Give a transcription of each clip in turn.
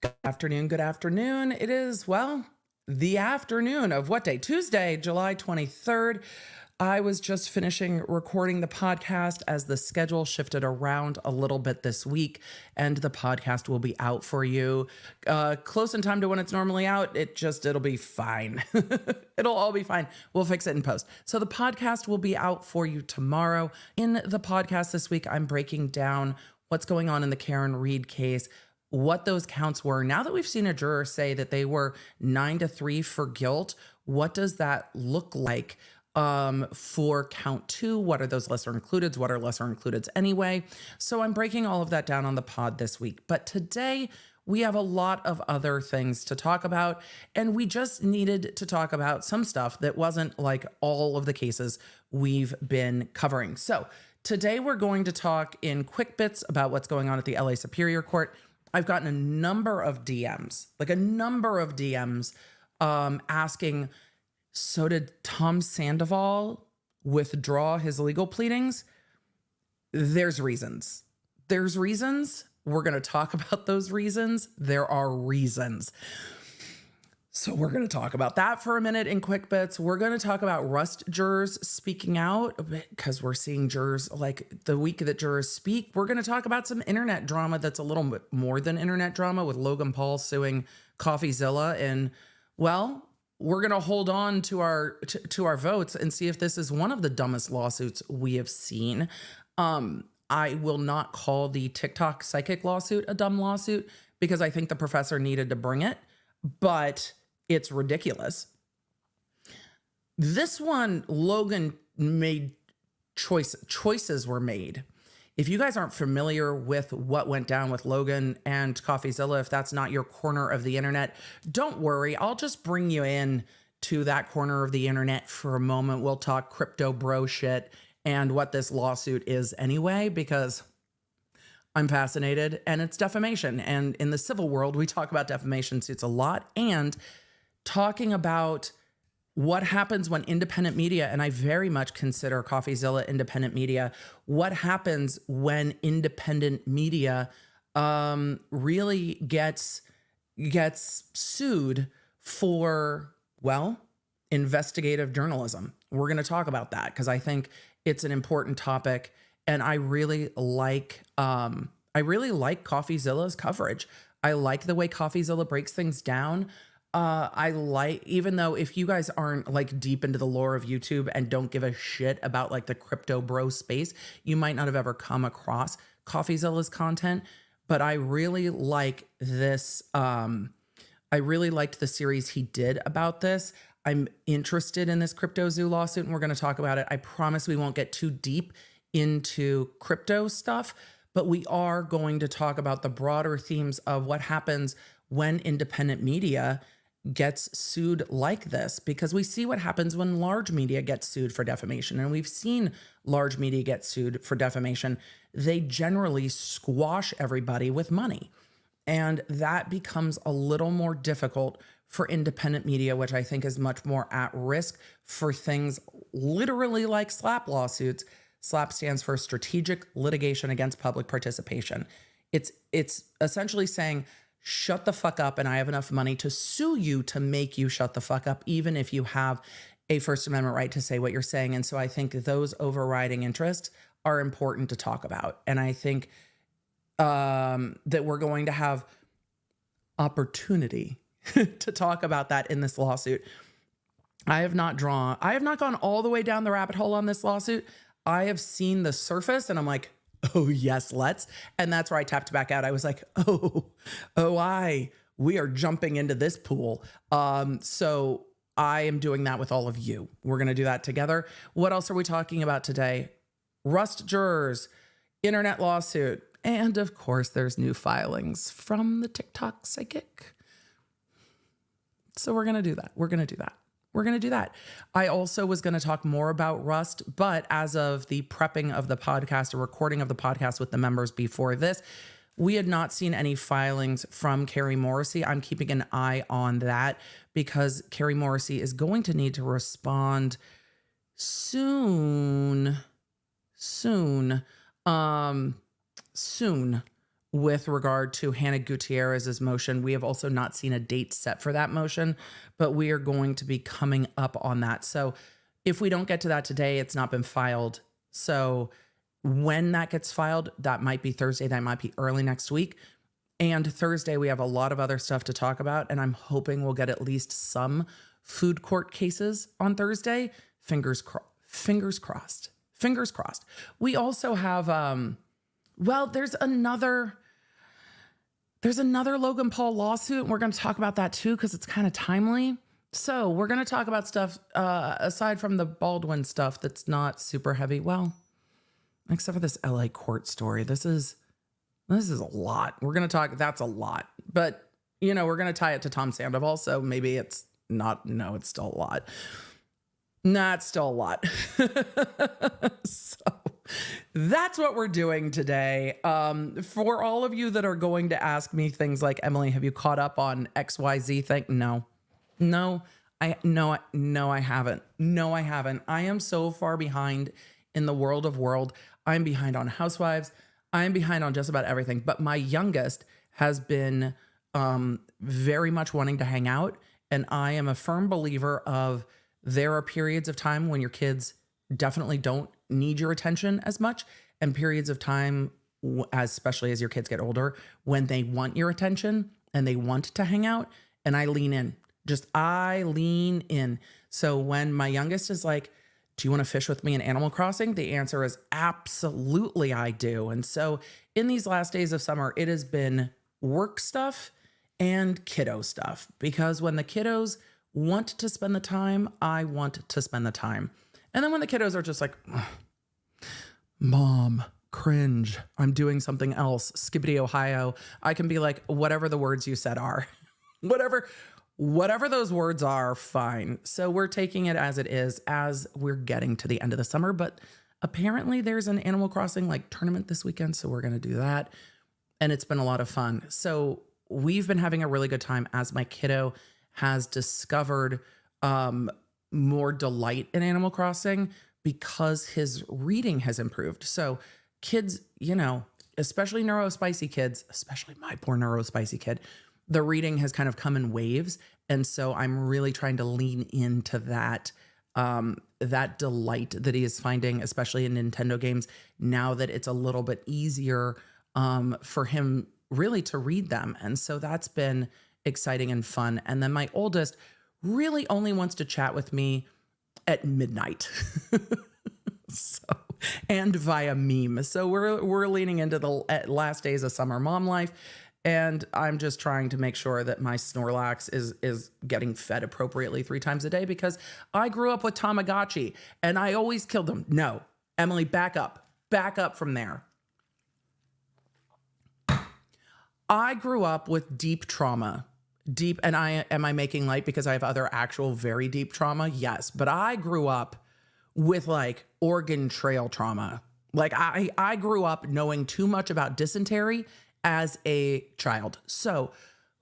Good afternoon. Good afternoon. It is, well, the afternoon of what day? Tuesday, July 23rd. I was just finishing recording the podcast as the schedule shifted around a little bit this week, and the podcast will be out for you close in time to when it's normally out. It'll be fine. It'll all be fine. We'll fix it in post. So the podcast will be out for you tomorrow. In the podcast this week, I'm breaking down what's going on in the Karen Reed case, what those counts were. Now that we've seen a juror say that they were 9-3 for guilt, what does that look like for count 2? What are those lesser includeds? What are lesser includeds anyway? So I'm breaking all of that down on the pod this week. But today we have a lot of other things to talk about, and we just needed to talk about some stuff that wasn't like all of the cases we've been covering. So today we're going to talk in quick bits about what's going on at the LA Superior Court. I've gotten a number of DMs, asking, so did Tom Sandoval withdraw his legal pleadings? There's reasons. We're going to talk about those reasons. There are reasons. So we're going to talk about that for a minute in quick bits. We're going to talk about Rust jurors speaking out because we're seeing jurors like the week that jurors speak. We're going to talk about some internet drama that's a little bit more than internet drama with Logan Paul suing Coffeezilla. And well, we're going to hold on to our votes and see if this is one of the dumbest lawsuits we have seen. I will not call the TikTok psychic lawsuit a dumb lawsuit because I think the professor needed to bring it, but it's ridiculous. This one, Logan made choices were made. If you guys aren't familiar with what went down with Logan and Coffeezilla, if that's not your corner of the internet, don't worry. I'll just bring you in to that corner of the internet for a moment. We'll talk crypto bro shit and what this lawsuit is anyway, because I'm fascinated, and it's defamation. And in the civil world, we talk about defamation suits a lot, and talking about what happens when independent media, and I very much consider Coffeezilla independent media, what happens when independent media really gets sued for, well, investigative journalism. We're going to talk about that because I think it's an important topic, and I really like Coffeezilla's coverage. I like the way Coffeezilla breaks things down. Even though if you guys aren't like deep into the lore of YouTube and don't give a shit about like the crypto bro space, you might not have ever come across Coffeezilla's content, but I really like this. I really liked the series he did about this. I'm interested in this Crypto Zoo lawsuit, and we're going to talk about it. I promise we won't get too deep into crypto stuff, but we are going to talk about the broader themes of what happens when independent media gets sued like this, because we see what happens when large media gets sued for defamation. And we've seen large media get sued for defamation. They generally squash everybody with money. And that becomes a little more difficult for independent media, which I think is much more at risk for things literally like SLAPP lawsuits. SLAPP stands for Strategic Litigation Against Public Participation. It's essentially saying, shut the fuck up, and I have enough money to sue you to make you shut the fuck up, even if you have a First Amendment right to say what you're saying. And so I think those overriding interests are important to talk about. And I think that we're going to have opportunity to talk about that in this lawsuit. I have not gone all the way down the rabbit hole on this lawsuit. I have seen the surface and I'm like, oh yes, let's. And that's where I tapped back out. I was like, we are jumping into this pool. So I am doing that with all of you. We're going to do that together. What else are we talking about today? Rust jurors, internet lawsuit. And of course there's new filings from the TikTok psychic. So we're going to do that. I also was going to talk more about Rust, but as of the prepping of the podcast, a recording of the podcast with the members before this, we had not seen any filings from Carrie Morrissey. I'm keeping an eye on that because Carrie Morrissey is going to need to respond soon with regard to Hannah Gutierrez's motion. We have also not seen a date set for that motion, but we are going to be coming up on that. So if we don't get to that today, it's not been filed. So when that gets filed, that might be Thursday, that might be early next week. And Thursday, we have a lot of other stuff to talk about, and I'm hoping we'll get at least some food court cases on Thursday. Fingers crossed. Fingers crossed. We also have, well, there's another Logan Paul lawsuit. And we're going to talk about that too, because it's kind of timely. So we're going to talk about stuff aside from the Baldwin stuff that's not super heavy. Well, except for this LA court story. This is a lot. We're going to talk, that's a lot. But, you know, we're going to tie it to Tom Sandoval. So maybe it's not, no, it's still a lot. Nah, it's still a lot. So that's what we're doing today. For all of you that are going to ask me things like, Emily, have you caught up on XYZ thing? No, I haven't. No, I haven't. I am so far behind in the world. I'm behind on Housewives. I'm behind on just about everything. But my youngest has been very much wanting to hang out. And I am a firm believer of there are periods of time when your kids definitely don't need your attention as much, and periods of time, especially as your kids get older, when they want your attention and they want to hang out. And I lean in. I lean in. So when my youngest is like, do you want to fish with me in Animal Crossing? The answer is absolutely I do. And so in these last days of summer, it has been work stuff and kiddo stuff, because when the kiddos want to spend the time, I want to spend the time. And then when the kiddos are just like, Mom, cringe, I'm doing something else, Skibbity Ohio, I can be like, whatever the words you said are, whatever those words are, fine. So we're taking it as it is as we're getting to the end of the summer. But apparently there's an Animal Crossing like tournament this weekend. So we're going to do that. And it's been a lot of fun. So we've been having a really good time as my kiddo has discovered more delight in Animal Crossing because his reading has improved. So kids, you know, especially neurospicy kids, especially my poor neurospicy kid, the reading has kind of come in waves. And so I'm really trying to lean into that, that delight that he is finding, especially in Nintendo games, now that it's a little bit easier for him really to read them. And so that's been exciting and fun. And then my oldest really only wants to chat with me at midnight. So, and via meme. So we're leaning into the last days of summer mom life. And I'm just trying to make sure that my Snorlax is getting fed appropriately 3 times a day, because I grew up with Tamagotchi and I always killed them. No, Emily, back up from there. I grew up with deep trauma. And am I making light because I have other actual very deep trauma? Yes. But I grew up with like Oregon Trail trauma. Like I grew up knowing too much about dysentery as a child. So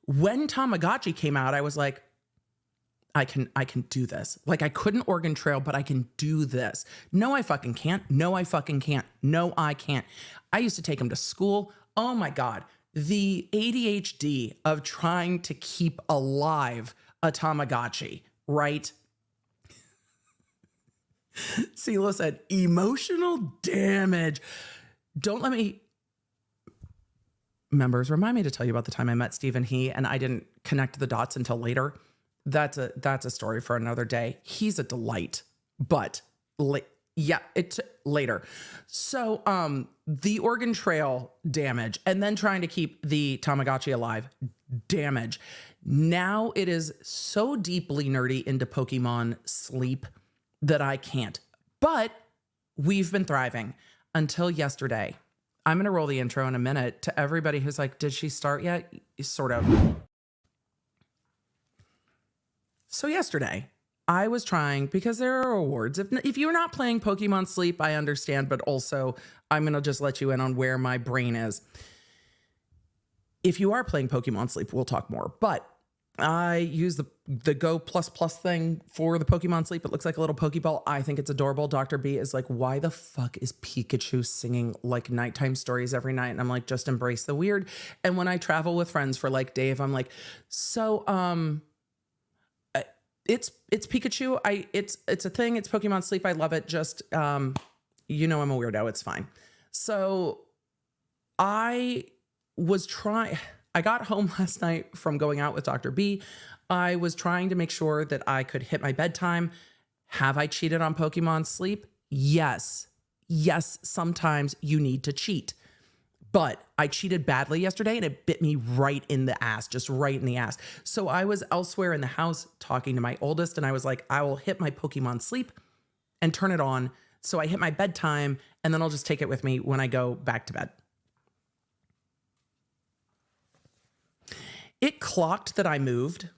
when Tamagotchi came out, I was like, I can do this. Like I couldn't Oregon Trail, but I can do this. No, I fucking can't. No, I fucking can't. No, I can't. I used to take him to school. Oh my God. The ADHD of trying to keep alive a Tamagotchi, right? CeeLo said, emotional damage. Don't let me... Members, remind me to tell you about the time I met Stephen He and I didn't connect the dots until later. That's a story for another day. He's a delight, but it's later. So the Oregon Trail damage, and then trying to keep the Tamagotchi alive damage. Now it is so deeply nerdy into Pokemon sleep that I can't. But we've been thriving until yesterday. I'm going to roll the intro in a minute to everybody who's like, did she start yet? Sort of. So yesterday, I was trying, because there are awards. If you're not playing Pokemon Sleep, I understand, but also I'm going to just let you in on where my brain is. If you are playing Pokemon Sleep, we'll talk more. But I use the Go plus plus thing for the Pokemon sleep. It looks like a little Pokeball. I think it's adorable. Dr. B is like, why the fuck is Pikachu singing like nighttime stories every night? And I'm like, just embrace the weird. And when I travel with friends for like Dave, I'm like, so it's Pikachu. It's a thing. It's Pokemon sleep. I love it. Just I'm a weirdo. It's fine. So I got home last night from going out with Dr. B. I was trying to make sure that I could hit my bedtime. Have I cheated on Pokemon sleep? Yes. Yes, sometimes you need to cheat. But I cheated badly yesterday and it bit me right in the ass, just right in the ass. So I was elsewhere in the house talking to my oldest and I was like, I will hit my Pokemon sleep and turn it on. So I hit my bedtime and then I'll just take it with me when I go back to bed. It clocked that I moved.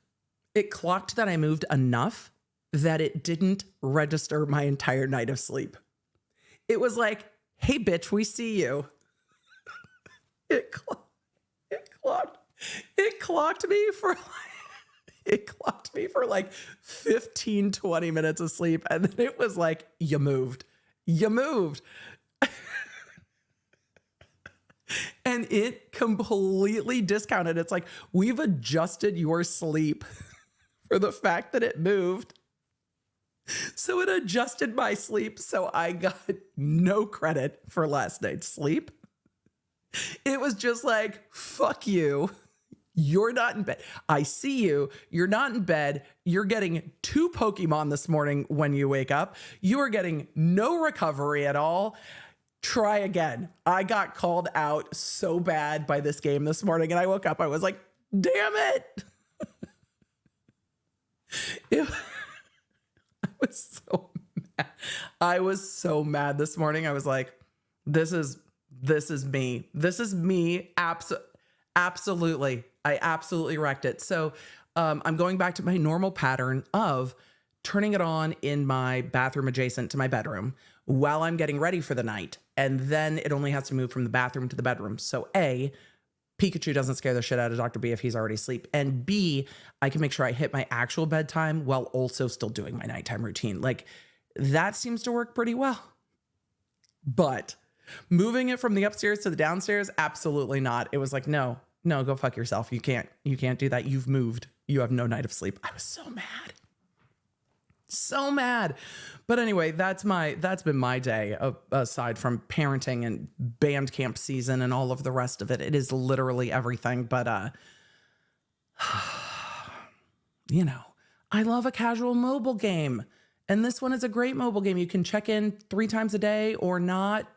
It clocked that I moved enough that it didn't register my entire night of sleep. It was like, hey, bitch, we see you. It clocked me for like 15, 20 minutes of sleep. And then it was like, you moved. And it completely discounted. It's like, we've adjusted your sleep for the fact that it moved. So it adjusted my sleep. So I got no credit for last night's sleep. It was just like, fuck you. You're not in bed. I see you. You're not in bed. You're getting 2 Pokemon this morning when you wake up. You are getting no recovery at all. Try again. I got called out so bad by this game this morning and I woke up. I was like, damn it. I was so mad. I was so mad this morning. I was like, this is me. This is me. Absolutely. I absolutely wrecked it. So I'm going back to my normal pattern of turning it on in my bathroom adjacent to my bedroom while I'm getting ready for the night. And then it only has to move from the bathroom to the bedroom. So A, Pikachu doesn't scare the shit out of Dr. B if he's already asleep. And B, I can make sure I hit my actual bedtime while also still doing my nighttime routine. Like, that seems to work pretty well. But moving it from the upstairs to the downstairs, absolutely not. It was like, no, go fuck yourself. You can't do that. You've moved. You have no night of sleep. I was so mad. So mad. But anyway, that's been my day, aside from parenting and band camp season and all of the rest of it. It is literally everything. But I love a casual mobile game. And this one is a great mobile game. You can check in 3 times a day or not,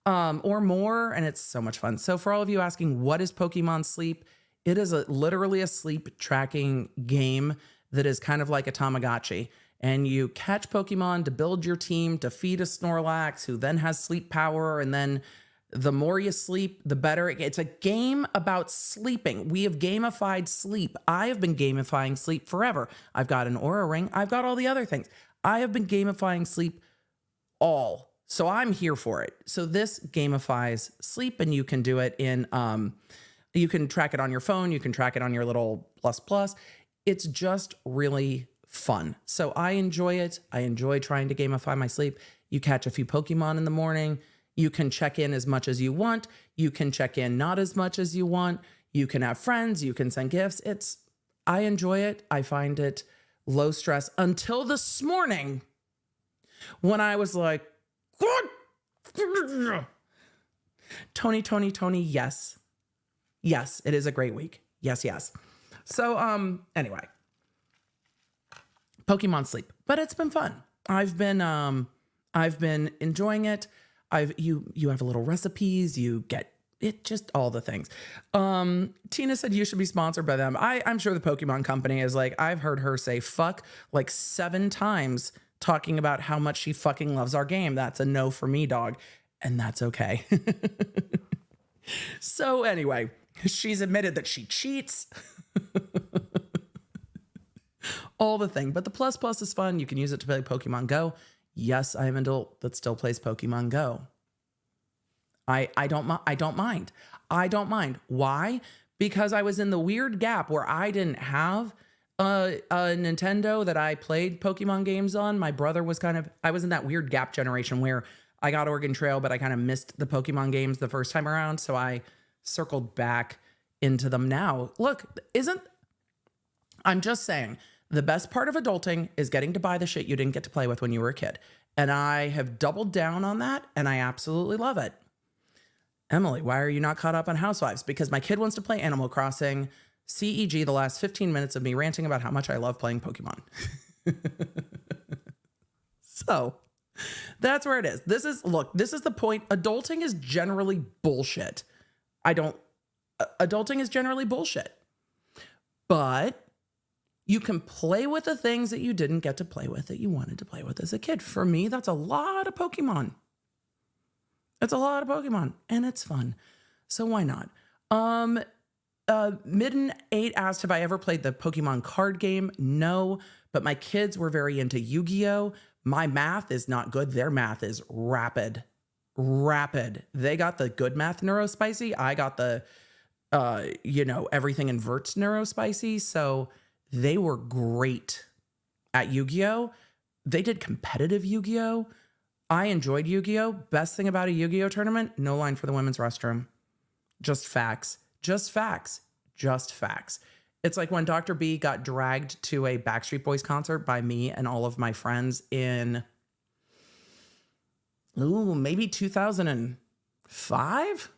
or more. And it's so much fun. So for all of you asking, what is Pokemon Sleep? It is literally a sleep tracking game that is kind of like a Tamagotchi. And you catch Pokemon to build your team, to feed a Snorlax, who then has sleep power. And then the more you sleep, the better it gets. It's a game about sleeping. We have gamified sleep. I have been gamifying sleep forever. I've got an Aura Ring. I've got all the other things. I have been gamifying sleep all. So I'm here for it. So this gamifies sleep, and you can do it in, you can track it on your phone. You can track it on your little plus. It's just really fun. So I enjoy it. I enjoy trying to gamify my sleep. You catch a few Pokemon in the morning. You can check in as much as you want. You can check in not as much as you want. You can have friends. You can send gifts. I enjoy it. I find it low stress until this morning when I was like, Tony, yes. Yes, it is a great week. Yes. So, anyway, Pokemon Sleep, but it's been fun. I've been enjoying it. You have a little recipes, you get it, just all the things. Tina said you should be sponsored by them. I'm sure the Pokemon company is like, I've heard her say fuck like 7 times talking about how much she fucking loves our game. That's a no for me, dog. And that's okay. So anyway, she's admitted that she cheats. All the thing. But the plus is fun. You can use it to play Pokemon Go. Yes, I am an adult that still plays Pokemon Go. I don't mind. Why? because I was in the weird gap where I didn't have a Nintendo that I played Pokemon games on. My brother was I was in that weird gap generation where I got Oregon Trail, but I kind of missed the Pokemon games the first time around. So I circled back into them now. Look, I'm just saying, the best part of adulting is getting to buy the shit you didn't get to play with when you were a kid. And I have doubled down on that, and I absolutely love it. Emily, why are you not caught up on Housewives? Because my kid wants to play Animal Crossing. CEG, the last 15 minutes of me ranting about how much I love playing Pokemon. So that's where it is. This is the point. Adulting is generally bullshit. Adulting is generally bullshit. But you can play with the things that you didn't get to play with that you wanted to play with as a kid. For me, that's a lot of Pokemon. It's a lot of Pokemon, and it's fun. So why not? Midden 8 asked, have I ever played the Pokemon card game? No, but my kids were very into Yu-Gi-Oh! My math is not good. Their math is rapid. They got the good math neurospicy. I got the, everything inverts neurospicy. So they were great at Yu-Gi-Oh! They did competitive Yu-Gi-Oh! I enjoyed Yu-Gi-Oh! Best thing about a Yu-Gi-Oh! Tournament, no line for the women's restroom. Just facts. It's like when Dr. B got dragged to a Backstreet Boys concert by me and all of my friends in, maybe 2005,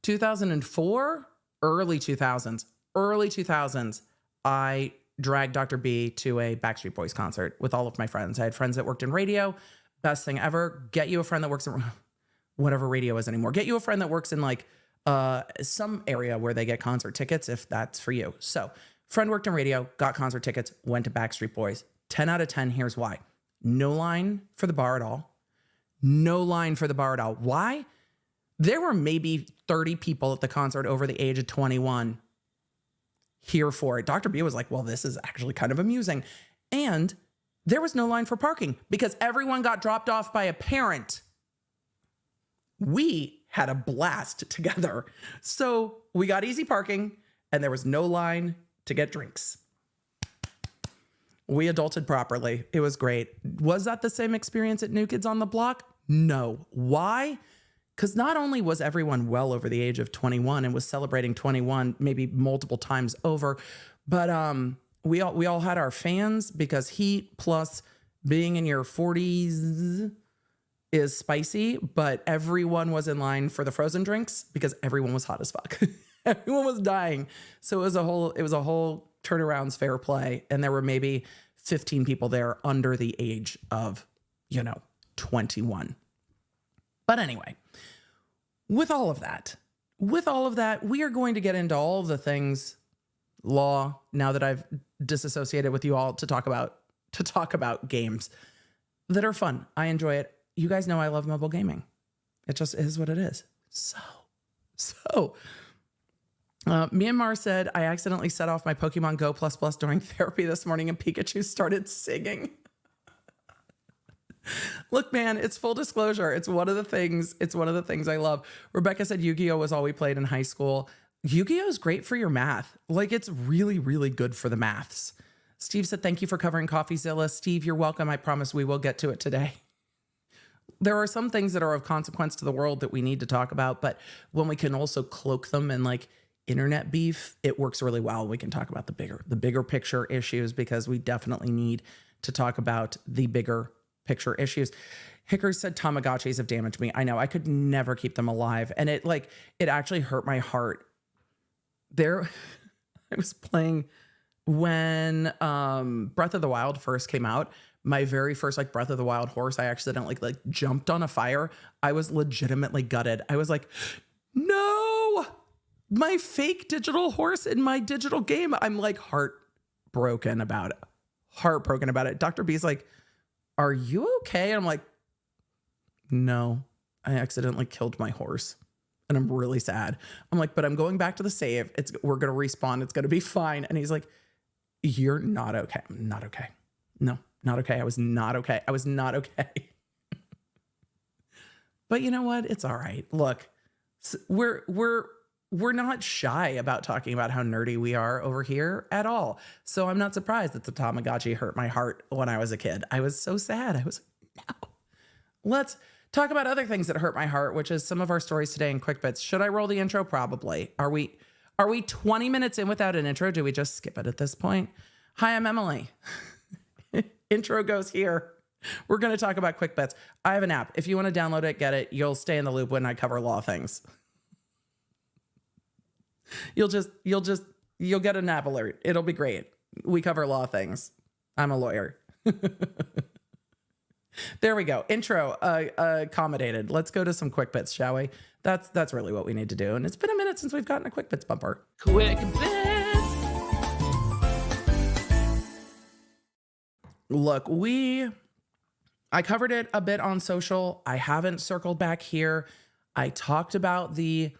2004, early 2000s. I dragged Dr. B to a Backstreet Boys concert with all of my friends. I had friends that worked in radio. Best thing ever. Get you a friend that works in whatever radio is anymore. Get you a friend that works in some area where they get concert tickets, if that's for you. So friend worked in radio, got concert tickets, went to Backstreet Boys. 10 out of 10. Here's why. No line for the bar at all. Why? There were maybe 30 people at the concert over the age of 21 here for it. Dr. B was like, well, this is actually kind of amusing. And there was no line for parking because everyone got dropped off by a parent. We had a blast together. So we got easy parking and there was no line to get drinks. We adulted properly. It was great. Was that the same experience at New Kids on the Block? No. Why? Because not only was everyone well over the age of 21 and was celebrating 21 maybe multiple times over, but we all had our fans because heat plus being in your 40s is spicy, but everyone was in line for the frozen drinks because everyone was hot as fuck. Everyone was dying. So it was a whole turnarounds fair play. And there were maybe 15 people there under the age of, 21. But anyway, with all of that, we are going to get into all of the things law now that I've disassociated with you all to talk about games that are fun. I enjoy it. You guys know I love mobile gaming. It just is what it is. So, Myanmar said, I accidentally set off my Pokemon Go++ during therapy this morning and Pikachu started singing. Look, man, it's full disclosure. It's one of the things I love. Rebecca said Yu-Gi-Oh was all we played in high school. Yu-Gi-Oh is great for your math. It's really, really good for the maths. Steve said, thank you for covering Coffeezilla. Steve, you're welcome. I promise we will get to it today. There are some things that are of consequence to the world that we need to talk about, but when we can also cloak them in internet beef, it works really well. We can talk about the bigger picture issues because we definitely need to talk about the bigger picture issues. Hickory said Tamagotchis have damaged me. I know, I could never keep them alive. And it actually hurt my heart. I was playing when Breath of the Wild first came out. My very first Breath of the Wild horse, I accidentally jumped on a fire. I was legitimately gutted. I was like, no, my fake digital horse in my digital game. I'm heartbroken about it. Dr. B's like, are you okay? And I'm like, no, I accidentally killed my horse and I'm really sad. I'm like, but I'm going back to the save. We're going to respawn. It's going to be fine. And he's like, you're not okay. I'm not okay. No, not okay. I was not okay. But you know what? It's all right. Look, we're we're not shy about talking about how nerdy we are over here at all. So I'm not surprised that the Tamagotchi hurt my heart when I was a kid. I was so sad. I was like, no. Let's talk about other things that hurt my heart, which is some of our stories today in Quick Bits. Should I roll the intro? Probably. Are we 20 minutes in without an intro? Do we just skip it at this point? Hi, I'm Emily. Intro goes here. We're going to talk about Quick Bits. I have an app. If you want to download it, get it. You'll stay in the loop when I cover law things. You'll get an app alert. It'll be great. We cover law things. I'm a lawyer. There we go. Intro accommodated. Let's go to some Quick Bits, shall we? That's really what we need to do. And it's been a minute since we've gotten a Quick Bits bumper. Quick Bits. Look, I covered it a bit on social. I haven't circled back here. I talked about the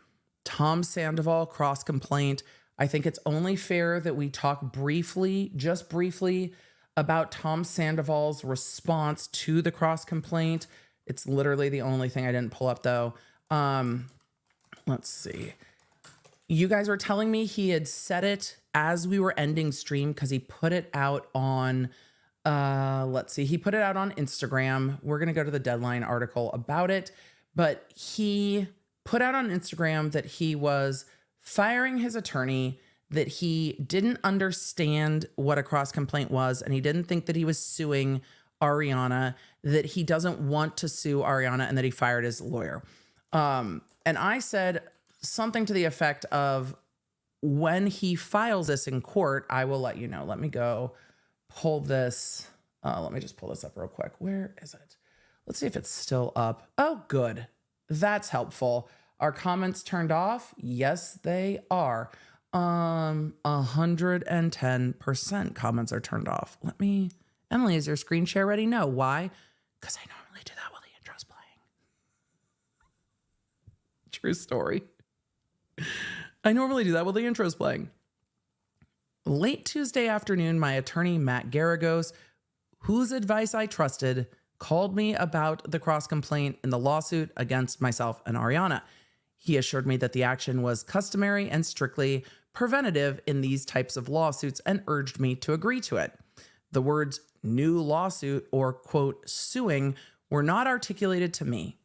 Tom Sandoval cross complaint. I think it's only fair that we talk briefly, just briefly, about Tom Sandoval's response to the cross complaint. It's literally the only thing I didn't pull up though. Let's see. You guys were telling me he had said it as we were ending stream because he put it out on, he put it out on Instagram. We're going to go to the Deadline article about it, but he put out on Instagram that he was firing his attorney, that he didn't understand what a cross complaint was, and he didn't think that he was suing Ariana, that he doesn't want to sue Ariana, and that he fired his lawyer. And I said something to the effect of, when he files this in court, I will let you know. Let me go pull this. Let me just pull this up real quick. Where is it? Let's see if it's still up. Oh, good. That's helpful. Are comments turned off? Yes, they are. 110% comments are turned off. Emily, is your screen share ready? No. Why? Because I normally do that while the intro's playing. True story. I normally do that while the intro's playing. Late Tuesday afternoon, my attorney, Matt Garagos, whose advice I trusted, called me about the cross complaint in the lawsuit against myself and Ariana. He assured me that the action was customary and strictly preventative in these types of lawsuits and urged me to agree to it. The words new lawsuit or, quote, suing were not articulated to me.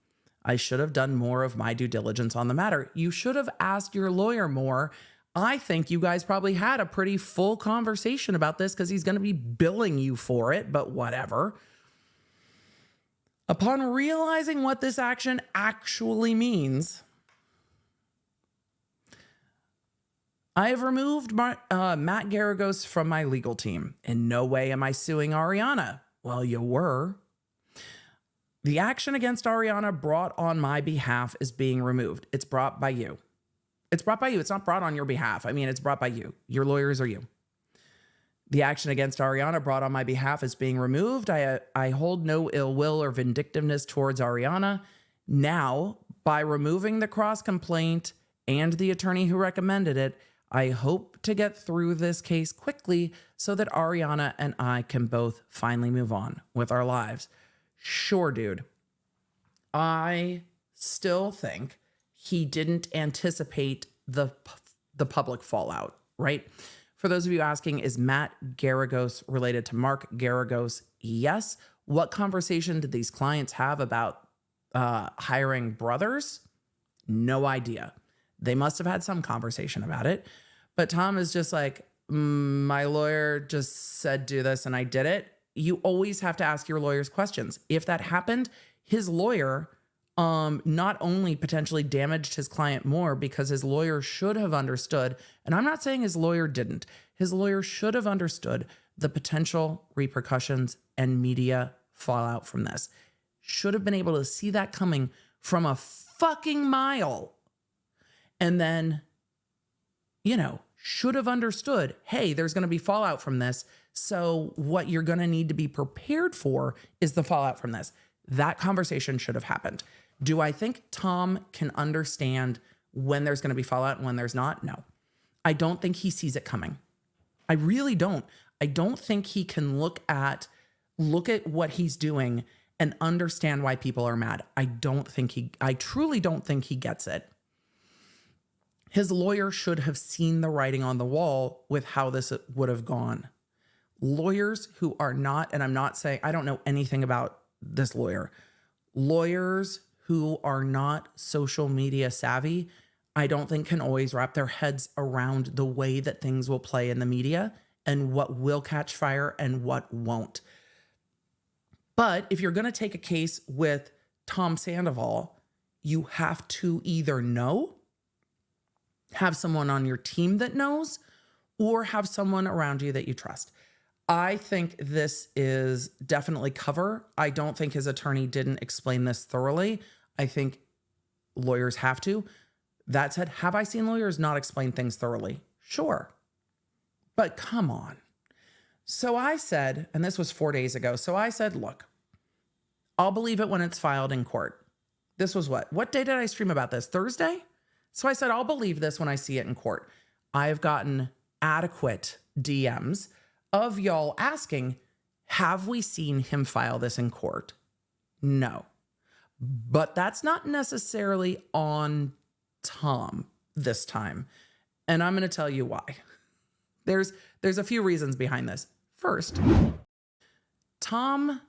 I should have done more of my due diligence on the matter. You should have asked your lawyer more. I think you guys probably had a pretty full conversation about this because he's going to be billing you for it, but whatever. Upon realizing what this action actually means, I have removed Matt Garagos from my legal team. In no way am I suing Ariana. Well, you were. The action against Ariana brought on my behalf is being removed. It's brought by you. It's brought by you. It's not brought on your behalf. I mean, it's brought by you. Your lawyers are you. The action against Ariana brought on my behalf is being removed. I hold no ill will or vindictiveness towards Ariana. Now, by removing the cross complaint and the attorney who recommended it, I hope to get through this case quickly so that Ariana and I can both finally move on with our lives. Sure, dude. I still think he didn't anticipate the public fallout, right? For those of you asking, is Matt Garagos related to Mark Garagos? Yes. What conversation did these clients have about hiring brothers? No idea. They must have had some conversation about it. But Tom is just like, my lawyer just said do this and I did it. You always have to ask your lawyers questions. If that happened, his lawyer not only potentially damaged his client more because his lawyer should have understood, and I'm not saying his lawyer didn't, his lawyer should have understood the potential repercussions and media fallout from this. Should have been able to see that coming from a fucking mile. And then, should have understood, hey, there's going to be fallout from this. So what you're going to need to be prepared for is the fallout from this. That conversation should have happened. Do I think Tom can understand when there's going to be fallout and when there's not? No. I don't think he sees it coming. I really don't. I don't think he can look at what he's doing and understand why people are mad. I truly don't think he gets it. His lawyer should have seen the writing on the wall with how this would have gone. Lawyers who are not, and I'm not saying, I don't know anything about this lawyer. Lawyers who are not social media savvy, I don't think can always wrap their heads around the way that things will play in the media and what will catch fire and what won't. But if you're going to take a case with Tom Sandoval, you have to either know, have someone on your team that knows, or have someone around you that you trust. I think this is definitely cover. I don't think his attorney didn't explain this thoroughly. I think lawyers have to. That said, have I seen lawyers not explain things thoroughly? Sure. But come on. So I said, and this was 4 days ago, so I said, look, I'll believe it when it's filed in court. This was what day did I stream about this? Thursday? So I said, I'll believe this when I see it in court. I have gotten adequate DMs of y'all asking, have we seen him file this in court? No. But that's not necessarily on Tom this time. And I'm going to tell you why. There's a few reasons behind this. First, Tom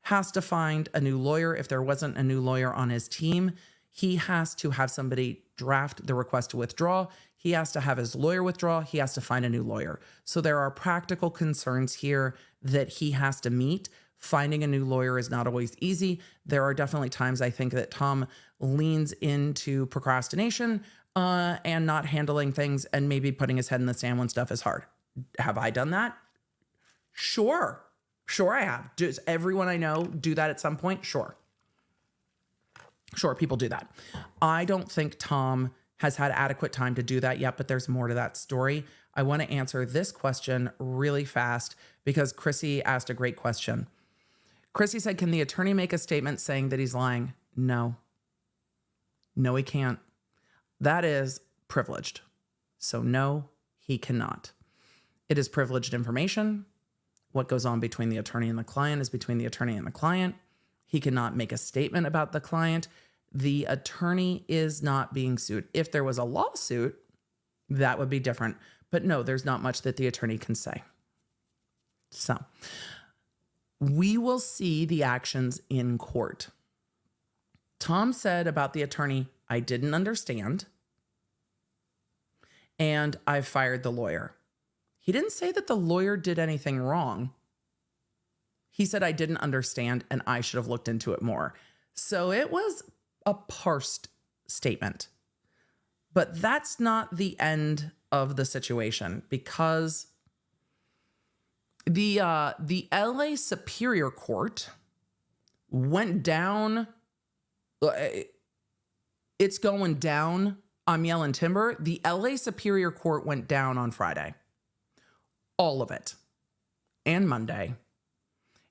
has to find a new lawyer. If there wasn't a new lawyer on his team, he has to have somebody draft the request to withdraw. He has to have his lawyer withdraw. He has to find a new lawyer. So there are practical concerns here that he has to meet. Finding a new lawyer is not always easy. There are definitely times I think that Tom leans into procrastination and not handling things and maybe putting his head in the sand when stuff is hard. Have I done that? Sure. Sure I have. Does everyone I know do that at some point? Sure. Sure, people do that. I don't think Tom has had adequate time to do that yet, but there's more to that story. I want to answer this question really fast because Chrissy asked a great question. Chrissy said, can the attorney make a statement saying that he's lying? No. No, he can't. That is privileged. So no, he cannot. It is privileged information. What goes on between the attorney and the client is between the attorney and the client. He cannot make a statement about the client. The attorney is not being sued. If there was a lawsuit, that would be different. But no, there's not much that the attorney can say. So we will see the actions in court. Tom said about the attorney, I didn't understand, and I fired the lawyer. He didn't say that the lawyer did anything wrong. He said, I didn't understand and I should have looked into it more. So it was a parsed statement. But that's not the end of the situation because the LA Superior Court went down. It's going down. I'm yelling timber. The LA Superior Court went down on Friday. All of it. And Monday.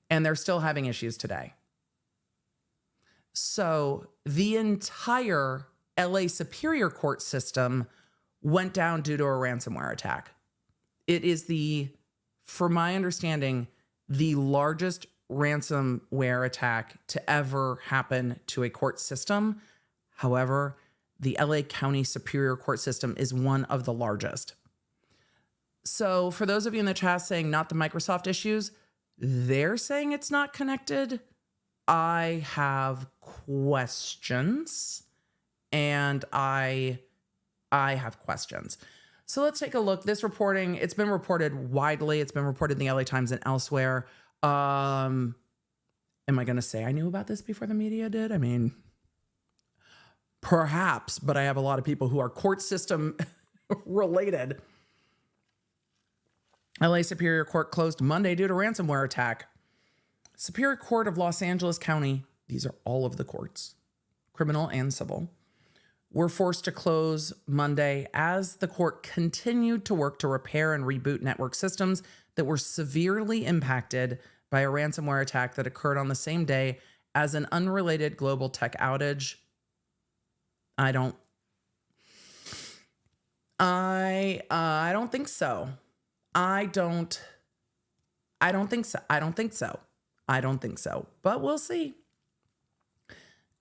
And they're still having issues today. So the entire LA Superior Court system went down due to a ransomware attack. It is from my understanding, the largest ransomware attack to ever happen to a court system. However, the LA County Superior Court system is one of the largest. So for those of you in the chat saying not the Microsoft issues, they're saying it's not connected. I have questions and I have questions. So let's take a look. This reporting, it's been reported widely. It's been reported in the LA Times and elsewhere. Am I going to say I knew about this before the media did? I mean, perhaps, but I have a lot of people who are court system related. LA Superior Court closed Monday due to ransomware attack. Superior Court of Los Angeles County, these are all of the courts, criminal and civil, were forced to close Monday as the court continued to work to repair and reboot network systems that were severely impacted by a ransomware attack that occurred on the same day as an unrelated global tech outage. I don't think so. I don't think so. But we'll see.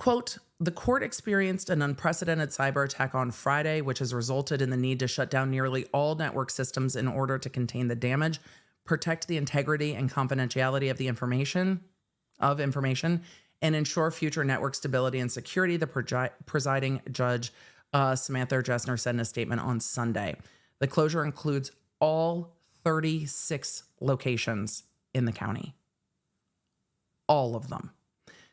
Quote, the court experienced an unprecedented cyber attack on Friday, which has resulted in the need to shut down nearly all network systems in order to contain the damage, protect the integrity and confidentiality of the information, and ensure future network stability and security, the presiding judge, Samantha Dressner, said in a statement on Sunday. The closure includes all 36 locations in the county. All of them.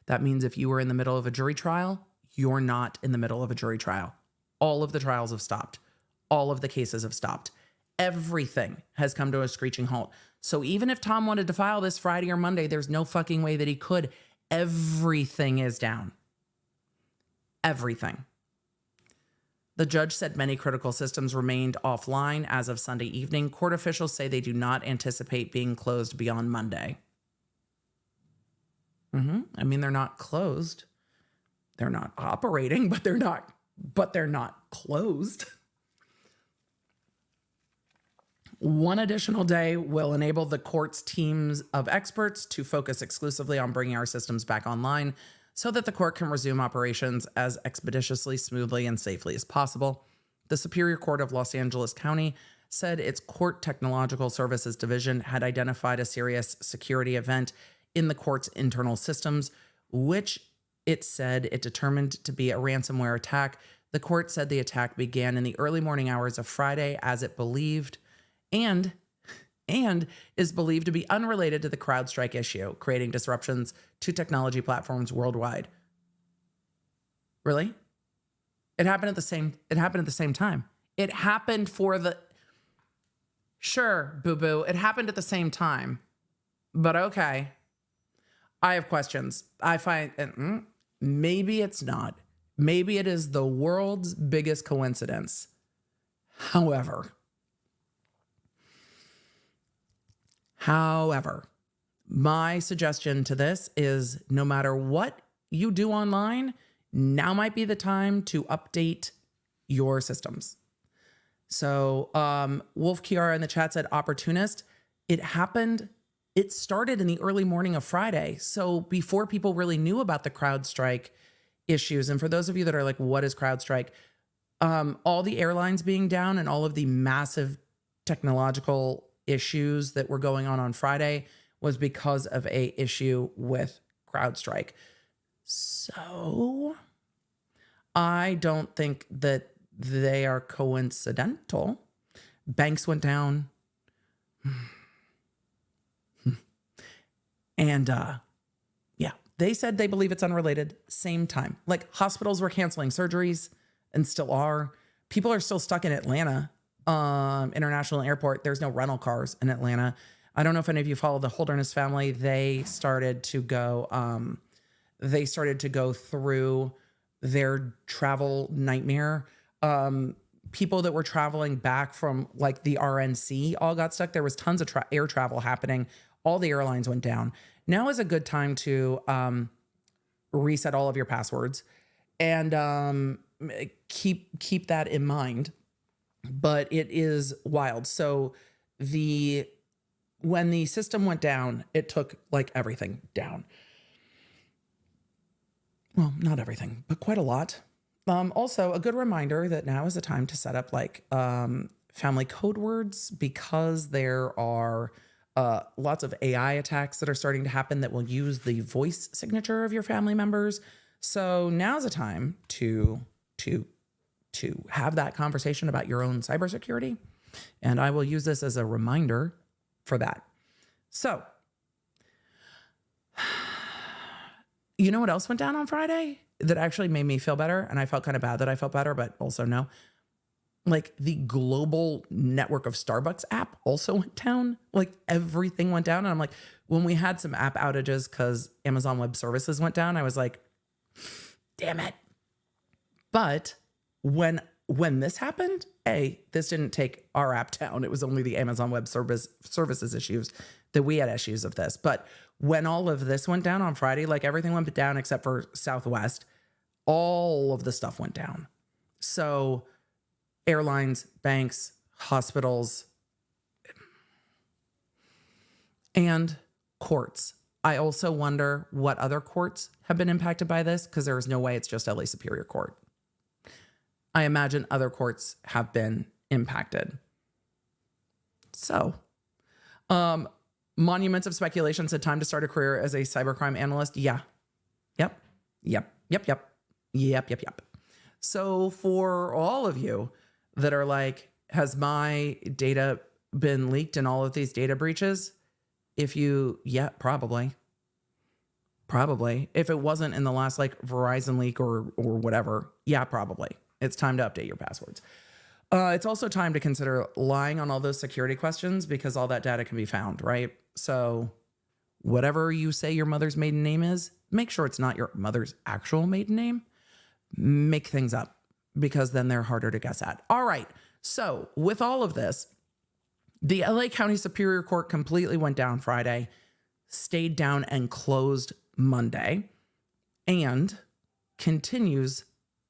That means if you were in the middle of a jury trial, you're not in the middle of a jury trial. All of the trials have stopped. All of the cases have stopped. Everything has come to a screeching halt. So even if Tom wanted to file this Friday or Monday, there's no fucking way that he could. Everything is down. Everything. The judge said many critical systems remained offline as of Sunday evening. Court officials say they do not anticipate being closed beyond Monday. I mean, they're not closed. They're not operating, but they're not closed. One additional day will enable the court's teams of experts to focus exclusively on bringing our systems back online so that the court can resume operations as expeditiously, smoothly, and safely as possible. The Superior Court of Los Angeles County said its Court Technological Services Division had identified a serious security event in the court's internal systems, which it said it determined to be a ransomware attack. The court said the attack began in the early morning hours of Friday, as it believed, and is believed to be unrelated to the CrowdStrike issue, creating disruptions to technology platforms worldwide. Really? It happened at the same time. It happened Sure, boo-boo. It happened at the same time. But okay. I have questions. I find maybe it's not. Maybe it is the world's biggest coincidence. However, my suggestion to this is no matter what you do online, now might be the time to update your systems. So Wolf Kiara in the chat said opportunist. It started in the early morning of Friday. So before people really knew about the CrowdStrike issues, and for those of you that are like, what is CrowdStrike? All the airlines being down and all of the massive technological issues that were going on Friday was because of a issue with CrowdStrike. So I don't think that they are coincidental. Banks went down. And yeah, they said they believe it's unrelated. Same time. Like hospitals were canceling surgeries and still are. People are still stuck in Atlanta International Airport. There's no rental cars in Atlanta. I don't know if any of you follow the Holderness family. They started to go through their travel nightmare. People that were traveling back from like the RNC all got stuck. There was tons of air travel happening. All the airlines went down. Now is a good time to reset all of your passwords and keep that in mind. But it is wild. So when the system went down, it took like everything down. Well, not everything, but quite a lot. Also, a good reminder that now is the time to set up like family code words, because there are lots of AI attacks that are starting to happen that will use the voice signature of your family members. So now's the time to have that conversation about your own cybersecurity. And I will use this as a reminder for that. So, you know what else went down on Friday that actually made me feel better? And I felt kind of bad that I felt better, but also no. Like the global network of Starbucks app also went down. Like everything went down. And I'm like, when we had some app outages because Amazon Web Services went down, I was like, damn it. But when this happened, this didn't take our app down. It was only the Amazon Web Services issues that we had issues of this. But when all of this went down on Friday, like everything went down except for Southwest, all of the stuff went down. So airlines, banks, hospitals, and courts. I also wonder what other courts have been impacted by this, because there is no way it's just LA Superior Court. I imagine other courts have been impacted. So, monuments of speculation said time to start a career as a cybercrime analyst. Yeah. Yep. So for all of you that are like, has my data been leaked in all of these data breaches? Yeah, probably. If it wasn't in the last like Verizon leak or whatever, yeah, probably. It's time to update your passwords. It's also time to consider lying on all those security questions, because all that data can be found, right? So whatever you say your mother's maiden name is, make sure it's not your mother's actual maiden name. Make things up, because then they're harder to guess at. All right. So with all of this, the LA County Superior Court completely went down Friday, stayed down and closed Monday, and continues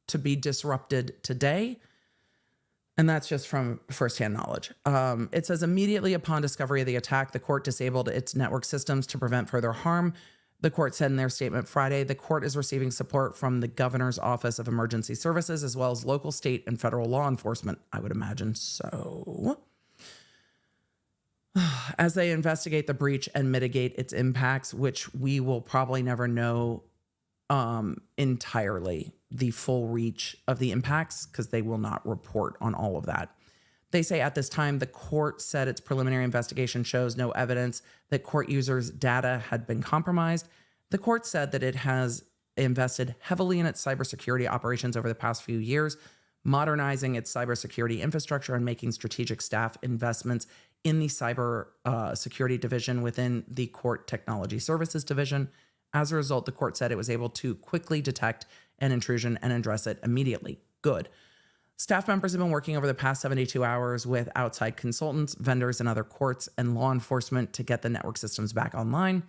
to be disrupted today. And that's just from firsthand knowledge. It says immediately upon discovery of the attack, the court disabled its network systems to prevent further harm. The court said in their statement Friday, the court is receiving support from the governor's Office of Emergency Services, as well as local, state, and federal law enforcement. I would imagine so. As they investigate the breach and mitigate its impacts, which we will probably never know entirely the full reach of the impacts, because they will not report on all of that. They say at this time, the court said its preliminary investigation shows no evidence that court users' data had been compromised. The court said that it has invested heavily in its cybersecurity operations over the past few years, modernizing its cybersecurity infrastructure and making strategic staff investments in the cyber security division within the court technology services division. As a result, the court said it was able to quickly detect an intrusion and address it immediately. Good. Staff members have been working over the past 72 hours with outside consultants, vendors, and other courts and law enforcement to get the network systems back online.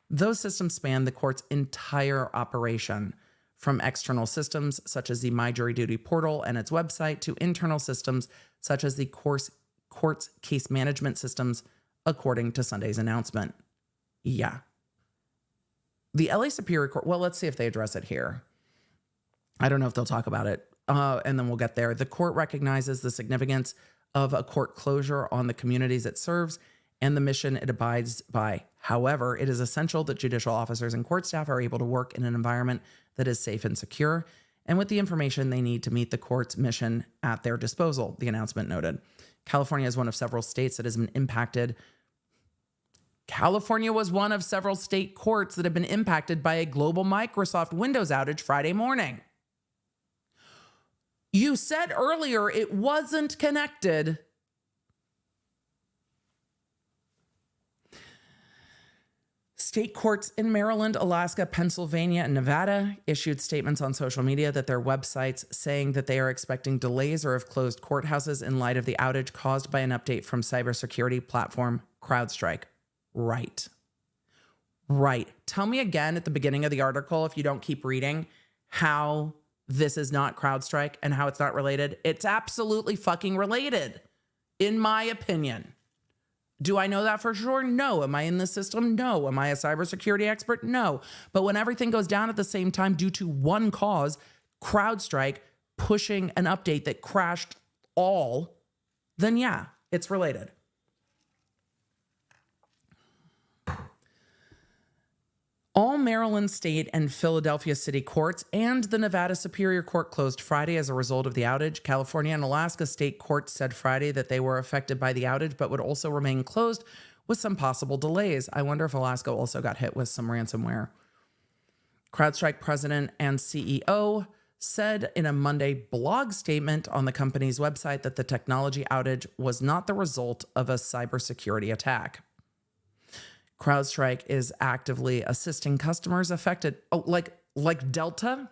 Those systems span the court's entire operation, from external systems such as the My Jury Duty portal and its website to internal systems such as the court's case management systems, according to Sunday's announcement. Yeah. The LA Superior Court, well, let's see if they address it here. I don't know if they'll talk about it, and then we'll get there. The court recognizes the significance of a court closure on the communities it serves and the mission it abides by. However, it is essential that judicial officers and court staff are able to work in an environment that is safe and secure, and with the information they need to meet the court's mission at their disposal, the announcement noted. California is one of several states that has been impacted. California was one of several state courts that have been impacted by a global Microsoft Windows outage Friday morning. You said earlier it wasn't connected. State courts in Maryland, Alaska, Pennsylvania, and Nevada issued statements on social media that their websites saying that they are expecting delays or have closed courthouses in light of the outage caused by an update from cybersecurity platform CrowdStrike. Right. Tell me again at the beginning of the article, if you don't keep reading, how this is not CrowdStrike and how it's not related. It's absolutely fucking related, in my opinion. Do I know that for sure? No. Am I in the system? No. Am I a cybersecurity expert? No. But when everything goes down at the same time due to one cause, CrowdStrike pushing an update that crashed all, then yeah, it's related. All Maryland State and Philadelphia City courts and the Nevada Superior Court closed Friday as a result of the outage. California and Alaska state courts said Friday that they were affected by the outage, but would also remain closed with some possible delays. I wonder if Alaska also got hit with some ransomware. CrowdStrike president and CEO said in a Monday blog statement on the company's website that the technology outage was not the result of a cybersecurity attack. CrowdStrike is actively assisting customers affected, like Delta,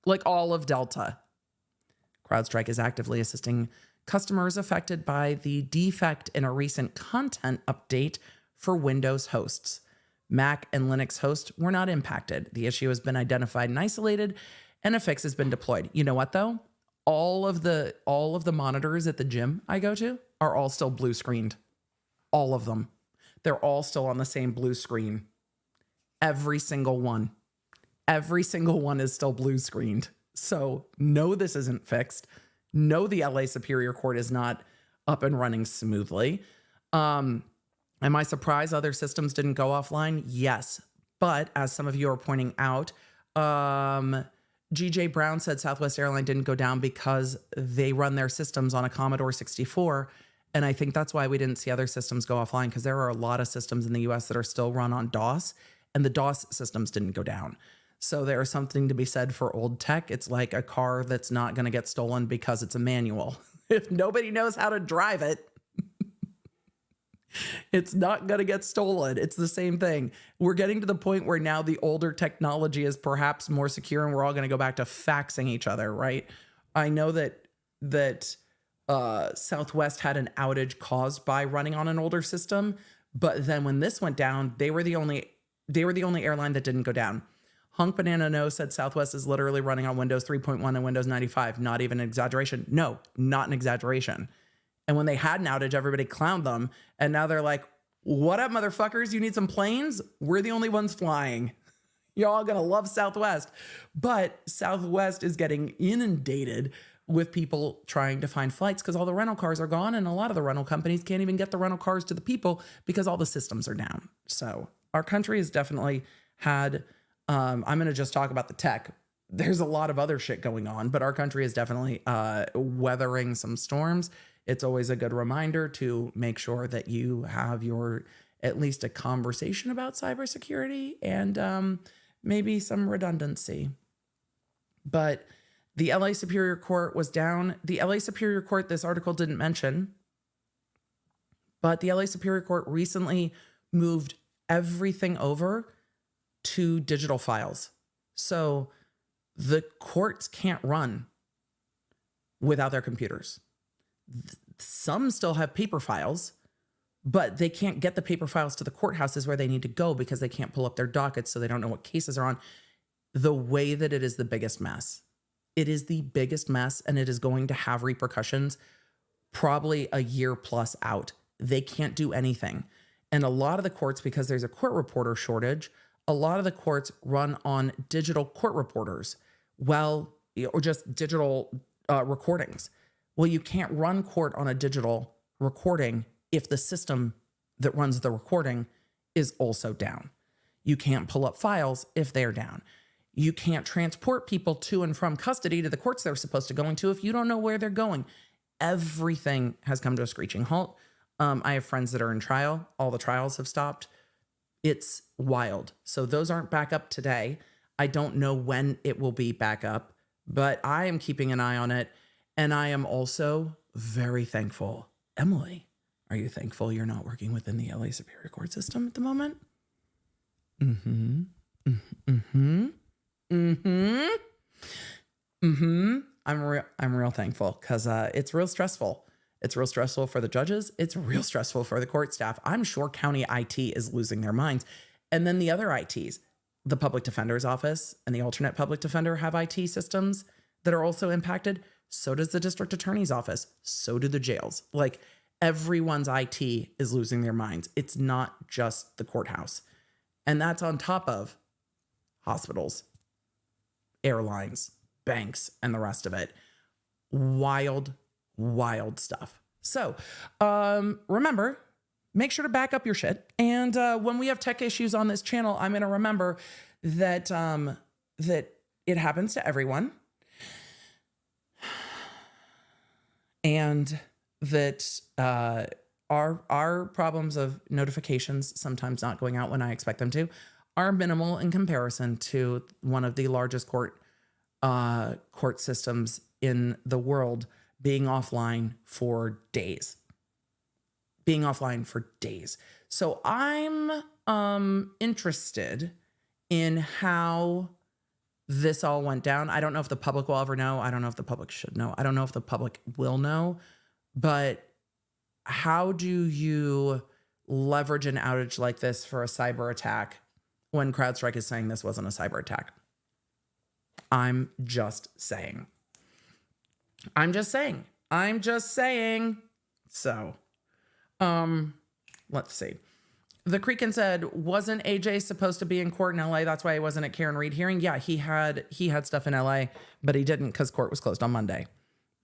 like all of Delta. CrowdStrike is actively assisting customers affected by the defect in a recent content update for Windows hosts. Mac and Linux hosts were not impacted. The issue has been identified and isolated, and a fix has been deployed. You know what though? All of the monitors at the gym I go to are all still blue screened. All of them. They're all still on the same blue screen. Every single one. Every single one is still blue screened. So no, this isn't fixed. No, the LA Superior Court is not up and running smoothly. Am I surprised other systems didn't go offline? Yes. But as some of you are pointing out, GJ Brown said Southwest Airlines didn't go down because they run their systems on a Commodore 64. And I think that's why we didn't see other systems go offline, because there are a lot of systems in the US that are still run on DOS, and the DOS systems didn't go down. So there is something to be said for old tech. It's like a car that's not going to get stolen because it's a manual. If nobody knows how to drive it, it's not going to get stolen. It's the same thing. We're getting to the point where now the older technology is perhaps more secure, and we're all going to go back to faxing each other, right? I know that Southwest had an outage caused by running on an older system, but then when this went down, they were the only airline that didn't go down. Hunk Banana No said Southwest is literally running on Windows 3.1 and Windows 95. Not even an exaggeration. No, not an exaggeration. And when they had an outage, everybody clowned them. And now they're like, what up, motherfuckers? You need some planes? We're the only ones flying. You're all going to love Southwest. But Southwest is getting inundated with people trying to find flights because all the rental cars are gone. And a lot of the rental companies can't even get the rental cars to the people because all the systems are down. So our country has definitely had... I'm going to just talk about the tech. There's a lot of other shit going on, but our country is definitely weathering some storms. It's always a good reminder to make sure that you have at least a conversation about cybersecurity and maybe some redundancy. But the LA Superior Court was down. The LA Superior Court, this article didn't mention, but the LA Superior Court recently moved everything over to digital files. So the courts can't run without their computers. Some still have paper files, but they can't get the paper files to the courthouses where they need to go because they can't pull up their dockets, so they don't know what cases are on. The way that it is the biggest mess. It is the biggest mess, and it is going to have repercussions probably a year plus out. They can't do anything. And a lot of the courts, because there's a court reporter shortage, a lot of the courts run on digital court reporters, or just digital recordings. Well, you can't run court on a digital recording if the system that runs the recording is also down. You can't pull up files if they're down. You can't transport people to and from custody to the courts they're supposed to go into if you don't know where they're going. Everything has come to a screeching halt. I have friends that are in trial. All the trials have stopped. It's wild. So those aren't back up today. I don't know when it will be back up, but I am keeping an eye on it. And I am also very thankful. Emily, are you thankful you're not working within the LA Superior Court system at the moment? I'm real thankful because it's real stressful. It's real stressful for the judges. It's real stressful for the court staff. I'm sure county IT is losing their minds. And then the other ITs, the public defender's office and the alternate public defender have IT systems that are also impacted. So does the district attorney's office. So do the jails. Like everyone's IT is losing their minds. It's not just the courthouse. And that's on top of hospitals, airlines, banks, and the rest of it. Wild stuff. So remember, make sure to back up your shit. And when we have tech issues on this channel, I'm going to remember that that it happens to everyone. And that our problems of notifications sometimes not going out when I expect them to are minimal in comparison to one of the largest court systems in the world being offline for days. So I'm interested in how this all went down. I don't know if the public will ever know. I don't know if the public should know. I don't know if the public will know. But how do you leverage an outage like this for a cyber attack when CrowdStrike is saying this wasn't a cyber attack? I'm just saying. So, let's see. The Creek and said, wasn't AJ supposed to be in court in LA? That's why he wasn't at Karen Reed hearing. Yeah, he had stuff in LA, but he didn't because court was closed on Monday.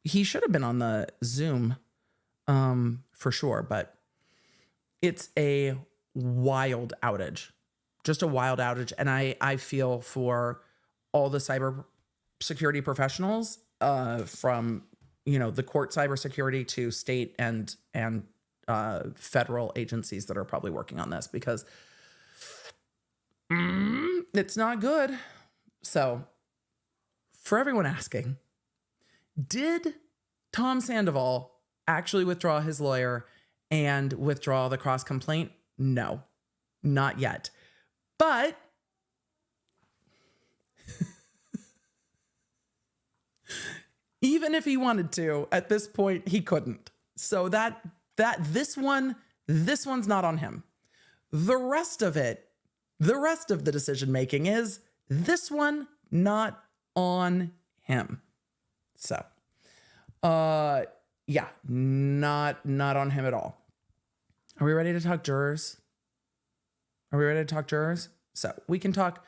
He should have been on the Zoom, for sure, but it's a wild outage, just a wild outage. And I feel for all the cyber security professionals, from, the court cybersecurity to state and federal agencies that are probably working on this, because it's not good. So for everyone asking, did Tom Sandoval actually withdraw his lawyer and withdraw the cross complaint? No, not yet. But even if he wanted to, at this point, he couldn't. So this one's not on him. The rest of the decision making is this one not on him. So, yeah, not on him at all. Are we ready to talk jurors? So we can talk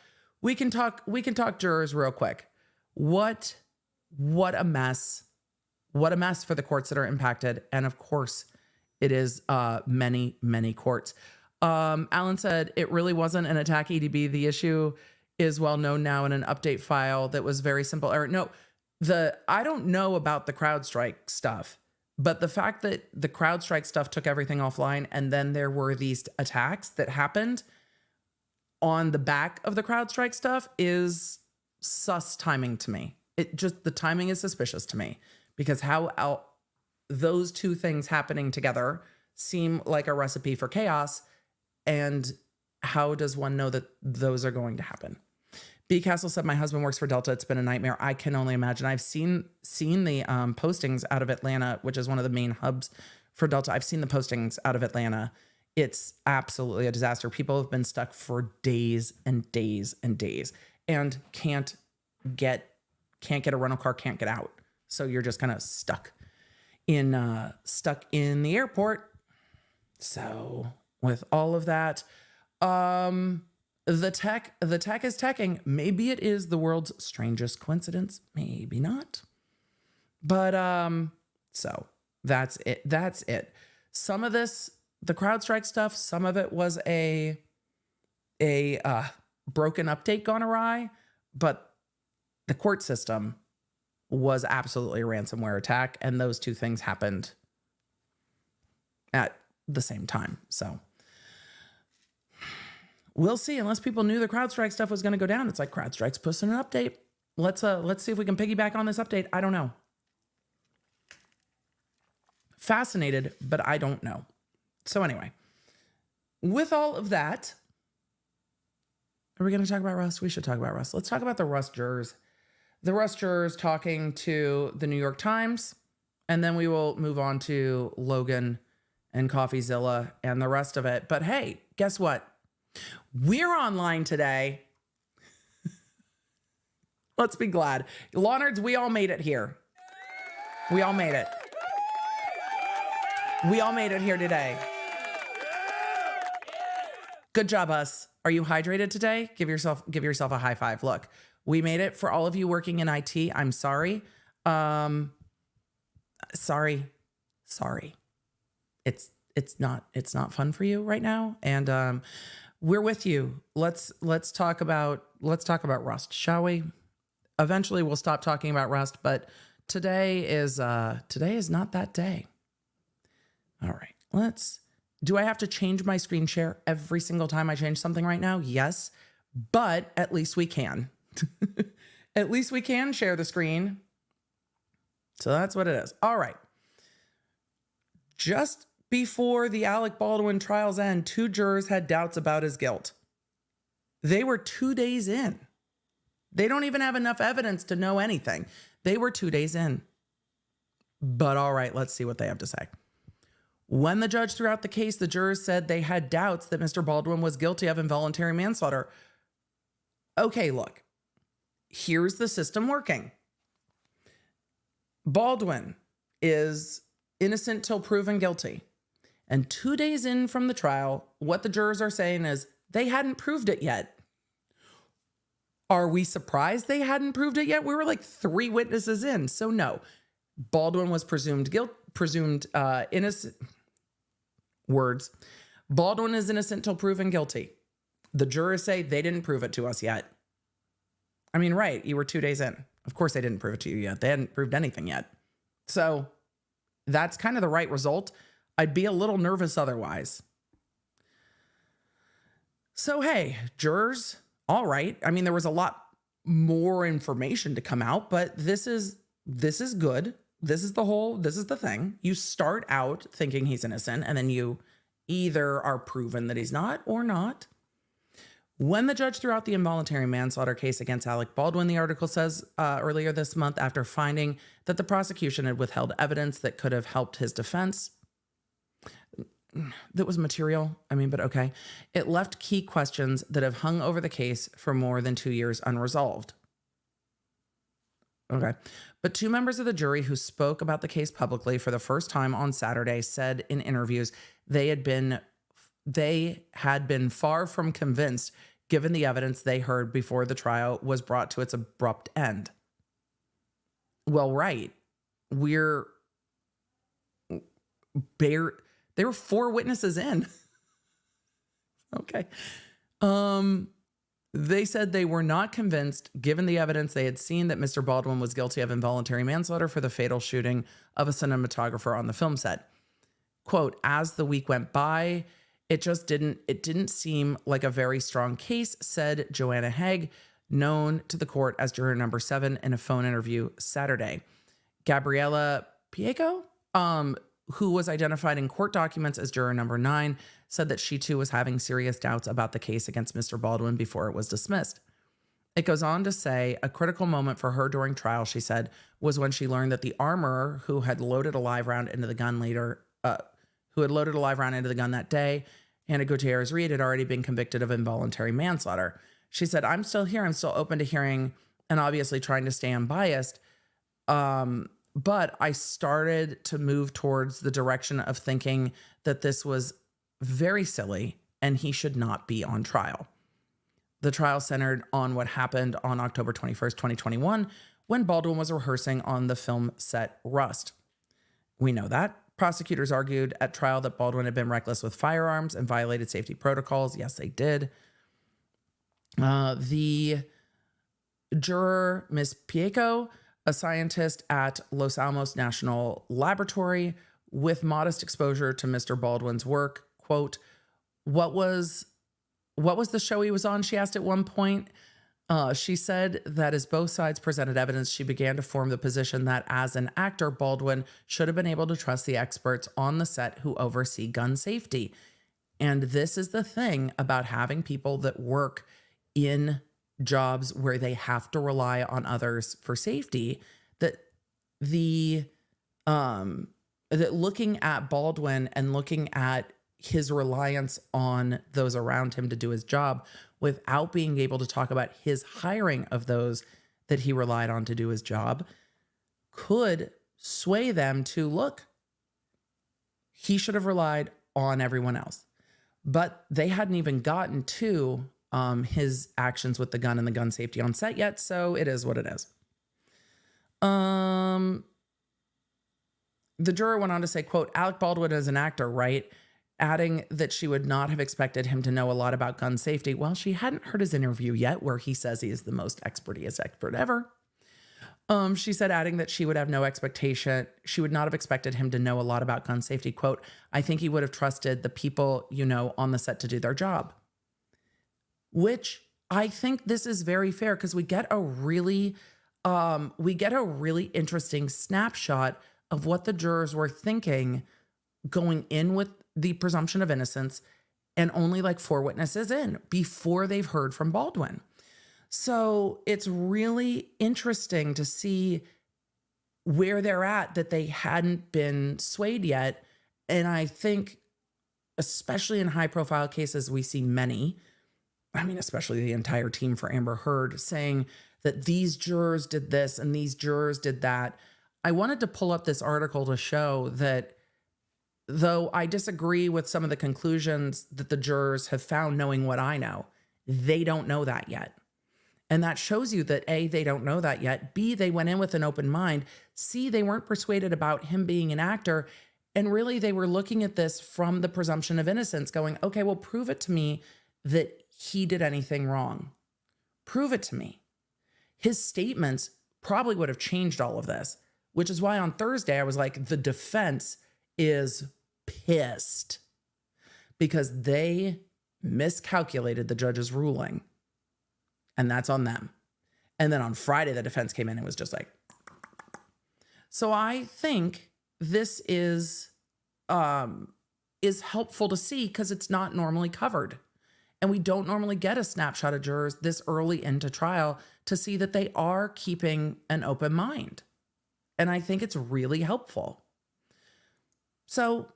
jurors real quick. What a mess. What a mess for the courts that are impacted. And of course it is, many, many courts. Alan said it really wasn't an attack EDB. The issue is well known now in an update file that was very simple. Or no, I don't know about the CrowdStrike stuff, but the fact that the CrowdStrike stuff took everything offline and then there were these attacks that happened on the back of the CrowdStrike stuff is sus timing to me. The timing is suspicious to me, because how those two things happening together seem like a recipe for chaos. And how does one know that those are going to happen? B Castle said, my husband works for Delta. It's been a nightmare. I can only imagine. I've seen the postings out of Atlanta, which is one of the main hubs for Delta. I've seen the postings out of Atlanta. It's absolutely a disaster. People have been stuck for days and days and days and can't get a rental car, can't get out. So you're just kind of stuck in the airport. So with all of that, the tech is teching. Maybe it is the world's strangest coincidence. Maybe not. But so that's it. Some of this, the CrowdStrike stuff, some of it was a broken update gone awry, but the court system was absolutely a ransomware attack, and those two things happened at the same time. So we'll see. Unless people knew the CrowdStrike stuff was going to go down, it's like CrowdStrike's pushing an update. Let's see if we can piggyback on this update. I don't know. Fascinated, but I don't know. So anyway, with all of that, are we going to talk about Rust? We should talk about Rust. Let's talk about the Rust jurors. The Rust jurors talking to the New York Times, and then we will move on to Logan and Coffeezilla and the rest of it. But hey, guess what? We're online today. Let's be glad. Law Nerds, we all made it here. We all made it. We all made it here today. Good job, us. Are you hydrated today? Give yourself a high five. Look, we made it. For all of you working in IT, I'm sorry. Sorry. It's not fun for you right now. And we're with you. Let's talk about Rust, shall we? Eventually we'll stop talking about Rust, but today is not that day. All right. Do I have to change my screen share every single time I change something right now? Yes, but at least we can. At least we can share the screen. So that's what it is. All right. Just before the Alec Baldwin trial's end, 2 jurors had doubts about his guilt. They were 2 days in. They don't even have enough evidence to know anything. They were 2 days in. But all right, let's see what they have to say. When the judge threw out the case, the jurors said they had doubts that Mr. Baldwin was guilty of involuntary manslaughter. Okay, look, here's the system working. Baldwin is innocent till proven guilty. And 2 days in from the trial, what the jurors are saying is they hadn't proved it yet. Are we surprised they hadn't proved it yet? We were like 3 witnesses in. So no, Baldwin was presumed innocent. Words. Baldwin is innocent till proven guilty. The jurors say they didn't prove it to us yet. I mean, right, you were 2 days in. Of course they didn't prove it to you yet. They hadn't proved anything yet. So that's kind of the right result. I'd be a little nervous otherwise. So, hey, jurors, all right. I mean, there was a lot more information to come out, but this is good. This is the thing. You start out thinking he's innocent, and then you either are proven that he's not or not. When the judge threw out the involuntary manslaughter case against Alec Baldwin, the article says earlier this month, after finding that the prosecution had withheld evidence that could have helped his defense, that was material. I mean, but okay. It left key questions that have hung over the case for more than 2 years unresolved. Okay. But 2 members of the jury who spoke about the case publicly for the first time on Saturday said in interviews they had been far from convinced given the evidence they heard before the trial was brought to its abrupt end. Well, right. There were 4 witnesses in. Okay. They said they were not convinced, given the evidence they had seen, that Mr. Baldwin was guilty of involuntary manslaughter for the fatal shooting of a cinematographer on the film set. Quote, as the week went by, it didn't seem like a very strong case, said Joanna Haig, known to the court as juror number 7 in a phone interview Saturday. Gabriella Piego, who was identified in court documents as juror number 9, said that she too was having serious doubts about the case against Mr. Baldwin before it was dismissed. It goes on to say a critical moment for her during trial, she said, was when she learned that the armorer who had loaded a live round into the gun that day, Hannah Gutierrez-Reed, had already been convicted of involuntary manslaughter. She said, I'm still here. I'm still open to hearing and obviously trying to stay unbiased. But I started to move towards the direction of thinking that this was very silly and he should not be on trial. The trial centered on what happened on October 21st, 2021, when Baldwin was rehearsing on the film set Rust. We know that. Prosecutors argued at trial that Baldwin had been reckless with firearms and violated safety protocols. Yes, they did. The juror, Ms. Pieko, a scientist at Los Alamos National Laboratory with modest exposure to Mr. Baldwin's work, quote, what was the show he was on? She asked at one point. She said that as both sides presented evidence, she began to form the position that as an actor, Baldwin should have been able to trust the experts on the set who oversee gun safety. And this is the thing about having people that work in jobs where they have to rely on others for safety, that looking at Baldwin and looking at his reliance on those around him to do his job without being able to talk about his hiring of those that he relied on to do his job could sway them to, look, he should have relied on everyone else. But they hadn't even gotten to his actions with the gun and the gun safety on set yet, so it is what it is. The juror went on to say, quote, Alec Baldwin is an actor, right? Adding that she would not have expected him to know a lot about gun safety. Well, she hadn't heard his interview yet where he says he is the most expertest expert ever. She said, adding that she would not have expected him to know a lot about gun safety. Quote, I think he would have trusted the people, on the set to do their job. Which I think this is very fair because we get a really interesting snapshot of what the jurors were thinking going in with the presumption of innocence and only like 4 witnesses in before they've heard from Baldwin. So it's really interesting to see where they're at, that they hadn't been swayed yet. And I think, especially in high profile cases, we see many, especially the entire team for Amber Heard, saying that these jurors did this and these jurors did that. I wanted to pull up this article to show that though I disagree with some of the conclusions that the jurors have found knowing what I know. They don't know that yet. And that shows you that A, they don't know that yet. B, they went in with an open mind. C, they weren't persuaded about him being an actor. And really, they were looking at this from the presumption of innocence, going, okay, well, prove it to me that he did anything wrong. Prove it to me. His statements probably would have changed all of this, which is why on Thursday, I was like, the defense is pissed because they miscalculated the judge's ruling. And that's on them. And then on Friday, the defense came in and was just like. So I think this is helpful to see because it's not normally covered. And we don't normally get a snapshot of jurors this early into trial to see that they are keeping an open mind. And I think it's really helpful. So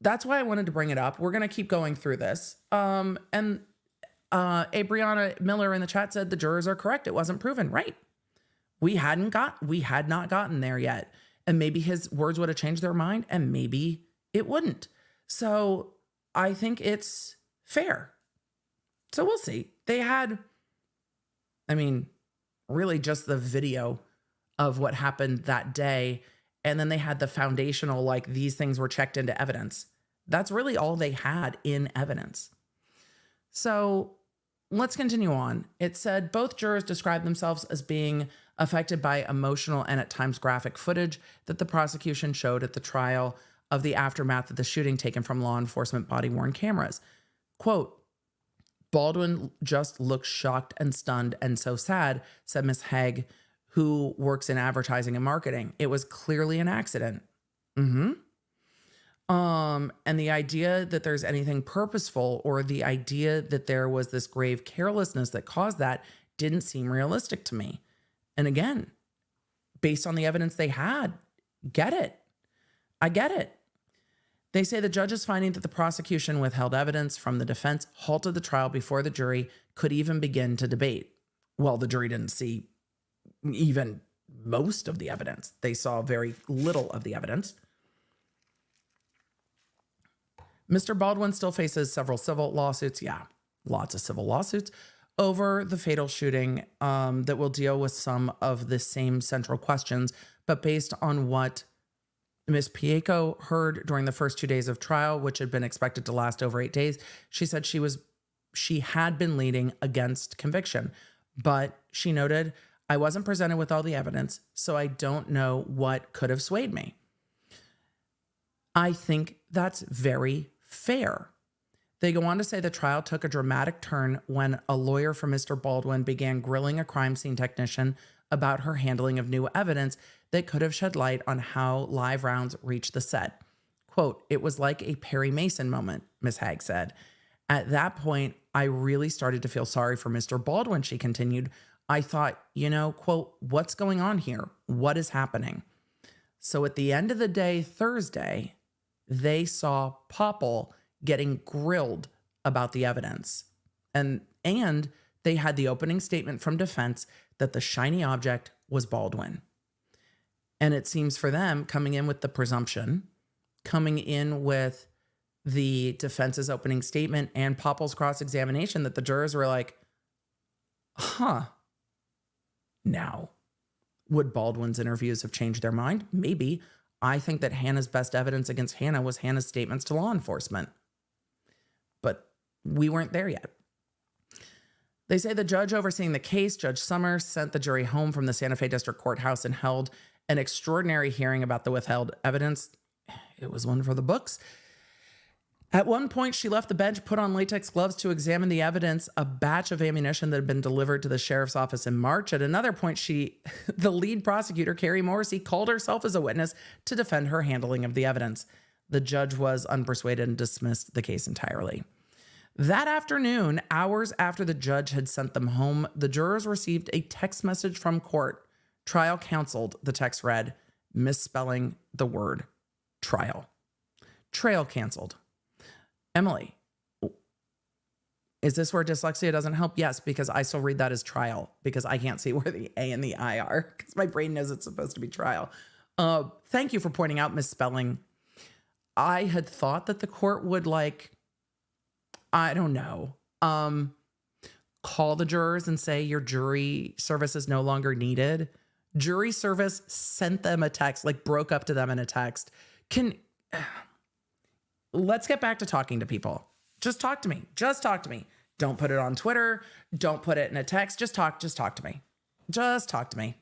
that's why I wanted to bring it up. We're going to keep going through this. Brianna Miller in the chat said the jurors are correct. It wasn't proven. Right. We had not gotten there yet. And maybe his words would have changed their mind and maybe it wouldn't. So I think it's fair. So we'll see. They had, really just the video of what happened that day. And then they had the foundational, like these things were checked into evidence. That's really all they had in evidence. So let's continue on. It said both jurors described themselves as being affected by emotional and at times graphic footage that the prosecution showed at the trial of the aftermath of the shooting taken from law enforcement body-worn cameras. Quote, Baldwin just looked shocked and stunned and so sad, said Miss Haig, who works in advertising and marketing. It was clearly an accident. And the idea that there's anything purposeful or the idea that there was this grave carelessness that caused that didn't seem realistic to me. And again, based on the evidence they had, get it. I get it. They say the judge's finding that the prosecution withheld evidence from the defense halted the trial before the jury could even begin to debate. Well, the jury didn't see even most of the evidence. They saw very little of the evidence. Mr. Baldwin still faces several civil lawsuits. Yeah, lots of civil lawsuits over the fatal shooting that will deal with some of the same central questions. But based on what Ms. Pieko heard during the first 2 days of trial, which had been expected to last over 8 days, she said she had been leaning against conviction. But she noted, I wasn't presented with all the evidence, so I don't know what could have swayed me. I think that's very fair. They go on to say the trial took a dramatic turn when a lawyer for Mr. Baldwin began grilling a crime scene technician about her handling of new evidence that could have shed light on how live rounds reached the set. Quote, it was like a Perry Mason moment, Ms. Haig said. At that point, I really started to feel sorry for Mr. Baldwin, she continued. I thought, quote, what's going on here? What is happening? So at the end of the day, Thursday, they saw Popple getting grilled about the evidence. And they had the opening statement from defense that the shiny object was Baldwin. And it seems for them, coming in with the presumption, coming in with the defense's opening statement and Popple's cross-examination, that the jurors were like, Now, would Baldwin's interviews have changed their mind? Maybe. I think that Hannah's best evidence against Hannah was Hannah's statements to law enforcement. But we weren't there yet. They say the judge overseeing the case, Judge Summers, sent the jury home from the Santa Fe District Courthouse and held an extraordinary hearing about the withheld evidence. It was one for the books. At one point, she left the bench, put on latex gloves to examine the evidence, a batch of ammunition that had been delivered to the sheriff's office in March. At another point, the lead prosecutor, Carrie Morrissey, called herself as a witness to defend her handling of the evidence. The judge was unpersuaded and dismissed the case entirely. That afternoon, hours after the judge had sent them home, the jurors received a text message from court. Trial canceled, the text read, misspelling the word trial. Trail canceled. Emily, is this where dyslexia doesn't help? Yes, because I still read that as trial because I can't see where the A and the I are because my brain knows it's supposed to be trial. Thank you for pointing out misspelling. I had thought that the court would like, I don't know, call the jurors and say your jury service is no longer needed. Jury service sent them a text, like broke up to them in a text. Let's get back to talking to people. Just talk to me. Just talk to me. Don't put it on Twitter. Don't put it in a text. Just talk to me. Just talk to me.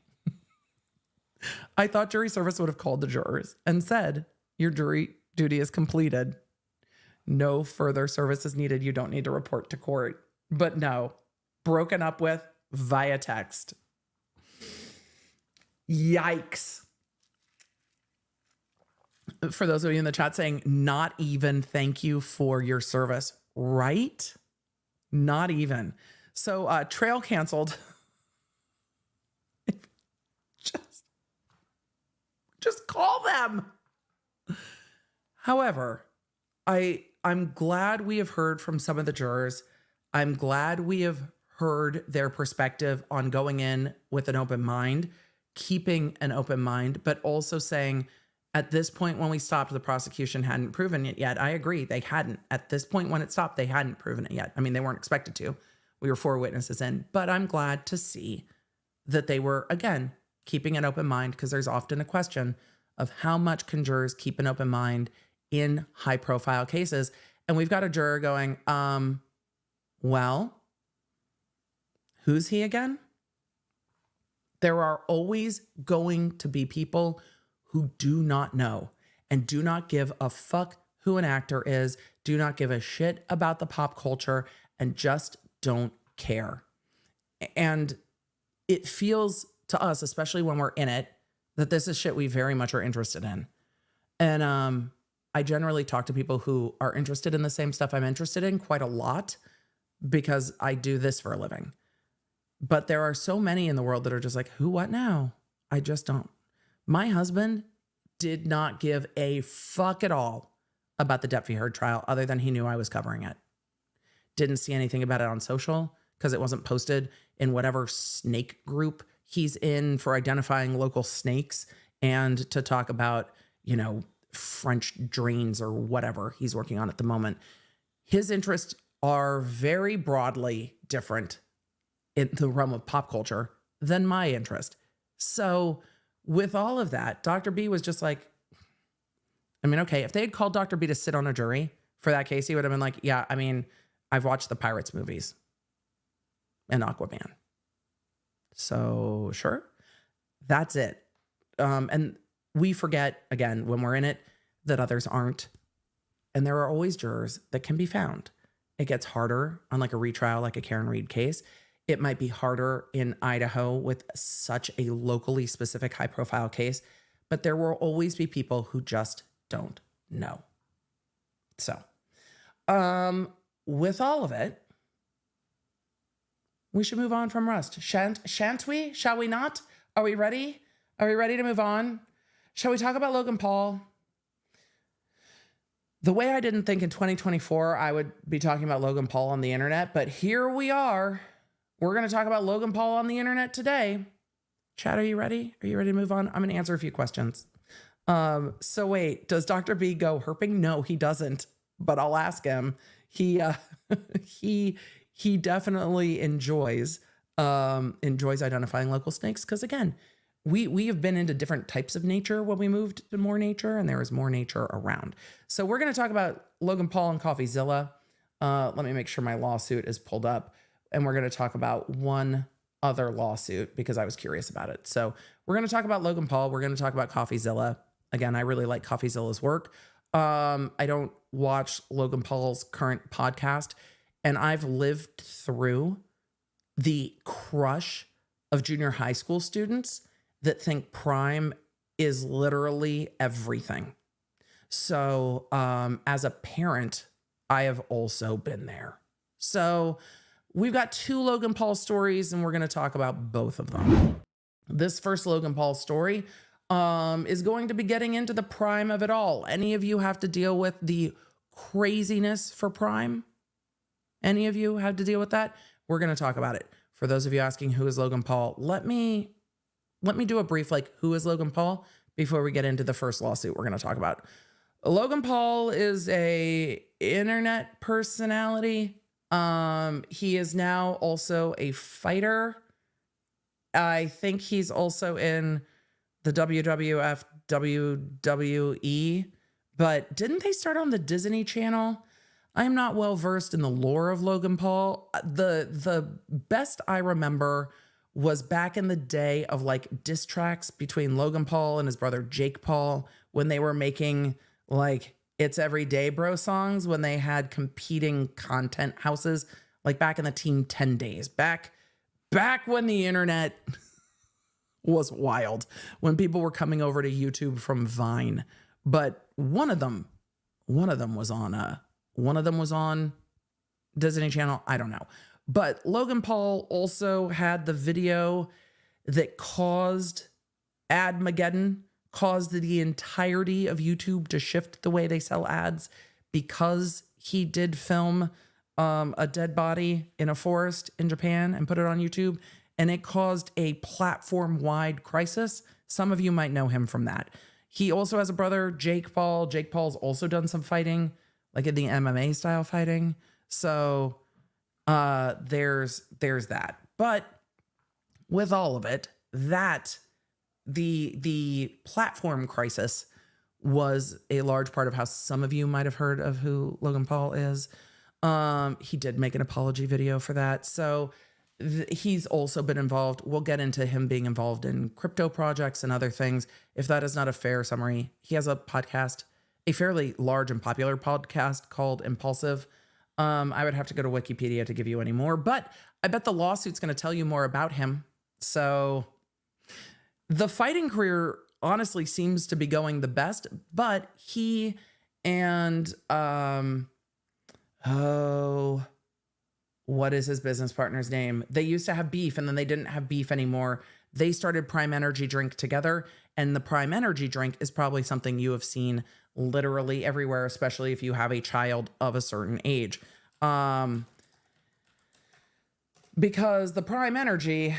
I thought jury service would have called the jurors and said, your jury duty is completed. No further service is needed. You don't need to report to court. But no, broken up with via text. Yikes. For those of you in the chat saying, not even thank you for your service, right? Not even. So trail canceled. Just call them. However, I'm glad we have heard from some of the jurors. I'm glad we have heard their perspective on going in with an open mind, keeping an open mind, but also saying at this point when we stopped, the prosecution hadn't proven it yet. I agree. They hadn't. At this point when it stopped, they hadn't proven it yet. I mean, they weren't expected to. We were 4 witnesses in, but I'm glad to see that they were, again, keeping an open mind, because there's often a question of how much can jurors keep an open mind in high profile cases. And we've got a juror going, well, who's he again? There are always going to be people who do not know and do not give a fuck who an actor is, do not give a shit about the pop culture, and just don't care. And it feels to us, especially when we're in it, that this is shit we very much are interested in. And I generally talk to people who are interested in the same stuff I'm interested in quite a lot, because I do this for a living. But there are so many in the world that are just like, who, what now? I just don't. My husband did not give a fuck at all about the Depp v. Heard trial, other than he knew I was covering it. Didn't see anything about it on social because it wasn't posted in whatever snake group he's in for identifying local snakes and to talk about, you know, French drains or whatever he's working on at the moment. His interests are very broadly different in the realm of pop culture than my interest. So with all of that, Dr. B was just like, I mean, okay, if they had called Dr. B to sit on a jury for that case, he would have been like, yeah, I mean, I've watched the Pirates movies and Aquaman. So sure, that's it. And we forget, again, when we're in it, that others aren't. And there are always jurors that can be found. It gets harder on like a retrial, like a Karen Reed case. It might be harder in Idaho with such a locally specific high profile case, but there will always be people who just don't know. So, with all of it, we should move on from Rust. Shan't we? Shall we not? Are we ready? Are we ready to move on? Shall we talk about Logan Paul? The way I didn't think in 2024 I would be talking about Logan Paul on the internet, but here we are. We're going to talk about Logan Paul on the internet today. Chad, are you ready? Are you ready to move on? I'm going to answer a few questions. So wait, does Dr. B go herping? No, he doesn't, but I'll ask him. He definitely enjoys identifying local snakes. Cause again, we have been into different types of nature when we moved to more nature, and there is more nature around. So we're going to talk about Logan Paul and Coffeezilla. Let me make sure my lawsuit is pulled up, and we're going to talk about one other lawsuit because I was curious about it. So we're going to talk about Logan Paul. We're going to talk about Coffeezilla. Again, I really like Coffeezilla's work. I don't watch Logan Paul's current podcast, and I've lived through the crush of junior high school students that think Prime is literally everything. So as a parent, I have also been there. So we've got 2 Logan Paul stories, and we're going to talk about both of them. This first Logan Paul story is going to be getting into the Prime of it all. Any of you have to deal with the craziness for Prime? Any of you have to deal with that? We're going to talk about it. For those of you asking who is Logan Paul, let me do a brief, like, who is Logan Paul before we get into the first lawsuit we're going to talk about. Logan Paul is a internet personality. He is now also a fighter. I think he's also in the WWF, WWE, but didn't they start on the Disney Channel? I'm not well versed in the lore of Logan Paul. The best I remember was back in the day of like diss tracks between Logan Paul and his brother Jake Paul when they were making like It's Everyday Bro songs, when they had competing content houses, like back in the Team 10 days, back when the internet was wild, when people were coming over to YouTube from Vine. But one of them was on Disney Channel. I don't know. But Logan Paul also had the video that caused Admageddon, caused the entirety of YouTube to shift the way they sell ads, because he did film a dead body in a forest in Japan and put it on YouTube, and it caused a platform-wide crisis. Some of you might know him from that. He also has a brother, Jake Paul. Jake Paul's also done some fighting, like in the MMA style fighting. So there's that. But with all of it, that the platform crisis was a large part of how some of you might have heard of who Logan Paul is. He did make an apology video for that. So he's also been involved. We'll get into him being involved in crypto projects and other things. If that is not a fair summary, he has a podcast, a fairly large and popular podcast called Impulsive. I would have to go to Wikipedia to give you any more, but I bet the lawsuit's going to tell you more about him. So the fighting career honestly seems to be going the best, but he and, what is his business partner's name? They used to have beef and then they didn't have beef anymore. They started Prime Energy Drink together, and the Prime Energy Drink is probably something you have seen literally everywhere, especially if you have a child of a certain age. Because the Prime Energy,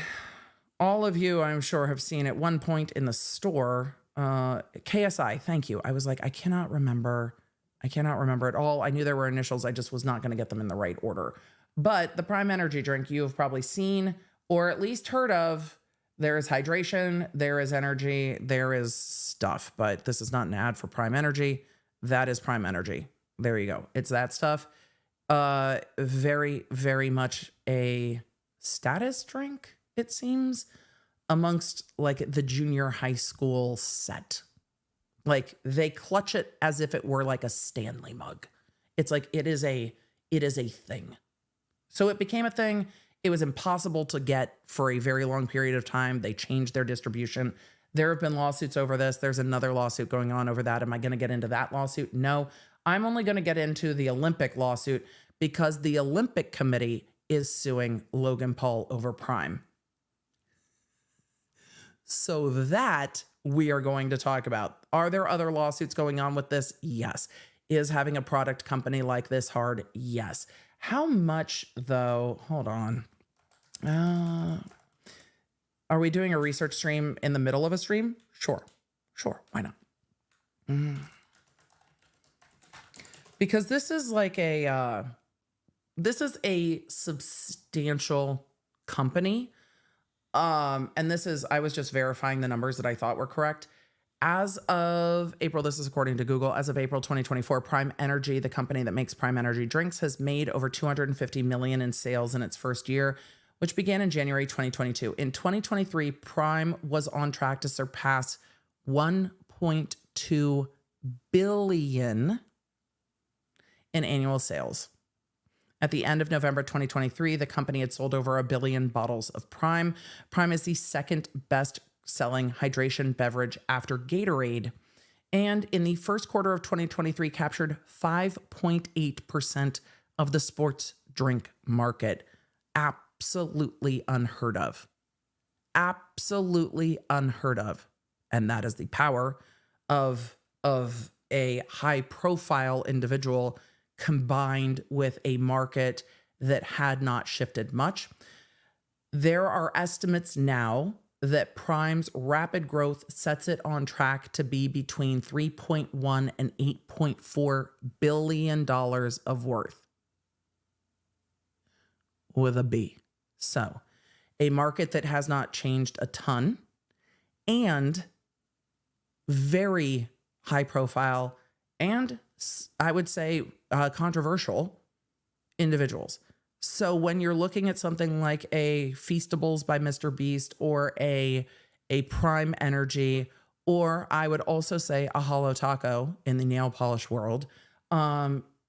all of you, I'm sure, have seen at one point in the store. KSI, thank you. I was like, I cannot remember it all. I knew there were initials. I just was not going to get them in the right order. But the Prime Energy Drink you have probably seen or at least heard of. There is hydration, there is energy, there is stuff, but this is not an ad for Prime Energy. That is Prime Energy. There you go. It's that stuff. Very, very much a status drink, it seems, amongst like the junior high school set. Like they clutch it as if it were like a Stanley mug. It's like, it is a thing. So it became a thing. It was impossible to get for a very long period of time. They changed their distribution. There have been lawsuits over this. There's another lawsuit going on over that. Am I going to get into that lawsuit? No. I'm only going to get into the Olympic lawsuit because the Olympic Committee is suing Logan Paul over Prime. So that we are going to talk about. Are there other lawsuits going on with this? Yes. Is having a product company like this hard? Yes. How much, though? Hold on. Are we doing a research stream in the middle of a stream? Sure. Why not? Because this is like this is a substantial company. And I was just verifying the numbers that I thought were correct. As of April, this is according to Google, as of April 2024, Prime Energy, the company that makes Prime Energy drinks, has made over $250 million in sales in its first year, which began in January 2022. In 2023, Prime was on track to surpass $1.2 billion in annual sales. At the end of November 2023, the company had sold over 1 billion bottles of Prime. Prime is the second best selling hydration beverage after Gatorade, and in the first quarter of 2023 captured 5.8% of the sports drink market. Absolutely unheard of. Absolutely unheard of. And that is the power of a high profile individual combined with a market that had not shifted much. There are estimates now that Prime's rapid growth sets it on track to be between 3.1 and 8.4 billion dollars of worth, with a B. So, a market that has not changed a ton and very high profile and I would say controversial individuals. So when you're looking at something like a Feastables by Mr. Beast or a Prime Energy, or I would also say a Holo Taco in the nail polish world,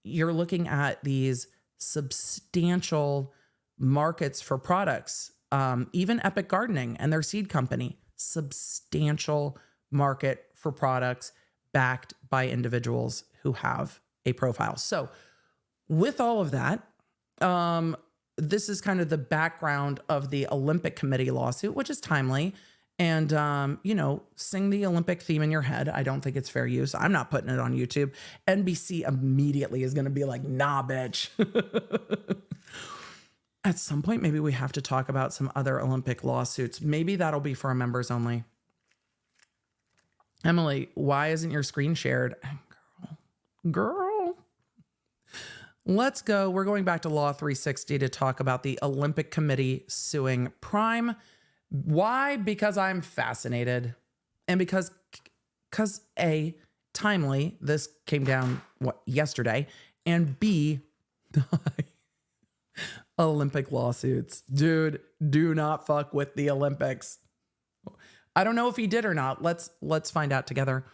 you're looking at these substantial markets for products. Even Epic Gardening and their seed company, substantial market for products backed by individuals who have a profile. So with all of that, this is kind of the background of the Olympic Committee lawsuit, which is timely. And, sing the Olympic theme in your head. I don't think it's fair use. I'm not putting it on YouTube. NBC immediately is going to be like, nah, bitch. At some point, maybe we have to talk about some other Olympic lawsuits. Maybe that'll be for our members only. Emily, why isn't your screen shared? Girl. Let's go. We're going back to Law 360 to talk about the Olympic Committee suing Prime. Why? Because I'm fascinated. And because A, timely, this came down, yesterday, and B, Olympic lawsuits. Dude, do not fuck with the Olympics. I don't know if he did or not. Let's find out together.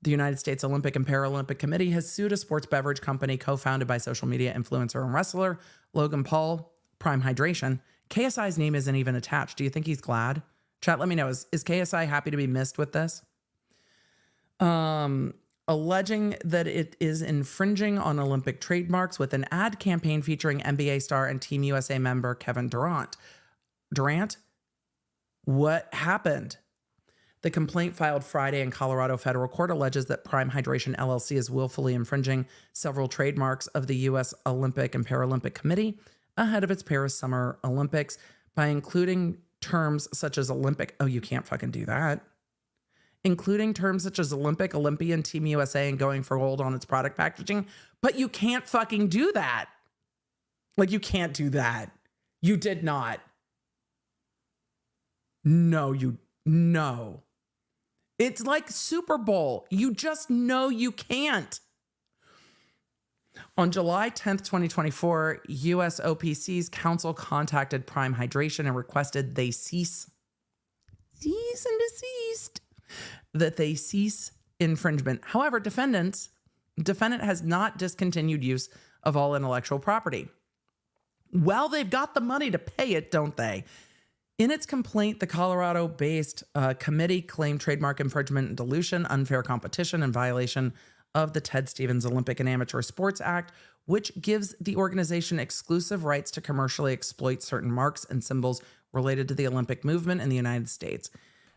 The United States Olympic and Paralympic Committee has sued a sports beverage company co-founded by social media influencer and wrestler Logan Paul, Prime Hydration. KSI's name isn't even attached. Do you think he's glad? Chat, let me know. Is KSI happy to be missed with this? Alleging that it is infringing on Olympic trademarks with an ad campaign featuring NBA star and Team USA member Kevin Durant. Durant? What happened? The complaint filed Friday in Colorado federal court alleges that Prime Hydration LLC is willfully infringing several trademarks of the U.S. Olympic and Paralympic Committee ahead of its Paris Summer Olympics by including terms such as Olympic. Oh, you can't fucking do that. Including terms such as Olympic, Olympian, Team USA, and going for gold on its product packaging. But you can't fucking do that. Like, you can't do that. You did not. No. It's like Super Bowl. You just know you can't. On July 10th, 2024, USOPC's counsel contacted Prime Hydration and requested they cease and desist, that they cease infringement. However, defendant has not discontinued use of all intellectual property. Well, they've got the money to pay it, don't they? In its complaint, the Colorado-based committee claimed trademark infringement and dilution, unfair competition, and violation of the Ted Stevens Olympic and Amateur Sports Act, which gives the organization exclusive rights to commercially exploit certain marks and symbols related to the Olympic movement in the United States.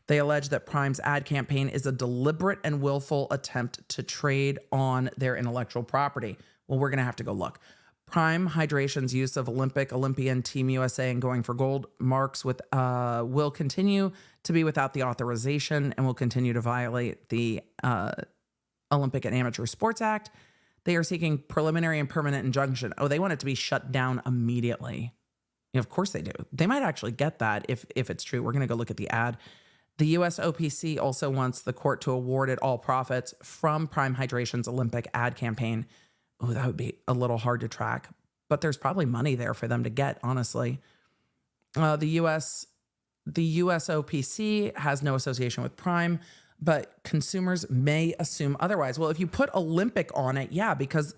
They allege that Prime's ad campaign is a deliberate and willful attempt to trade on their intellectual property. Well, we're going to have to go look. Prime Hydration's use of Olympic, Olympian, Team USA, and going for gold marks will continue to be without the authorization and will continue to violate the Olympic and Amateur Sports Act. They are seeking preliminary and permanent injunction. Oh, they want it to be shut down immediately. Of course they do. They might actually get that if it's true. We're going to go look at the ad. The USOPC also wants the court to award it all profits from Prime Hydration's Olympic ad campaign. Oh, that would be a little hard to track, but there's probably money there for them to get, honestly. The USOPC has no association with Prime, but consumers may assume otherwise. Well, if you put Olympic on it, yeah, because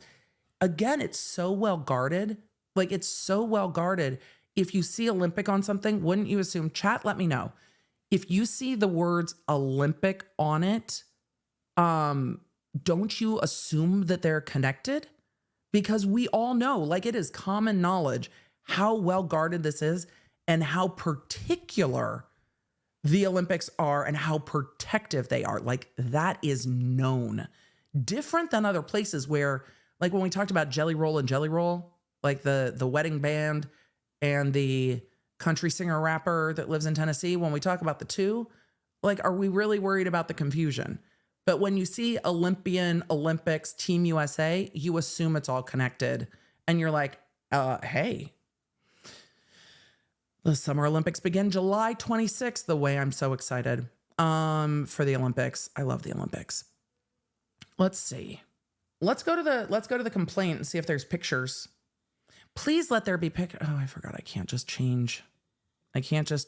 again, it's so well guarded. Like, it's so well guarded. If you see Olympic on something, wouldn't you assume? Chat, let me know. If you see the words Olympic on it, don't you assume that they're connected? Because we all know, like, it is common knowledge how well guarded this is and how particular the Olympics are and how protective they are. Like, that is known. Different than other places where, like, when we talked about Jelly Roll and Jelly Roll, like the wedding band and the country singer rapper that lives in Tennessee. When we talk about the two, like, are we really worried about the confusion? But when you see Olympian, Olympics, Team USA, you assume it's all connected. And you're like, hey, the Summer Olympics begin July 26th. The way I'm so excited for the Olympics. I love the Olympics. Let's see. Let's go to the complaint and see if there's pictures. Please let there be pictures. Oh, I forgot. I can't just change. I gotta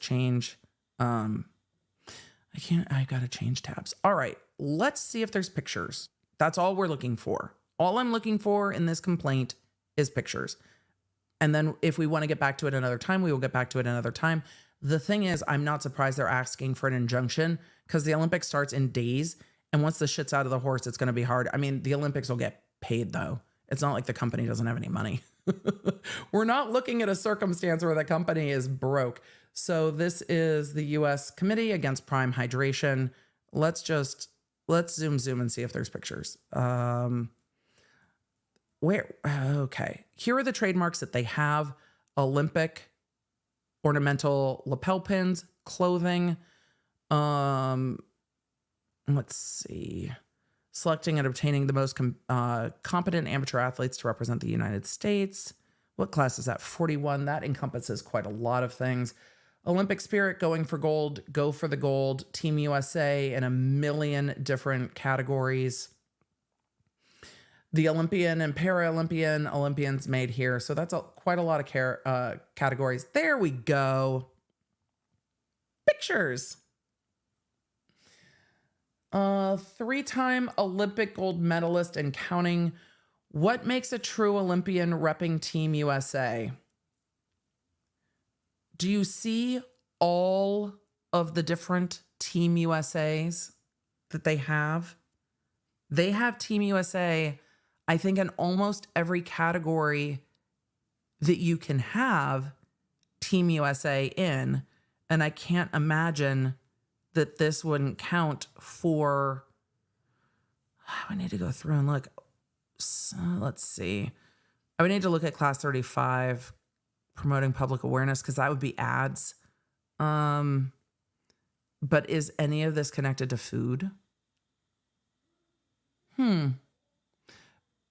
change tabs. All right. Let's see if there's pictures. That's all we're looking for. All I'm looking for in this complaint is pictures. And then if we want to get back to it another time, we will get back to it another time. The thing is, I'm not surprised they're asking for an injunction because the Olympics starts in days. And once the shit's out of the horse, it's going to be hard. I mean, the Olympics will get paid though. It's not like the company doesn't have any money. We're not looking at a circumstance where the company is broke. So this is the U.S. Committee Against Prime Hydration. Let's zoom and see if there's pictures. Okay. Here are the trademarks that they have. Olympic, ornamental lapel pins, clothing. Let's see. Selecting and obtaining the most competent amateur athletes to represent the United States. What class is that? 41. That encompasses quite a lot of things. Olympic spirit, going for gold, go for the gold. Team USA in a million different categories. The Olympian and Paralympian, Olympians made here. So that's quite a lot of categories. There we go. Pictures. 3-time Olympic gold medalist and counting. What makes a true Olympian repping Team USA? Do you see all of the different Team USAs that they have? They have Team USA, I think, in almost every category that you can have Team USA in. And I can't imagine that this wouldn't count for... I need to go through and look. So, let's see. I would need to look at class 35, promoting public awareness, because that would be ads. But is any of this connected to food?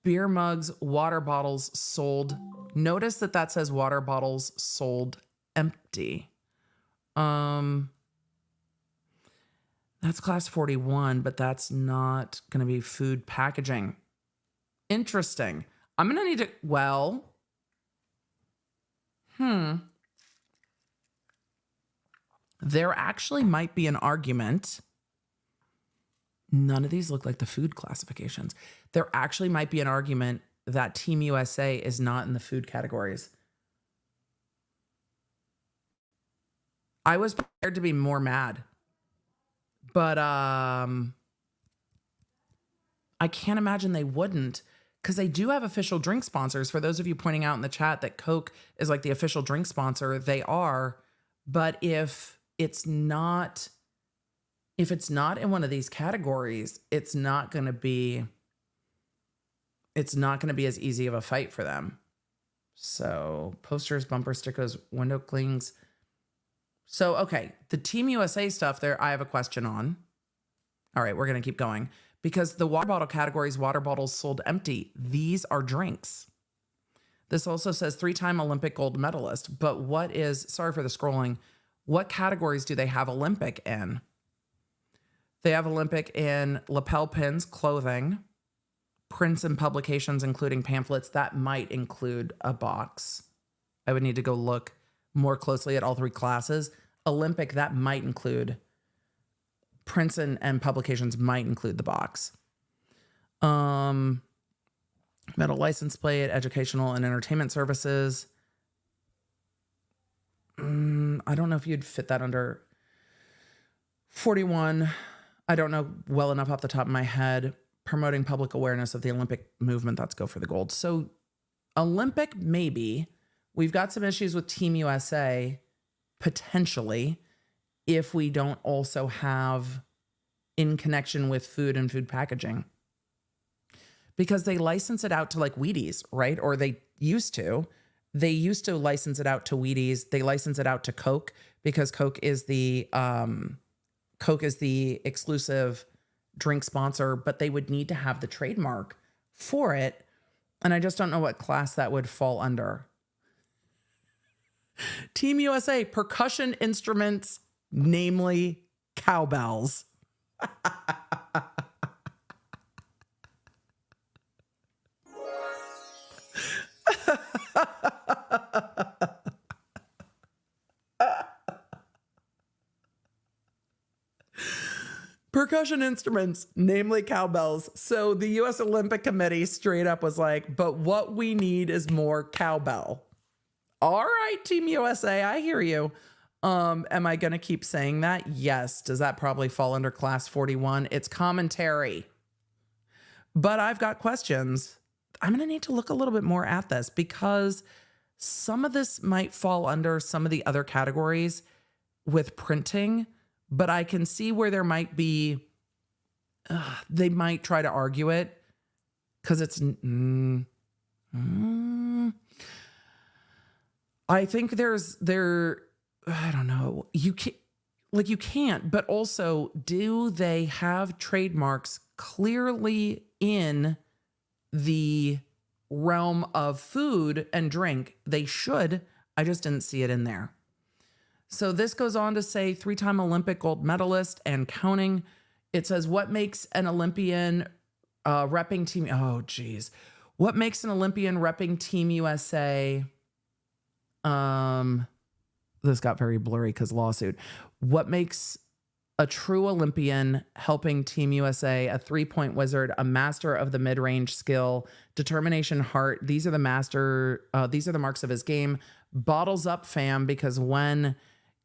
Beer mugs, water bottles sold. Notice that says water bottles sold empty. That's class 41, but that's not going to be food packaging. Interesting. I'm going to need to, there actually might be an argument. None of these look like the food classifications. There actually might be an argument that Team USA is not in the food categories. I was prepared to be more mad, but I can't imagine they wouldn't, because they do have official drink sponsors. For those of you pointing out in the chat that Coke is like the official drink sponsor, they are. But if it's not in one of these categories, it's not going to be as easy of a fight for them. So posters, bumper stickers, window clings. So, okay, the Team USA stuff there, I have a question on. All right, we're going to keep going. Because the water bottle categories, water bottles sold empty. These are drinks. This also says 3-time Olympic gold medalist. But sorry for the scrolling, what categories do they have Olympic in? They have Olympic in lapel pins, clothing, prints and publications, including pamphlets. That might include a box. I would need to go look more closely at all 3 classes. Olympic, that might include prints and publications, might include the box. Metal license plate, educational and entertainment services. I don't know if you'd fit that under 41. I don't know well enough off the top of my head. Promoting public awareness of the Olympic movement. That's go for the gold. So Olympic, maybe. We've got some issues with Team USA, potentially, if we don't also have in connection with food and food packaging. Because they license it out to like Wheaties, right? Or they used to. They used to license it out to Wheaties. They license it out to Coke because Coke is the exclusive drink sponsor, but they would need to have the trademark for it. And I just don't know what class that would fall under. Team USA, percussion instruments, namely cowbells. Percussion instruments, namely cowbells. So the U.S. Olympic Committee straight up was like, but what we need is more cowbell. All right, Team USA, I hear you. Am I going to keep saying that? Yes. Does that probably fall under class 41? It's commentary. But I've got questions. I'm going to need to look a little bit more at this because some of this might fall under some of the other categories with printing, but I can see where there might be, they might try to argue it because it's, I think I don't know, you can't, but also, do they have trademarks clearly in the realm of food and drink? They should. I just didn't see it in there. So this goes on to say 3-time Olympic gold medalist and counting. It says, what makes an Olympian repping team? Oh, geez. What makes an Olympian repping Team USA? This got very blurry because lawsuit. What makes a true Olympian helping Team USA, a 3-point wizard, a master of the mid-range skill, determination, heart? These are the marks of his game. Bottles up, fam, because when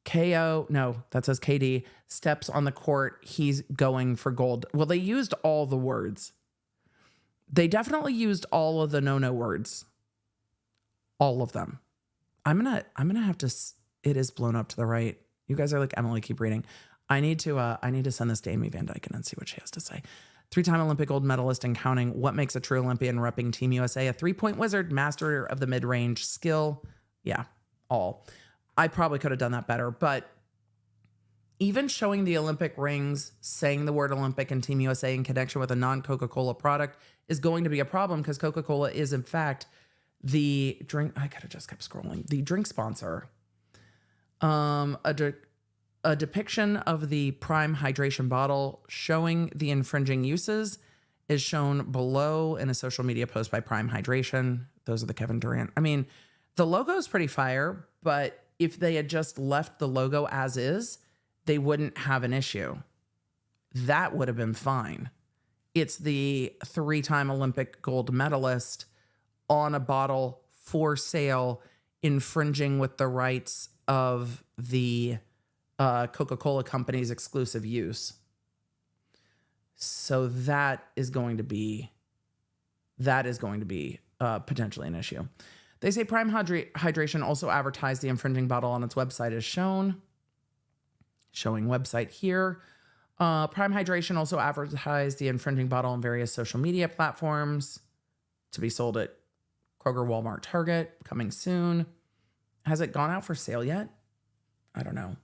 KD steps on the court, he's going for gold. Well, they used all the words. They definitely used all of the no words. All of them. I'm gonna have to. It is blown up to the right. You guys are like, Emily, keep reading. I need to send this to Amy Van Dyken and see what she has to say. 3-time Olympic gold medalist and counting. What makes a true Olympian repping Team USA? A 3-point wizard, master of the mid-range skill. Yeah, all. I probably could have done that better, but even showing the Olympic rings, saying the word Olympic and Team USA in connection with a non-Coca-Cola product is going to be a problem because Coca-Cola is, in fact, the drink. I could have just kept scrolling. The drink sponsor. A depiction of the Prime hydration bottle showing the infringing uses is shown below in a social media post by Prime Hydration. Those are the Kevin Durant. I mean, the logo is pretty fire, but if they had just left the logo as is, they wouldn't have an issue. That would have been fine. It's the 3-time Olympic gold medalist on a bottle for sale, infringing with the rights of the Coca-Cola company's exclusive use. So that is going to be potentially an issue. They say Prime Hydration also advertised the infringing bottle on its website as shown. Showing website here. Prime Hydration also advertised the infringing bottle on various social media platforms to be sold at Kroger, Walmart, Target, coming soon. Has it gone out for sale yet? I don't know.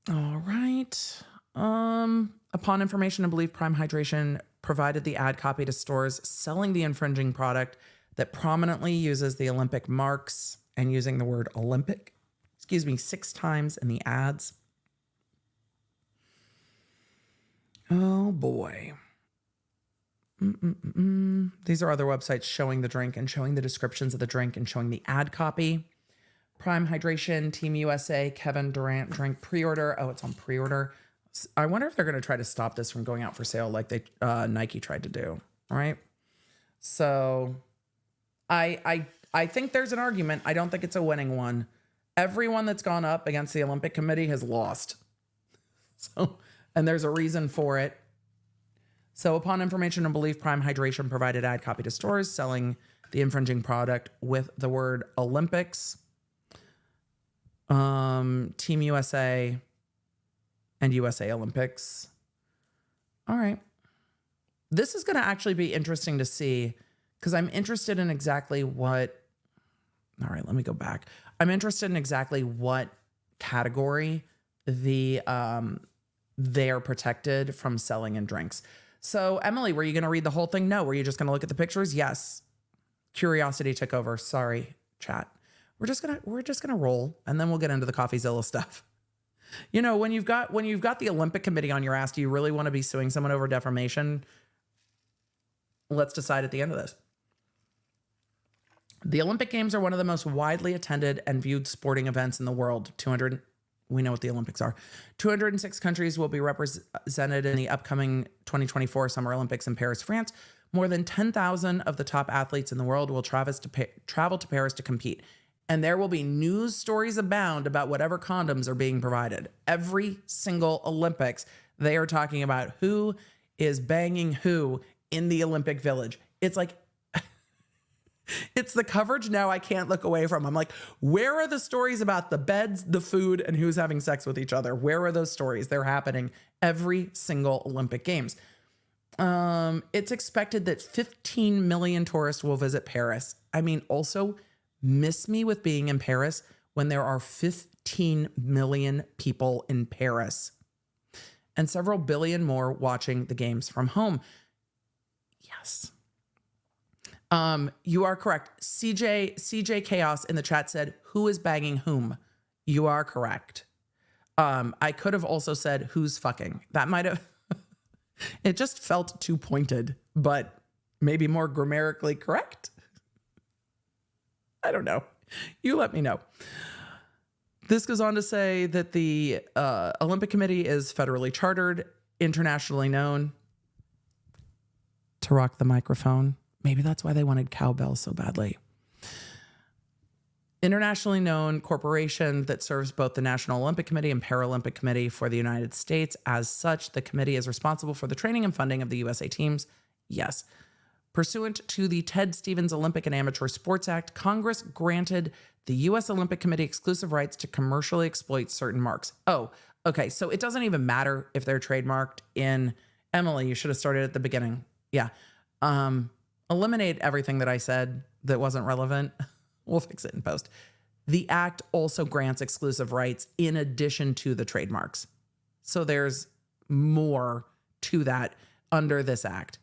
All right. Upon information and belief, Prime Hydration provided the ad copy to stores selling the infringing product that prominently uses the Olympic marks and using the word Olympic, 6 times in the ads. Oh boy. These are other websites showing the drink and showing the descriptions of the drink and showing the ad copy. Prime Hydration, Team USA, Kevin Durant drink pre-order. Oh, it's on pre-order. I wonder if they're going to try to stop this from going out for sale like they Nike tried to do. All right. So I think there's an argument. I don't think it's a winning one. Everyone that's gone up against the Olympic Committee has lost. So, and there's a reason for it. So upon information and belief, Prime Hydration provided ad copy to stores selling the infringing product with the word Olympics. Team USA and USA Olympics. All right. This is going to actually be interesting to see because I'm interested in exactly what, all right, let me go back. I'm interested in exactly what category they are protected from selling in drinks. So Emily, were you going to read the whole thing? No. Were you just going to look at the pictures? Yes. Curiosity took over. Sorry, chat. We're just gonna roll, and then we'll get into the Coffeezilla stuff. You know, when you've got the Olympic Committee on your ass, do you really want to be suing someone over defamation? Let's decide at the end of this. The Olympic Games are one of the most widely attended and viewed sporting events in the world. We know what the Olympics are. 206 countries will be represented in the upcoming 2024 Summer Olympics in Paris, France. More than 10,000 of the top athletes in the world will travel to Paris to compete. And there will be news stories abound about whatever condoms are being provided. Every single Olympics, they are talking about who is banging who in the Olympic Village. It's like, it's the coverage now I can't look away from. I'm like, where are the stories about the beds, the food, and who's having sex with each other? Where are those stories? They're happening every single Olympic Games. It's expected that 15 million tourists will visit Paris. I mean, also miss me with being in Paris when there are 15 million people in Paris and several billion more watching the games from home. Yes. You are correct. CJ Chaos in the chat said, who is banging whom? You are correct. I could have also said, who's fucking? That might have, it just felt too pointed, but maybe more grammatically correct. I don't know. You let me know. This goes on to say that the Olympic Committee is federally chartered, internationally known. To rock the microphone. Maybe that's why they wanted cowbell so badly. Internationally known corporation that serves both the National Olympic Committee and Paralympic Committee for the United States. As such, the committee is responsible for the training and funding of the USA teams. Yes. Pursuant to the Ted Stevens Olympic and Amateur Sports Act, Congress granted the U.S. Olympic Committee exclusive rights to commercially exploit certain marks. Oh, okay. So it doesn't even matter if they're trademarked in Emily. You should have started at the beginning. Yeah. Eliminate everything that I said that wasn't relevant. We'll fix it in post. The act also grants exclusive rights in addition to the trademarks. So there's more to that under this act.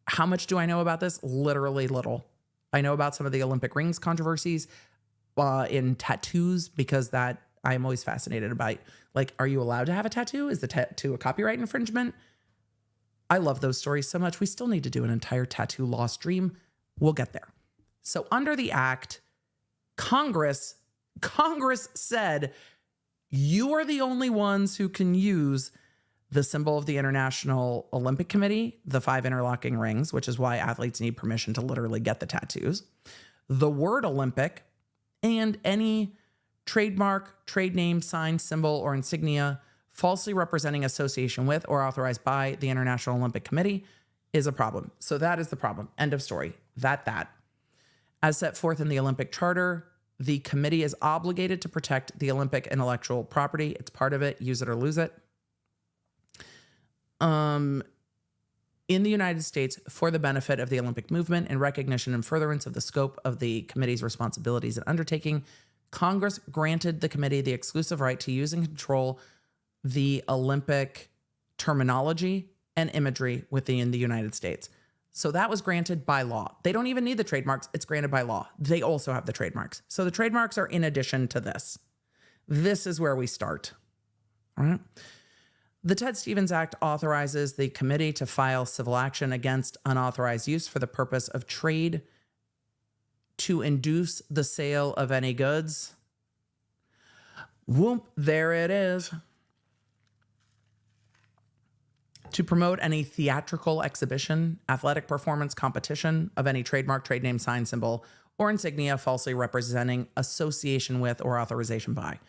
How much do I know about this? Literally little. I know about some of the Olympic rings controversies in tattoos, because that I'm always fascinated about. Like, are you allowed to have a tattoo? Is the tattoo a copyright infringement? I love those stories so much. We still need to do an entire tattoo law stream. We'll get there. So under the act, Congress said, you are the only ones who can use the symbol of the International Olympic Committee, the 5 interlocking rings, which is why athletes need permission to literally get the tattoos, the word Olympic, and any trademark, trade name, sign, symbol, or insignia falsely representing association with or authorized by the International Olympic Committee is a problem. So that is the problem. End of story. That. As set forth in the Olympic Charter, the committee is obligated to protect the Olympic intellectual property. It's part of it. Use it or lose it. In the United States, for the benefit of the Olympic movement and recognition and furtherance of the scope of the committee's responsibilities and undertaking, Congress granted the committee the exclusive right to use and control the Olympic terminology and imagery within the United States. So that was granted by law. They don't even need the trademarks. It's granted by law. They also have the trademarks. So the trademarks are in addition to this. This is where we start. All right. The Ted Stevens Act authorizes the committee to file civil action against unauthorized use for the purpose of trade to induce the sale of any goods. Whoop, there it is. To promote any theatrical exhibition, athletic performance, competition of any trademark, trade name, sign, symbol, or insignia falsely representing association with or authorization by.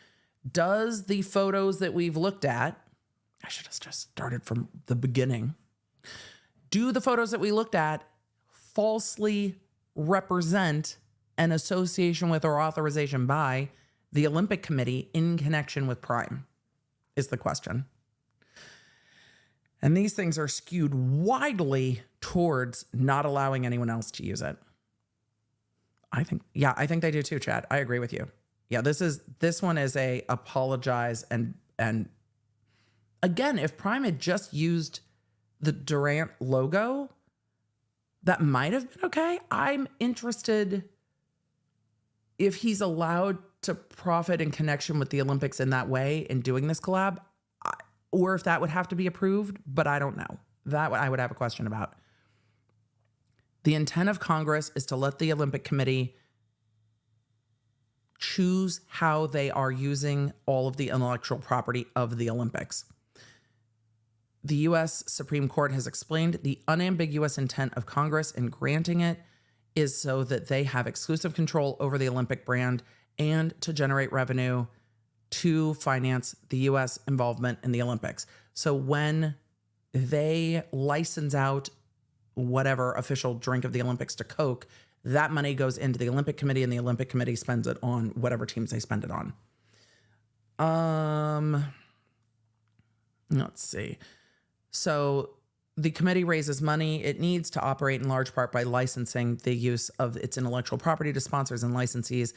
Does the photos that we've looked at, I should have just started from the beginning. Do the photos that we looked at falsely represent an association with or authorization by the Olympic Committee in connection with Prime? Is the question. And these things are skewed widely towards not allowing anyone else to use it. I think they do too, Chad. I agree with you. Yeah, this one is a apologize and again, if Prime had just used the Durant logo, that might have been okay. I'm interested if he's allowed to profit in connection with the Olympics in that way in doing this collab, or if that would have to be approved, but I don't know. That I would have a question about. The intent of Congress is to let the Olympic Committee choose how they are using all of the intellectual property of the Olympics. The U.S. Supreme Court has explained the unambiguous intent of Congress in granting it is so that they have exclusive control over the Olympic brand and to generate revenue to finance the U.S. involvement in the Olympics. So when they license out whatever official drink of the Olympics to Coke, that money goes into the Olympic Committee and the Olympic Committee spends it on whatever teams they spend it on. Let's see. So the committee raises money. It needs to operate in large part by licensing the use of its intellectual property to sponsors and licensees.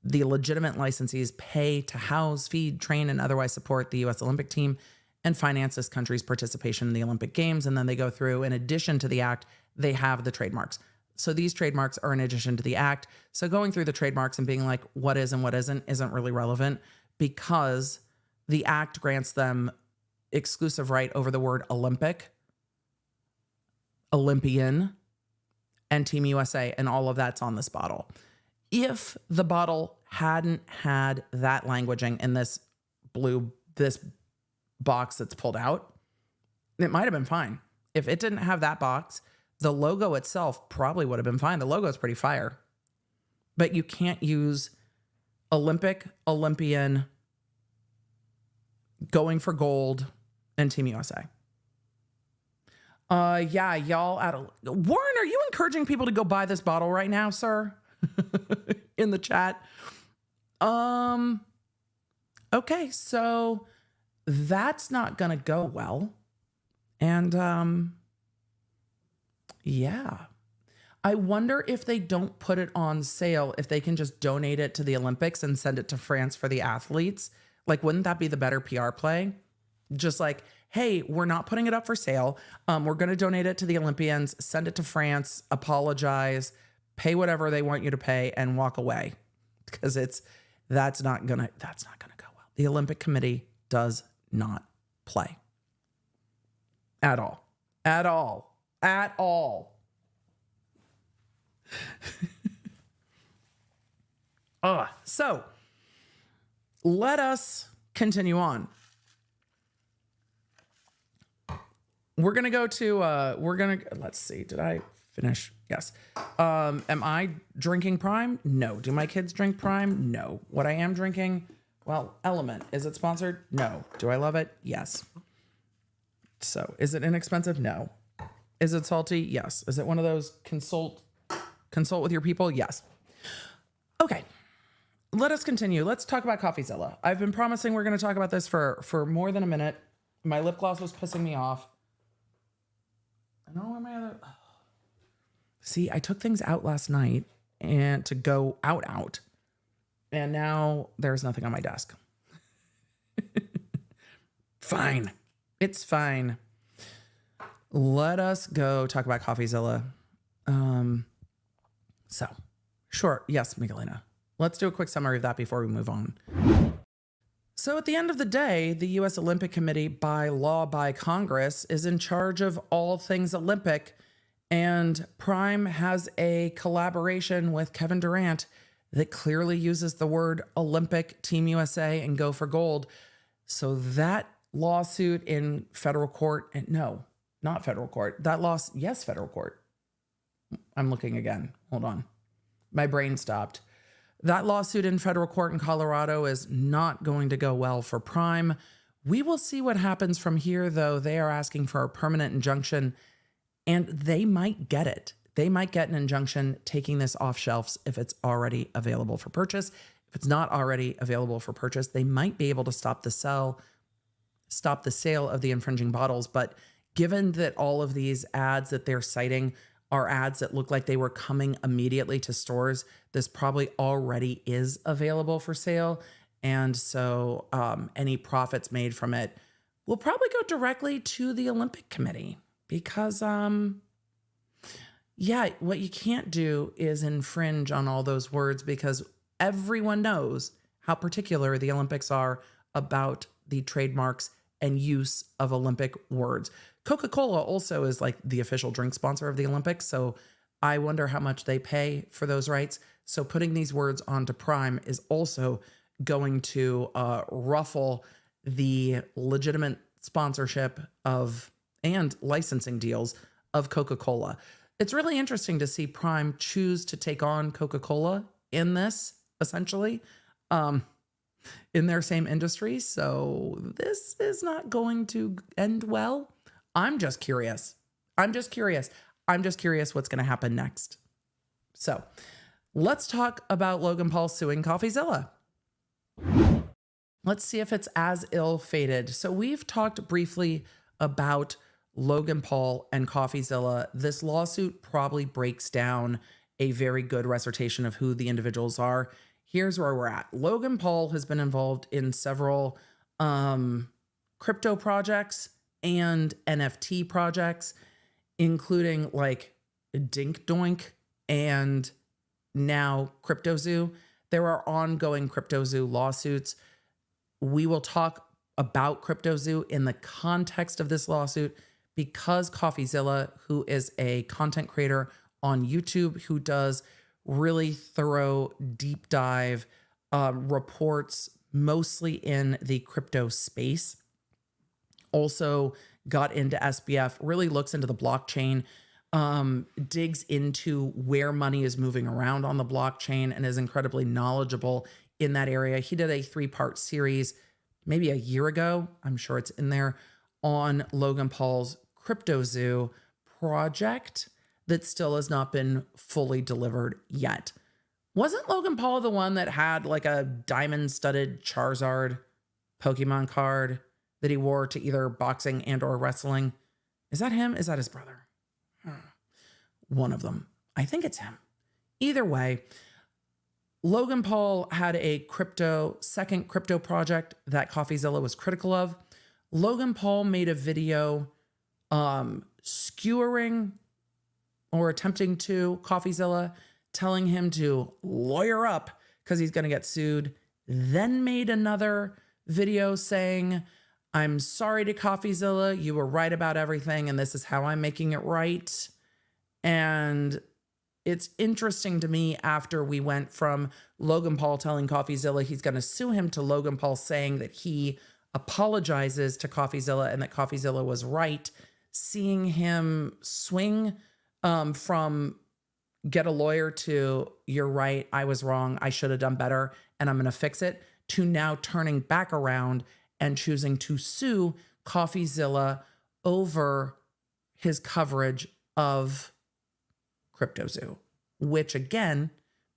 The legitimate licensees pay to house, feed, train, and otherwise support the U.S. Olympic team and finance this country's participation in the Olympic Games. And then they go through, in addition to the act, they have the trademarks. So these trademarks are in addition to the act. So going through the trademarks and being like, what is and what isn't really relevant because the act grants them exclusive right over the word Olympic, Olympian, and Team USA, and all of that's on this bottle. If the bottle hadn't had that languaging in this box that's pulled out, it might have been fine. If it didn't have that box, the logo itself probably would have been fine. The logo is pretty fire. But you can't use Olympic, Olympian, going for gold, and Team USA. Yeah, y'all Warren, are you encouraging people to go buy this bottle right now, sir? In the chat. Okay, so that's not gonna go well. And yeah. I wonder if they don't put it on sale, if they can just donate it to the Olympics and send it to France for the athletes. Like, wouldn't that be the better PR play? Just like, hey, we're not putting it up for sale. We're going to donate it to the Olympians, send it to France, apologize, pay whatever they want you to pay, and walk away. Because that's not gonna go well. The Olympic Committee does not play. At all. At all. At all. So let us continue on. We're going to go to, let's see. Did I finish? Yes. Am I drinking Prime? No. Do my kids drink Prime? No. What I am drinking? Well, Element. Is it sponsored? No. Do I love it? Yes. So is it inexpensive? No. Is it salty? Yes. Is it one of those consult with your people? Yes. Okay. Let us continue. Let's talk about Coffeezilla. I've been promising we're going to talk about this for more than a minute. My lip gloss was pissing me off. I don't know where my other... See, I took things out last night and to go out. And now there's nothing on my desk. Fine. It's fine. Let us go talk about Coffeezilla. So, sure. Yes, Miguelina. Let's do a quick summary of that before we move on. So at the end of the day, the U.S. Olympic Committee, by law, by Congress, is in charge of all things Olympic. And Prime has a collaboration with Kevin Durant that clearly uses the word Olympic, Team USA, and Go for Gold. So that lawsuit in federal court, and no, not federal court. Yes, federal court. I'm looking again. Hold on. My brain stopped. That lawsuit in federal court in Colorado is not going to go well for Prime. We will see what happens from here, though. They are asking for a permanent injunction, and they might get it. They might get an injunction taking this off shelves if it's already available for purchase. If it's not already available for purchase, they might be able to stop the sale of the infringing bottles. But given that all of these ads that they're citing are ads that look like they were coming immediately to stores. This probably already is available for sale. And so any profits made from it will probably go directly to the Olympic Committee because, yeah, what you can't do is infringe on all those words because everyone knows how particular the Olympics are about the trademarks and use of Olympic words. Coca-Cola also is like the official drink sponsor of the Olympics. So I wonder how much they pay for those rights. So putting these words onto Prime is also going to ruffle the legitimate sponsorship of and licensing deals of Coca-Cola. It's really interesting to see Prime choose to take on Coca-Cola in this, essentially, in their same industry. So this is not going to end well. I'm just curious. I'm just curious what's going to happen next. So let's talk about Logan Paul suing Coffeezilla. Let's see if it's as ill-fated. So we've talked briefly about Logan Paul and Coffeezilla. This lawsuit probably breaks down a very good recitation of who the individuals are. Here's where we're at. Logan Paul has been involved in several crypto projects and NFT projects, including like Dink Doink and now CryptoZoo. There are ongoing CryptoZoo lawsuits. We will talk about CryptoZoo in the context of this lawsuit because Coffeezilla, who is a content creator on YouTube, who does really thorough deep dive reports, mostly in the crypto space, also got into SBF, really looks into the blockchain, digs into where money is moving around on the blockchain and is incredibly knowledgeable in that area. He did a 3-part series maybe a year ago, I'm sure it's in there, on Logan Paul's CryptoZoo project that still has not been fully delivered yet. Wasn't Logan Paul the one that had like a diamond-studded Charizard Pokemon card that he wore to either boxing and or wrestling? Is that him? Is that his brother? One of them. I think it's him. Either way, Logan Paul had a second crypto project that Coffeezilla was critical of. Logan Paul made a video skewering or attempting to Coffeezilla, telling him to lawyer up because he's going to get sued. Then made another video saying, I'm sorry to Coffeezilla, you were right about everything and this is how I'm making it right. And it's interesting to me after we went from Logan Paul telling Coffeezilla he's going to sue him to Logan Paul saying that he apologizes to Coffeezilla and that Coffeezilla was right, seeing him swing from get a lawyer to you're right, I was wrong, I should have done better, and I'm going to fix it, to now turning back around and choosing to sue Coffeezilla over his coverage of CryptoZoo, which again,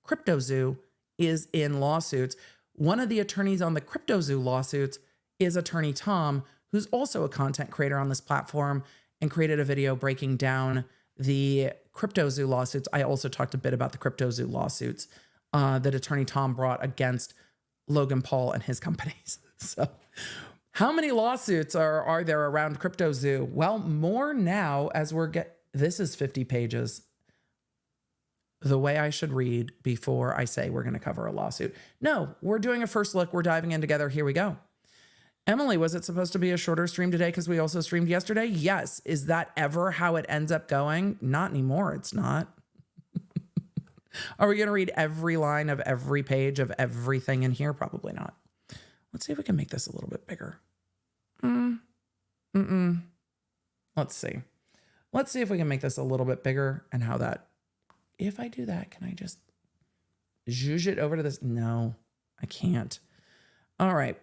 CryptoZoo is in lawsuits. One of the attorneys on the CryptoZoo lawsuits is attorney Tom, who's also a content creator on this platform and created a video breaking down the CryptoZoo lawsuits. I also talked a bit about the CryptoZoo lawsuits that attorney Tom brought against Logan Paul and his companies. So how many lawsuits are there around CryptoZoo? Well, more now as this is 50 pages. The way I should read before I say we're going to cover a lawsuit. No, we're doing a first look. We're diving in together. Here we go. Emily, was it supposed to be a shorter stream today because we also streamed yesterday? Yes. Is that ever how it ends up going? Not anymore. It's not. Are we going to read every line of every page of everything in here? Probably not. Let's see if we can make this a little bit bigger. Let's see. Let's see if we can make this a little bit bigger and how that, if I do that, can I just zhuzh it over to this? No, I can't. All right.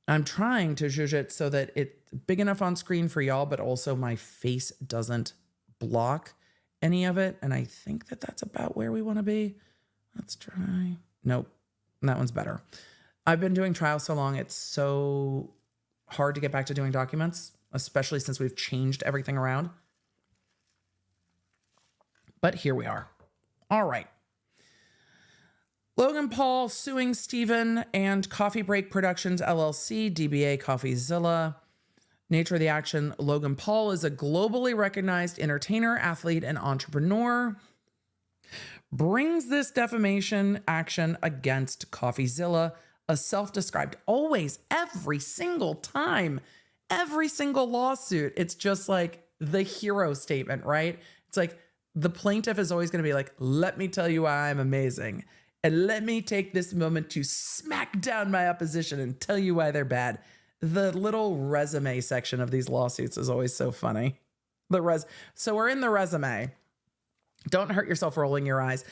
I'm trying to zhuzh it so that it's big enough on screen for y'all, but also my face doesn't block any of it. And I think that that's about where we want to be. Let's try. Nope. That one's better. I've been doing trials so long. It's so hard to get back to doing documents, especially since we've changed everything around. But here we are. All right. Logan Paul suing Stephen and Coffee Break Productions, LLC, DBA Coffeezilla. Nature of the action. Logan Paul is a globally recognized entertainer, athlete, and entrepreneur. Brings this defamation action against Coffeezilla, a self-described, always, every single time, every single lawsuit. It's just like the hero statement, right? It's like the plaintiff is always going to be like, let me tell you why I'm amazing. And let me take this moment to smack down my opposition and tell you why they're bad. The little resume section of these lawsuits is always so funny. So we're in the resume. Don't hurt yourself rolling your eyes.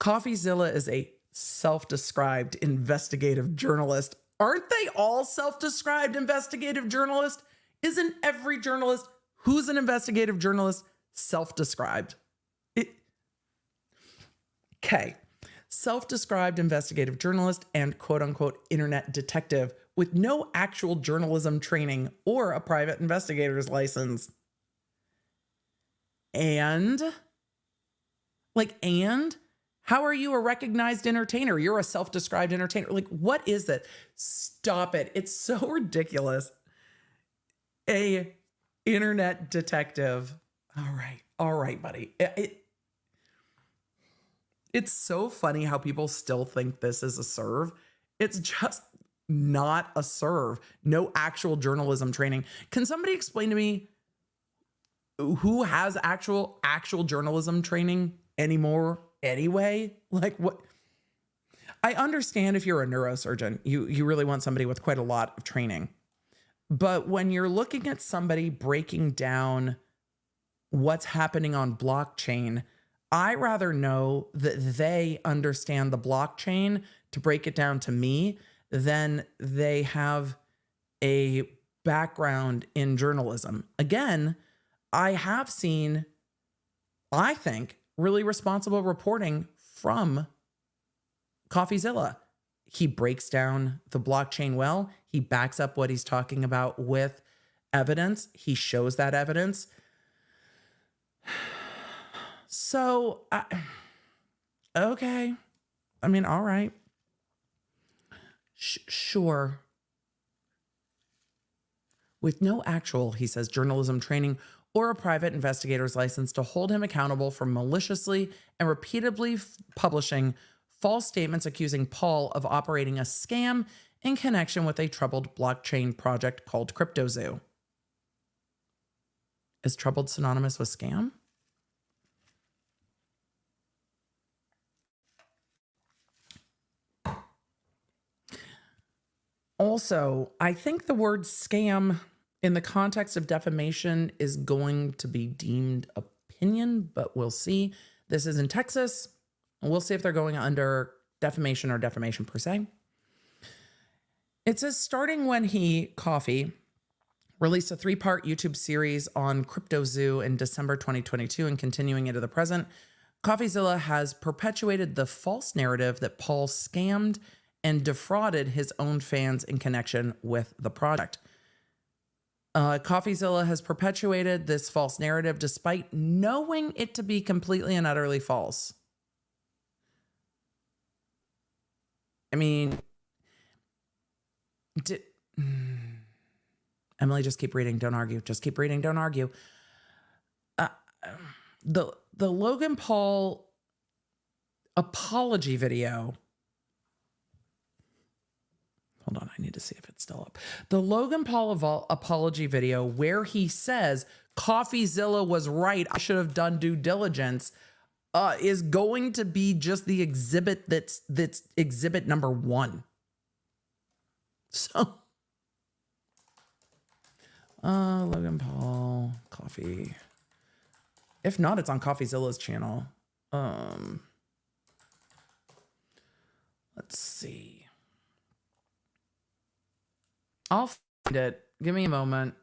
Coffeezilla is a self-described investigative journalist. Aren't they all self-described investigative journalists? Isn't every journalist who's an investigative journalist self-described? Okay. Self-described investigative journalist and quote-unquote internet detective with no actual journalism training or a private investigator's license. And how are you a recognized entertainer? You're a self-described entertainer. Like, what is it? Stop it. It's so ridiculous. A internet detective. All right, buddy. It's so funny how people still think this is a serve. It's just not a serve. No actual journalism training. Can somebody explain to me who has actual journalism training anymore anyway? Like, what? I understand if you're a neurosurgeon, you really want somebody with quite a lot of training. But when you're looking at somebody breaking down what's happening on blockchain, I rather know that they understand the blockchain to break it down to me than they have a background in journalism. Again, I have seen, I think, really responsible reporting from Coffeezilla. He breaks down the blockchain well. He backs up what he's talking about with evidence. He shows that evidence. So, okay. I mean, all right. Sure. With no actual, he says, journalism training or a private investigator's license to hold him accountable for maliciously and repeatedly publishing false statements accusing Paul of operating a scam in connection with a troubled blockchain project called CryptoZoo. Is troubled synonymous with scam? Also, I think the word scam in the context of defamation is going to be deemed opinion, but we'll see. This is in Texas. We'll see if they're going under defamation or defamation per se. It says, starting when Coffee, released a 3-part YouTube series on CryptoZoo in December 2022 and continuing into the present, Coffeezilla has perpetuated the false narrative that Paul scammed and defrauded his own fans in connection with the project. Coffeezilla has perpetuated this false narrative despite knowing it to be completely and utterly false. I mean, Emily, just keep reading. Don't argue. Just keep reading. Don't argue. The Logan Paul apology video. Hold on, I need to see if it's still up. The Logan Paul apology video where he says Coffeezilla was right, I should have done due diligence, is going to be just the exhibit that's exhibit number 1. So, Logan Paul coffee. If not, it's on Coffeezilla's channel. Let's see. I'll find it. Give me a moment.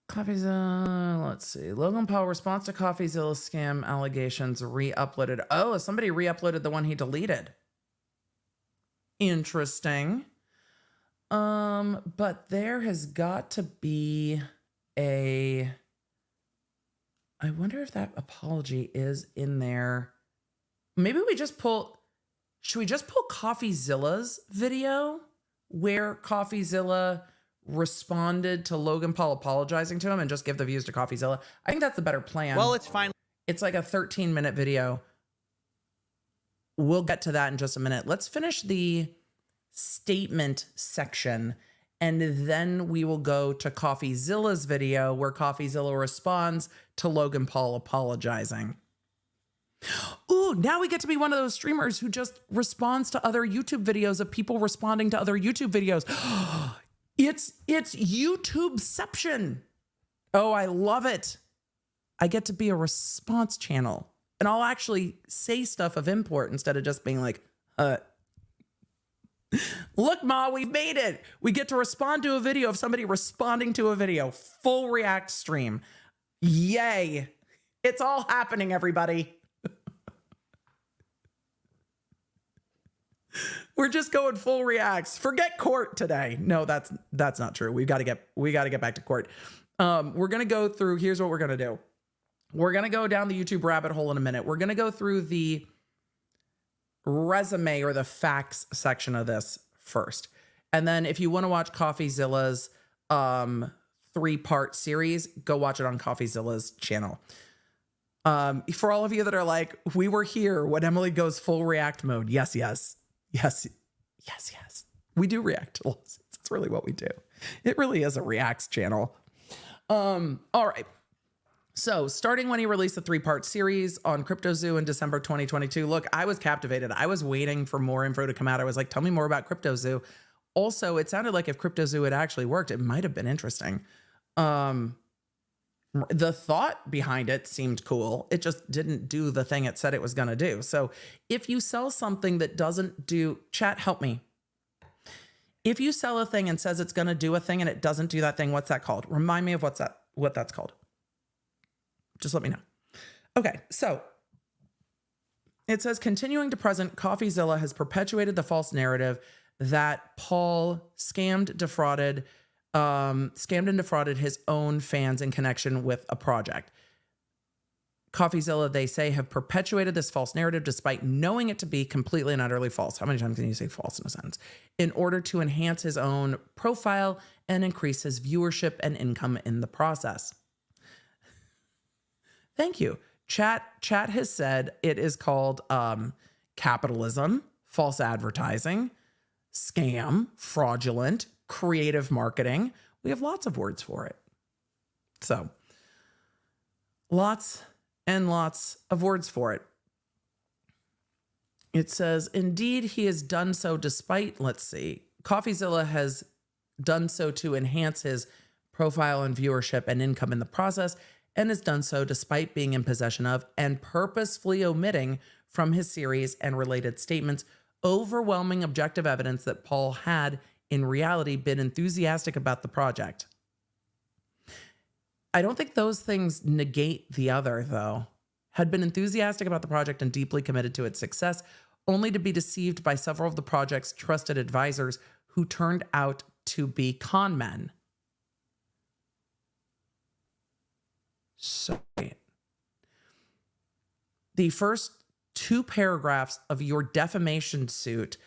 Coffeezilla, let's see. Logan Paul response to Coffeezilla scam allegations re-uploaded. Oh, somebody re-uploaded the one he deleted. Interesting. But there has got to be a I wonder if that apology is in there. Maybe we just pull, should we just pull Coffeezilla's video where Coffeezilla responded to Logan Paul apologizing to him and just give the views to Coffeezilla? I think that's the better plan. Well, it's fine. It's like a 13-minute video. We'll get to that in just a minute. Let's finish the statement section, and then we will go to Coffeezilla's video where Coffeezilla responds to Logan Paul apologizing. Ooh, now we get to be one of those streamers who just responds to other YouTube videos of people responding to other YouTube videos. It's YouTubeception. Oh, I love it. I get to be a response channel, and I'll actually say stuff of import instead of just being like, look, Ma, we've made it. We get to respond to a video of somebody responding to a video. Full react stream. Yay. It's all happening, everybody. We're just going full reacts. Forget court today. No, that's not true. We got to get back to court. We're going to go through, here's what we're going to do. We're going to go down the YouTube rabbit hole in a minute. We're going to go through the resume or the facts section of this first. And then if you want to watch Coffeezilla's 3-part series, go watch it on Coffeezilla's channel. For all of you that are like, we were here when Emily goes full react mode. Yes. We do react to lawsuits. That's really what we do. It really is a reacts channel. All right. So starting when he released the 3-part series on CryptoZoo in December 2022, look, I was captivated. I was waiting for more info to come out. I was like, tell me more about CryptoZoo. Also, it sounded like if CryptoZoo had actually worked, it might have been interesting. The thought behind it seemed cool. It just didn't do the thing it said it was going to do. So if you sell something that doesn't do, chat, help me. If you sell a thing and says it's going to do a thing and it doesn't do that thing, what's that called? Remind me of what that's called. Just let me know. Okay, so it says, continuing to present, Coffeezilla has perpetuated the false narrative that Paul scammed and defrauded his own fans in connection with a project. Coffeezilla, they say, have perpetuated this false narrative despite knowing it to be completely and utterly false. How many times can you say false in a sentence? In order to enhance his own profile and increase his viewership and income in the process. Thank you. Chat has said it is called capitalism, false advertising, scam, fraudulent, creative marketing. We have lots of words for it. So lots and lots of words for it. It says, indeed, he has done so despite, let's see, Coffeezilla has done so to enhance his profile and viewership and income in the process, and has done so despite being in possession of and purposefully omitting from his series and related statements overwhelming objective evidence that Paul had, in reality, been enthusiastic about the project. I don't think those things negate the other, though. Had been enthusiastic about the project and deeply committed to its success, only to be deceived by several of the project's trusted advisors who turned out to be con men. So the first 2 paragraphs of your defamation suit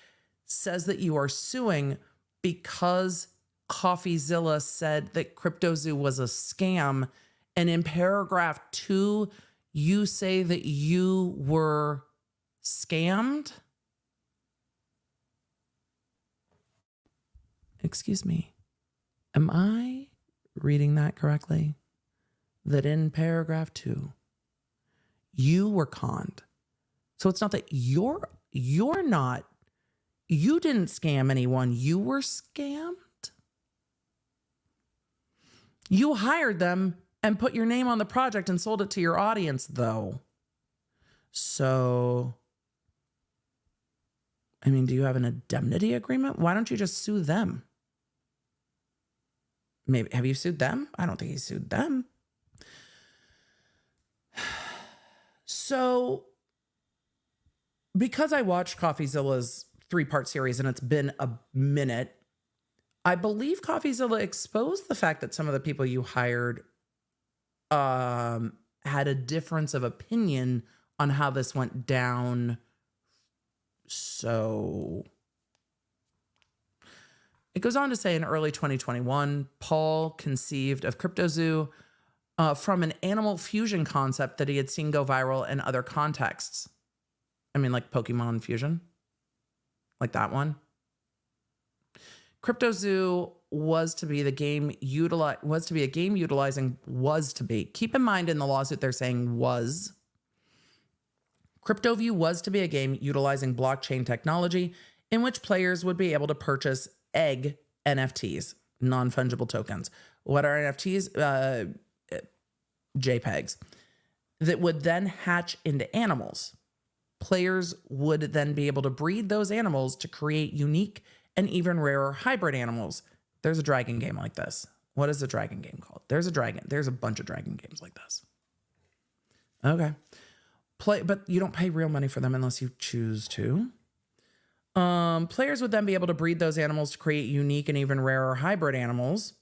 says that you are suing because Coffeezilla said that CryptoZoo was a scam. And in paragraph 2, you say that you were scammed. Excuse me. Am I reading that correctly? That in paragraph 2, you were conned. So it's not that you didn't scam anyone. You were scammed. You hired them and put your name on the project and sold it to your audience, though. So, I mean, do you have an indemnity agreement? Why don't you just sue them? Maybe, have you sued them? I don't think he sued them. So, because I watched Coffeezilla's 3-part series and it's been a minute, I believe Coffeezilla exposed the fact that some of the people you hired had a difference of opinion on how this went down. So it goes on to say in early 2021, Paul conceived of CryptoZoo from an animal fusion concept that he had seen go viral in other contexts. I mean, like Pokemon Fusion, like that one. CryptoZoo was to be a game utilizing. Keep in mind in the lawsuit they're saying was. CryptoView was to be a game utilizing blockchain technology in which players would be able to purchase egg NFTs, non-fungible tokens. What are NFTs? JPEGs that would then hatch into animals. Players would then be able to breed those animals to create unique and even rarer hybrid animals. There's a dragon game like this. What is a dragon game called? There's a bunch of dragon games like this. Okay. But you don't pay real money for them unless you choose to. Players would then be able to breed those animals to create unique and even rarer hybrid animals,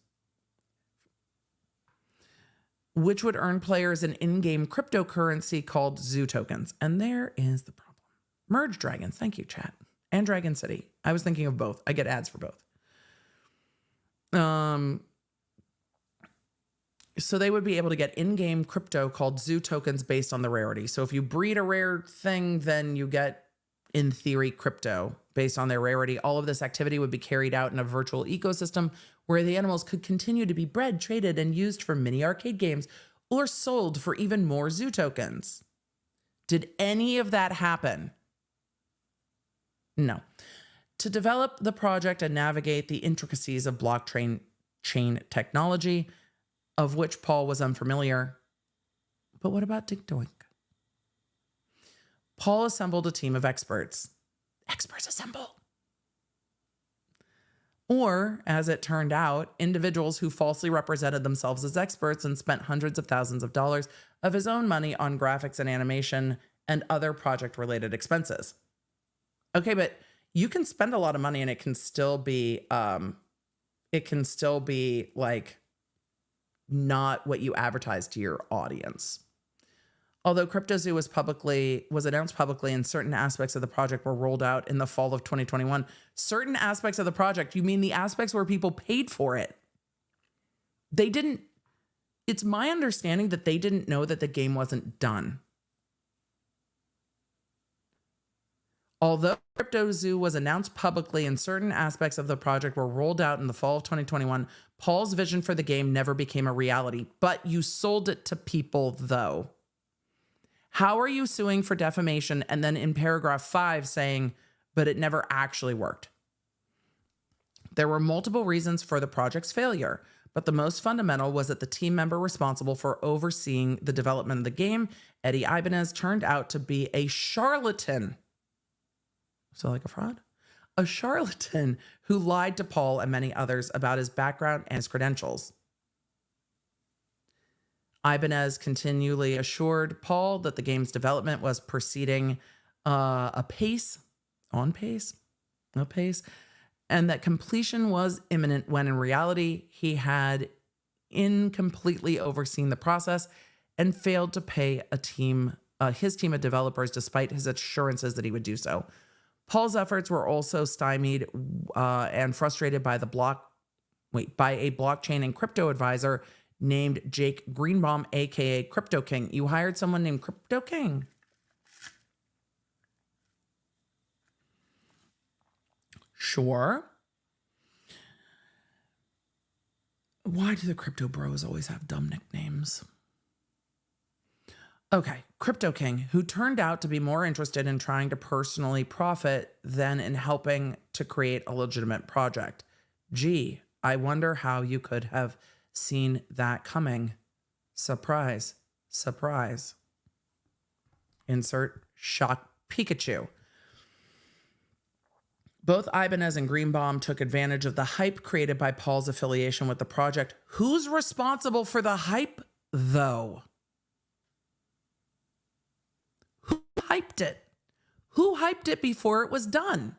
which would earn players an in-game cryptocurrency called Zoo tokens. And there is the problem. Merge Dragons. Thank you, chat. And Dragon City. I was thinking of both. I get ads for both. So they would be able to get in-game crypto called Zoo tokens based on the rarity. So if you breed a rare thing, then you get, in theory, crypto based on their rarity. All of this activity would be carried out in a virtual ecosystem where the animals could continue to be bred, traded, and used for mini arcade games or sold for even more Zoo tokens. Did any of that happen? No. To develop the project and navigate the intricacies of blockchain technology, of which Paul was unfamiliar. But what about Dink Doink? Paul assembled a team of experts. Experts assemble. Or, as it turned out, individuals who falsely represented themselves as experts and spent hundreds of thousands of dollars of his own money on graphics and animation and other project-related expenses. Okay, but you can spend a lot of money and it can still be like not what you advertise to your audience. Although CryptoZoo was announced publicly and certain aspects of the project were rolled out in the fall of 2021. Certain aspects of the project, you mean the aspects where people paid for it? It's my understanding that they didn't know that the game wasn't done. Although CryptoZoo was announced publicly and certain aspects of the project were rolled out in the fall of 2021, Paul's vision for the game never became a reality. But you sold it to people, though. How are you suing for defamation and then in paragraph 5 saying, but it never actually worked? There were multiple reasons for the project's failure, but the most fundamental was that the team member responsible for overseeing the development of the game, Eddie Ibanez, turned out to be a charlatan. So like a fraud? A charlatan who lied to Paul and many others about his background and his credentials. Ibanez continually assured Paul that the game's development was proceeding apace, and that completion was imminent when in reality he had incompletely overseen the process and failed to pay his team of developers despite his assurances that he would do so. Paul's efforts were also stymied and frustrated by a blockchain and crypto advisor named Jake Greenbaum, aka Crypto King. You hired someone named Crypto King. Sure. Why do the crypto bros always have dumb nicknames? Okay, Crypto King, who turned out to be more interested in trying to personally profit than in helping to create a legitimate project. Gee, I wonder how you could have seen that coming. Surprise, surprise. Insert shock Pikachu. Both Ibanez and Greenbaum took advantage of the hype created by Paul's affiliation with the project. Who's responsible for the hype, though? Who hyped it? Who hyped it before it was done?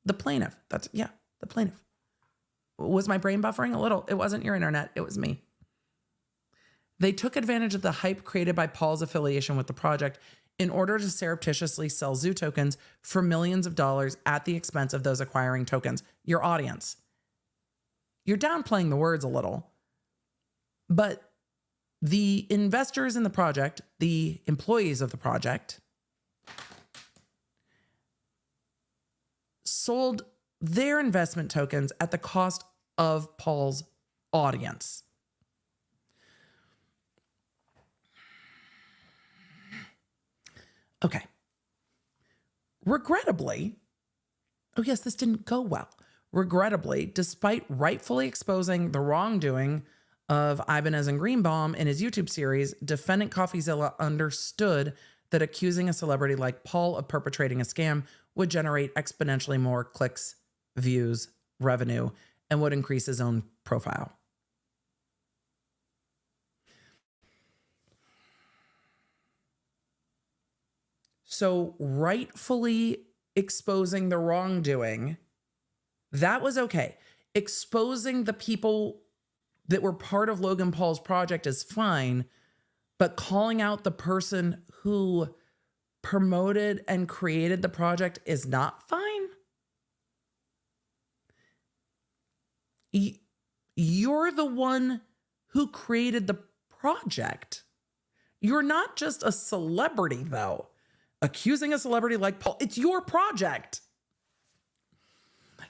The plaintiff. The plaintiff. Was my brain buffering a little? It wasn't your internet. It was me. They took advantage of the hype created by Paul's affiliation with the project in order to surreptitiously sell zoo tokens for millions of dollars at the expense of those acquiring tokens, your audience. You're downplaying the words a little, but the investors in the project, the employees of the project, sold their investment tokens at the cost of Paul's audience. Okay. Regrettably, oh yes, this didn't go well. Regrettably, despite rightfully exposing the wrongdoing of Ibanez and Greenbaum in his YouTube series, defendant Coffeezilla understood that accusing a celebrity like Paul of perpetrating a scam would generate exponentially more clicks, views, revenue, and would increase his own profile. So rightfully exposing the wrongdoing, that was okay. Exposing the people that were part of Logan Paul's project is fine, but calling out the person who promoted and created the project is not fine. You're the one who created the project. You're not just a celebrity, though. Accusing a celebrity like Paul, it's your project.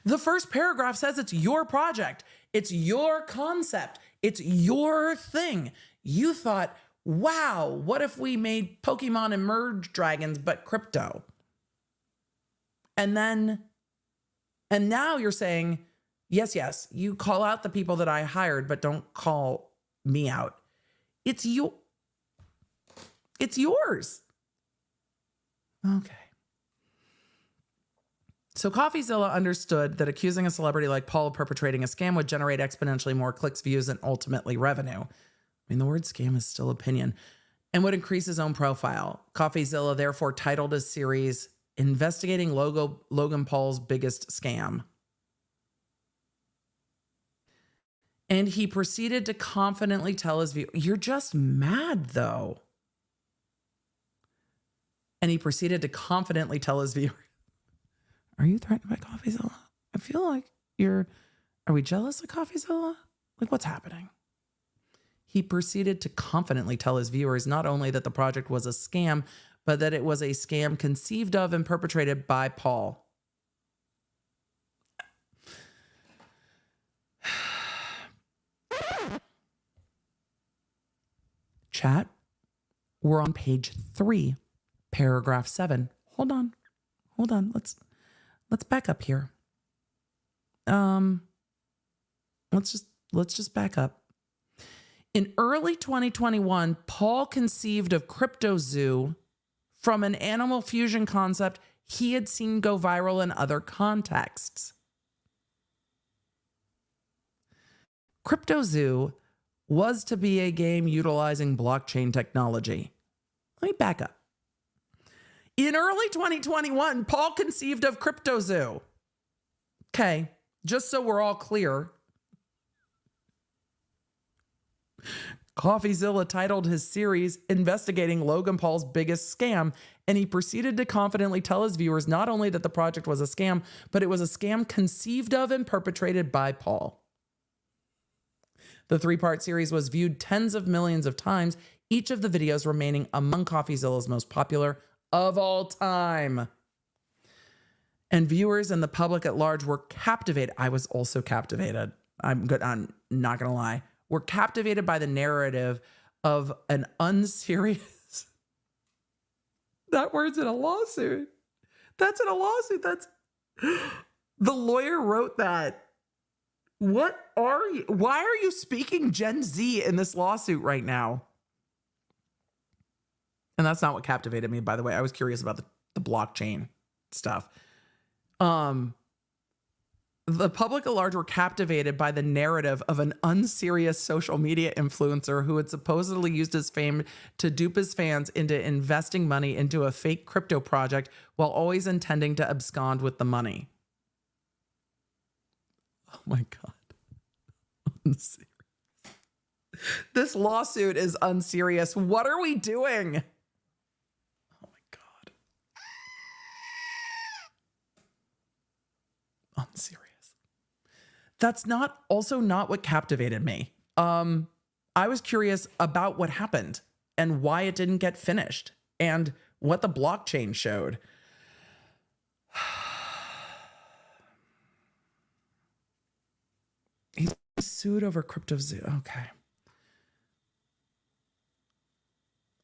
The first paragraph says it's your project. It's your concept. It's your thing. You thought, wow, what if we made Pokemon and merge dragons, but crypto? And now you're saying, yes, you call out the people that I hired, but don't call me out. It's yours. Okay. So Coffeezilla understood that accusing a celebrity like Paul of perpetrating a scam would generate exponentially more clicks, views, and ultimately revenue. I mean, the word scam is still opinion, and would increase his own profile. Coffeezilla therefore titled his series, Investigating Logan Paul's Biggest Scam. And he proceeded to confidently tell his viewer, you're just mad though. And he proceeded to confidently tell his viewer, are you threatened by Coffeezilla? I feel like are we jealous of Coffeezilla? Like, what's happening? He proceeded to confidently tell his viewers not only that the project was a scam, but that it was a scam conceived of and perpetrated by Paul. Chat, we're on page 3, paragraph 7. Hold on. Let's back up here. Let's just back up. In early 2021, Paul conceived of CryptoZoo from an animal fusion concept he had seen go viral in other contexts. CryptoZoo was to be a game utilizing blockchain technology. Let me back up. In early 2021, Paul conceived of CryptoZoo. Okay, just so we're all clear. Coffeezilla titled his series Investigating Logan Paul's Biggest Scam, and he proceeded to confidently tell his viewers not only that the project was a scam, but it was a scam conceived of and perpetrated by Paul. The 3-part series was viewed tens of millions of times, each of the videos remaining among Coffeezilla's most popular of all time. And viewers and the public at large were captivated. I was also captivated. I'm not going to lie. We're captivated by the narrative of an unserious. That word's in a lawsuit. That's in a lawsuit. The lawyer wrote that. What are you? Why are you speaking Gen Z in this lawsuit right now? And that's not what captivated me, by the way. I was curious about the blockchain stuff. The public at large were captivated by the narrative of an unserious social media influencer who had supposedly used his fame to dupe his fans into investing money into a fake crypto project while always intending to abscond with the money. Oh my God. This lawsuit is unserious. What are we doing? Oh my God. Unserious. That's also not what captivated me. I was curious about what happened and why it didn't get finished and what the blockchain showed. He's sued over Cryptozilla. Okay.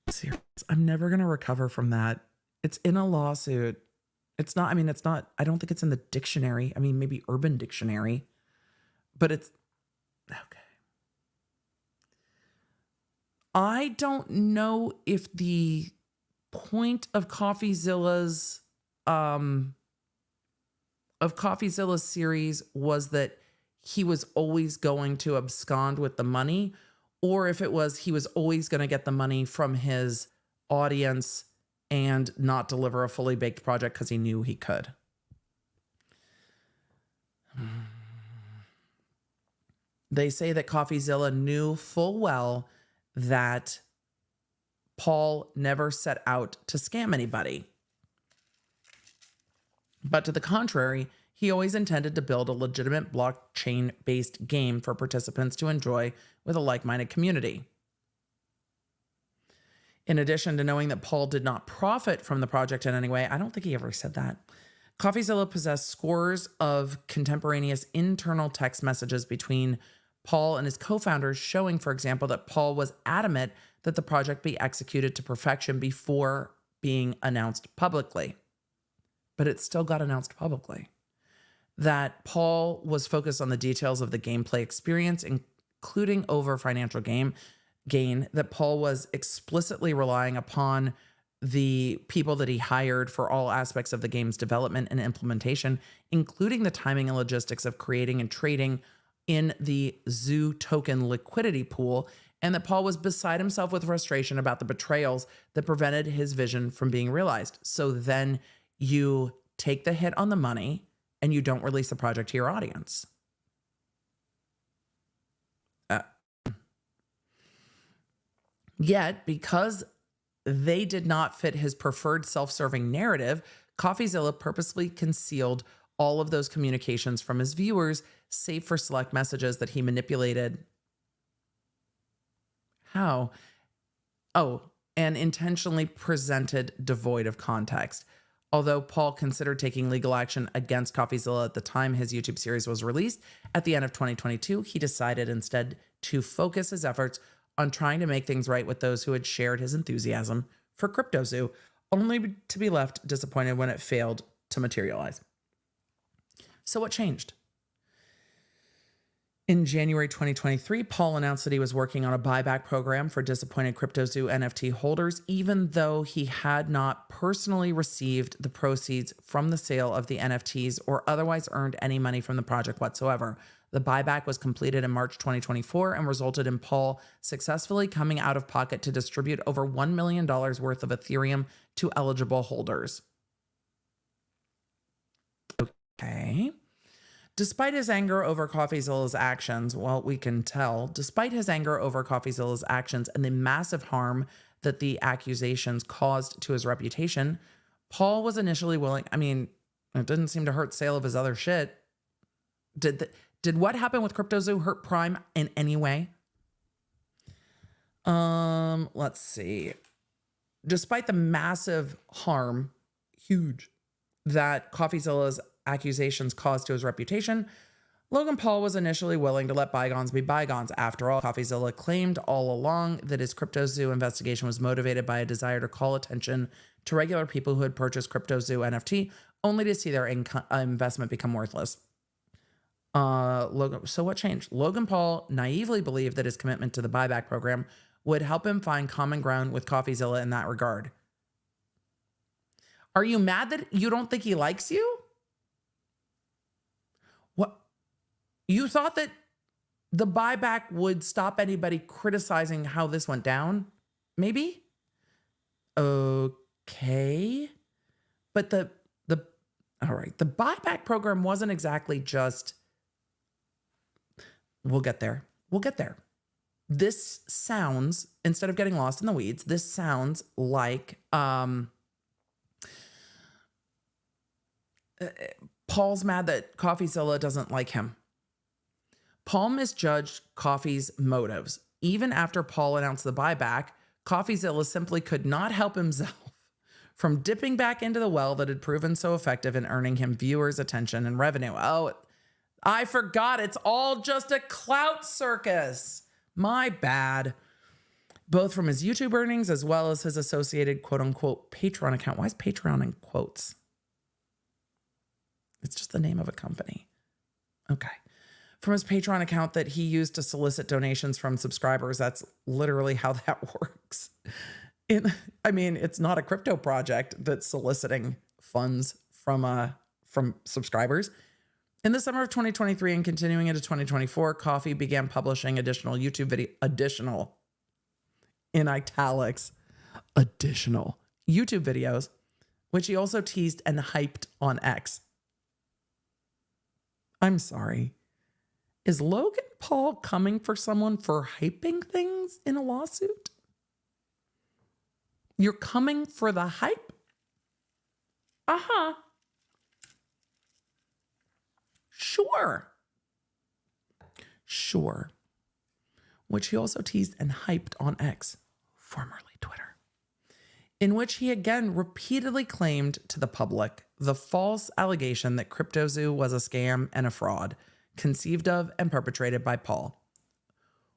Serious. I'm never going to recover from that. It's in a lawsuit. It's not, I don't think it's in the dictionary. I mean, maybe Urban Dictionary, but it's okay. I don't know if the point of Coffeezilla's series was that he was always going to abscond with the money, or if it was he was always going to get the money from his audience and not deliver a fully baked project because he knew he could. They say that Coffeezilla knew full well that Paul never set out to scam anybody. But to the contrary, he always intended to build a legitimate blockchain-based game for participants to enjoy with a like-minded community. In addition to knowing that Paul did not profit from the project in any way, I don't think he ever said that. Coffeezilla possessed scores of contemporaneous internal text messages between Paul and his co-founders showing, for example, that Paul was adamant that the project be executed to perfection before being announced publicly. But it still got announced publicly. That Paul was focused on the details of the gameplay experience, including over financial gain, that Paul was explicitly relying upon the people that he hired for all aspects of the game's development and implementation, including the timing and logistics of creating and trading in the Zoo token liquidity pool, and that Paul was beside himself with frustration about the betrayals that prevented his vision from being realized. So then you take the hit on the money and you don't release the project to your audience. Yet, because they did not fit his preferred self-serving narrative, Coffeezilla purposely concealed all of those communications from his viewers, save for select messages that he manipulated. How? Oh, and intentionally presented devoid of context. Although Paul considered taking legal action against Coffeezilla at the time his YouTube series was released, at the end of 2022, he decided instead to focus his efforts on trying to make things right with those who had shared his enthusiasm for CryptoZoo, only to be left disappointed when it failed to materialize. So what changed? In January 2023, Paul announced that he was working on a buyback program for disappointed CryptoZoo NFT holders, even though he had not personally received the proceeds from the sale of the NFTs or otherwise earned any money from the project whatsoever. The buyback was completed in March 2024 and resulted in Paul successfully coming out of pocket to distribute over $1 million worth of Ethereum to eligible holders. Okay. Despite his anger over Coffeezilla's actions, well, we can tell, despite his anger over Coffeezilla's actions and the massive harm that the accusations caused to his reputation, Paul was initially willing. I mean, it didn't seem to hurt sale of his other shit. Did what happened with CryptoZoo hurt Prime in any way? Let's see. Despite the massive harm, huge, that Coffeezilla's accusations caused to his reputation, Logan Paul was initially willing to let bygones be bygones. After all, Coffeezilla claimed all along that his CryptoZoo investigation was motivated by a desire to call attention to regular people who had purchased CryptoZoo NFT only to see their investment become worthless. So what changed? Logan Paul naively believed that his commitment to the buyback program would help him find common ground with Coffeezilla in that regard. Are you mad that you don't think he likes you? What? You thought that the buyback would stop anybody criticizing how this went down? Maybe? Okay. But all right, the buyback program wasn't exactly just, we'll get there. We'll get there. This sounds, instead of getting lost in the weeds, this sounds like Paul's mad that Coffeezilla doesn't like him. Paul misjudged Coffee's motives. Even after Paul announced the buyback, Coffeezilla simply could not help himself from dipping back into the well that had proven so effective in earning him viewers' attention and revenue. Oh, I forgot. It's all just a clout circus. My bad. Both from his YouTube earnings as well as his associated quote-unquote Patreon account. Why is Patreon in quotes? It's just the name of a company. Okay. From his Patreon account that he used to solicit donations from subscribers. That's literally how that works. It's not a crypto project that's soliciting funds from subscribers. In the summer of 2023 and continuing into 2024, Coffee began publishing additional in italics, additional YouTube videos, which he also teased and hyped on X. I'm sorry. Is Logan Paul coming for someone for hyping things in a lawsuit? You're coming for the hype? Uh-huh. Sure. Which he also teased and hyped on X, formerly Twitter, in which he again repeatedly claimed to the public the false allegation that CryptoZoo was a scam and a fraud, conceived of and perpetrated by Paul.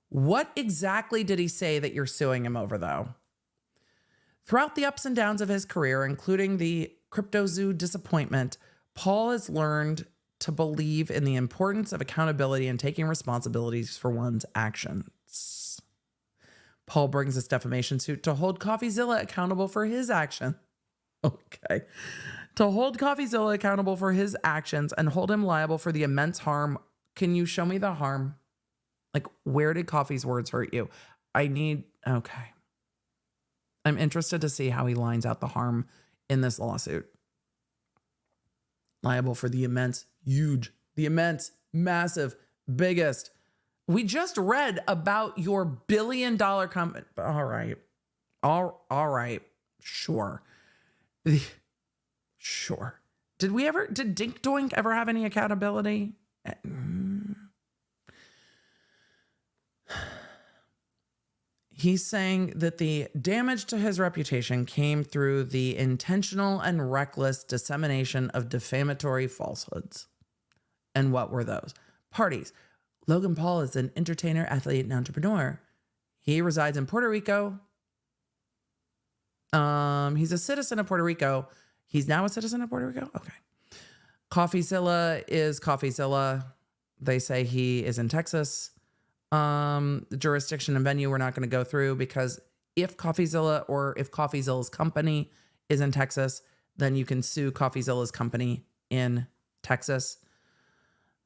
What exactly did he say that you're suing him over, though? Throughout the ups and downs of his career, including the CryptoZoo disappointment, Paul has learned to believe in the importance of accountability and taking responsibilities for one's actions. Paul brings this defamation suit to hold Coffeezilla accountable for his action. Okay. To hold Coffeezilla accountable for his actions and hold him liable for the immense harm. Can you show me the harm? Like, where did Coffee's words hurt you? Okay. I'm interested to see how he lines out the harm in this lawsuit. Liable for the immense, massive, biggest. We just read about your billion-dollar company. All right. Sure. Sure. Did Dink Doink ever have any accountability? He's saying that the damage to his reputation came through the intentional and reckless dissemination of defamatory falsehoods. And what were those? Parties. Logan Paul is an entertainer, athlete, and entrepreneur. He resides in Puerto Rico. He's a citizen of Puerto Rico. He's now a citizen of Puerto Rico? Okay. Coffeezilla is Coffeezilla. They say he is in Texas. The jurisdiction and venue we're not going to go through, because if Coffeezilla's company is in Texas, then you can sue Coffeezilla's company in Texas.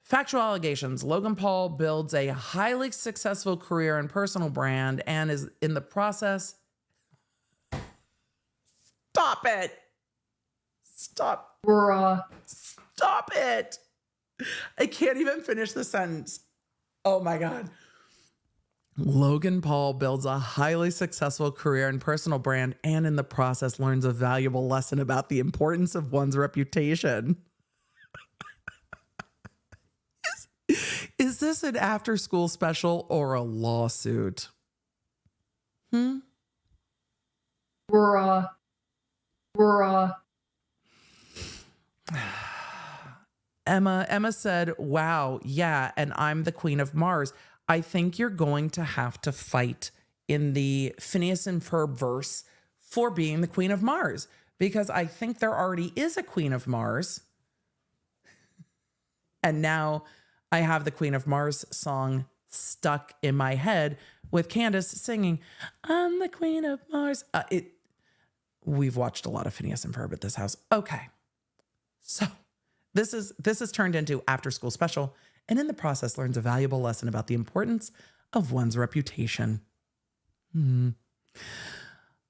Factual allegations. Logan Paul builds a highly successful career and personal brand and is in the process. Stop it. Stop. Stop it. I can't even finish the sentence. Oh my God. Logan Paul builds a highly successful career and personal brand and in the process learns a valuable lesson about the importance of one's reputation. Is this an after-school special or a lawsuit? Emma said, wow, yeah, and I'm the Queen of Mars. I think you're going to have to fight in the Phineas and Ferb verse for being the Queen of Mars, because I think there already is a Queen of Mars. And now I have the Queen of Mars song stuck in my head with Candace singing, I'm the Queen of Mars. We've watched a lot of Phineas and Ferb at this house. Okay. So this is turned into after school special, and in the process learns a valuable lesson about the importance of one's reputation.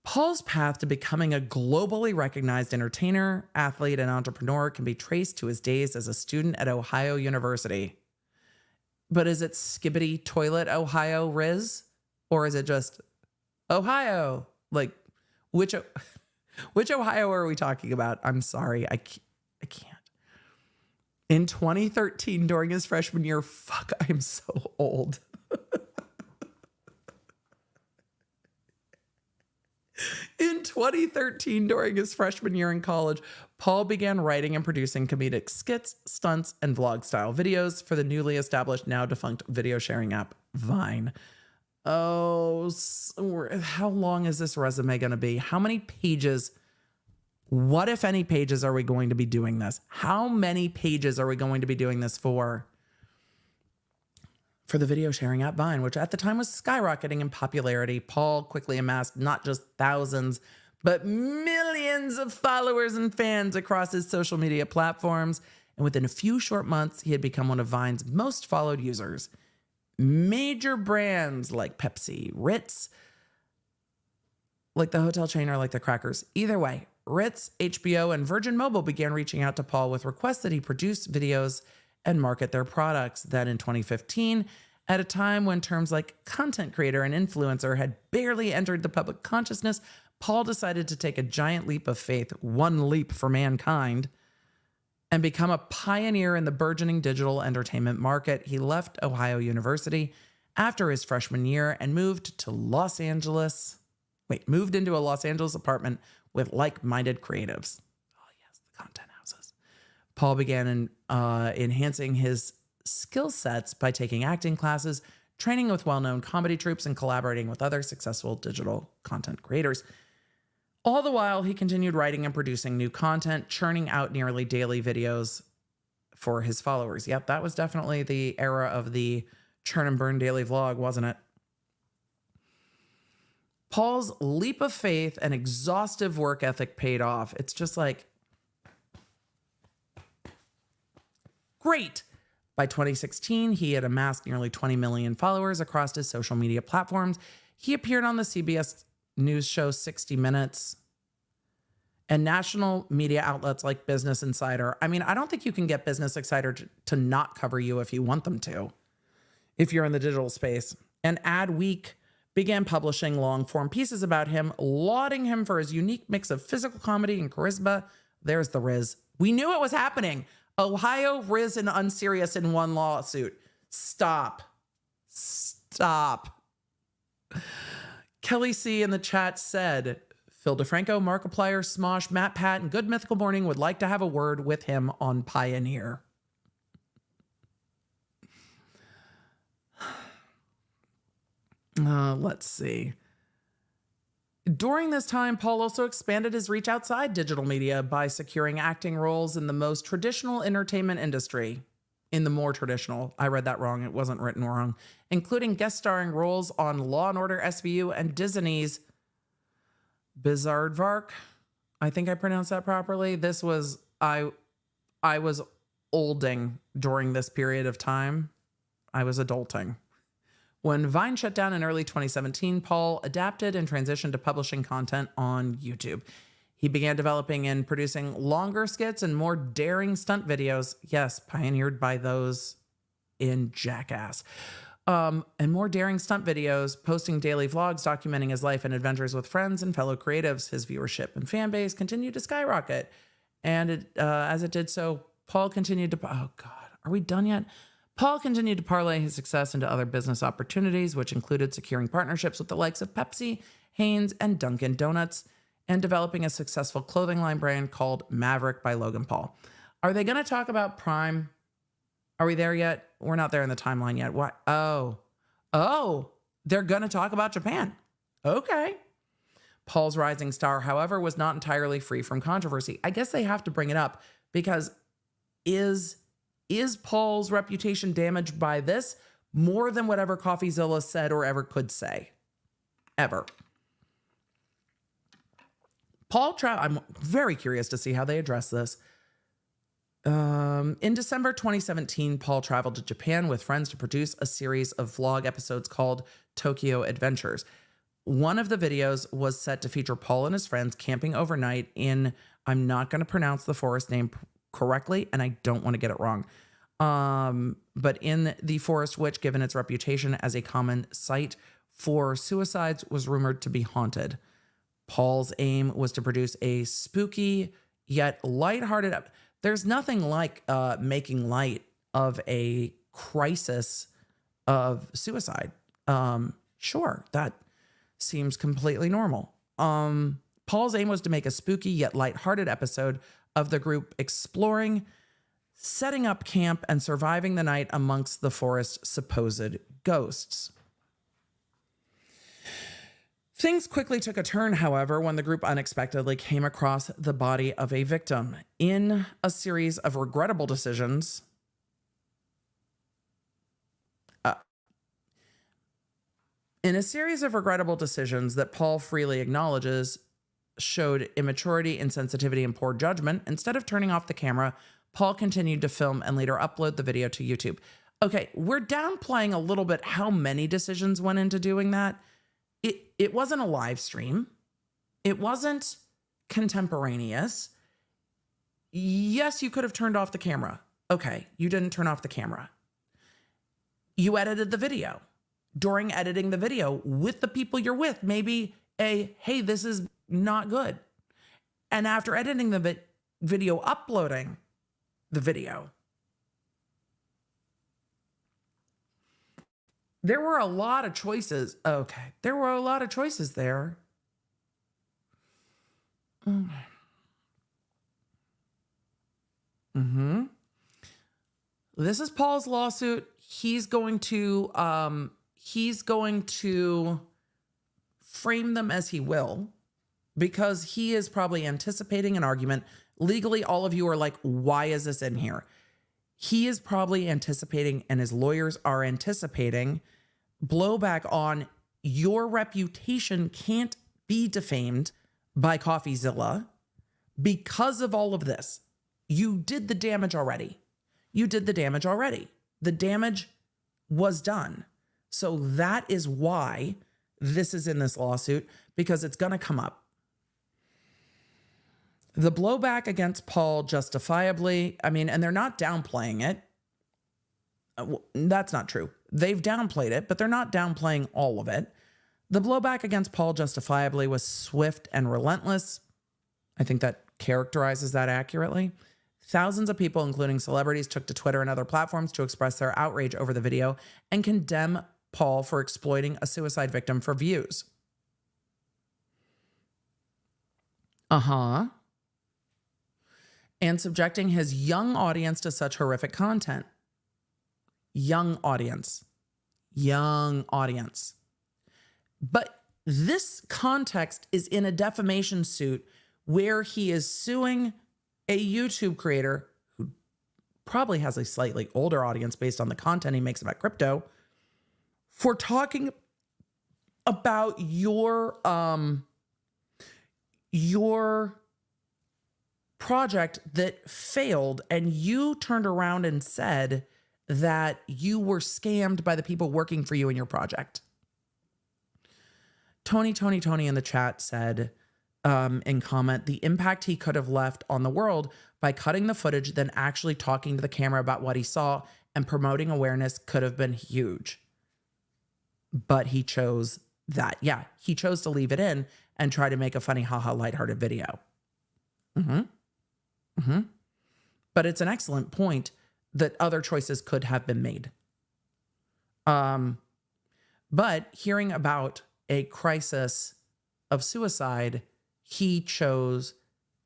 Paul's path to becoming a globally recognized entertainer, athlete, and entrepreneur can be traced to his days as a student at Ohio University. But is it Skibbity Toilet Ohio Riz? Or is it just Ohio? Like, which Ohio are we talking about? I'm sorry. I can't. In 2013, during his freshman year, fuck, I'm so old. In 2013, during his freshman year in college, Paul began writing and producing comedic skits, stunts, and vlog-style videos for the newly established, now defunct video sharing app, Vine. Oh, how long is this resume going to be? How many pages? What, if any, pages are we going to be doing this? How many pages are we going to be doing this for? For the video sharing app Vine, which at the time was skyrocketing in popularity, Paul quickly amassed not just thousands, but millions of followers and fans across his social media platforms. And within a few short months, he had become one of Vine's most followed users. Major brands like Pepsi, Ritz, like the hotel chain or like the crackers. Either way, Ritz, HBO, and Virgin Mobile began reaching out to Paul with requests that he produce videos and market their products. Then in 2015, at a time when terms like content creator and influencer had barely entered the public consciousness, Paul decided to take a giant leap of faith, one leap for mankind, and become a pioneer in the burgeoning digital entertainment market. He left Ohio University after his freshman year and moved into a Los Angeles apartment with like-minded creatives. Oh yes, the content houses. Paul began enhancing his skill sets by taking acting classes, training with well-known comedy troupes, and collaborating with other successful digital content creators. All the while, he continued writing and producing new content, churning out nearly daily videos for his followers. Yep, that was definitely the era of the churn and burn daily vlog, wasn't it? Paul's leap of faith and exhaustive work ethic paid off. It's just like, great. By 2016, he had amassed nearly 20 million followers across his social media platforms. He appeared on the CBS News show 60 Minutes and national media outlets like Business Insider. I mean, I don't think you can get Business Insider to not cover you if you want them to, if you're in the digital space. And Adweek began publishing long-form pieces about him, lauding him for his unique mix of physical comedy and charisma. There's the Riz. We knew it was happening. Ohio, Riz, and Unserious in one lawsuit. Stop. Kelly C. in the chat said, Phil DeFranco, Markiplier, Smosh, Matt Pat, and Good Mythical Morning would like to have a word with him on Pioneer. Let's see. During this time, Paul also expanded his reach outside digital media by securing acting roles in the most traditional entertainment industry. In the more traditional, I read that wrong, it wasn't written wrong, including guest starring roles on Law & Order SVU and Disney's Bizaardvark. I think I pronounced that properly. This was, I was olding during this period of time. I was adulting. When Vine shut down in early 2017, Paul adapted and transitioned to publishing content on YouTube. He began developing and producing longer skits and more daring stunt videos. Yes, pioneered by those in Jackass. And more daring stunt videos, posting daily vlogs documenting his life and adventures with friends and fellow creatives. His viewership and fan base continued to skyrocket. And as it did so, Paul continued to... Oh, God. Are we done yet? Paul continued to parlay his success into other business opportunities, which included securing partnerships with the likes of Pepsi, Hanes, and Dunkin' Donuts, and developing a successful clothing line brand called Maverick by Logan Paul. Are they going to talk about Prime? Are we there yet? We're not there in the timeline yet. Why? Oh, they're going to talk about Japan. Okay. Paul's rising star, however, was not entirely free from controversy. I guess they have to bring it up because is Paul's reputation damaged by this more than whatever Coffeezilla said or ever could say? Ever. I'm very curious to see how they address this. In December 2017, Paul traveled to Japan with friends to produce a series of vlog episodes called Tokyo Adventures. One of the videos was set to feature Paul and his friends camping overnight in, I'm not going to pronounce the forest name correctly, and I don't want to get it wrong. But in the Forest, which, given its reputation as a common site for suicides, was rumored to be haunted. Paul's aim was to produce a spooky yet lighthearted. There's nothing like making light of a crisis of suicide. Sure, that seems completely normal. Paul's aim was to make a spooky yet lighthearted episode of the group exploring, setting up camp, and surviving the night amongst the forest's supposed ghosts. Things quickly took a turn, however, when the group unexpectedly came across the body of a victim. In a series of regrettable decisions, that Paul freely acknowledges showed immaturity, insensitivity, and poor judgment, instead of turning off the camera, Paul continued to film and later upload the video to YouTube. Okay, we're downplaying a little bit how many decisions went into doing that. It wasn't a live stream. It wasn't contemporaneous. Yes, you could have turned off the camera. Okay, you didn't turn off the camera. You edited the video. During editing the video with the people you're with, maybe hey, this is not good. And after editing the video, uploading the video, there were a lot of choices. Okay, there were a lot of choices there. This is Paul's lawsuit. He's going to frame them as he will, because he is probably anticipating an argument. Legally, all of you are like, why is this in here? He is probably anticipating, and his lawyers are anticipating, blowback on your reputation can't be defamed by Coffeezilla because of all of this. You did the damage already. The damage was done. So that is why this is in this lawsuit, because it's going to come up. The blowback against Paul justifiably, and they're not downplaying it. That's not true. They've downplayed it, but they're not downplaying all of it. The blowback against Paul justifiably was swift and relentless. I think that characterizes that accurately. Thousands of people, including celebrities, took to Twitter and other platforms to express their outrage over the video and condemn Paul for exploiting a suicide victim for views. And subjecting his young audience to such horrific content. Young audience. But this context is in a defamation suit where he is suing a YouTube creator who probably has a slightly older audience based on the content he makes about crypto, for talking about your project that failed, and you turned around and said that you were scammed by the people working for you in your project. Tony in the chat said, in comment, the impact he could have left on the world by cutting the footage, then actually talking to the camera about what he saw and promoting awareness could have been huge. But he chose that. Yeah, he chose to leave it in and try to make a funny, haha, lighthearted video. But it's an excellent point that other choices could have been made. But hearing about a crisis of suicide, he chose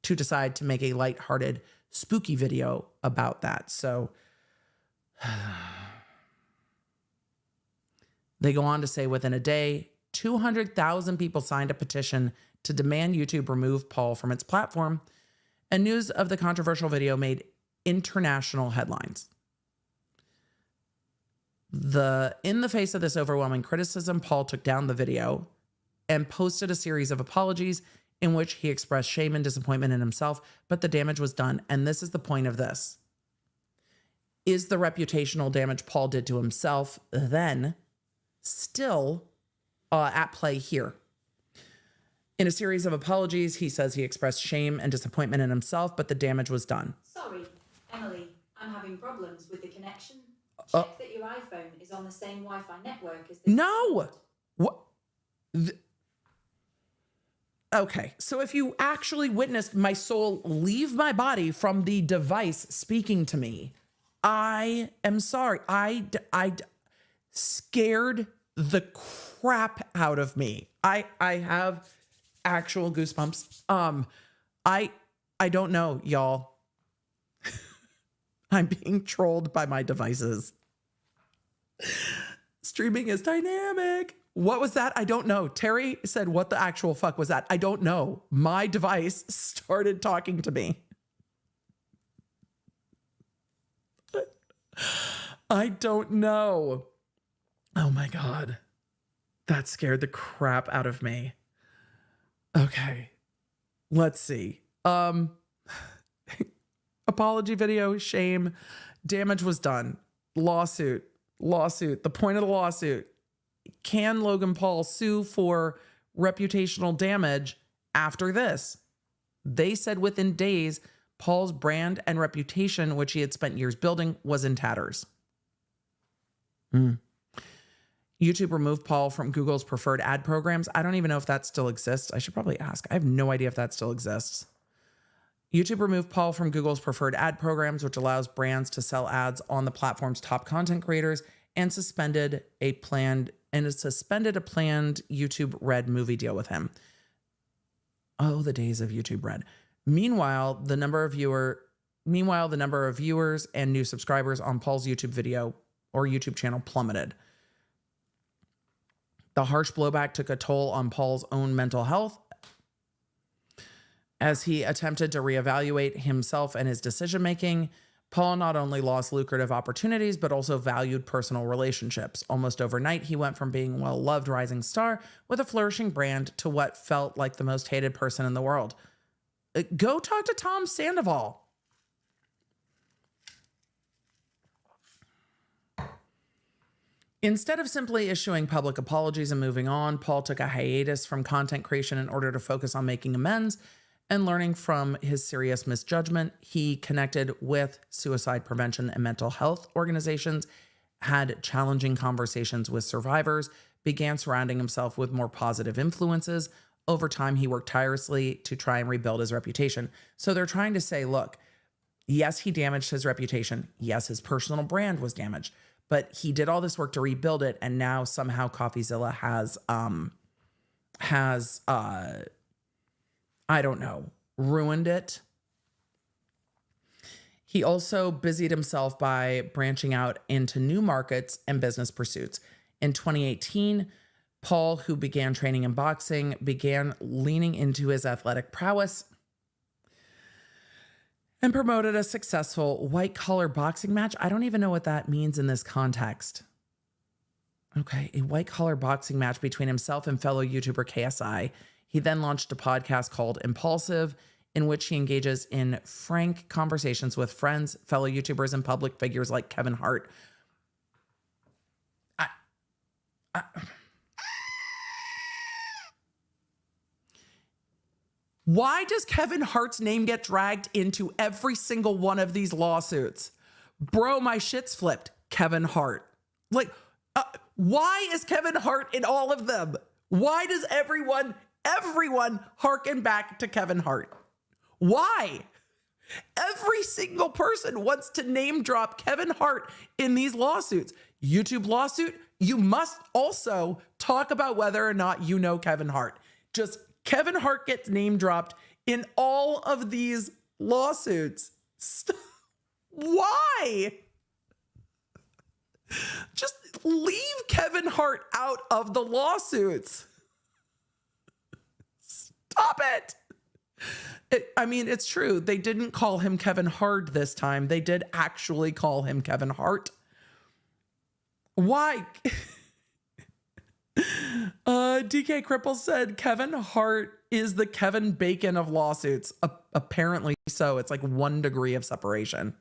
to decide to make a lighthearted, spooky video about that. So they go on to say, within a day, 200,000 people signed a petition to demand YouTube remove Paul from its platform, and news of the controversial video made international headlines. In the face of this overwhelming criticism, Paul took down the video and posted a series of apologies in which he expressed shame and disappointment in himself, but the damage was done. And this is the point of this. Is the reputational damage Paul did to himself then still at play here? In a series of apologies, he says he expressed shame and disappointment in himself, but the damage was done. Sorry, Emily, I'm having problems with the connection. Uh, Check that your iPhone is on the same Wi-Fi network as this. no. What? Okay, so if you actually witnessed my soul leave my body from the device speaking to me, I am sorry. I scared the crap out of me. I have actual goosebumps. I don't know, y'all. I'm being trolled by my devices. Streaming is dynamic. What was that? I don't know. Terry said, what the actual fuck was that? I don't know. My device started talking to me. I don't know. Oh my God. That scared the crap out of me. Okay. Let's see. Apology video, shame. Damage was done. Lawsuit. The point of the lawsuit. Can Logan Paul sue for reputational damage after this? They said within days, Paul's brand and reputation, which he had spent years building, was in tatters. YouTube removed Paul from Google's preferred ad programs. I don't even know if that still exists. I should probably ask. I have no idea if that still exists. YouTube removed Paul from Google's preferred ad programs, which allows brands to sell ads on the platform's top content creators, and suspended a planned YouTube Red movie deal with him. Oh, the days of YouTube Red. Meanwhile, the number of viewers and new subscribers on Paul's YouTube video or YouTube channel plummeted. The harsh blowback took a toll on Paul's own mental health as he attempted to reevaluate himself and his decision-making. Paul not only lost lucrative opportunities, but also valued personal relationships. Almost overnight, he went from being a well-loved rising star with a flourishing brand to what felt like the most hated person in the world. Go talk to Tom Sandoval. Instead of simply issuing public apologies and moving on, Paul took a hiatus from content creation in order to focus on making amends and learning from his serious misjudgment. He connected with suicide prevention and mental health organizations, had challenging conversations with survivors, began surrounding himself with more positive influences. Over time, he worked tirelessly to try and rebuild his reputation. So they're trying to say, look, yes, he damaged his reputation. Yes, his personal brand was damaged, but he did all this work to rebuild it. And now somehow Coffeezilla has I don't know, ruined it. He also busied himself by branching out into new markets and business pursuits. In 2018, Paul, who began training in boxing, began leaning into his athletic prowess and promoted a successful white-collar boxing match. I don't even know what that means in this context. Okay, a white-collar boxing match between himself and fellow YouTuber KSI. He then launched a podcast called Impulsive, in which he engages in frank conversations with friends, fellow YouTubers, and public figures like Kevin Hart. Why does Kevin Hart's name get dragged into every single one of these lawsuits? Bro, my shit's flipped. Kevin Hart. Why is Kevin Hart in all of them? Why does everyone harken back to Kevin Hart? Why? Every single person wants to name drop Kevin Hart in these lawsuits. YouTube lawsuit, you must also talk about whether or not you know Kevin Hart. Just Kevin Hart gets name dropped in all of these lawsuits. Why? Just leave Kevin Hart out of the lawsuits. Stop it. It's true. They didn't call him Kevin Hart this time. They did actually call him Kevin Hart. Why? DK Cripple said Kevin Hart is the Kevin Bacon of lawsuits. Apparently so. It's like 1 degree of separation.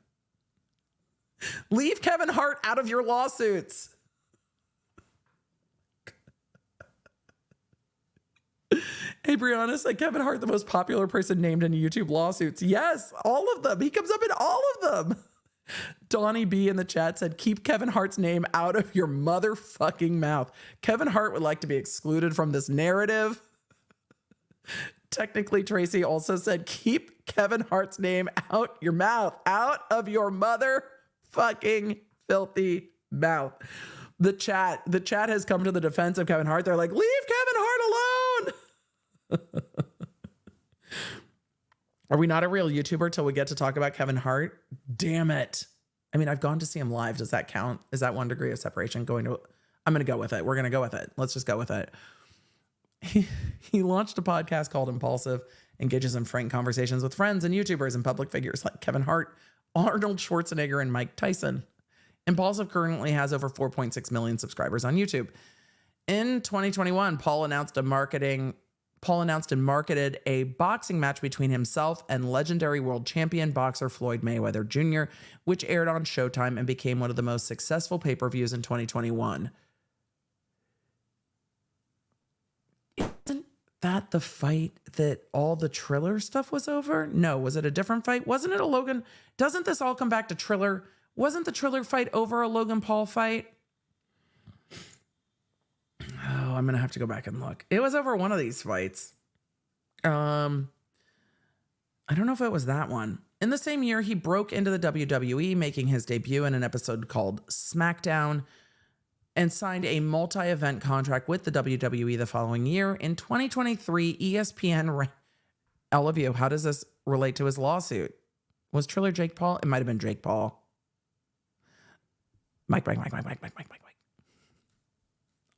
Leave Kevin Hart out of your lawsuits. Hey, Brianna said Kevin Hart, the most popular person named in YouTube lawsuits. Yes, all of them. He comes up in all of them. Donnie B in the chat said, keep Kevin Hart's name out of your motherfucking mouth. Kevin Hart would like to be excluded from this narrative. Technically, Tracy also said, keep Kevin Hart's name out your mouth, out of your motherfucking filthy mouth. The chat has come to the defense of Kevin Hart. They're like, leave Kevin Hart alone. Are we not a real YouTuber till we get to talk about Kevin Hart? Damn it. I mean, I've gone to see him live. Does that count? Is that 1 degree of separation? I'm going to go with it. We're going to go with it. Let's just go with it. He launched a podcast called Impulsive, engages in frank conversations with friends and YouTubers and public figures like Kevin Hart, Arnold Schwarzenegger, and Mike Tyson. Impulsive currently has over 4.6 million subscribers on YouTube. In 2021, Paul announced and marketed a boxing match between himself and legendary world champion boxer Floyd Mayweather Jr., which aired on Showtime and became one of the most successful pay-per-views in 2021. Isn't that the fight that all the Triller stuff was over? No, was it a different fight? Wasn't it a Logan? Doesn't this all come back to Triller? Wasn't the Triller fight over a Logan Paul fight? Oh, I'm going to have to go back and look. It was over one of these fights. I don't know if it was that one. In the same year, he broke into the WWE, making his debut in an episode called SmackDown, and signed a multi-event contract with the WWE the following year. In 2023, ESPN... I love you. How does this relate to his lawsuit? Was Triller Jake Paul? It might have been Jake Paul. Mike.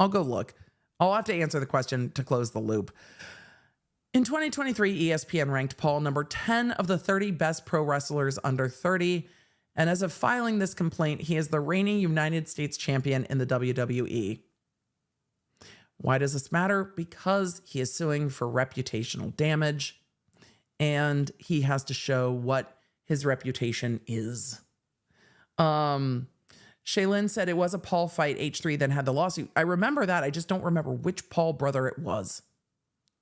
I'll go look. I'll have to answer the question to close the loop. In 2023, ESPN ranked Paul number 10 of the 30 best pro wrestlers under 30. And as of filing this complaint, he is the reigning United States champion in the WWE. Why does this matter? Because he is suing for reputational damage, and he has to show what his reputation is. Shaylin said it was a Paul fight, H3 then had the lawsuit. I remember that. I just don't remember which Paul brother it was.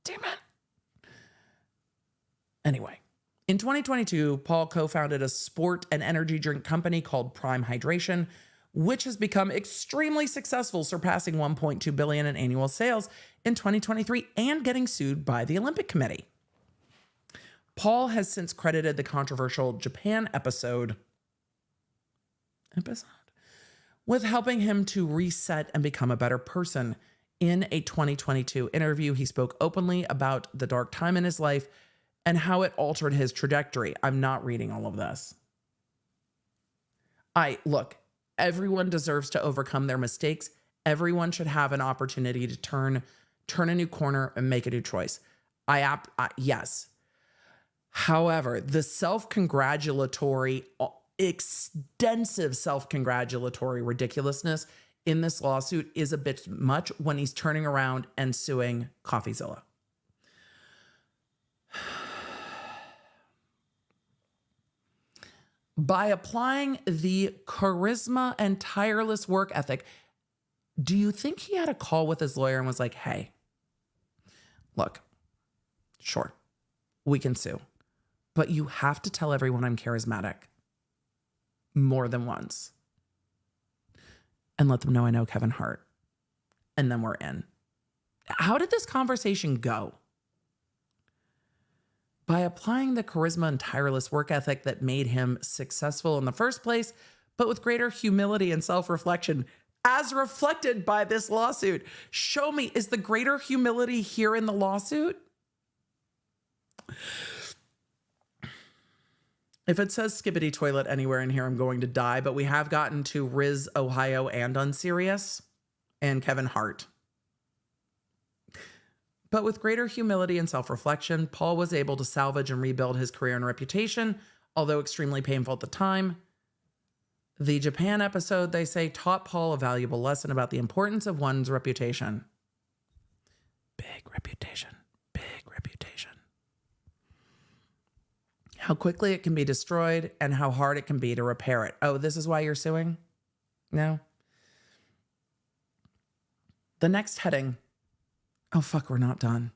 Damn it. Anyway, in 2022, Paul co-founded a sport and energy drink company called Prime Hydration, which has become extremely successful, surpassing 1.2 billion in annual sales in 2023 and getting sued by the Olympic Committee. Paul has since credited the controversial Japan episode with helping him to reset and become a better person. In a 2022 interview, he spoke openly about the dark time in his life and how it altered his trajectory. I'm not reading all of this. Look, everyone deserves to overcome their mistakes. Everyone should have an opportunity to turn a new corner and make a new choice. Yes. However, the self-congratulatory, extensive self-congratulatory ridiculousness in this lawsuit is a bit much when he's turning around and suing Coffeezilla. By applying the charisma and tireless work ethic, do you think he had a call with his lawyer and was like, hey, look, sure, we can sue, but you have to tell everyone I'm charismatic more than once and let them know I know Kevin Hart, and then we're in. How did this conversation go? By applying the charisma and tireless work ethic that made him successful in the first place, but with greater humility and self-reflection, as reflected by this lawsuit. Show me, is the greater humility here in the lawsuit? If it says skibbity toilet anywhere in here, I'm going to die, but we have gotten to Riz, Ohio, and Unserious, and Kevin Hart. But with greater humility and self-reflection, Paul was able to salvage and rebuild his career and reputation, although extremely painful at the time. The Japan episode, they say, taught Paul a valuable lesson about the importance of one's reputation. Big reputation. Big reputation. How quickly it can be destroyed and how hard it can be to repair it. Oh, this is why you're suing? No. The next heading. Oh, fuck, we're not done.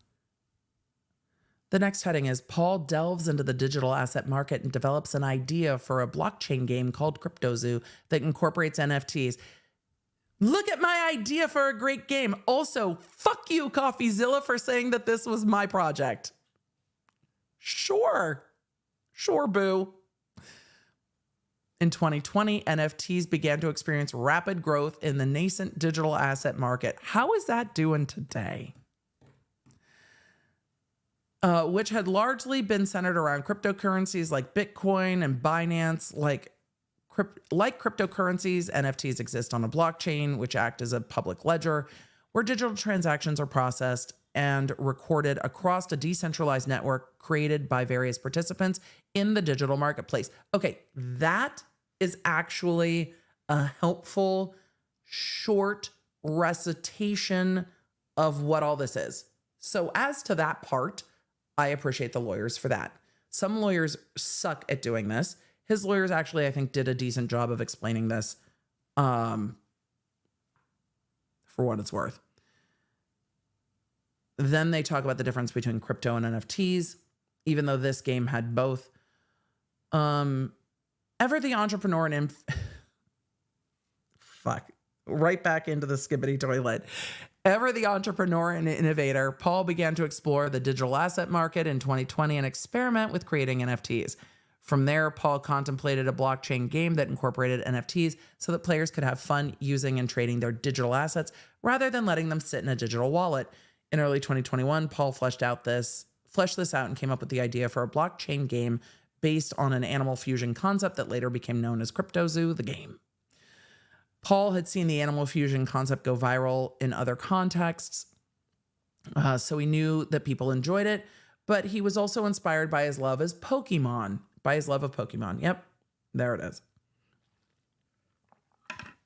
The next heading is Paul delves into the digital asset market and develops an idea for a blockchain game called CryptoZoo that incorporates NFTs. Look at my idea for a great game. Also, fuck you, Coffeezilla, for saying that this was my project. Sure, boo. In 2020, NFTs began to experience rapid growth in the nascent digital asset market. How is that doing today? Which had largely been centered around cryptocurrencies like Bitcoin and Binance. Like cryptocurrencies, NFTs exist on a blockchain, which act as a public ledger, where digital transactions are processed and recorded across a decentralized network created by various participants in the digital marketplace. Okay, that is actually a helpful, short recitation of what all this is. So as to that part, I appreciate the lawyers for that. Some lawyers suck at doing this. His lawyers actually, I think, did a decent job of explaining this for what it's worth. Then they talk about the difference between crypto and NFTs, even though this game had both. Ever the entrepreneur and fuck, right back into the skibbity toilet. Ever the entrepreneur and innovator, Paul began to explore the digital asset market in 2020 and experiment with creating NFTs. From there, Paul contemplated a blockchain game that incorporated NFTs so that players could have fun using and trading their digital assets rather than letting them sit in a digital wallet. In early 2021, Paul fleshed this out and came up with the idea for a blockchain game based on an animal fusion concept that later became known as CryptoZoo, the game. Paul had seen the animal fusion concept go viral in other contexts, so he knew that people enjoyed it, but he was also inspired by his love of Pokemon. Yep, there it is.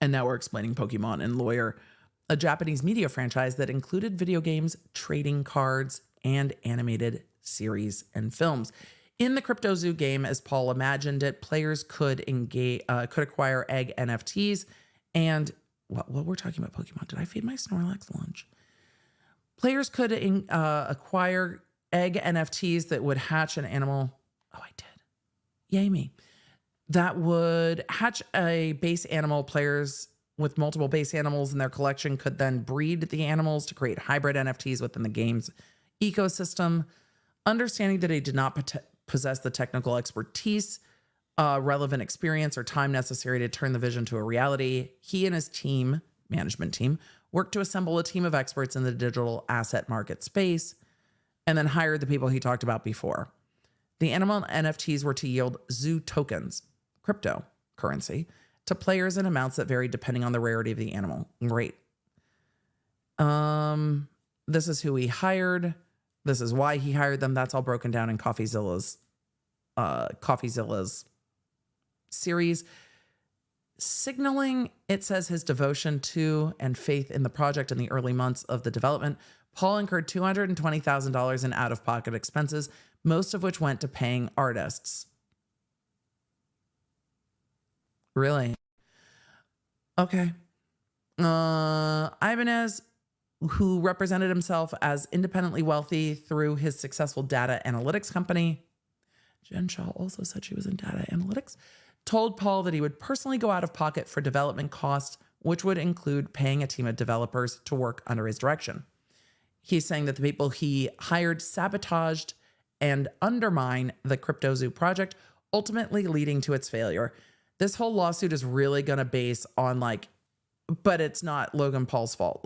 And now we're explaining Pokemon and Lawyer, a Japanese media franchise that included video games, trading cards, and animated series and films. In the CryptoZoo game, as Paul imagined it, players could acquire egg NFTs. And what we're talking about Pokemon. Did I feed my Snorlax lunch? Players could acquire egg NFTs that would hatch an animal. Oh, I did. Yay me. That would hatch a base animal. Players with multiple base animals in their collection could then breed the animals to create hybrid NFTs within the game's ecosystem. Understanding that he did not possess the technical expertise, relevant experience, or time necessary to turn the vision to a reality, he and his management team, worked to assemble a team of experts in the digital asset market space and then hired the people he talked about before. The animal NFTs were to yield zoo tokens, cryptocurrency, to players in amounts that varied depending on the rarity of the animal. Great. This is who he hired. This is why he hired them. That's all broken down in Coffeezilla's series. Signaling, it says, his devotion to and faith in the project in the early months of the development, Paul incurred $220,000 in out-of-pocket expenses, most of which went to paying artists. Really? Okay. Ibanez, who represented himself as independently wealthy through his successful data analytics company. Jen Shaw also said she was in data analytics. Told Paul that he would personally go out of pocket for development costs, which would include paying a team of developers to work under his direction. He's saying that the people he hired sabotaged and undermined the CryptoZoo project, ultimately leading to its failure. This whole lawsuit is really going to base on but it's not Logan Paul's fault.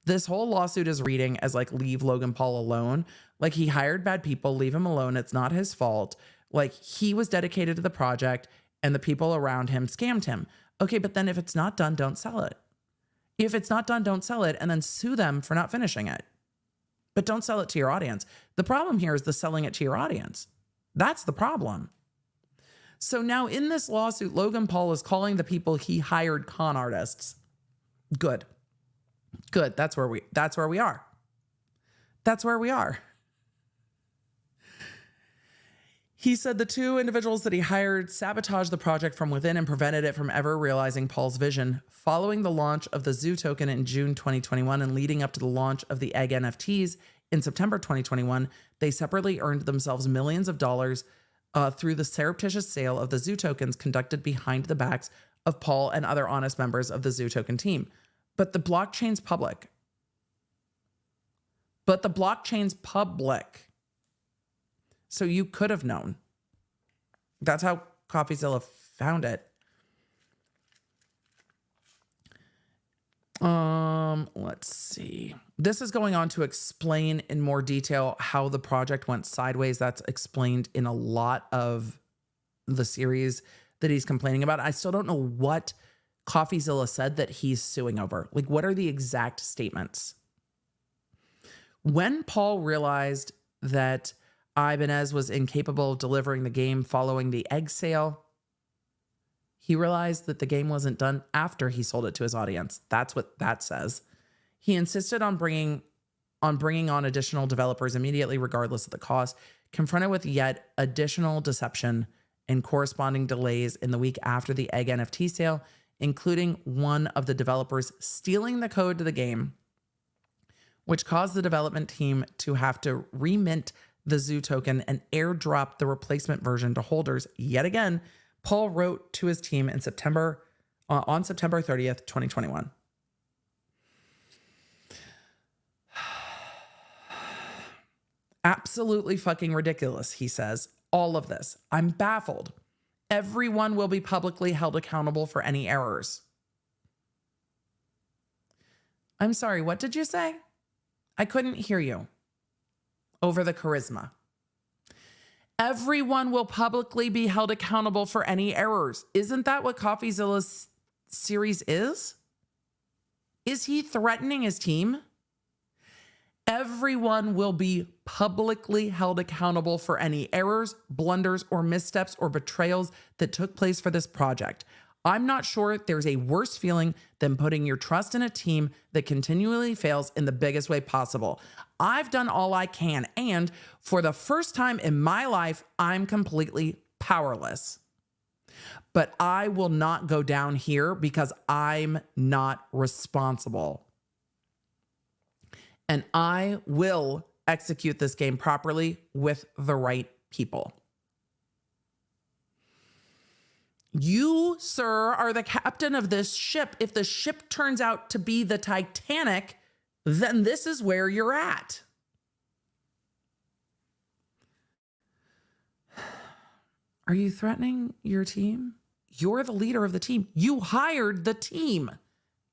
This whole lawsuit is reading as leave Logan Paul alone. He hired bad people, leave him alone. It's not his fault. He was dedicated to the project and the people around him scammed him. Okay, but then if it's not done, don't sell it. If it's not done, don't sell it and then sue them for not finishing it. But don't sell it to your audience. The problem here is the selling it to your audience. That's the problem. So now in this lawsuit, Logan Paul is calling the people he hired con artists. Good. That's where we are. That's where we are. He said the two individuals that he hired sabotaged the project from within and prevented it from ever realizing Paul's vision. Following the launch of the Zoo token in June 2021 and leading up to the launch of the egg NFTs, In September 2021, they separately earned themselves millions of dollars through the surreptitious sale of the Zoo tokens conducted behind the backs of Paul and other honest members of the Zoo token team. But the blockchain's public. So you could have known. That's how Coffeezilla found it. Let's see. This is going on to explain in more detail how the project went sideways. That's explained in a lot of the series that he's complaining about. I still don't know what Coffeezilla said that he's suing over. Like, what are the exact statements? When Paul realized that Ibanez was incapable of delivering the game following the egg sale, he realized that the game wasn't done after he sold it to his audience. That's what that says. He insisted on bringing on additional developers immediately, regardless of the cost. Confronted with yet additional deception and corresponding delays in the week after the egg NFT sale, including one of the developers stealing the code to the game, which caused the development team to have to remint the Zoo token and airdrop the replacement version to holders yet again, Paul wrote to his team in on September 30th, 2021. Absolutely fucking ridiculous, he says. All of this. I'm baffled. Everyone will be publicly held accountable for any errors. I'm sorry, what did you say? I couldn't hear you. Over the charisma. Everyone will publicly be held accountable for any errors. Isn't that what Coffeezilla's series is? Is he threatening his team? Everyone will be publicly held accountable for any errors, blunders, or missteps or betrayals that took place for this project. I'm not sure there's a worse feeling than putting your trust in a team that continually fails in the biggest way possible. I've done all I can, and for the first time in my life, I'm completely powerless. But I will not go down here because I'm not responsible. And I will execute this game properly with the right people. You, sir, are the captain of this ship. If the ship turns out to be the Titanic, then this is where you're at. Are you threatening your team? You're the leader of the team. You hired the team.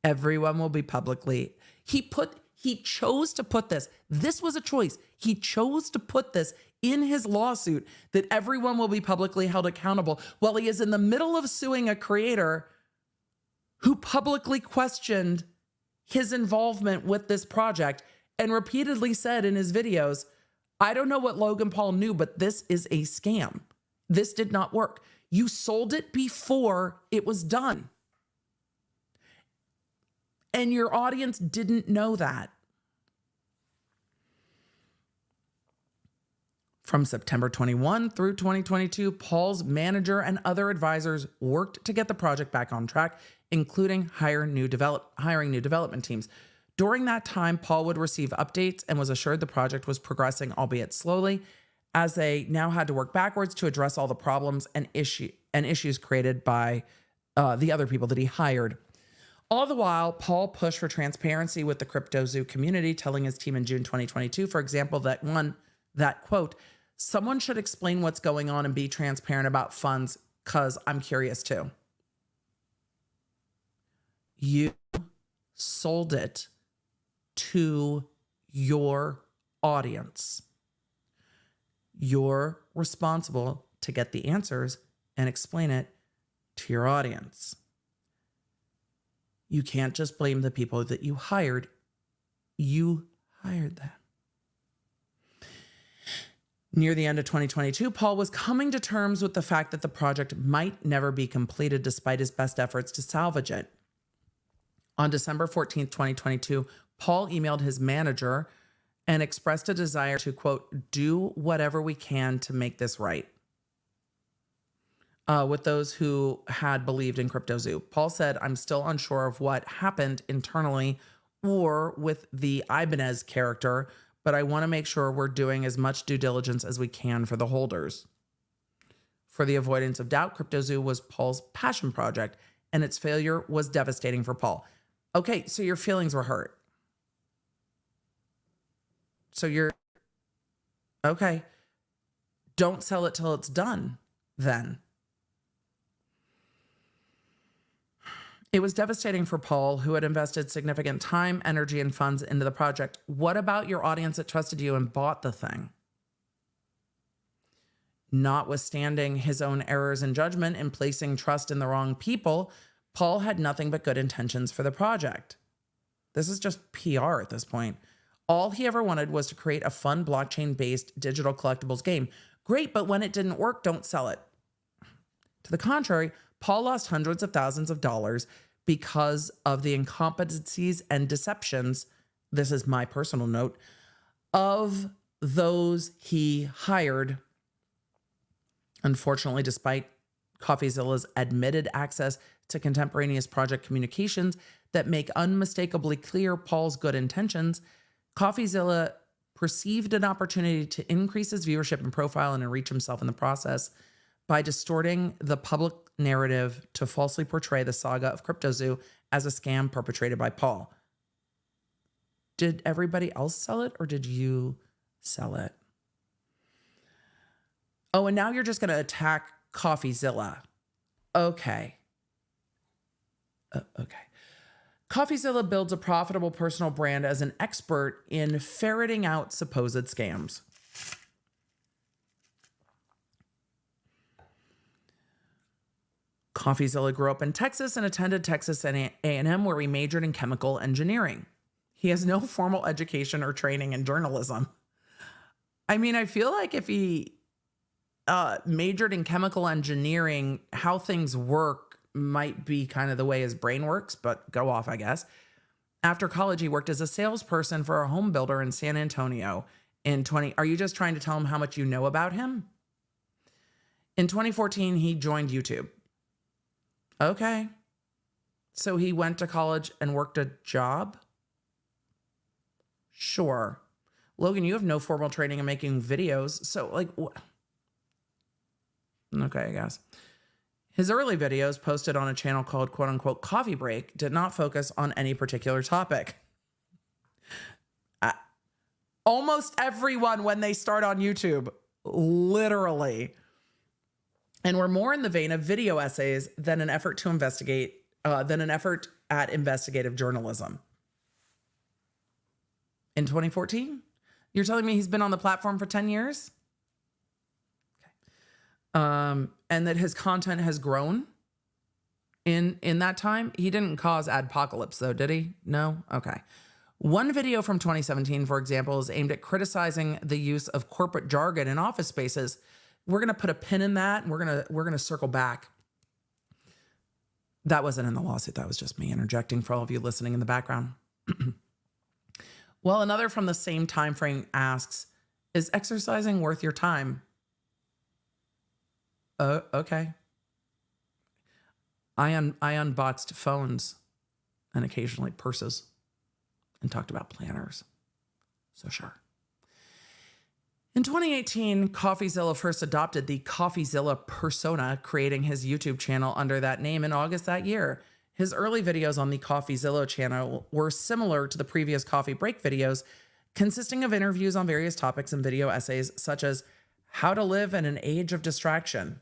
Everyone will be publicly. He chose to put this. This was a choice. He chose to put this in his lawsuit that everyone will be publicly held accountable while he is in the middle of suing a creator who publicly questioned his involvement with this project and repeatedly said in his videos, I don't know what Logan Paul knew, but this is a scam. This did not work. You sold it before it was done. And your audience didn't know that. From September 21 through 2022, Paul's manager and other advisors worked to get the project back on track, including hiring new development teams. During that time, Paul would receive updates and was assured the project was progressing, albeit slowly, as they now had to work backwards to address all the problems and issues created by the other people that he hired. All the while, Paul pushed for transparency with the Crypto Zoo community, telling his team in June 2022, for example, that quote, someone should explain what's going on and be transparent about funds because I'm curious too. You sold it to your audience. You're responsible to get the answers and explain it to your audience. You can't just blame the people that you hired. You hired them. Near the end of 2022, Paul was coming to terms with the fact that the project might never be completed despite his best efforts to salvage it. On December 14th, 2022, Paul emailed his manager and expressed a desire to, quote, do whatever we can to make this right. With those who had believed in Crypto Zoo. Paul said, I'm still unsure of what happened internally or with the Ibanez character, but I want to make sure we're doing as much due diligence as we can for the holders. For the avoidance of doubt, CryptoZoo was Paul's passion project, and its failure was devastating for Paul. Okay, so your feelings were hurt. So you're, okay, don't sell it till it's done then. It was devastating for Paul, who had invested significant time, energy, and funds into the project. What about your audience that trusted you and bought the thing? Notwithstanding his own errors in judgment in placing trust in the wrong people, Paul had nothing but good intentions for the project. This is just PR at this point. All he ever wanted was to create a fun blockchain-based digital collectibles game. Great, but when it didn't work, don't sell it. To the contrary, Paul lost hundreds of thousands of dollars because of the incompetencies and deceptions, this is my personal note, of those he hired. Unfortunately, despite Coffeezilla's admitted access to contemporaneous project communications that make unmistakably clear Paul's good intentions, Coffeezilla perceived an opportunity to increase his viewership and profile and enrich himself in the process by distorting the public narrative to falsely portray the saga of CryptoZoo as a scam perpetrated by Paul. Did everybody else sell it, or did you sell it? Oh, and now you're just going to attack Coffeezilla. Okay. Okay. Coffeezilla builds a profitable personal brand as an expert in ferreting out supposed scams. Coffeezilla grew up in Texas and attended Texas A&M, where he majored in chemical engineering. He has no formal education or training in journalism. I mean, I feel like if he majored in chemical engineering, how things work might be kind of the way his brain works, but go off, I guess. After college, he worked as a salesperson for a home builder in San Antonio. Are you just trying to tell him how much you know about him? In 2014, he joined YouTube. Okay. So he went to college and worked a job? Sure. Logan, you have no formal training in making videos. So like, okay, I guess. His early videos posted on a channel called quote unquote Coffee Break did not focus on any particular topic. Almost everyone when they start on YouTube, literally. And were more in the vein of video essays than an effort to investigate, than an effort at investigative journalism. In 2014? You're telling me he's been on the platform for 10 years? Okay. And that his content has grown in that time? He didn't cause adpocalypse though, did he? No? Okay. One video from 2017, for example, is aimed at criticizing the use of corporate jargon in office spaces. We're going to put a pin in that, and we're going to circle back. That wasn't in the lawsuit. That was just me interjecting for all of you listening in the background. Well, another from the same time frame asks, is exercising worth your time? Okay. I unboxed phones and occasionally purses and talked about planners. So sure. In 2018, Coffeezilla first adopted the Coffeezilla persona, creating his YouTube channel under that name in August that year. His early videos on the Coffeezilla channel were similar to the previous Coffee Break videos, consisting of interviews on various topics and video essays such as how to live in an age of distraction.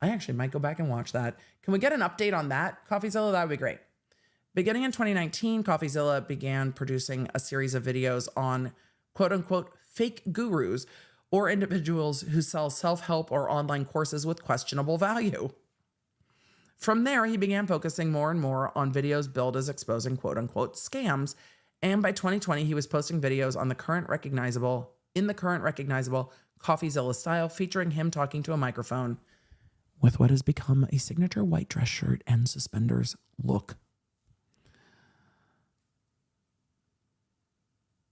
I actually might go back and watch that. Can we get an update on that, Coffeezilla? That would be great. Beginning in 2019, Coffeezilla began producing a series of videos on quote unquote fake gurus or individuals who sell self-help or online courses with questionable value. From there, he began focusing more and more on videos billed as exposing quote unquote scams. And by 2020, he was posting videos on the current recognizable Coffeezilla style, featuring him talking to a microphone with what has become a signature white dress shirt and suspenders look.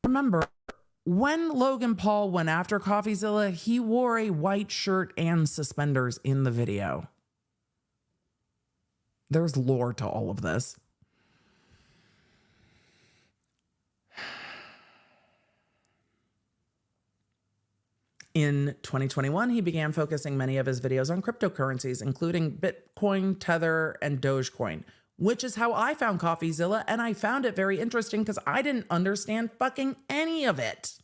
Remember, when Logan Paul went after Coffeezilla, he wore a white shirt and suspenders in the video. There's lore to all of this. In 2021, he began focusing many of his videos on cryptocurrencies, including Bitcoin, Tether, and Dogecoin, which is how I found Coffeezilla, and I found it very interesting because I didn't understand fucking any of it.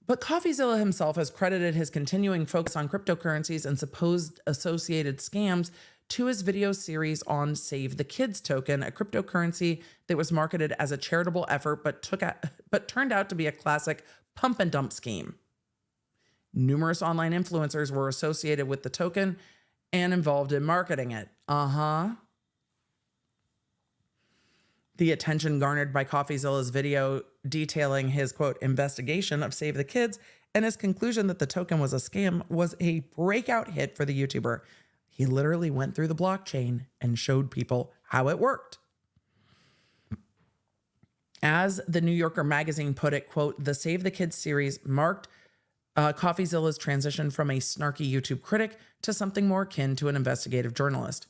But Coffeezilla himself has credited his continuing focus on cryptocurrencies and supposed associated scams to his video series on Save the Kids token, a cryptocurrency that was marketed as a charitable effort but turned out to be a classic pump and dump scheme. Numerous online influencers were associated with the token and involved in marketing it. The attention garnered by Coffeezilla's video detailing his, quote, investigation of Save the Kids and his conclusion that the token was a scam was a breakout hit for the YouTuber. He literally went through the blockchain and showed people how it worked. As the New Yorker magazine put it, quote, the Save the Kids series marked Coffeezilla's transition from a snarky YouTube critic to something more akin to an investigative journalist.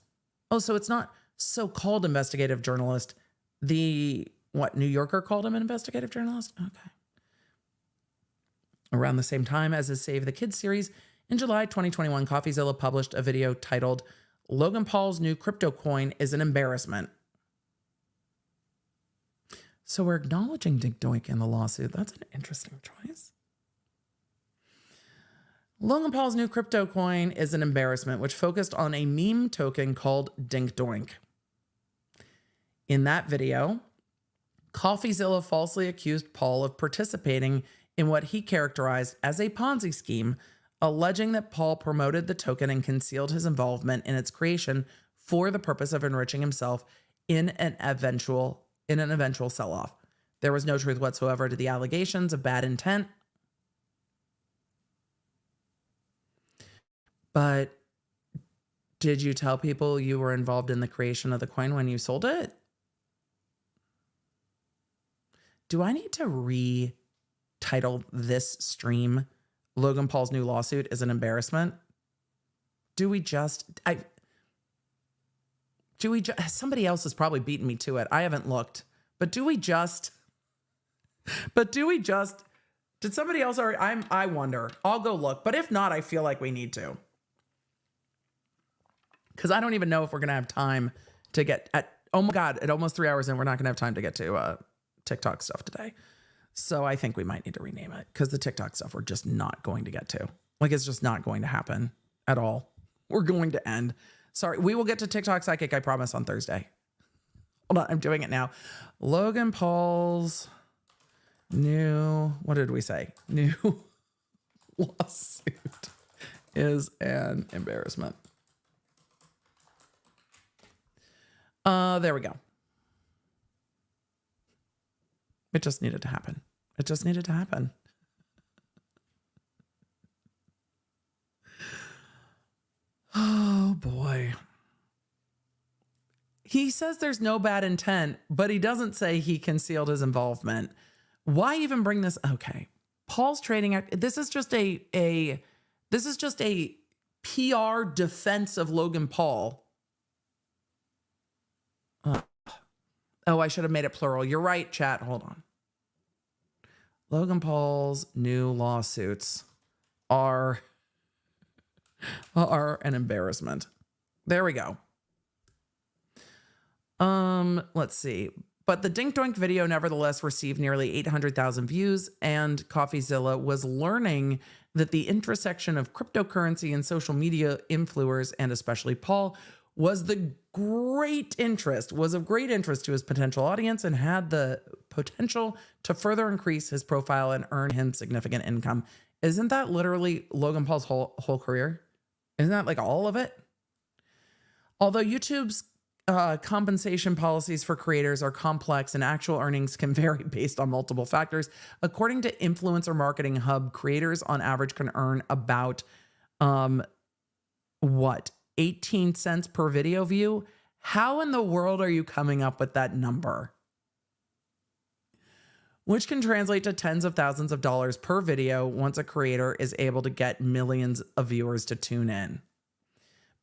Oh, so it's not so-called investigative journalist. The, New Yorker called him an investigative journalist? Okay. Around the same time as his Save the Kids series, in July 2021, Coffeezilla published a video titled, Logan Paul's new crypto coin is an embarrassment. So we're acknowledging Dick Doink in the lawsuit. That's an interesting choice. Logan Paul's new crypto coin is an embarrassment, which focused on a meme token called Dink Doink. In that video, Coffeezilla falsely accused Paul of participating in what he characterized as a Ponzi scheme, alleging that Paul promoted the token and concealed his involvement in its creation for the purpose of enriching himself in an eventual sell-off. There was no truth whatsoever to the allegations of bad intent. But did you tell people you were involved in the creation of the coin when you sold it? Do I need to retitle this stream Logan Paul's new lawsuit is an embarrassment? Somebody else has probably beaten me to it. I haven't looked. But did somebody else already? I wonder. I'll go look. But if not, I feel like we need to. Because I don't even know if we're going to have time to get oh my God, at almost 3 hours in, we're not going to have time to get to TikTok stuff today. So I think we might need to rename it because the TikTok stuff we're just not going to get to. Like, it's just not going to happen at all. We're going to end. Sorry, we will get to TikTok Psychic, I promise, on Thursday. Hold on, I'm doing it now. Logan Paul's new, what did we say? New lawsuit is an embarrassment. There we go. It just needed to happen. It just needed to happen. Oh boy. He says there's no bad intent, but he doesn't say he concealed his involvement. Why even bring this? Okay. Paul's trading. This is just a PR defense of Logan Paul. Oh, I should have made it plural. You're right, chat. Hold on. Logan Paul's new lawsuits are an embarrassment. There we go. Let's see. But the Dink Doink video nevertheless received nearly 800,000 views, and Coffeezilla was learning that the intersection of cryptocurrency and social media influencers, and especially Paul, was of great interest to his potential audience and had the potential to further increase his profile and earn him significant income. Isn't that literally Logan Paul's whole career? Isn't that like all of it? Although YouTube's compensation policies for creators are complex and actual earnings can vary based on multiple factors, according to Influencer Marketing Hub, creators on average can earn about 18 cents per video view. How in the world are you coming up with that number? Which can translate to tens of thousands of dollars per video once a creator is able to get millions of viewers to tune in.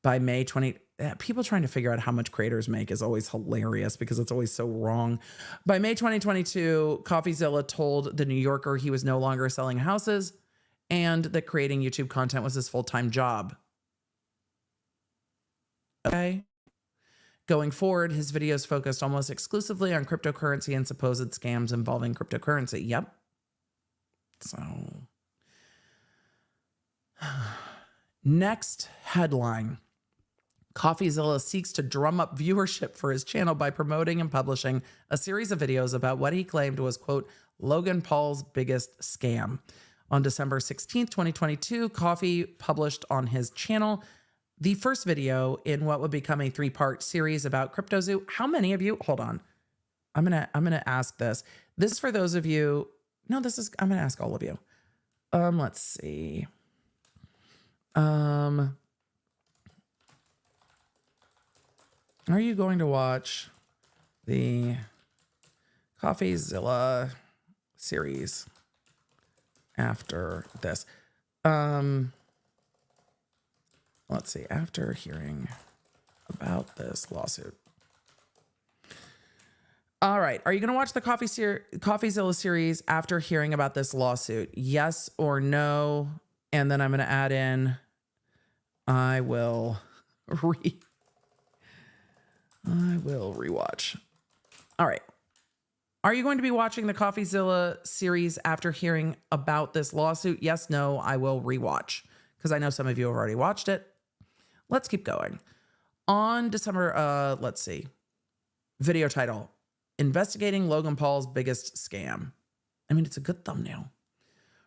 By May 20, people trying to figure out how much creators make is always hilarious because it's always so wrong. By May 2022, Coffeezilla told The New Yorker he was no longer selling houses and that creating YouTube content was his full-time job. Okay. Going forward, his videos focused almost exclusively on cryptocurrency and supposed scams involving cryptocurrency. Yep. So, next headline. Coffeezilla seeks to drum up viewership for his channel by promoting and publishing a series of videos about what he claimed was, quote, Logan Paul's biggest scam. On December 16th, 2022, Coffee published on his channel the first video in what would become a 3-part series about CryptoZoo. How many of you, hold on, I'm gonna ask this. This is for those of you, no, I'm gonna ask all of you. Let's see. Are you going to watch the Coffeezilla series after this? Let's see, after hearing about this lawsuit. All right, are you going to watch the Coffeezilla series after hearing about this lawsuit? Yes or no? And then I'm going to add in, I will rewatch. All right. Are you going to be watching the Coffeezilla series after hearing about this lawsuit? Yes, no, I will rewatch because I know some of you have already watched it. Let's keep going. On December, let's see. Video title, Investigating Logan Paul's Biggest Scam. I mean, it's a good thumbnail.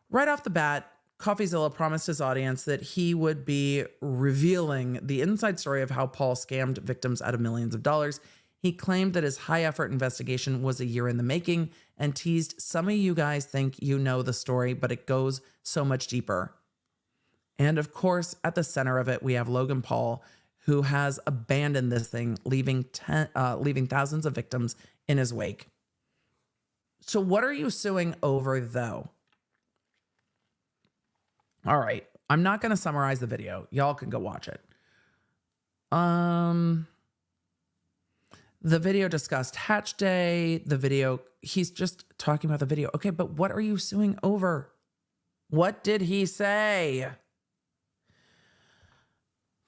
Right off the bat, Coffeezilla promised his audience that he would be revealing the inside story of how Paul scammed victims out of millions of dollars. He claimed that his high-effort investigation was a year in the making and teased, some of you guys think you know the story, but it goes so much deeper. And of course, at the center of it, we have Logan Paul, who has abandoned this thing, leaving thousands of victims in his wake. So what are you suing over, though? All right, I'm not going to summarize the video. Y'all can go watch it. The video discussed Hatch Day. The video, he's just talking about the video. Okay, but what are you suing over? What did he say?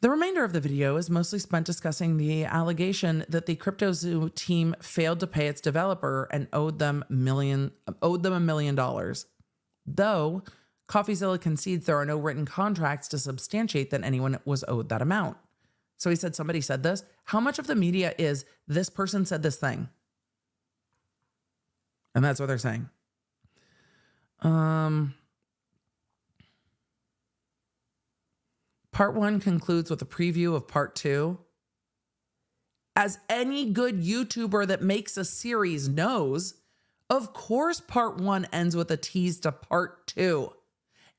The remainder of the video is mostly spent discussing the allegation that the CryptoZoo team failed to pay its developer and owed them $1 million. Though Coffeezilla concedes there are no written contracts to substantiate that anyone was owed that amount. So he said somebody said this. How much of the media is this person said this thing? And that's what they're saying. Part 1 concludes with a preview of part 2. As any good YouTuber that makes a series knows, of course part 1 ends with a tease to part 2.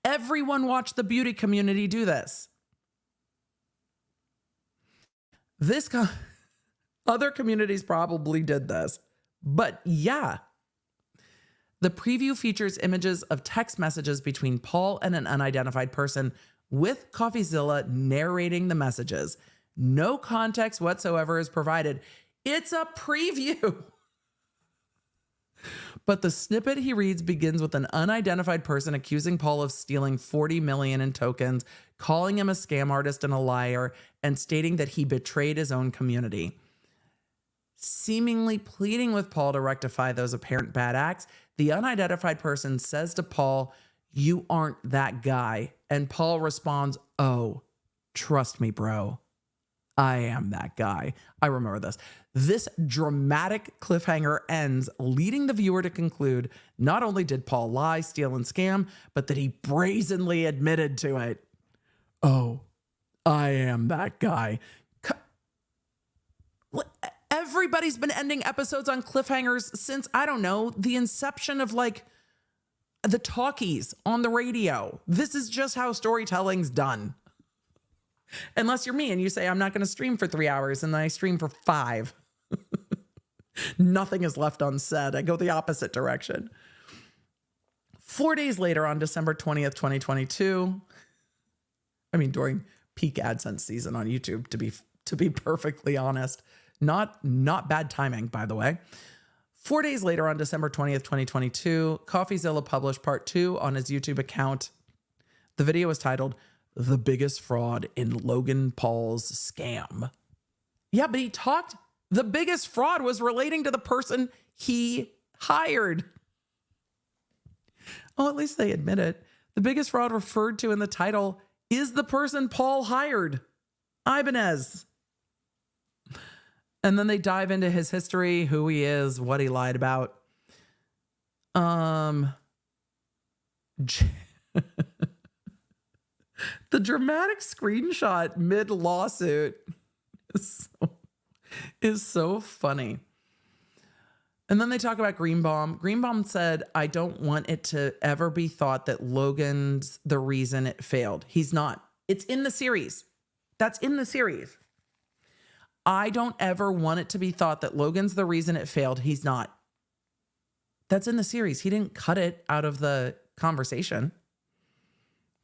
Everyone watched the beauty community do this. Other communities probably did this, but yeah. The preview features images of text messages between Paul and an unidentified person, with Coffeezilla narrating the messages. No context whatsoever is provided. It's a preview. But the snippet he reads begins with an unidentified person accusing Paul of stealing 40 million in tokens, calling him a scam artist and a liar, and stating that he betrayed his own community. Seemingly pleading with Paul to rectify those apparent bad acts, the unidentified person says to Paul, "You aren't that guy." And Paul responds, "Oh, trust me, bro. I am that guy." I remember this. This dramatic cliffhanger ends, leading the viewer to conclude not only did Paul lie, steal, and scam, but that he brazenly admitted to it. Oh, I am that guy. Everybody's been ending episodes on cliffhangers since, I don't know, the inception of like the talkies on the radio. This is just how storytelling's done. Unless you're me and you say, I'm not going to stream for 3 hours, and then I stream for 5. Nothing is left unsaid. I go the opposite direction. 4 days later, on December 20th, 2022, I mean, during peak AdSense season on YouTube, to be perfectly honest. Not bad timing, by the way. 4 days later, on December 20th, 2022, Coffeezilla published part 2 on his YouTube account. The video was titled, "The Biggest Fraud in Logan Paul's Scam." Yeah, but the biggest fraud was relating to the person he hired. Oh, at least they admit it. The biggest fraud referred to in the title is the person Paul hired, Ibanez. And then they dive into his history, who he is, what he lied about. The dramatic screenshot mid-lawsuit is so funny. And then they talk about Greenbaum. Greenbaum said, "I don't want it to ever be thought that Logan's the reason it failed. He's not. It's in the series. That's in the series. I don't ever want it to be thought that Logan's the reason it failed. He's not. That's in the series. He didn't cut it out of the conversation."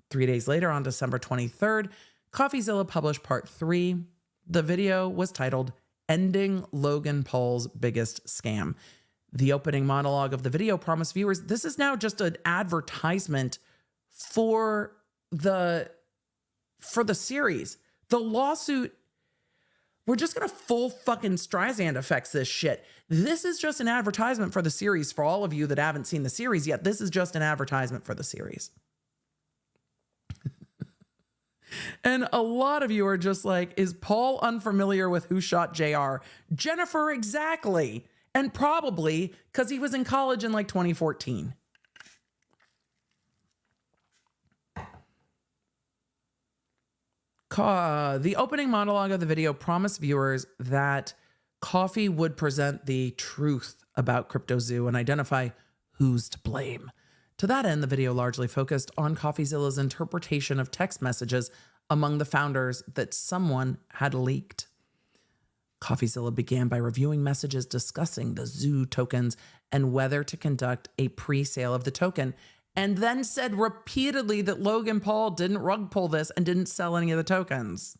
3 days later, on December 23rd, Coffeezilla published part 3. The video was titled, "Ending Logan Paul's Biggest Scam." The opening monologue of the video promised viewers this is now just an advertisement for the series. The lawsuit, we're just going to full fucking Streisand effects this shit. This is just an advertisement for the series. For all of you that haven't seen the series yet, this is just an advertisement for the series. And a lot of you are just like, is Paul unfamiliar with who shot JR? Jennifer, exactly. And probably because he was in college in like 2014. The opening monologue of the video promised viewers that Coffee would present the truth about CryptoZoo and identify who's to blame. To that end, the video largely focused on Coffeezilla's interpretation of text messages among the founders that someone had leaked. Coffeezilla began by reviewing messages discussing the Zoo tokens and whether to conduct a pre-sale of the token, and then said repeatedly that Logan Paul didn't rug pull this and didn't sell any of the tokens.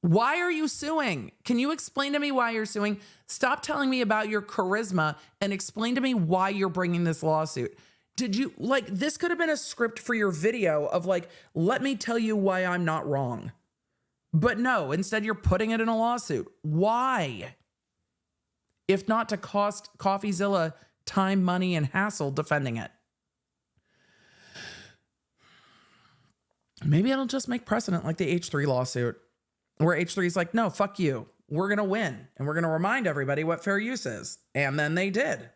Why are you suing? Can you explain to me why you're suing? Stop telling me about your charisma and explain to me why you're bringing this lawsuit. Did you, like, this could have been a script for your video of like, let me tell you why I'm not wrong. But no, instead you're putting it in a lawsuit. Why? If not to cost Coffeezilla time, money, and hassle defending it. Maybe it'll just make precedent like the H3 lawsuit, where H3 is like, no, fuck you. We're going to win. And we're going to remind everybody what fair use is. And then they did.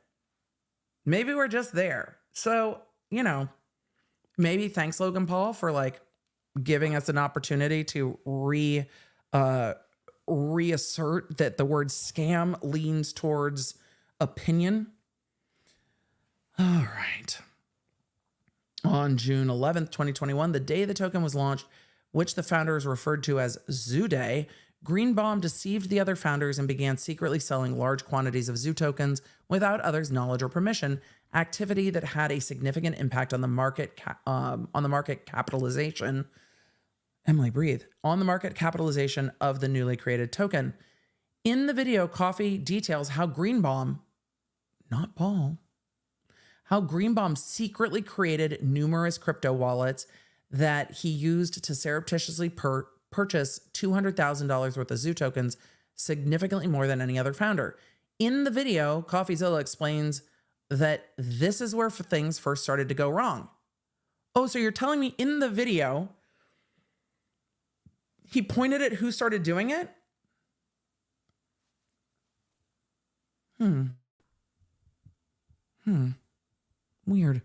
Maybe we're just there. So, you know, maybe thanks Logan Paul for like giving us an opportunity to reassert that the word scam leans towards opinion. All right. On June 11th, 2021, the day the token was launched, which the founders referred to as Zoo Day, Greenbaum deceived the other founders and began secretly selling large quantities of Zoo tokens without others' knowledge or permission, activity that had a significant impact on the market capitalization. Emily, breathe. On the market capitalization of the newly created token. In the video, Coffee details how Greenbaum, not Paul, how Greenbaum secretly created numerous crypto wallets that he used to surreptitiously purchase $200,000 worth of Zoo tokens, significantly more than any other founder. In the video, Coffeezilla explains that this is where things first started to go wrong. Oh, so you're telling me in the video, he pointed at who started doing it? Weird.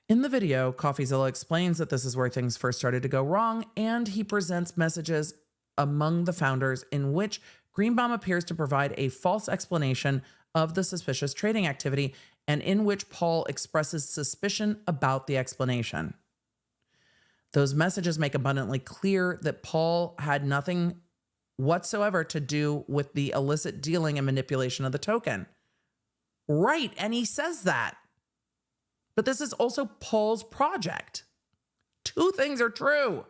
In the video, Coffeezilla explains that this is where things first started to go wrong, and he presents messages among the founders in which Greenbaum appears to provide a false explanation of the suspicious trading activity, and in which Paul expresses suspicion about the explanation. Those messages make abundantly clear that Paul had nothing whatsoever to do with the illicit dealing and manipulation of the token. Right, and he says that. But this is also Paul's project. Two things are true.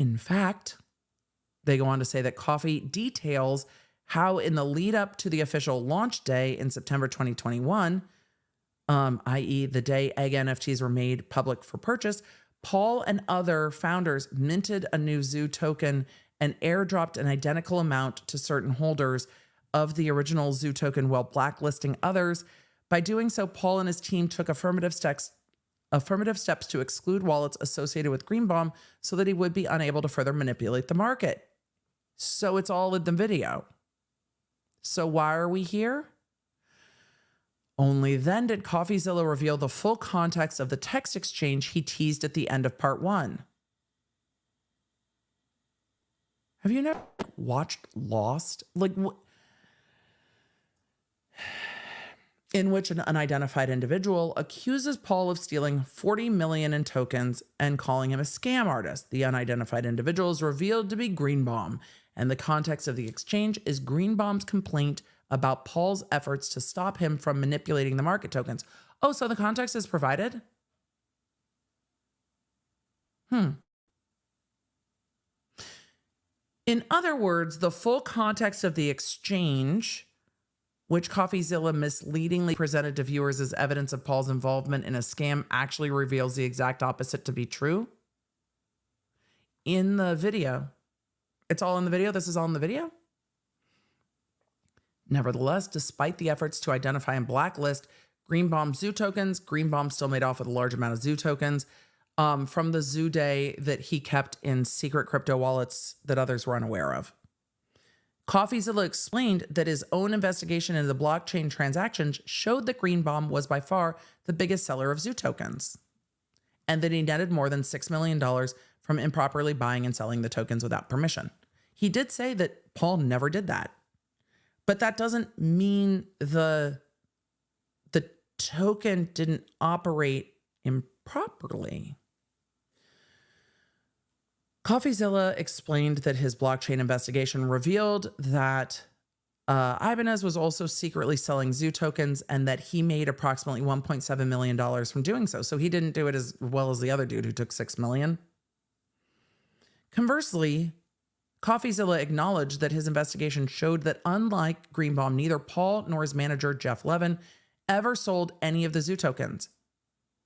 In fact, they go on to say that Coffee details how in the lead up to the official launch day in September 2021, i.e. the day egg NFTs were made public for purchase, Paul and other founders minted a new Zoo token and airdropped an identical amount to certain holders of the original Zoo token while blacklisting others. By doing so, Paul and his team took affirmative steps to exclude wallets associated with Greenbaum so that he would be unable to further manipulate the market. So it's all in the video. So why are we here? Only then did Coffeezilla reveal the full context of the text exchange he teased at the end of part 1. Have you never watched Lost? In which an unidentified individual accuses Paul of stealing 40 million in tokens and calling him a scam artist. The unidentified individual is revealed to be Greenbaum, and the context of the exchange is Greenbaum's complaint about Paul's efforts to stop him from manipulating the market tokens. Oh, so the context is provided? In other words, the full context of the exchange, which Coffeezilla misleadingly presented to viewers as evidence of Paul's involvement in a scam, actually reveals the exact opposite to be true. In the video. It's all in the video? This is all in the video? Nevertheless, despite the efforts to identify and blacklist Greenbaum Zoo tokens, Greenbaum still made off with a large amount of Zoo tokens from the Zoo day that he kept in secret crypto wallets that others were unaware of. Coffeezilla explained that his own investigation into the blockchain transactions showed that Greenbaum was by far the biggest seller of Zoo tokens, and that he netted more than $6 million from improperly buying and selling the tokens without permission. He did say that Paul never did that, but that doesn't mean the token didn't operate improperly. Coffeezilla explained that his blockchain investigation revealed that Ibanez was also secretly selling Zoo tokens and that he made approximately $1.7 million from doing so. So he didn't do it as well as the other dude who took $6 million. Conversely, Coffeezilla acknowledged that his investigation showed that unlike Greenbaum, neither Paul nor his manager, Jeff Levin, ever sold any of the Zoo tokens.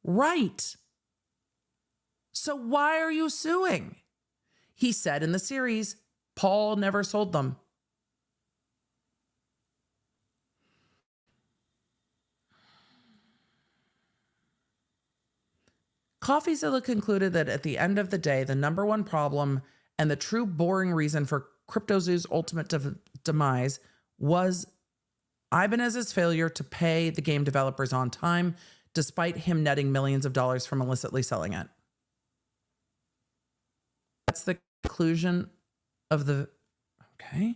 Right. So why are you suing? He said in the series, Paul never sold them. Coffeezilla concluded that at the end of the day, the number one problem and the true boring reason for CryptoZoo's ultimate demise was Ibanez's failure to pay the game developers on time, despite him netting millions of dollars from illicitly selling it. That's the conclusion of the... Okay.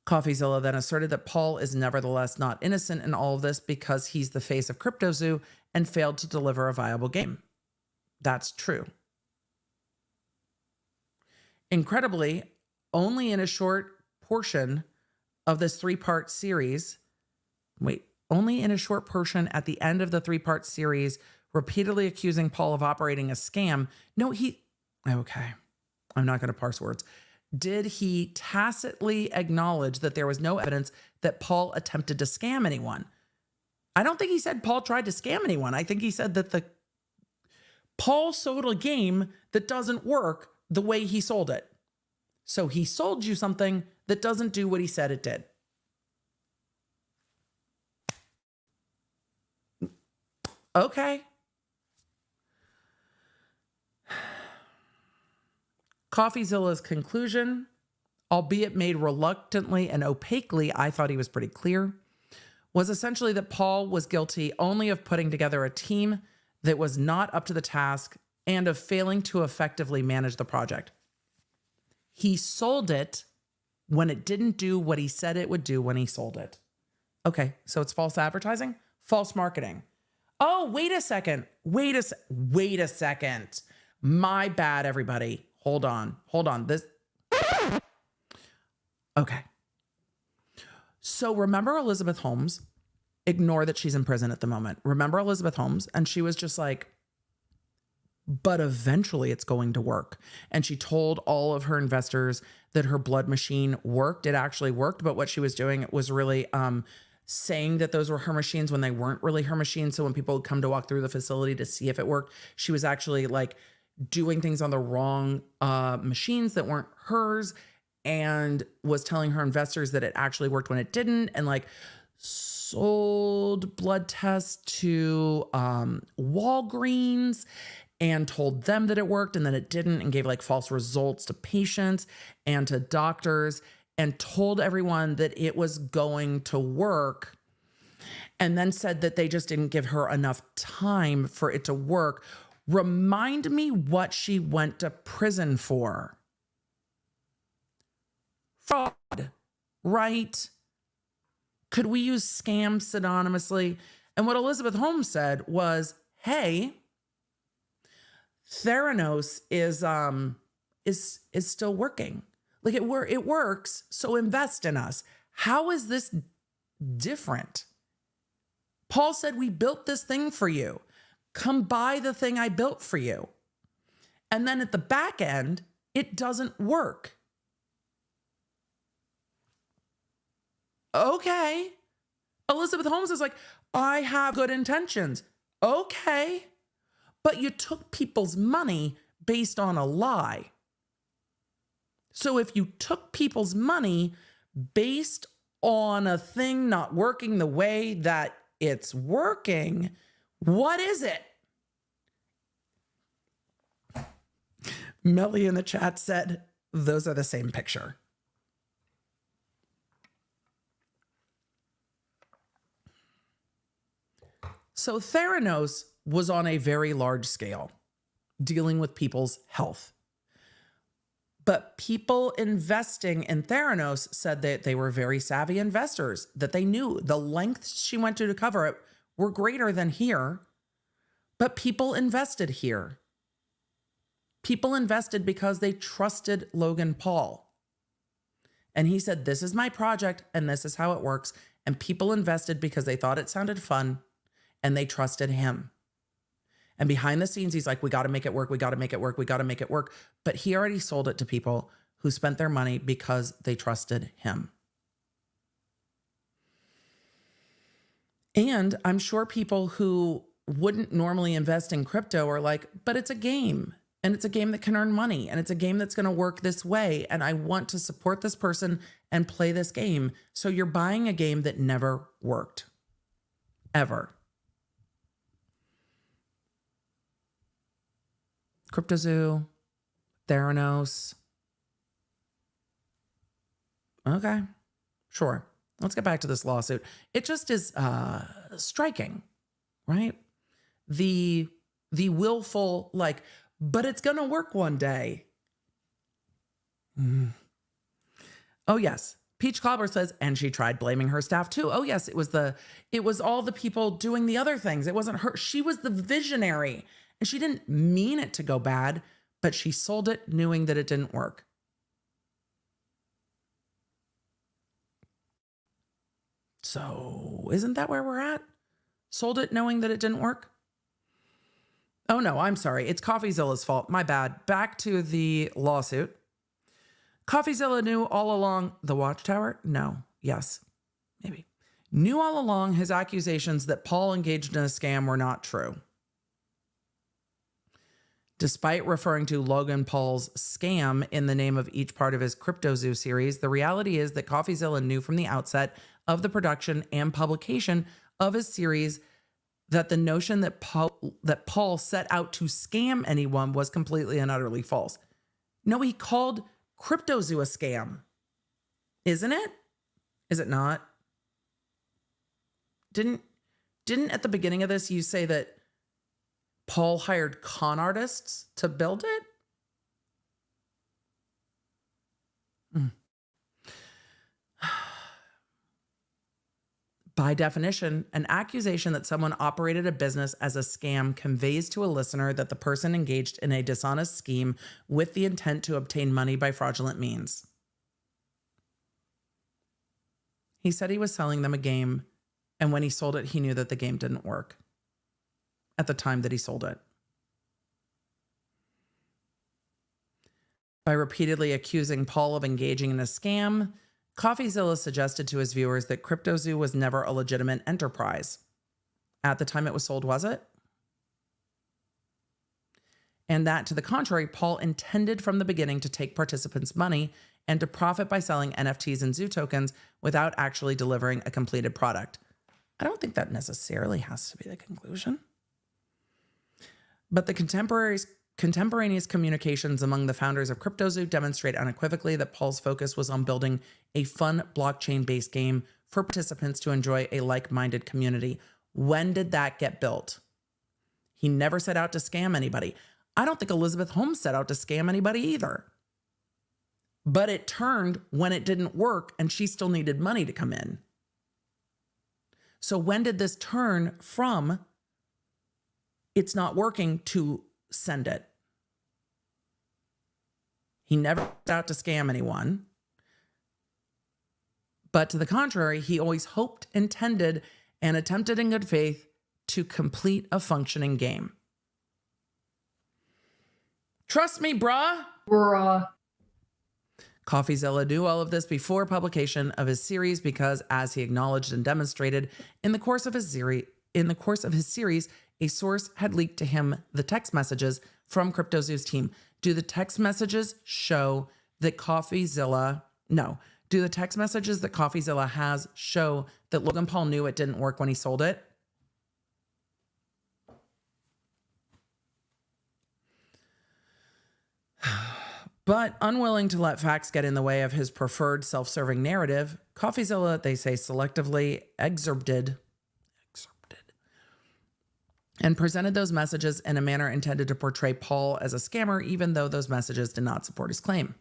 Coffeezilla then asserted that Paul is nevertheless not innocent in all of this because he's the face of CryptoZoo and failed to deliver a viable game. That's true. Incredibly, only in a short portion of this three-part series, only in a short portion at the end of the three-part series, repeatedly accusing Paul of operating a scam. Okay, I'm not going to parse words. Did he tacitly acknowledge that there was no evidence that Paul attempted to scam anyone? I don't think he said Paul tried to scam anyone. I think he said that Paul sold a game that doesn't work the way he sold it. So he sold you something that doesn't do what he said it did. Okay. Coffeezilla's conclusion, albeit made reluctantly and opaquely, I thought he was pretty clear, was essentially that Paul was guilty only of putting together a team that was not up to the task and of failing to effectively manage the project. He sold it when it didn't do what he said it would do when he sold it. Okay, so it's false advertising, false marketing. Oh, wait a second. Wait a second. My bad, everybody. Hold on. Okay. So remember Elizabeth Holmes? Ignore that she's in prison at the moment. Remember Elizabeth Holmes? And she was just like, but eventually it's going to work. And she told all of her investors that her blood machine worked. It actually worked, but what she was doing was really saying that those were her machines when they weren't really her machines. So when people would come to walk through the facility to see if it worked, she was actually like doing things on the wrong machines that weren't hers, and was telling her investors that it actually worked when it didn't, and like sold blood tests to Walgreens and told them that it worked and then it didn't, and gave like false results to patients and to doctors, and told everyone that it was going to work, and then said that they just didn't give her enough time for it to work. Remind me what she went to prison for. Fraud, right? Could we use scam synonymously? And what Elizabeth Holmes said was, hey, Theranos is still working. Like it works, so invest in us. How is this different? Paul said, we built this thing for you. Come buy the thing I built for you. And then at the back end, it doesn't work. Okay. Elizabeth Holmes is like, I have good intentions. Okay. But you took people's money based on a lie. So if you took people's money based on a thing not working the way that it's working, what is it? Millie in the chat said, those are the same picture. So Theranos was on a very large scale, dealing with people's health. But people investing in Theranos said that they were very savvy investors, that they knew the lengths she went to cover it were greater than here, but people invested here. People invested because they trusted Logan Paul. And he said, this is my project and this is how it works. And people invested because they thought it sounded fun and they trusted him. And behind the scenes, he's like, we got to make it work. We got to make it work. We got to make it work. But he already sold it to people who spent their money because they trusted him. And I'm sure people who wouldn't normally invest in crypto are like, but it's a game, and it's a game that can earn money, and it's a game that's going to work this way. And I want to support this person and play this game. So you're buying a game that never worked, ever. CryptoZoo, Theranos. Okay, sure. Let's get back to this lawsuit. It just is striking, right? The willful, like, but it's going to work one day. Oh, yes. Peach Cobbler says, and she tried blaming her staff too. Oh, yes. It was all the people doing the other things. It wasn't her. She was the visionary. And she didn't mean it to go bad, but she sold it knowing that it didn't work. So isn't that where we're at? Sold it knowing that it didn't work? Oh no, I'm sorry. It's Coffeezilla's fault. My bad. Back to the lawsuit. Coffeezilla knew all along the Watchtower? No. Yes. Maybe. Knew all along his accusations that Paul engaged in a scam were not true. Despite referring to Logan Paul's scam in the name of each part of his CryptoZoo series, the reality is that Coffeezilla knew from the outset of the production and publication of his series that the notion that Paul set out to scam anyone was completely and utterly false. No, he called CryptoZoo a scam. Isn't it? Is it not? Didn't at the beginning of this you say that Paul hired con artists to build it? By definition, an accusation that someone operated a business as a scam conveys to a listener that the person engaged in a dishonest scheme with the intent to obtain money by fraudulent means. He said he was selling them a game, and when he sold it, he knew that the game didn't work at the time that he sold it. By repeatedly accusing Paul of engaging in a scam, Coffeezilla suggested to his viewers that CryptoZoo was never a legitimate enterprise. At the time it was sold, was it? And that, to the contrary, Paul intended from the beginning to take participants' money and to profit by selling NFTs and Zoo tokens without actually delivering a completed product. I don't think that necessarily has to be the conclusion. But the contemporaneous communications among the founders of CryptoZoo demonstrate unequivocally that Paul's focus was on building a fun blockchain-based game for participants to enjoy a like-minded community. When did that get built? He never set out to scam anybody. I don't think Elizabeth Holmes set out to scam anybody either. But it turned when it didn't work and she still needed money to come in. So when did this turn from it's not working to send it? He never set out to scam anyone. But to the contrary, he always hoped, intended, and attempted in good faith to complete a functioning game. Trust me, bruh. Bruh. Coffeezilla knew all of this before publication of his series because, as he acknowledged and demonstrated in the course of his series, a source had leaked to him the text messages from CryptoZoo's team. Do the text messages show that Coffeezilla has show that Logan Paul knew it didn't work when he sold it? But unwilling to let facts get in the way of his preferred self-serving narrative, Coffeezilla, they say, selectively excerpted and presented those messages in a manner intended to portray Paul as a scammer, even though those messages did not support his claim.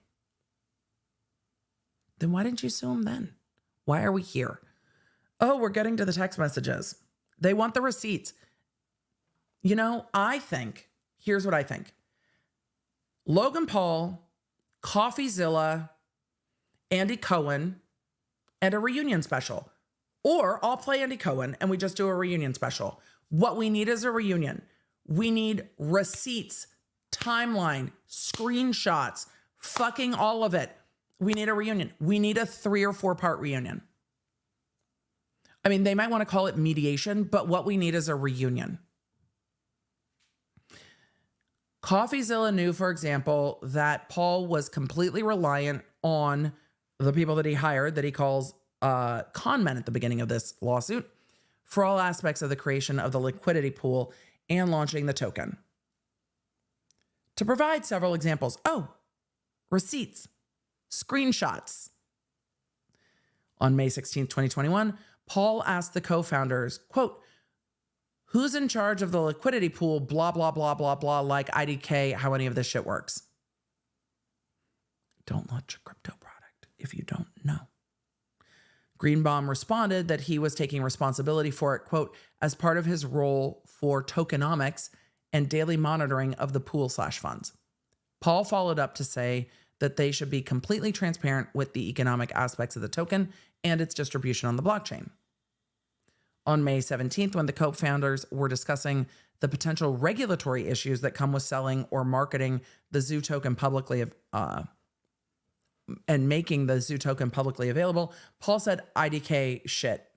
Then why didn't you sue him then? Why are we here? Oh, we're getting to the text messages. They want the receipts. You know, here's what I think. Logan Paul, Coffeezilla, Andy Cohen, and a reunion special. Or I'll play Andy Cohen and we just do a reunion special. What we need is a reunion. We need receipts, timeline, screenshots, fucking all of it. We need a reunion. We need a 3 or 4 part reunion. I mean, they might want to call it mediation, but what we need is a reunion. Coffeezilla knew, for example, that Paul was completely reliant on the people that he hired, that he calls con men at the beginning of this lawsuit, for all aspects of the creation of the liquidity pool and launching the token. To provide several examples, receipts, screenshots. On May 16, 2021, Paul asked the co-founders, quote, "Who's in charge of the liquidity pool, blah, blah, blah, blah, blah, like IDK, how any of this shit works?" Don't launch a crypto product if you don't know. Greenbaum responded that he was taking responsibility for it, quote, as part of his role for tokenomics and daily monitoring of the pool/funds. Paul followed up to say that they should be completely transparent with the economic aspects of the token and its distribution on the blockchain. On May 17th, when the co-founders were discussing the potential regulatory issues that come with selling or marketing the Zoo token publicly and making the Zoo token publicly available, Paul said, IDK shit.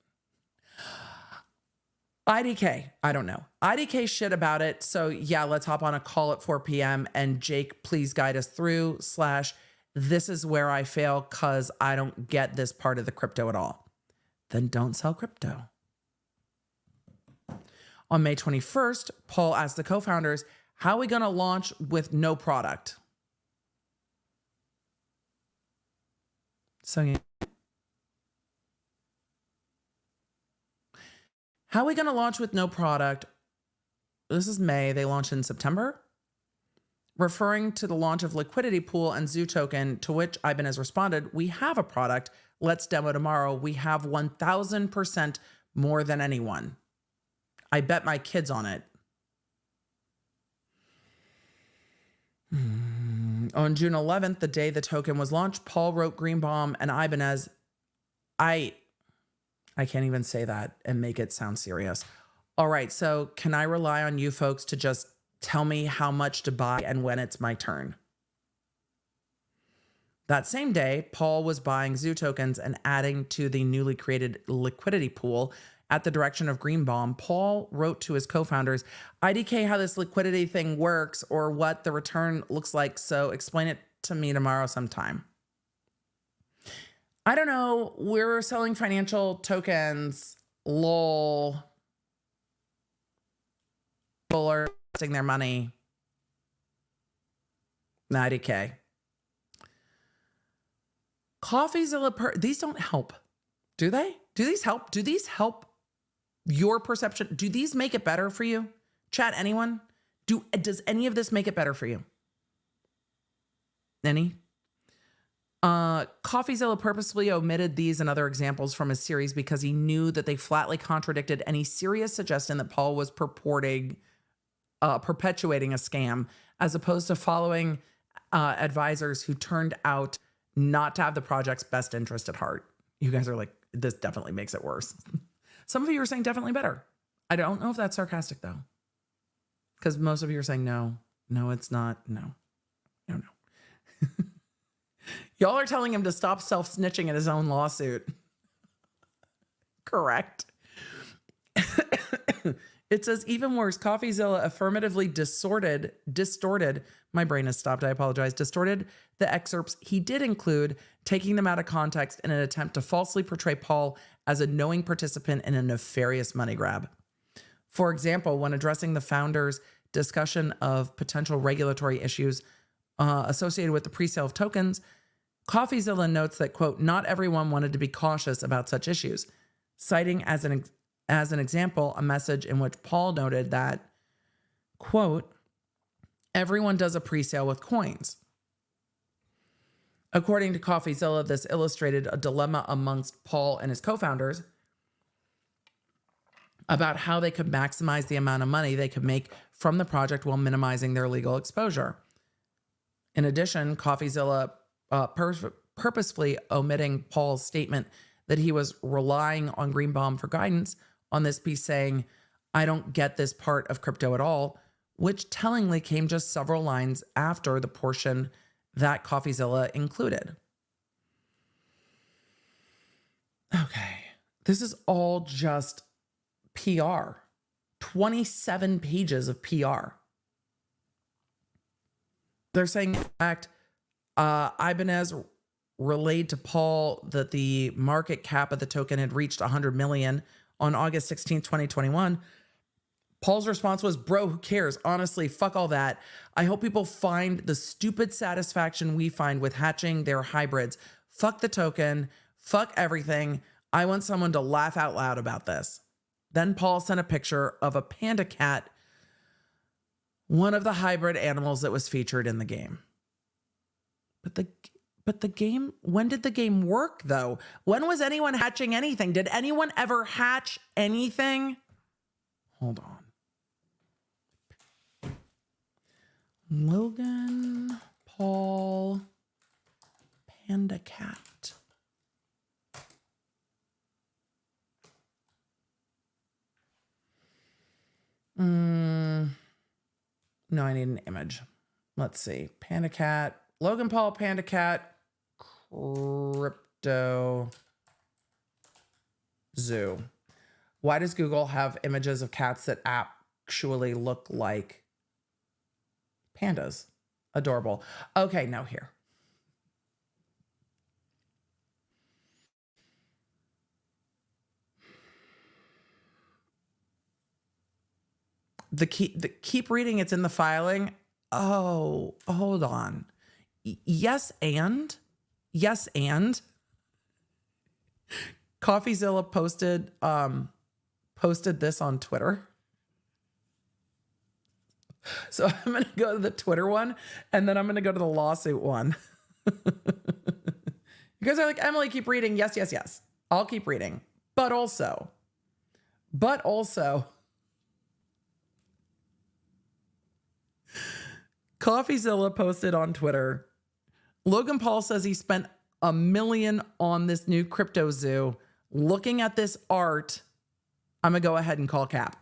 IDK, I don't know. IDK shit about it. So yeah, let's hop on a call at 4 p.m. and Jake, please guide us through / this is where I fail because I don't get this part of the crypto at all. Then don't sell crypto. On May 21st, Paul asked the co-founders, how are we going to launch with no product? So how are we going to launch with no product? This is May. They launched in September. Referring to the launch of Liquidity Pool and Zoo Token, to which Ivan has responded, we have a product. Let's demo tomorrow. We have 1,000% more than anyone. I bet my kids on it. On June 11th, the day the token was launched, Paul wrote Greenbaum and Ibanez. I can't even say that and make it sound serious. All right, so can I rely on you folks to just tell me how much to buy and when it's my turn? That same day, Paul was buying zoo tokens and adding to the newly created liquidity pool at the direction of Greenbaum. Paul wrote to his co-founders, IDK how this liquidity thing works or what the return looks like, so explain it to me tomorrow sometime. I don't know. We're selling financial tokens. Lol. People are investing their money. 90K. Coffeezilla, these don't help. Do they? Do these help? Do these help your perception? Do these make it better for you? Chat, anyone? Does any of this make it better for you? Any? Coffeezilla purposefully omitted these and other examples from his series because he knew that they flatly contradicted any serious suggestion that Paul was perpetuating a scam, as opposed to following advisors who turned out not to have the project's best interest at heart. You guys are like, this definitely makes it worse. Some of you are saying definitely better. I don't know if that's sarcastic though, because most of you are saying no, it's not. No. Y'all are telling him to stop self-snitching in his own lawsuit. Correct. It says, even worse, Coffeezilla affirmatively distorted, my brain has stopped, I apologize, distorted the excerpts he did include, taking them out of context in an attempt to falsely portray Paul as a knowing participant in a nefarious money grab. For example, when addressing the founders' discussion of potential regulatory issues associated with the pre-sale of tokens, Coffeezilla notes that, quote, not everyone wanted to be cautious about such issues, citing as an example a message in which Paul noted that, quote, everyone does a pre-sale with coins. According to Coffeezilla, this illustrated a dilemma amongst Paul and his co-founders about how they could maximize the amount of money they could make from the project while minimizing their legal exposure. In addition, Coffeezilla purposefully omitting Paul's statement that he was relying on Greenbaum for guidance on this piece, saying, I don't get this part of crypto at all, which tellingly came just several lines after the portion that Coffeezilla included. Okay, this is all just PR. 27 pages of PR. They're saying, in fact, Ibanez relayed to Paul that the market cap of the token had reached 100 million on August 16, 2021. Paul's response was, bro, who cares? Honestly, fuck all that. I hope people find the stupid satisfaction we find with hatching their hybrids. Fuck the token. Fuck everything. I want someone to laugh out loud about this. Then Paul sent a picture of a panda cat, one of the hybrid animals that was featured in the game. But the game, when did the game work though? When was anyone hatching anything? Did anyone ever hatch anything? Hold on. Logan, Paul, panda cat. No, I need an image. Let's see. Panda cat, Logan Paul, panda cat, crypto zoo. Why does Google have images of cats that actually look like pandas? Adorable. Okay, now here. Keep reading. It's in the filing. Oh, hold on. Yes, and Coffeezilla posted this on Twitter. So I'm going to go to the Twitter one, and then I'm going to go to the lawsuit one. You guys are like, Emily, keep reading. Yes. I'll keep reading. But also, Coffeezilla posted on Twitter, Logan Paul says he spent $1 million on this new crypto zoo. Looking at this art, I'm going to go ahead and call cap.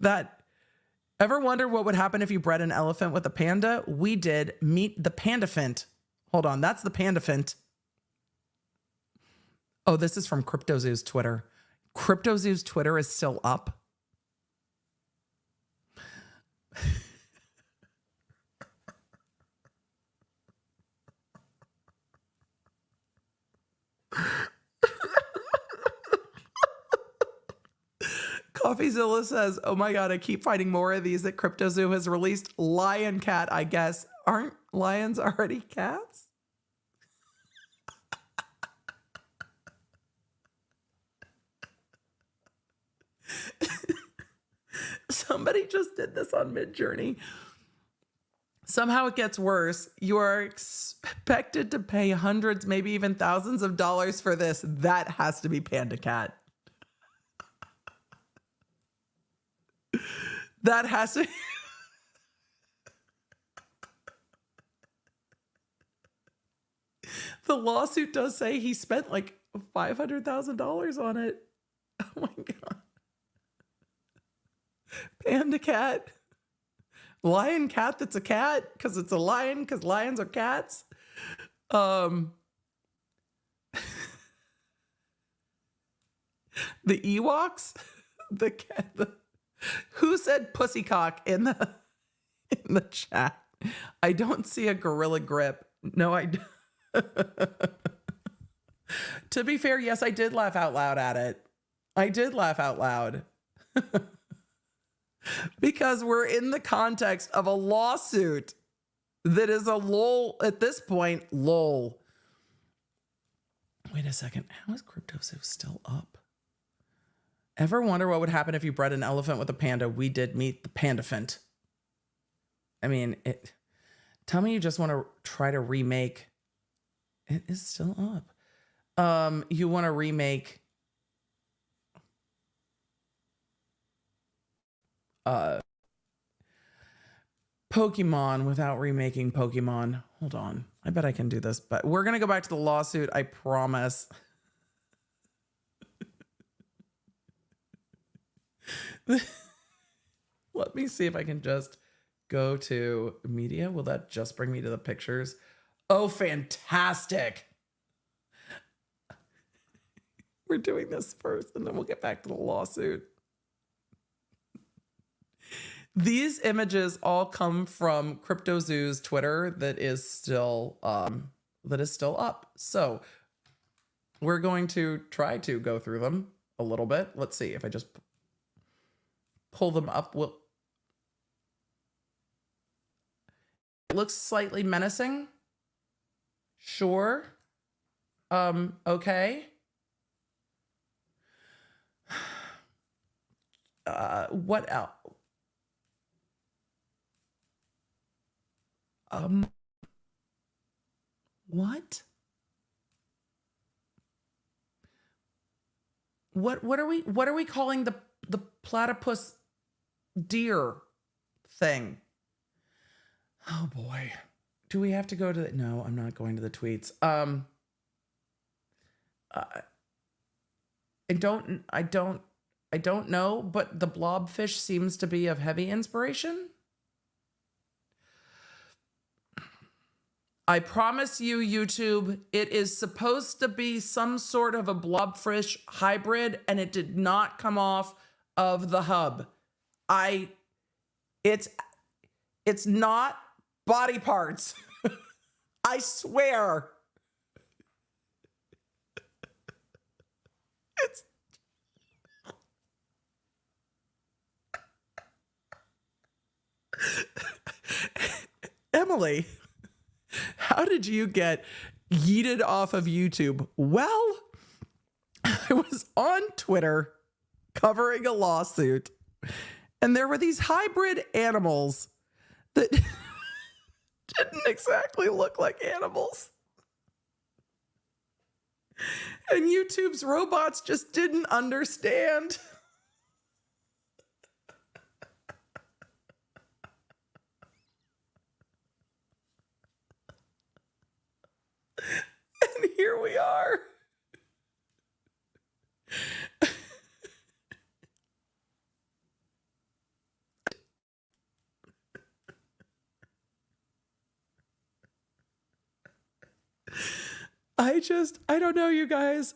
That Ever wonder what would happen if you bred an elephant with a panda? We did. Meet the pandafint. Hold on, that's the pandafint. Oh, this is from CryptoZoo's Twitter. CryptoZoo's Twitter is still up. Coffeezilla says, oh my God, I keep finding more of these that CryptoZoo has released. Lion cat, I guess. Aren't lions already cats? Somebody just did this on Midjourney. Somehow it gets worse. You are expected to pay hundreds, maybe even thousands of dollars for this. That has to be Panda Cat. That has to. The lawsuit does say he spent like $500,000 on it. Oh my God. Panda Cat. Lion cat that's a cat because it's a lion because lions are cats. The Ewoks? The cat. Who said pussycock in the chat? I don't see a gorilla grip. No, I don't. To be fair, yes, I did laugh out loud at it. I did laugh out loud. Because we're in the context of a lawsuit that is a lol at this point. Lol. Wait a second. How is CryptoZoo still up? Ever wonder what would happen if you bred an elephant with a panda? We did meet the pandafint. I mean, tell me you just want to try to remake. It is still up. You want to remake Pokemon without remaking Pokemon. Hold on. I bet I can do this, but we're going to go back to the lawsuit. I promise. Let me see if I can just go to media. Will that just bring me to the pictures? Oh, fantastic. We're doing this first and then we'll get back to the lawsuit. These images all come from CryptoZoo's Twitter that is still up. So we're going to try to go through them a little bit. Let's see if I just pull them up. It looks slightly menacing. Sure. Okay. What else? What? What are we calling the platypus deer thing? Oh boy. Do we have to go to the, no, I'm not going to the tweets. I don't know, but the blobfish seems to be of heavy inspiration. I promise you, YouTube, it is supposed to be some sort of a blobfish hybrid, and it did not come off of the hub. It's not body parts. I swear. It's Emily. How did you get yeeted off of YouTube? Well, I was on Twitter covering a lawsuit, and there were these hybrid animals that didn't exactly look like animals. And YouTube's robots just didn't understand. And here we are. I don't know, you guys.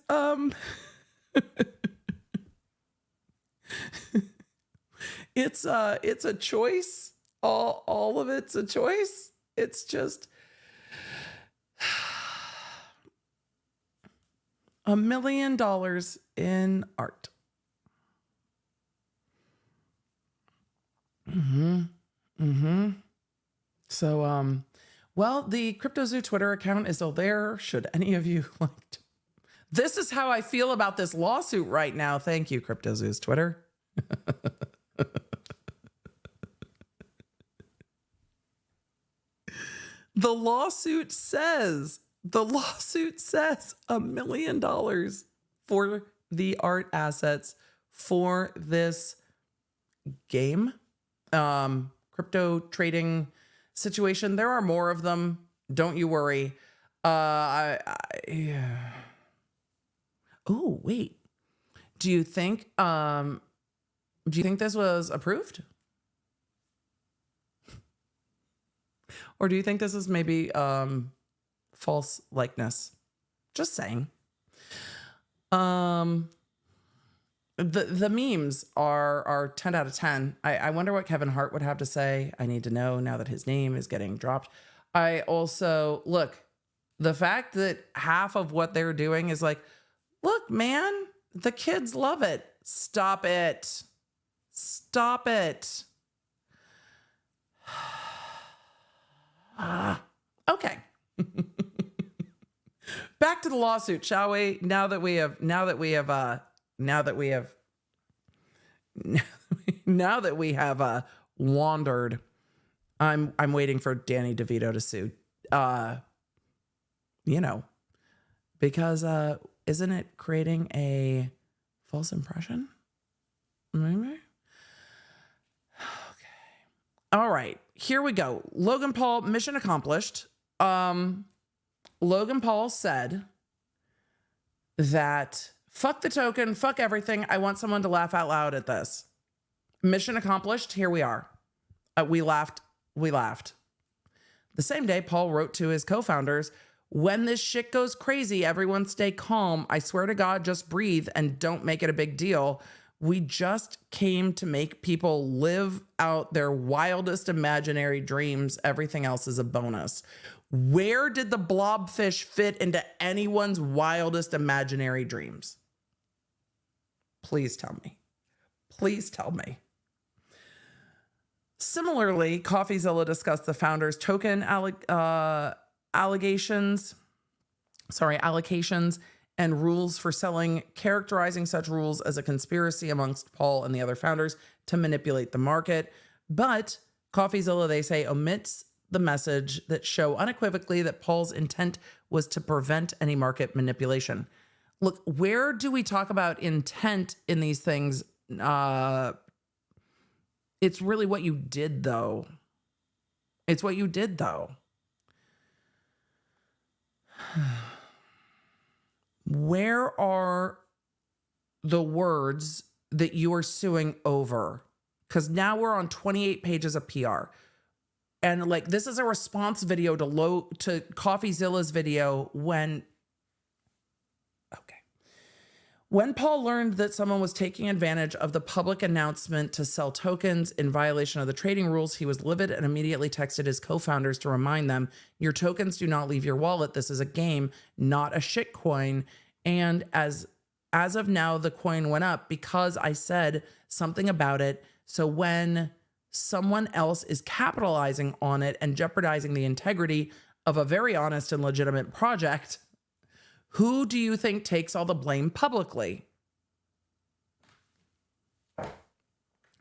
It's a choice. All of it's a choice. It's just $1 million in art. So, well, the CryptoZoo Twitter account is still there. Should any of you like to... This is how I feel about this lawsuit right now. Thank you, CryptoZoo's Twitter. The lawsuit says $1 million for the art assets for this game, crypto trading situation. There are more of them. Don't you worry. Yeah. Oh, wait. Do you think this was approved? Or do you think this is maybe false likeness? Just saying. The memes are 10 out of 10. I wonder what Kevin Hart would have to say. I need to know now that his name is getting dropped. I also, look, the fact that half of what they're doing is like, look, man, the kids love it. Stop it. Stop it. Okay. Back to the lawsuit, shall we? Now that we have wandered. I'm waiting for Danny DeVito to sue. Because isn't it creating a false impression? Maybe. All right, here we go. Logan Paul, mission accomplished. Logan Paul said that fuck the token, fuck everything. I want someone to laugh out loud at this. Mission accomplished. Here we are. We laughed. The same day, Paul wrote to his co-founders, when this shit goes crazy, everyone stay calm. I swear to God, just breathe and don't make it a big deal. We just came to make people live out their wildest imaginary dreams. Everything else is a bonus. Where did the blobfish fit into anyone's wildest imaginary dreams? Please tell me. Please tell me. Similarly, Coffeezilla discussed the founders' token allocations and rules for selling, characterizing such rules as a conspiracy amongst Paul and the other founders to manipulate the market. But Coffeezilla, they say, omits the message that show unequivocally that Paul's intent was to prevent any market manipulation. Look, where do we talk about intent in these things? It's really what you did, though. It's what you did, though. Where are the words that you are suing over? Because now we're on 28 pages of PR. And like, this is a response video to Coffeezilla's video when Paul learned that someone was taking advantage of the public announcement to sell tokens in violation of the trading rules, he was livid and immediately texted his co-founders to remind them, your tokens do not leave your wallet. This is a game, not a shit coin. And as of now, the coin went up because I said something about it. So when someone else is capitalizing on it and jeopardizing the integrity of a very honest and legitimate project, who do you think takes all the blame publicly?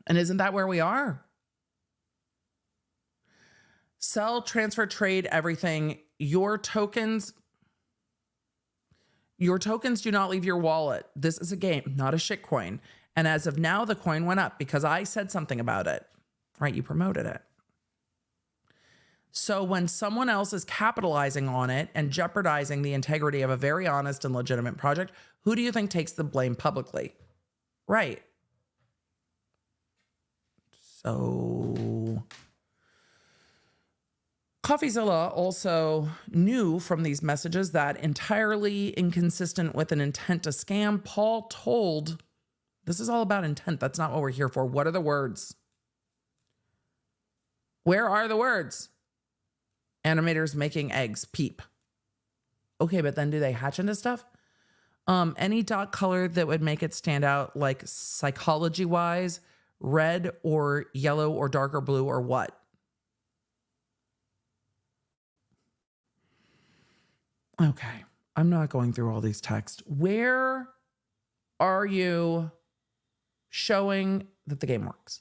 And isn't that where we are? Sell, transfer, trade, everything. Your tokens do not leave your wallet. This is a game, not a shitcoin. And as of now, the coin went up because I said something about it, right? You promoted it. So when someone else is capitalizing on it and jeopardizing the integrity of a very honest and legitimate project, who do you think takes the blame publicly? Right. So Coffeezilla also knew from these messages that entirely inconsistent with an intent to scam, Paul told, this is all about intent. That's not what we're here for. What are the words? Where are the words? Animators making eggs peep. Okay, but then do they hatch into stuff? Any dot color that would make it stand out, like psychology-wise, red or yellow or darker blue or what? Okay, I'm not going through all these texts. Where are you showing that the game works?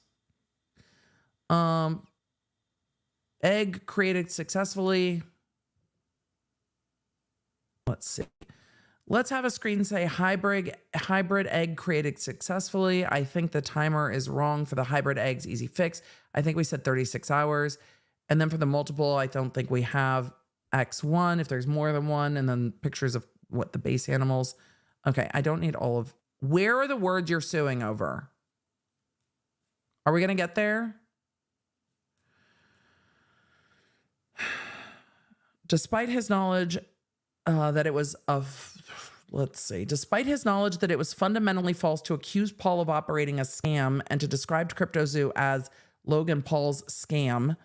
Egg created successfully. Let's see. Let's have a screen say hybrid egg created successfully. I think the timer is wrong for the hybrid eggs. Easy fix. I think we said 36 hours. And then for the multiple, I don't think we have X1 if there's more than one. And then pictures of what the base animals. Okay, I don't need all of. Where are the words you're suing over? Are we going to get there? Despite his knowledge that it was despite his knowledge that it was fundamentally false to accuse Paul of operating a scam and to describe CryptoZoo as Logan Paul's scam,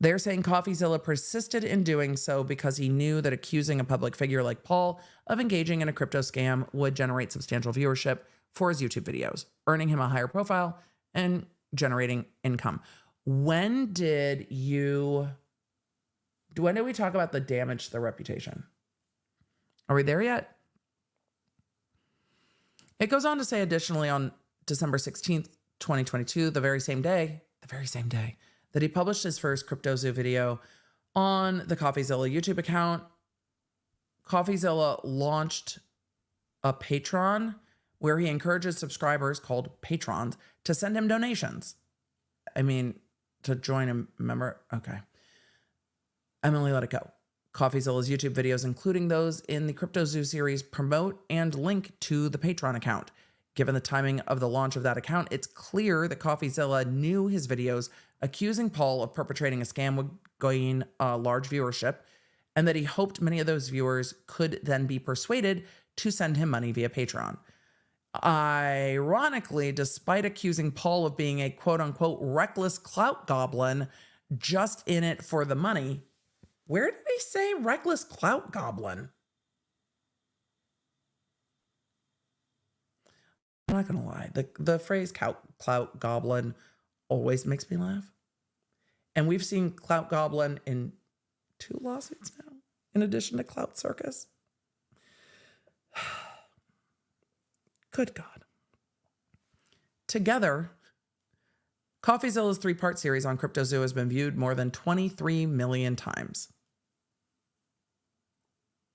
they're saying Coffeezilla persisted in doing so because he knew that accusing a public figure like Paul of engaging in a crypto scam would generate substantial viewership for his YouTube videos, earning him a higher profile and generating income. When did we talk about the damage to the reputation? Are we there yet? It goes on to say additionally on December 16th, 2022, the very same day that he published his first CryptoZoo video on the Coffeezilla YouTube account, Coffeezilla launched a Patreon where he encourages subscribers called patrons to send him donations. I mean, to join a member. Okay. Emily, let it go. Coffeezilla's YouTube videos, including those in the CryptoZoo series, promote and link to the Patreon account. Given the timing of the launch of that account, it's clear that Coffeezilla knew his videos accusing Paul of perpetrating a scam would gain a large viewership, and that he hoped many of those viewers could then be persuaded to send him money via Patreon. Ironically, despite accusing Paul of being a quote-unquote reckless clout goblin just in it for the money, where did he say reckless clout goblin? I'm not going to lie. The phrase clout goblin always makes me laugh. And we've seen clout goblin in 2 lawsuits now, in addition to clout circus. Good God. Together, Coffeezilla's 3-part series on CryptoZoo has been viewed more than 23 million times.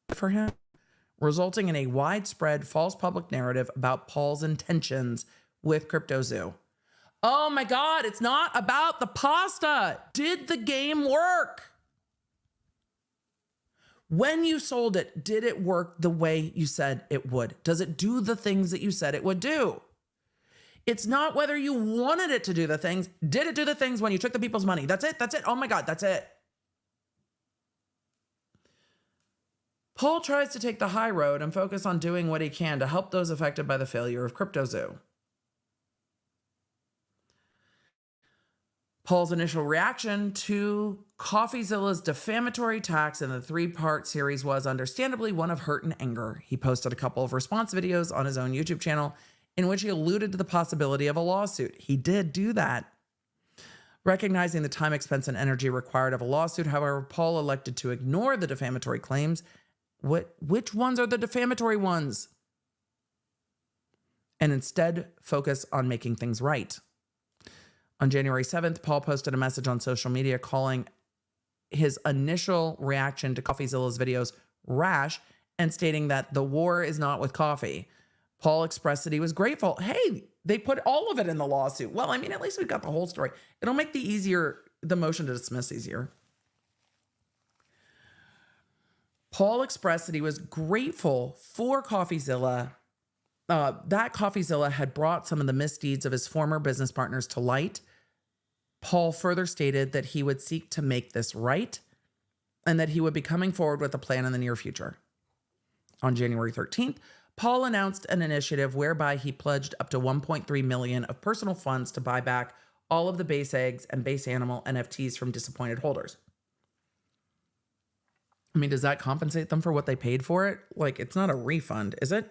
For him, resulting in a widespread false public narrative about Paul's intentions with CryptoZoo. Oh my God, it's not about the pasta. Did the game work? When you sold it, did it work the way you said it would? Does it do the things that you said it would do? It's not whether you wanted it to do the things. Did it do the things when you took the people's money? That's it. That's it. Oh my God, that's it. Paul tries to take the high road and focus on doing what he can to help those affected by the failure of CryptoZoo. Paul's initial reaction to Coffeezilla's defamatory attacks in the 3-part series was understandably one of hurt and anger. He posted a couple of response videos on his own YouTube channel in which he alluded to the possibility of a lawsuit. He did do that. Recognizing the time, expense, and energy required of a lawsuit, however, Paul elected to ignore the defamatory claims. Which ones are the defamatory ones? And instead focus on making things right. On January 7th, Paul posted a message on social media calling his initial reaction to Coffeezilla's videos rash and stating that the war is not with coffee. Paul expressed that he was grateful. Hey, they put all of it in the lawsuit. Well, I mean, at least we got the whole story. It'll make the motion to dismiss easier. Paul expressed that he was grateful for Coffeezilla, that Coffeezilla had brought some of the misdeeds of his former business partners to light, Paul further stated that he would seek to make this right and that he would be coming forward with a plan in the near future. On January 13th, Paul announced an initiative whereby he pledged up to $1.3 million of personal funds to buy back all of the base eggs and base animal NFTs from disappointed holders. I mean, does that compensate them for what they paid for it? Like, it's not a refund, is it?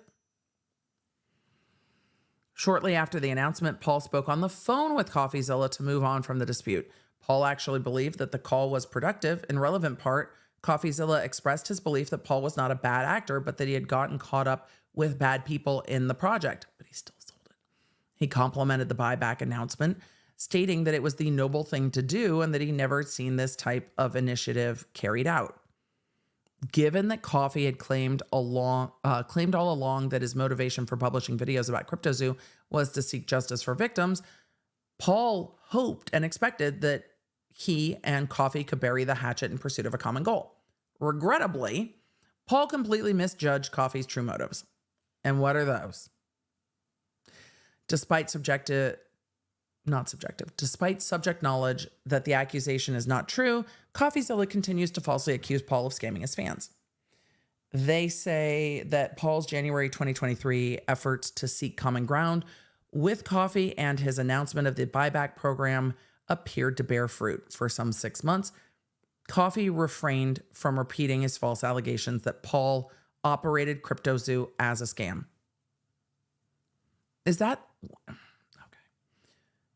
Shortly after the announcement, Paul spoke on the phone with Coffeezilla to move on from the dispute. Paul actually believed that the call was productive. In relevant part, Coffeezilla expressed his belief that Paul was not a bad actor, but that he had gotten caught up with bad people in the project, but he still sold it. He complimented the buyback announcement, stating that it was the noble thing to do and that he never seen this type of initiative carried out. Given that Coffee had claimed all along that his motivation for publishing videos about CryptoZoo was to seek justice for victims, Paul hoped and expected that he and Coffee could bury the hatchet in pursuit of a common goal. Regrettably, Paul completely misjudged Coffee's true motives. And what are those? Despite subject knowledge that the accusation is not true, Coffeezilla continues to falsely accuse Paul of scamming his fans. They say that Paul's January 2023 efforts to seek common ground with Coffee and his announcement of the buyback program appeared to bear fruit. For some 6 months, Coffee refrained from repeating his false allegations that Paul operated CryptoZoo as a scam. Is that...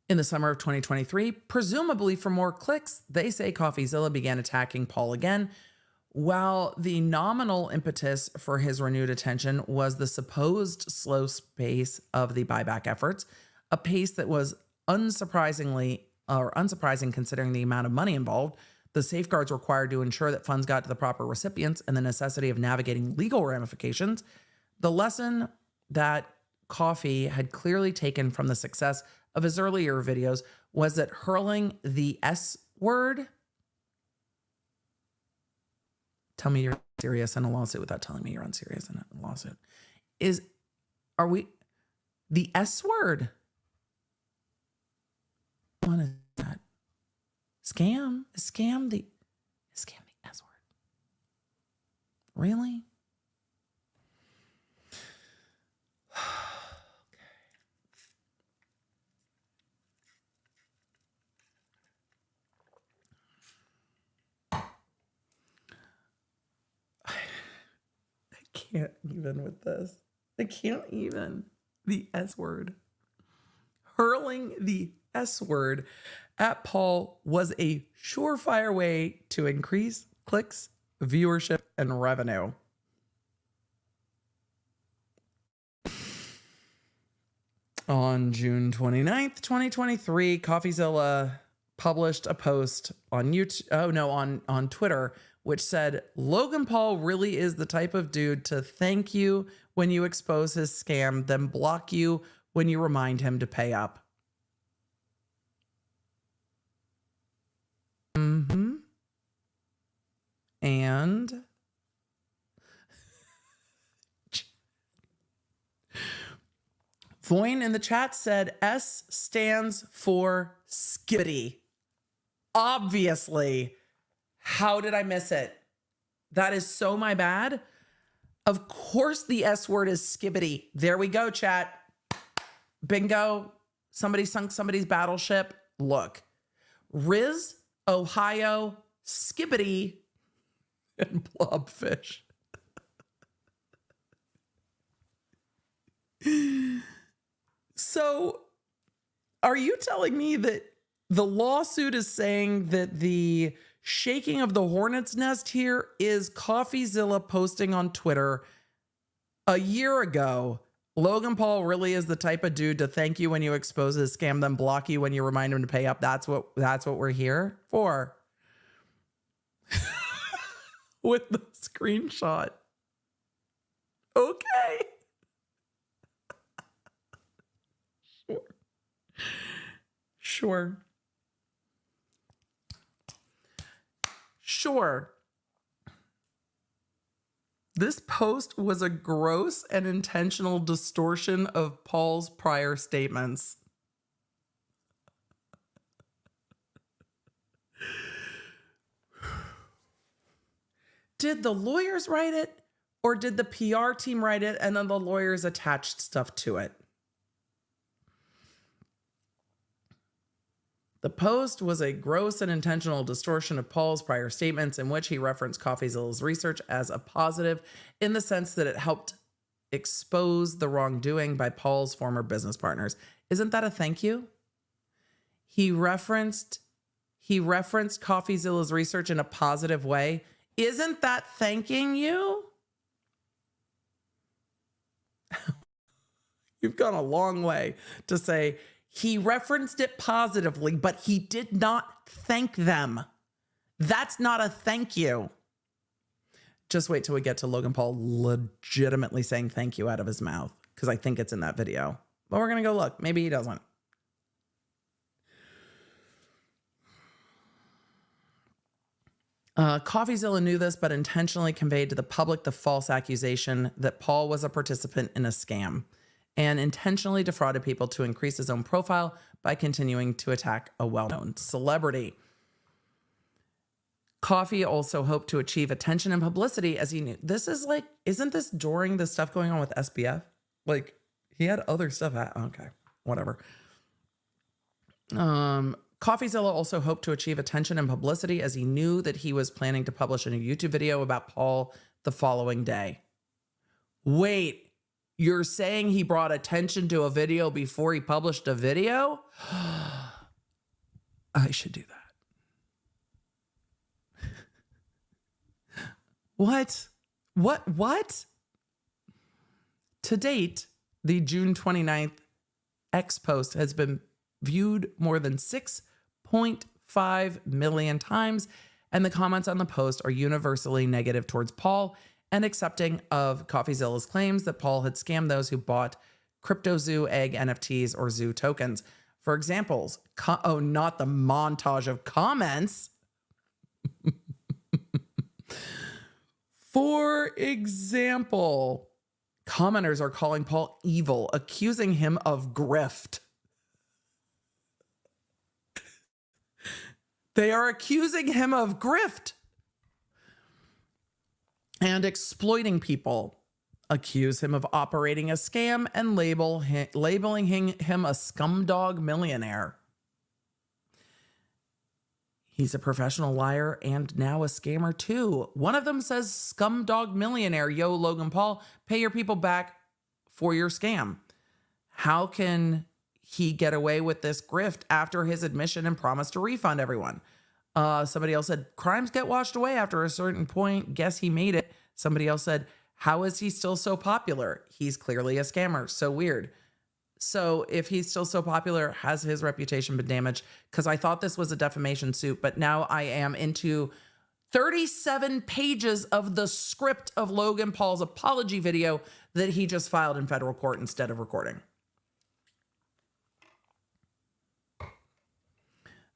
In the summer of 2023, presumably for more clicks, they say Coffeezilla began attacking Paul again. While the nominal impetus for his renewed attention was the supposed slow pace of the buyback efforts, a pace that was unsurprising considering the amount of money involved, the safeguards required to ensure that funds got to the proper recipients, and the necessity of navigating legal ramifications. The lesson that Coffee had clearly taken from the success of his earlier videos was that hurling the S word, tell me you're serious in a lawsuit without telling me you're unserious in a lawsuit, the S word? What is that? Scam the S word. Really? Can't even with this. I can't even. The S word. Hurling the S word at Paul was a surefire way to increase clicks, viewership, and revenue. On June 29th, 2023, Coffeezilla published a post on on Twitter, which said, Logan Paul really is the type of dude to thank you when you expose his scam, then block you when you remind him to pay up. And Voin in the chat said S stands for skibbity. Obviously. How did I miss it? That is so my bad. Of course the S word is skibbity. There we go, chat. Bingo. Somebody sunk somebody's battleship. Look. Riz, Ohio, skibbity, and blobfish. So, are you telling me that the lawsuit is saying that the shaking of the hornet's nest here is Coffeezilla posting on Twitter a year ago, Logan Paul really is the type of dude to thank you when you expose his scam, then block you when you remind him to pay up. That's what we're here for. With the screenshot. Okay. Sure. This post was a gross and intentional distortion of Paul's prior statements. Did the lawyers write it, or did the PR team write it and then the lawyers attached stuff to it? The post was a gross and intentional distortion of Paul's prior statements in which he referenced Coffeezilla's research as a positive in the sense that it helped expose the wrongdoing by Paul's former business partners. Isn't that a thank you? He referenced Coffeezilla's research in a positive way. Isn't that thanking you? You've gone a long way to say he referenced it positively, but he did not thank them. That's not a thank you. Just wait till we get to Logan Paul legitimately saying thank you out of his mouth, because I think it's in that video. But we're going to go look. Maybe he doesn't. Coffeezilla knew this, but intentionally conveyed to the public the false accusation that Paul was a participant in a scam and intentionally defrauded people to increase his own profile by continuing to attack a well-known celebrity. Coffee also hoped to achieve attention and publicity as he knew. This is like, isn't this during the stuff going on with SBF? Like, he had other stuff. Okay, whatever. Coffeezilla also hoped to achieve attention and publicity as he knew that he was planning to publish a new YouTube video about Paul the following day. Wait, you're saying he brought attention to a video before he published a video? I should do that. What? To date, the June 29th X post has been viewed more than 6.5 million times, and the comments on the post are universally negative towards Paul and accepting of Coffeezilla's claims that Paul had scammed those who bought crypto zoo egg NFTs or zoo tokens. For examples, not the montage of comments. For example, commenters are calling Paul evil, accusing him of grift. They are accusing him of grift and exploiting people, accuse him of operating a scam, and labeling him a scumdog millionaire. He's a professional liar and now a scammer too. One of them says, scumdog millionaire, yo, Logan Paul, pay your people back for your scam. How can he get away with this grift after his admission and promise to refund everyone? Somebody else said, crimes get washed away after a certain point. Guess he made it. Somebody else said, how is he still so popular? He's clearly a scammer. So weird. So if he's still so popular, has his reputation been damaged? Because I thought this was a defamation suit, but now I am into 37 pages of the script of Logan Paul's apology video that he just filed in federal court instead of recording.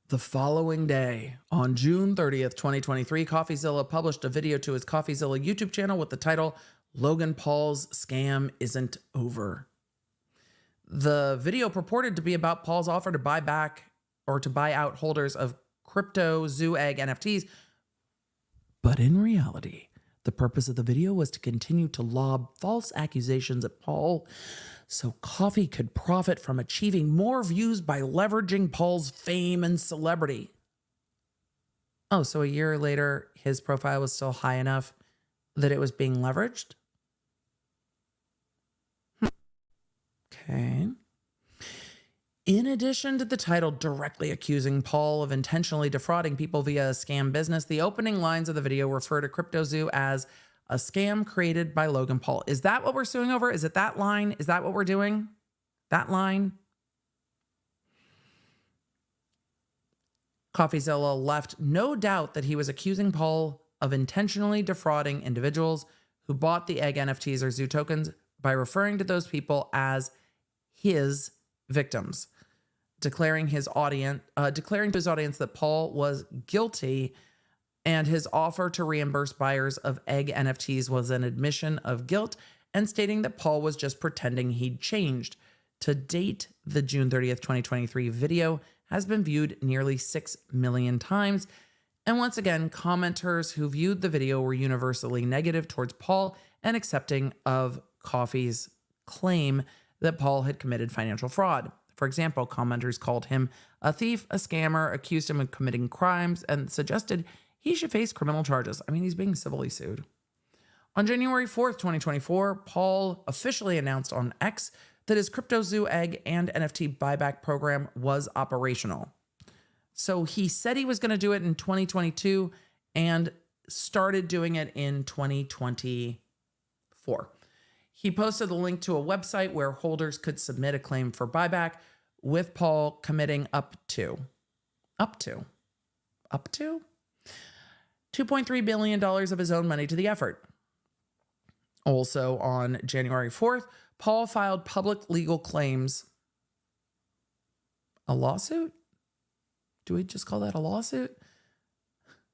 The following day, on June 30th, 2023, Coffeezilla published a video to his Coffeezilla YouTube channel with the title, Logan Paul's Scam Isn't Over. The video purported to be about Paul's offer to buy back or to buy out holders of crypto zoo egg NFTs. But in reality, the purpose of the video was to continue to lob false accusations at Paul so Coffee could profit from achieving more views by leveraging Paul's fame and celebrity. Oh, so a year later, his profile was still high enough that it was being leveraged? Okay. In addition to the title directly accusing Paul of intentionally defrauding people via a scam business, the opening lines of the video refer to CryptoZoo as a scam created by Logan Paul. Is that what we're suing over? Is it that line? Is that what we're doing? That line? Coffeezilla left no doubt that he was accusing Paul of intentionally defrauding individuals who bought the egg NFTs or zoo tokens by referring to those people as his victims, declaring to his audience that Paul was guilty and his offer to reimburse buyers of egg NFTs was an admission of guilt, and stating that Paul was just pretending he'd changed. To date, the June 30th, 2023 video has been viewed nearly 6 million times. And once again, commenters who viewed the video were universally negative towards Paul and accepting of Coffee's claim that Paul had committed financial fraud. For example, commenters called him a thief, a scammer, accused him of committing crimes, and suggested he should face criminal charges. I mean, he's being civilly sued. On January 4th, 2024, Paul officially announced on X that his CryptoZoo egg and NFT buyback program was operational. So he said he was going to do it in 2022 and started doing it in 2024. He posted a link to a website where holders could submit a claim for buyback, with Paul committing up to $2.3 billion of his own money to the effort. Also on January 4th, Paul filed public legal claims. A lawsuit? Do we just call that a lawsuit?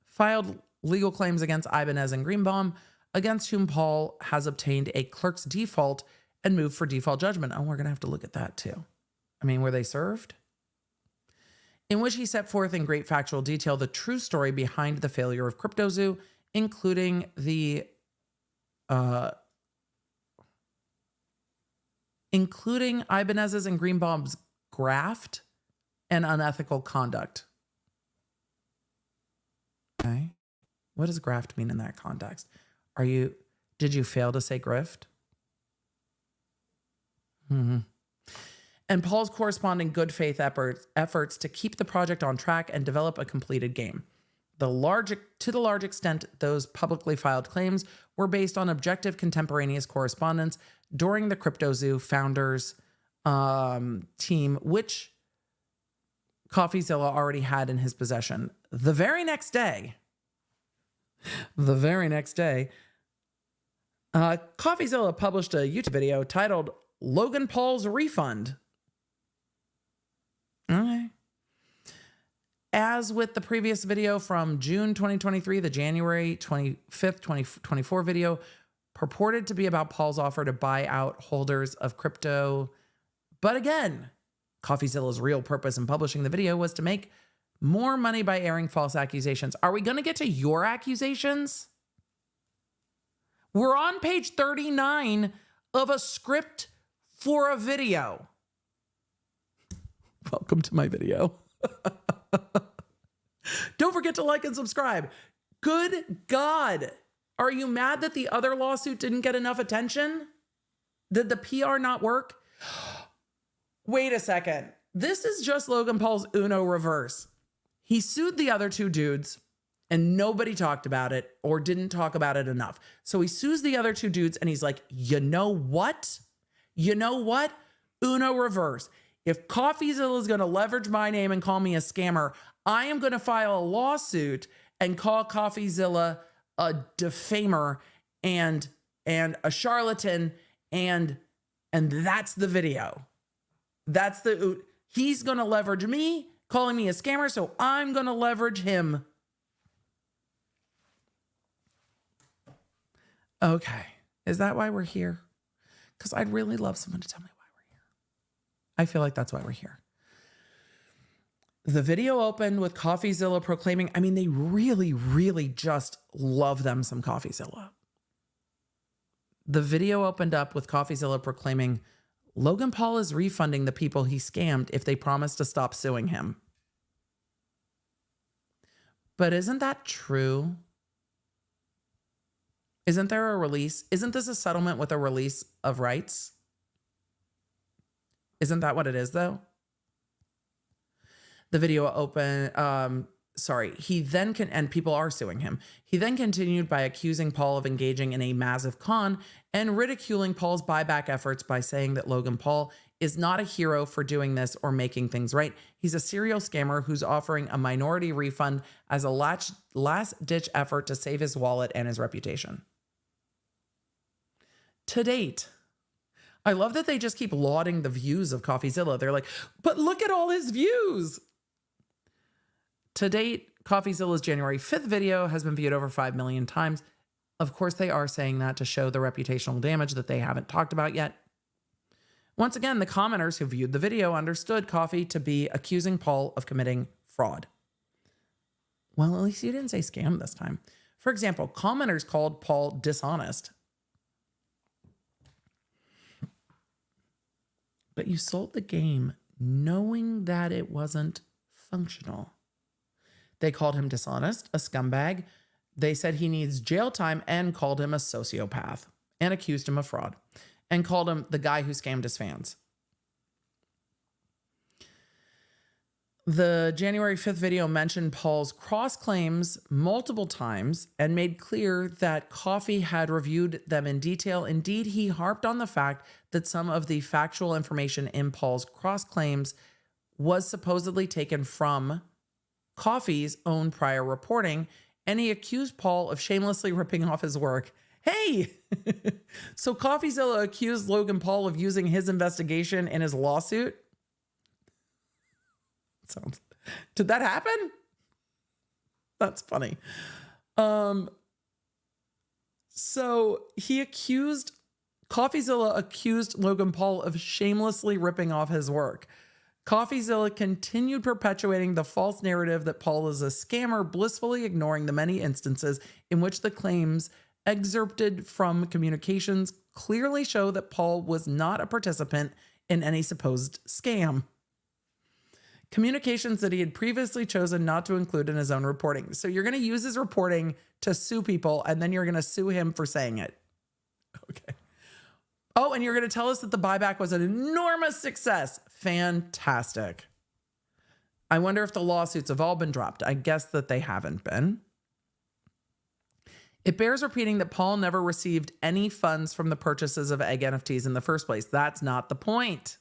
Filed legal claims against Ibanez and Greenbaum, against whom Paul has obtained a clerk's default and moved for default judgment. Oh, we're going to have to look at that too. I mean, were they served? In which he set forth in great factual detail the true story behind the failure of CryptoZoo, including including Ibanez's and Greenbaum's graft and unethical conduct. Okay. What does graft mean in that context? Did you fail to say grift? And Paul's corresponding good faith efforts to keep the project on track and develop a completed game. To the large extent, those publicly filed claims were based on objective contemporaneous correspondence during the CryptoZoo founders team, which Coffeezilla already had in his possession. The very next day, Coffeezilla published a YouTube video titled Logan Paul's Refund. Okay. As with the previous video from June 2023, the January 25th, 2024 video purported to be about Paul's offer to buy out holders of crypto. But again, Coffeezilla's real purpose in publishing the video was to make more money by airing false accusations. Are we going to get to your accusations? We're on page 39 of a script for a video. Welcome to my video. Don't forget to like and subscribe. Good God. Are you mad that the other lawsuit didn't get enough attention? Did the PR not work? Wait a second. This is just Logan Paul's Uno reverse. He sued the other two dudes and nobody talked about it or didn't talk about it enough. So he sues the other two dudes and he's like, you know what? Uno reverse. If Coffeezilla is going to leverage my name and call me a scammer, I am going to file a lawsuit and call Coffeezilla a defamer and a charlatan, and that's the video. He's going to leverage me, calling me a scammer, so I'm going to leverage him. Okay. Is that why we're here? Because I'd really love someone to tell me why we're here. I feel like that's why we're here. The video opened with Coffeezilla proclaiming, I mean, they really, really just love them some Coffeezilla. The video opened up with Coffeezilla proclaiming, Logan Paul is refunding the people he scammed if they promise to stop suing him. But isn't that true? Isn't there a release? Isn't this a settlement with a release of rights? Isn't that what it is, though? The video he then and people are suing him. He then continued by accusing Paul of engaging in a massive con and ridiculing Paul's buyback efforts by saying that Logan Paul is not a hero for doing this or making things right. He's a serial scammer who's offering a minority refund as a last-ditch effort to save his wallet and his reputation. To date, I love that they just keep lauding the views of Coffeezilla. They're like, but look at all his views. To date, Coffeezilla's January 5th video has been viewed over 5 million times. Of course, they are saying that to show the reputational damage that they haven't talked about yet. Once again, the commenters who viewed the video understood Coffee to be accusing Paul of committing fraud. Well, at least you didn't say scam this time. For example, commenters called Paul dishonest. But you sold the game knowing that it wasn't functional. They called him dishonest, a scumbag. They said he needs jail time and called him a sociopath and accused him of fraud and called him the guy who scammed his fans. The January 5th video mentioned Paul's cross claims multiple times and made clear that Coffee had reviewed them in detail. Indeed, he harped on the fact that some of the factual information in Paul's cross claims was supposedly taken from Coffee's own prior reporting, and he accused Paul of shamelessly ripping off his work. Hey, so Coffeezilla accused Logan Paul of using his investigation in his lawsuit? Did that happen? That's funny. So Coffeezilla accused Logan Paul of shamelessly ripping off his work. Coffeezilla continued perpetuating the false narrative that Paul is a scammer, blissfully ignoring the many instances in which the claims excerpted from communications clearly show that Paul was not a participant in any supposed scam. Communications that he had previously chosen not to include in his own reporting. So you're going to use his reporting to sue people, and then you're going to sue him for saying it. Okay. Oh, and you're going to tell us that the buyback was an enormous success. Fantastic. I wonder if the lawsuits have all been dropped. I guess that they haven't been. It bears repeating that Paul never received any funds from the purchases of egg NFTs in the first place. That's not the point.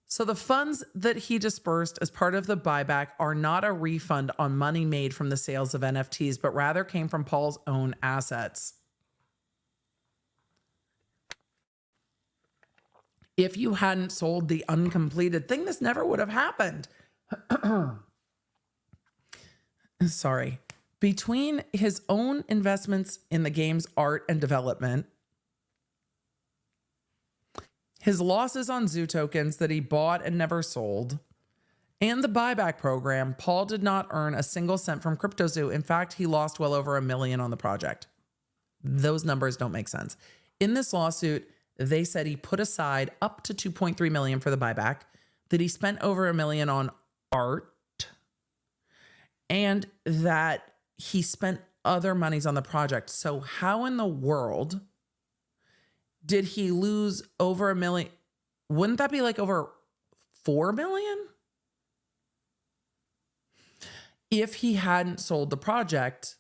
So the funds that he dispersed as part of the buyback are not a refund on money made from the sales of NFTs, but rather came from Paul's own assets. If you hadn't sold the uncompleted thing, this never would have happened. Sorry. Between his own investments in the game's art and development, his losses on Zoo tokens that he bought and never sold, and the buyback program, Paul did not earn a single cent from CryptoZoo. In fact, he lost well over $1 million on the project. Those numbers don't make sense. In this lawsuit, they said he put aside up to $2.3 million for the buyback, that he spent over $1 million on art, and that he spent other monies on the project. So how in the world did he lose over $1 million? Wouldn't that be like over $4 million? If he hadn't sold the project,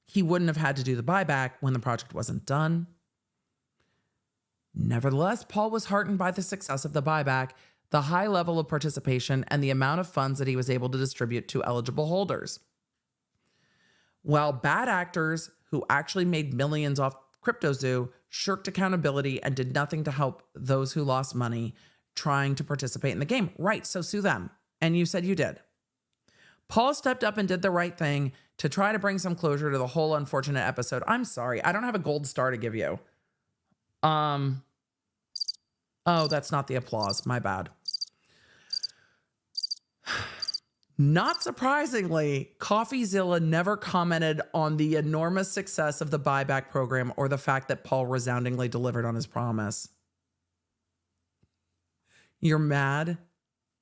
he wouldn't have had to do the buyback when the project wasn't done. Nevertheless, Paul was heartened by the success of the buyback, the high level of participation, and the amount of funds that he was able to distribute to eligible holders. While bad actors who actually made millions off CryptoZoo shirked accountability and did nothing to help those who lost money trying to participate in the game. Right, so sue them. And you said you did. Paul stepped up and did the right thing to try to bring some closure to the whole unfortunate episode. I'm sorry, I don't have a gold star to give you. Oh, that's not the applause. My bad. Not surprisingly, Coffeezilla never commented on the enormous success of the buyback program or the fact that Paul resoundingly delivered on his promise. You're mad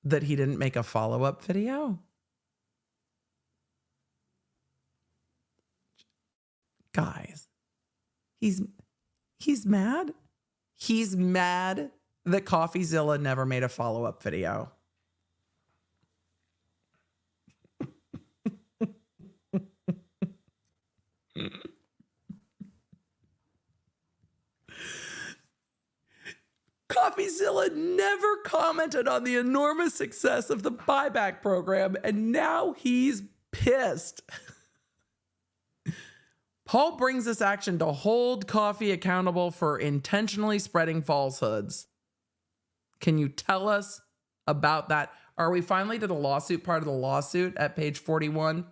that he didn't make a follow-up video? Guys, he's mad? He's mad that Coffeezilla never made a follow-up video. Coffeezilla never commented on the enormous success of the buyback program, and now he's pissed. Paul brings this action to hold Coffee accountable for intentionally spreading falsehoods. Can you tell us about that? Are we finally to the lawsuit part of the lawsuit at page 41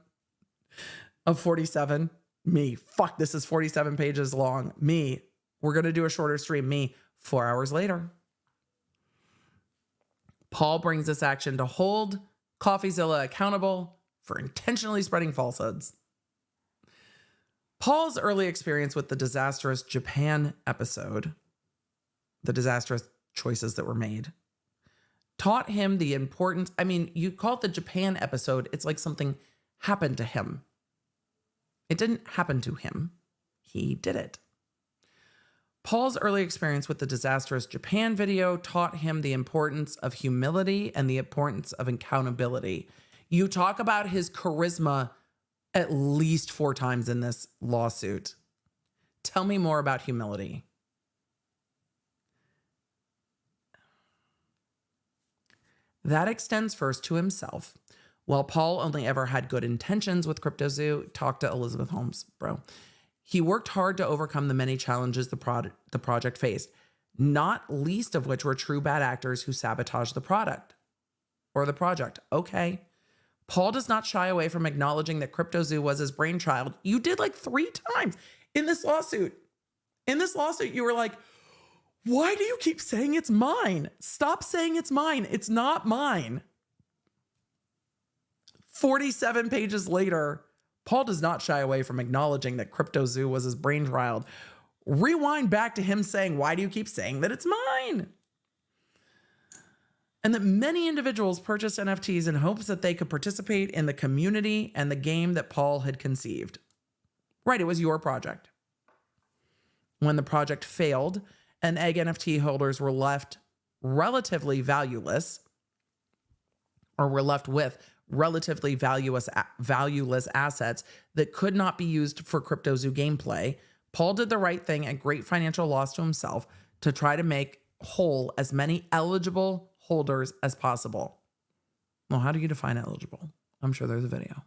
of 47? Me. Fuck, this is 47 pages long. Me. We're going to do a shorter stream. Me. 4 hours later, Paul brings this action to hold Coffeezilla accountable for intentionally spreading falsehoods. Paul's early experience with the disastrous Japan episode, the disastrous choices that were made, taught him the importance. I mean, you call it the Japan episode, it's like something happened to him. It didn't happen to him. He did it. Paul's early experience with the disastrous Japan video taught him the importance of humility and the importance of accountability. You talk about his charisma at least 4 times in this lawsuit. Tell me more about humility. That extends first to himself. While Paul only ever had good intentions with CryptoZoo, talk to Elizabeth Holmes, bro. He worked hard to overcome the many challenges the project faced, not least of which were true bad actors who sabotaged the product or the project. Okay. Paul does not shy away from acknowledging that CryptoZoo was his brainchild. You did like 3 times in this lawsuit. In this lawsuit, you were like, why do you keep saying it's mine? Stop saying it's mine. It's not mine. 47 pages later, Paul does not shy away from acknowledging that CryptoZoo was his brainchild. Rewind back to him saying, why do you keep saying that it's mine? And that many individuals purchased NFTs in hopes that they could participate in the community and the game that Paul had conceived. Right, it was your project. When the project failed and egg NFT holders were left relatively valueless, or were left with relatively valueless assets that could not be used for CryptoZoo gameplay, Paul did the right thing at great financial loss to himself to try to make whole as many eligible holders as possible. Well, how do you define eligible? I'm sure there's a video.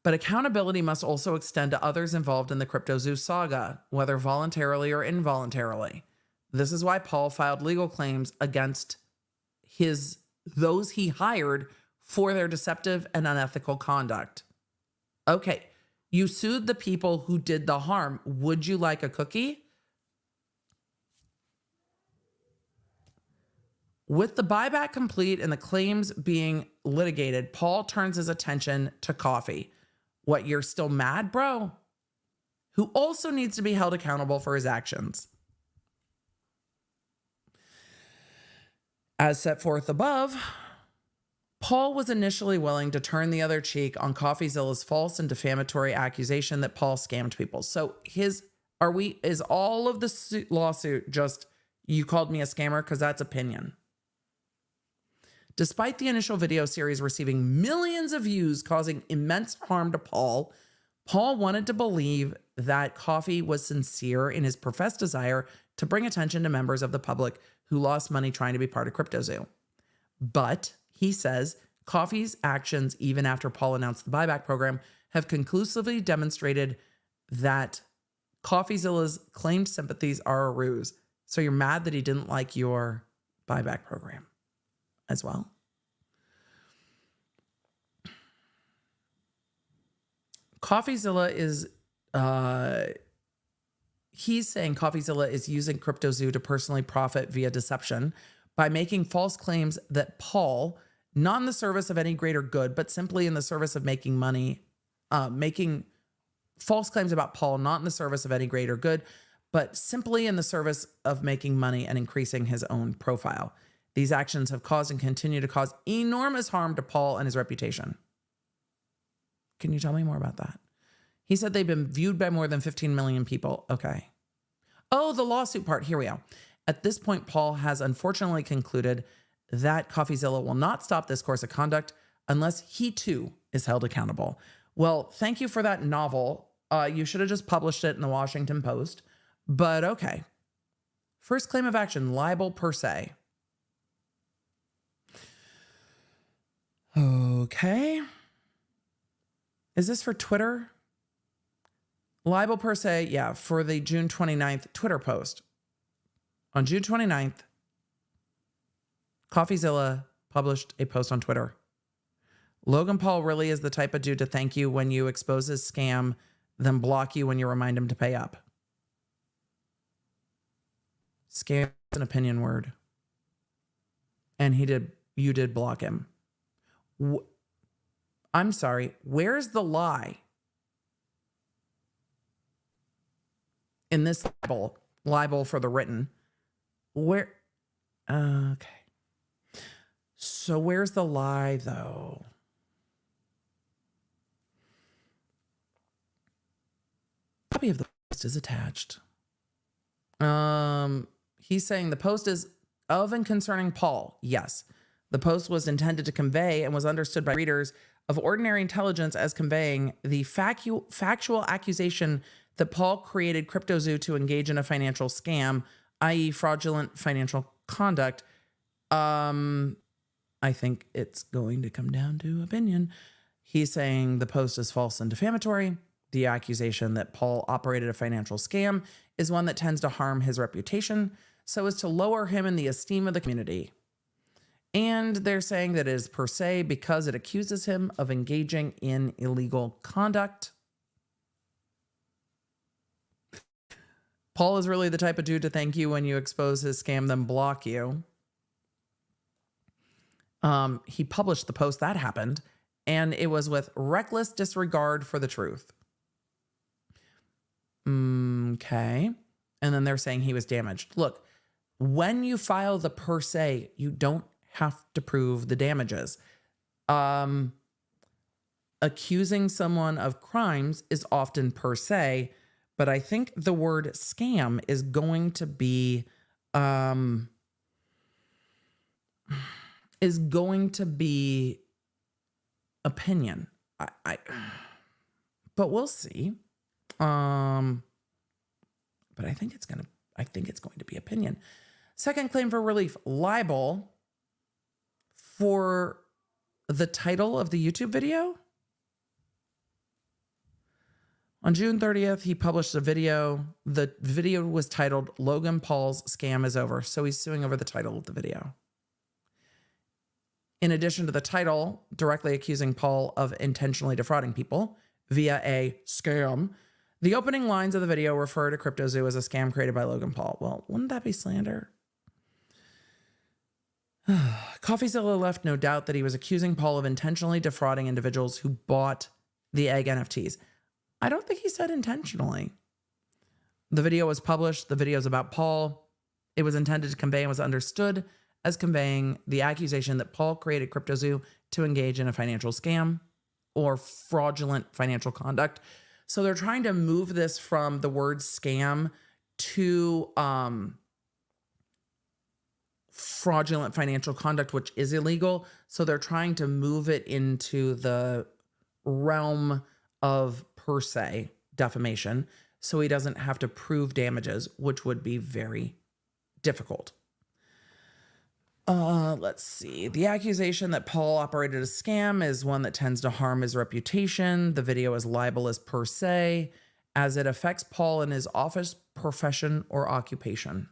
But accountability must also extend to others involved in the CryptoZoo saga, whether voluntarily or involuntarily. This is why Paul filed legal claims against those he hired for their deceptive and unethical conduct. Okay, you sued the people who did the harm. Would you like a cookie? With the buyback complete and the claims being litigated, Paul turns his attention to Coffee. What, you're still mad, bro? Who also needs to be held accountable for his actions. As set forth above, Paul was initially willing to turn the other cheek on Coffeezilla's false and defamatory accusation that Paul scammed people. So is all of the lawsuit just, you called me a scammer? Because that's opinion. Despite the initial video series receiving millions of views, causing immense harm to Paul, Paul wanted to believe that Coffee was sincere in his professed desire to bring attention to members of the public who lost money trying to be part of CryptoZoo. But he says Coffee's actions, even after Paul announced the buyback program, have conclusively demonstrated that Coffeezilla's claimed sympathies are a ruse. So you're mad that he didn't like your buyback program as well. Coffeezilla is, he's saying Coffeezilla is using CryptoZoo to personally profit via deception by making false claims that Paul, not in the service of any greater good, but simply in the service of making money, making false claims about Paul, not in the service of any greater good, but simply in the service of making money and increasing his own profile. These actions have caused and continue to cause enormous harm to Paul and his reputation. Can you tell me more about that? He said they've been viewed by more than 15 million people. Okay. Oh, the lawsuit part. Here we go. At this point, Paul has unfortunately concluded that Coffeezilla will not stop this course of conduct unless he too is held accountable. Well, thank you for that novel. You should have just published it in the Washington Post, but okay. First claim of action, libel per se. Okay. Is this for Twitter? Libel per se, yeah, for the June 29th Twitter post. On June 29th, Coffeezilla published a post on Twitter. Logan Paul really is the type of dude to thank you when you expose his scam, then block you when you remind him to pay up. Scam is an opinion word. And you did block him. I'm sorry. Where's the lie in this libel for the written? Okay. So where's the lie though? Copy of the post is attached. He's saying the post is of and concerning Paul. Yes. The post was intended to convey and was understood by readers of ordinary intelligence as conveying the factual accusation that Paul created CryptoZoo to engage in a financial scam, i.e. fraudulent financial conduct. I think it's going to come down to opinion. He's saying the post is false and defamatory. The accusation that Paul operated a financial scam is one that tends to harm his reputation so as to lower him in the esteem of the community. And they're saying that it is per se because it accuses him of engaging in illegal conduct. Paul is really the type of dude to thank you when you expose his scam, then block you. He published the post that happened, and it was with reckless disregard for the truth. Okay. And then they're saying he was damaged. Look, when you file the per se, you don't have to prove the damages. Accusing someone of crimes is often per se, but I think the word scam is going to be opinion. But we'll see. But I think it's going to be opinion. Second claim for relief, libel for the title of the YouTube video. On June 30th, he published a video. The video was titled Logan Paul's Scam is Over. So he's suing over the title of the video. In addition to the title, directly accusing Paul of intentionally defrauding people via a scam, the opening lines of the video refer to CryptoZoo as a scam created by Logan Paul. Well, wouldn't that be slander? Coffeezilla left no doubt that he was accusing Paul of intentionally defrauding individuals who bought the egg NFTs. I don't think he said intentionally. The video was published. The video is about Paul. It was intended to convey and was understood as conveying the accusation that Paul created CryptoZoo to engage in a financial scam or fraudulent financial conduct. So they're trying to move this from the word scam to fraudulent financial conduct, which is illegal. So they're trying to move it into the realm of per se defamation, so he doesn't have to prove damages, which would be very difficult. Let's see. The accusation that Paul operated a scam is one that tends to harm his reputation. The video is libelous per se, as it affects Paul in his office, profession, or occupation.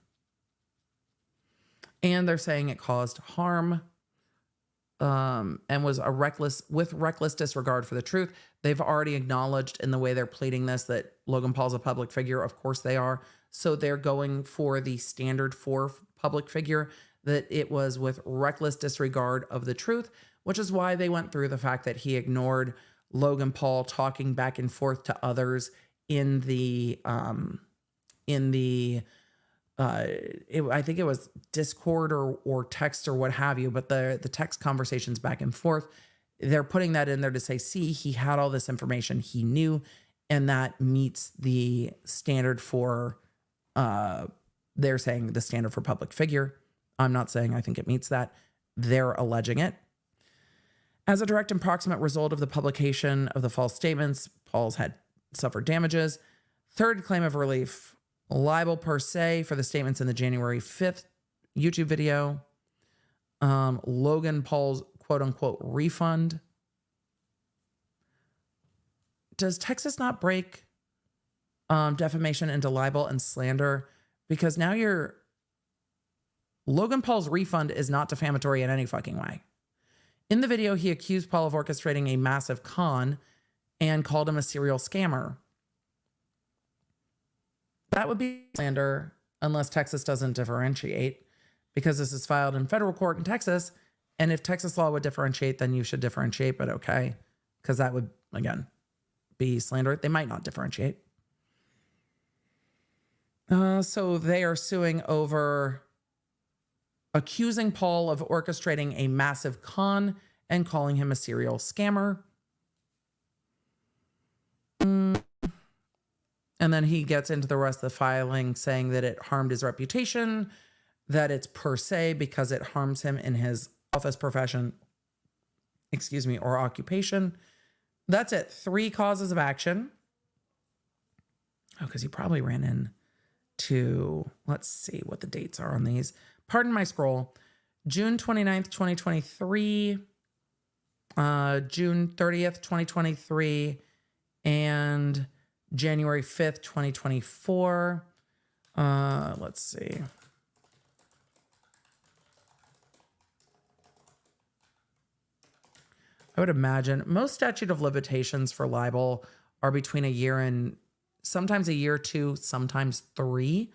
And they're saying it caused harm and was with reckless disregard for the truth. They've already acknowledged in the way they're pleading this that Logan Paul's a public figure. Of course they are. So they're going for the standard for public figure, that it was with reckless disregard of the truth, which is why they went through the fact that he ignored Logan Paul talking back and forth to others in the I think it was Discord or text or what have you, but the text conversations back and forth, they're putting that in there to say, see, he had all this information he knew, and that meets the standard for, they're saying the standard for public figure. I'm not saying I think it meets that. They're alleging it. As a direct and proximate result of the publication of the false statements, Paul's had suffered damages. Third claim of relief, libel per se for the statements in the January 5th YouTube video. Logan Paul's quote unquote refund. Does Texas not break defamation into libel and slander? Because now Logan Paul's refund is not defamatory in any fucking way. In the video, he accused Paul of orchestrating a massive con and called him a serial scammer. That would be slander. unless Texas doesn't differentiate, because this is filed in federal court in Texas. And if Texas law would differentiate, then you should differentiate, but okay. Because that would, again, be slander. They might not differentiate. So they are suing over accusing Paul of orchestrating a massive con and calling him a serial scammer. And then he gets into the rest of the filing saying that it harmed his reputation, that it's per se because it harms him in his office profession, or occupation. That's it. 3 causes of action. Oh, because he probably ran into, let's see what the dates are on these. Pardon my scroll. June 29th, 2023, June 30th, 2023, and January 5th, 2024. Let's see. I would imagine most statute of limitations for libel are between a year and sometimes a year or 2, sometimes 3.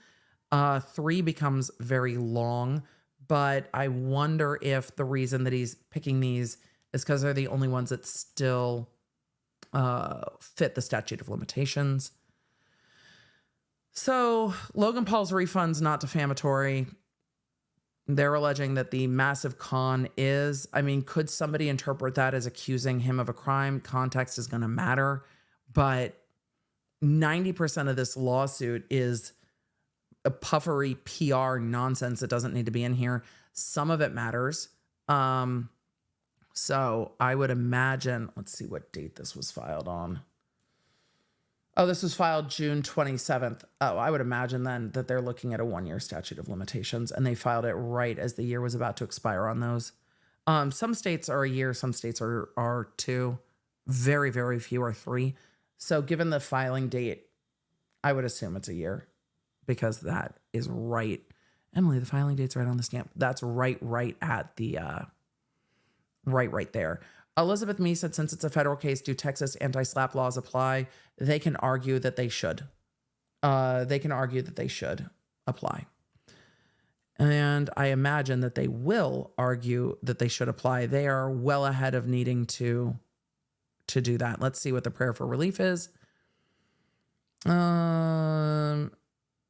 3 becomes very long, but I wonder if the reason that he's picking these is because they're the only ones that still fit the statute of limitations. So Logan Paul's refund's not defamatory. They're alleging that the massive con is, could somebody interpret that as accusing him of a crime? Context is going to matter, but 90% of this lawsuit is a puffery PR nonsense that doesn't need to be in here. Some of it matters. So I would imagine, let's see what date this was filed on. Oh, this was filed June 27th. Oh, I would imagine then that they're looking at a 1-year statute of limitations, and they filed it right as the year was about to expire on those. Some states are a year, some states are 2. Very, very few are 3. So given the filing date, I would assume it's a year because that is right. Emily, the filing date's right on the stamp. That's right at the, right there. Elizabeth Mee said, since it's a federal case, do Texas anti-SLAPP laws apply? They can argue that they should. They can argue that they should apply. And I imagine that they will argue that they should apply. They are well ahead of needing to do that. Let's see what the prayer for relief is.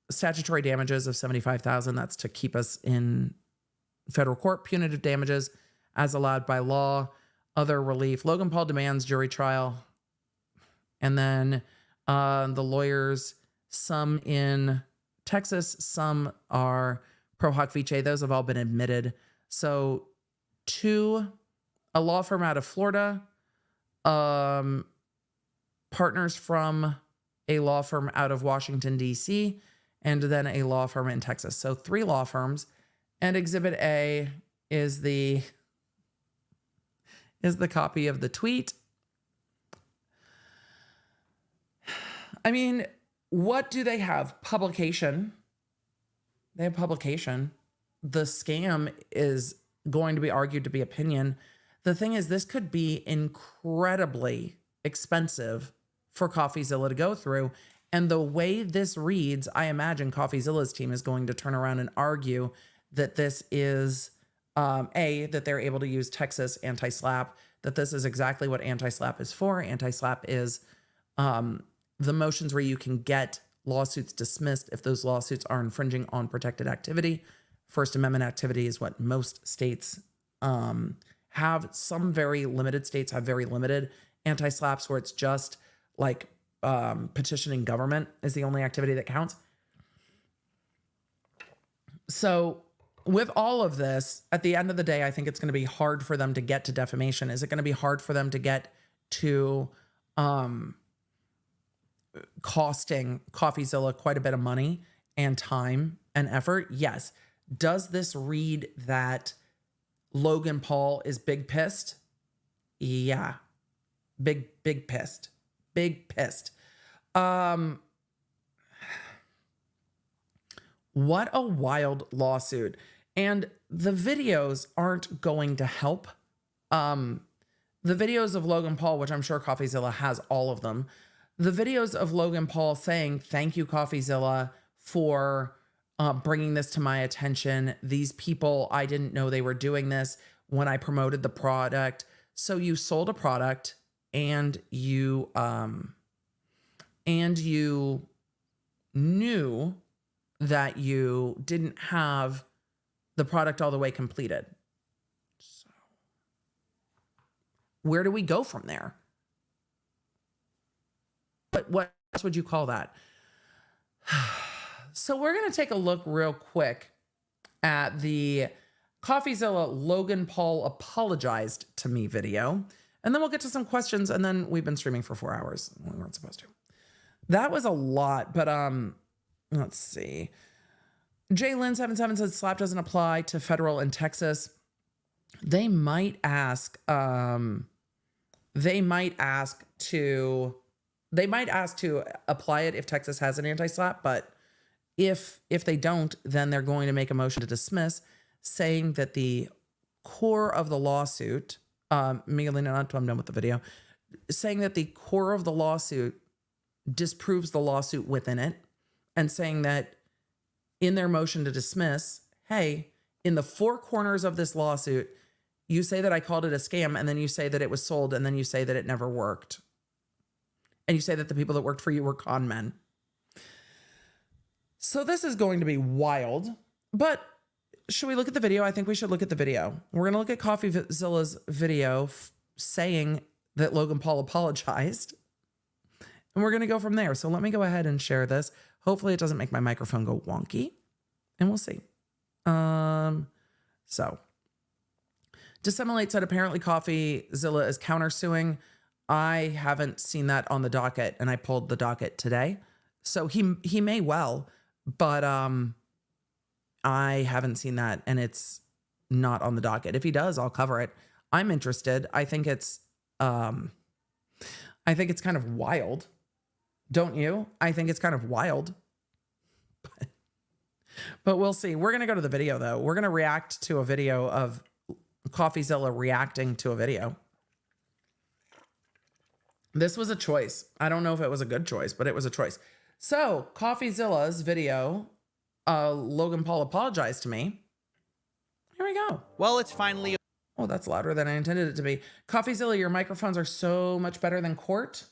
Statutory damages of $75,000. That's to keep us in federal court. Punitive damages as allowed by law. Other relief. Logan Paul demands jury trial. And then the lawyers, some in Texas, some are pro hoc vice. Those have all been admitted. So a law firm out of Florida, partners from a law firm out of Washington, D.C., and then a law firm in Texas. So 3 law firms. And Exhibit A is the copy of the tweet. What do they have? Publication. They have publication. The scam is going to be argued to be opinion. The thing is, this could be incredibly expensive for Coffeezilla to go through. And the way this reads, I imagine Coffeezilla's team is going to turn around and argue that this is that they're able to use Texas anti-SLAPP, that this is exactly what anti-SLAPP is for. Anti-SLAPP is the motions where you can get lawsuits dismissed if those lawsuits are infringing on protected activity. First Amendment activity is what most states have. Some very limited states have very limited anti-SLAPPs where it's just like petitioning government is the only activity that counts. So with all of this, at the end of the day, I think it's going to be hard for them to get to defamation. Is it going to be hard for them to get to costing Coffeezilla quite a bit of money and time and effort? Yes. Does this read that Logan Paul is big pissed? Yeah. Big pissed. Big pissed. What a wild lawsuit. And the videos aren't going to help. The videos of Logan Paul, which I'm sure Coffeezilla has all of them. The videos of Logan Paul saying, thank you, Coffeezilla, for bringing this to my attention. These people, I didn't know they were doing this when I promoted the product. So you sold a product and you knew that you didn't have the product all the way completed. So where do we go from there? What else would you call that? So we're going to take a look real quick at the Coffeezilla Logan Paul apologized to me video. And then we'll get to some questions. And then we've been streaming for 4 hours. We weren't supposed to. That was a lot, but let's see. Jlyn77 says slap doesn't apply to federal in Texas. They might ask to apply it if Texas has an anti-slap, but if they don't, then they're going to make a motion to dismiss, saying that the core of the lawsuit, Miguelina, I'm done with the video, saying that the core of the lawsuit disproves the lawsuit within it, and saying that in their motion to dismiss, hey, in the 4 corners of this lawsuit, you say that I called it a scam, and then you say that it was sold, and then you say that it never worked. And you say that the people that worked for you were con men. So this is going to be wild, but should we look at the video? I think we should look at the video. We're going to look at Coffeezilla's video saying that Logan Paul apologized, and we're going to go from there. So let me go ahead and share this. Hopefully it doesn't make my microphone go wonky, and we'll see. So Dissimulate said apparently Coffeezilla is countersuing. I haven't seen that on the docket, and I pulled the docket today. So he may well, but I haven't seen that, and it's not on the docket. If he does, I'll cover it. I'm interested. I think it's kind of wild. Don't you? I think it's kind of wild. But we'll see. We're going to go to the video, though. We're going to react to a video of Coffeezilla reacting to a video. This was a choice. I don't know if it was a good choice, but it was a choice. So Coffeezilla's video, Logan Paul apologized to me. Here we go. Well, it's finally... Oh, that's louder than I intended it to be. Coffeezilla, your microphones are so much better than Court.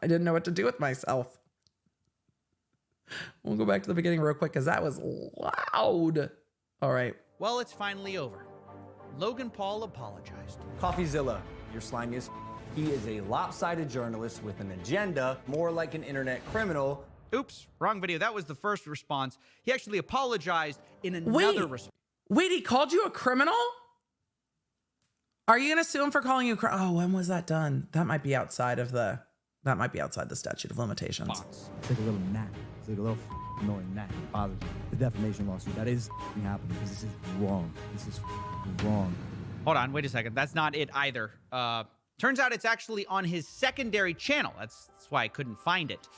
I didn't know what to do with myself. We'll go back to the beginning real quick because that was loud. All right. Well, it's finally over. Logan Paul apologized. Coffeezilla, you're slimy as he is a lopsided journalist with an agenda, more like an internet criminal. Oops, wrong video. That was the first response. He actually apologized in another response. Wait, he called you a criminal? Are you going to sue him for calling you oh, when was that done? That might be outside the statute of limitations. It's like a little gnat. It's like a little annoying gnat. It bothers me. The defamation lawsuit, that is happening because this is wrong. This is wrong. Hold on, wait a second. That's not it either. Turns out it's actually on his secondary channel. That's why I couldn't find it.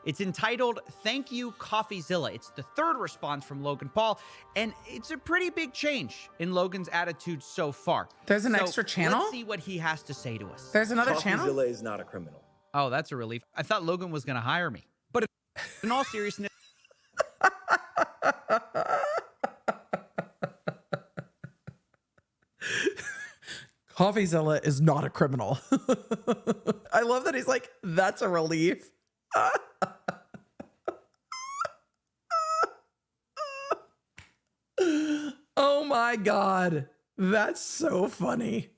It's entitled, Thank You, Coffeezilla. It's the third response from Logan Paul, and it's a pretty big change in Logan's attitude so far. There's an extra channel? Let's see what he has to say to us. There's another channel? Coffeezilla is not a criminal. Oh, that's a relief. I thought Logan was going to hire me. But in all seriousness... Coffeezilla is not a criminal. I love that he's like, that's a relief. Oh my God. That's so funny.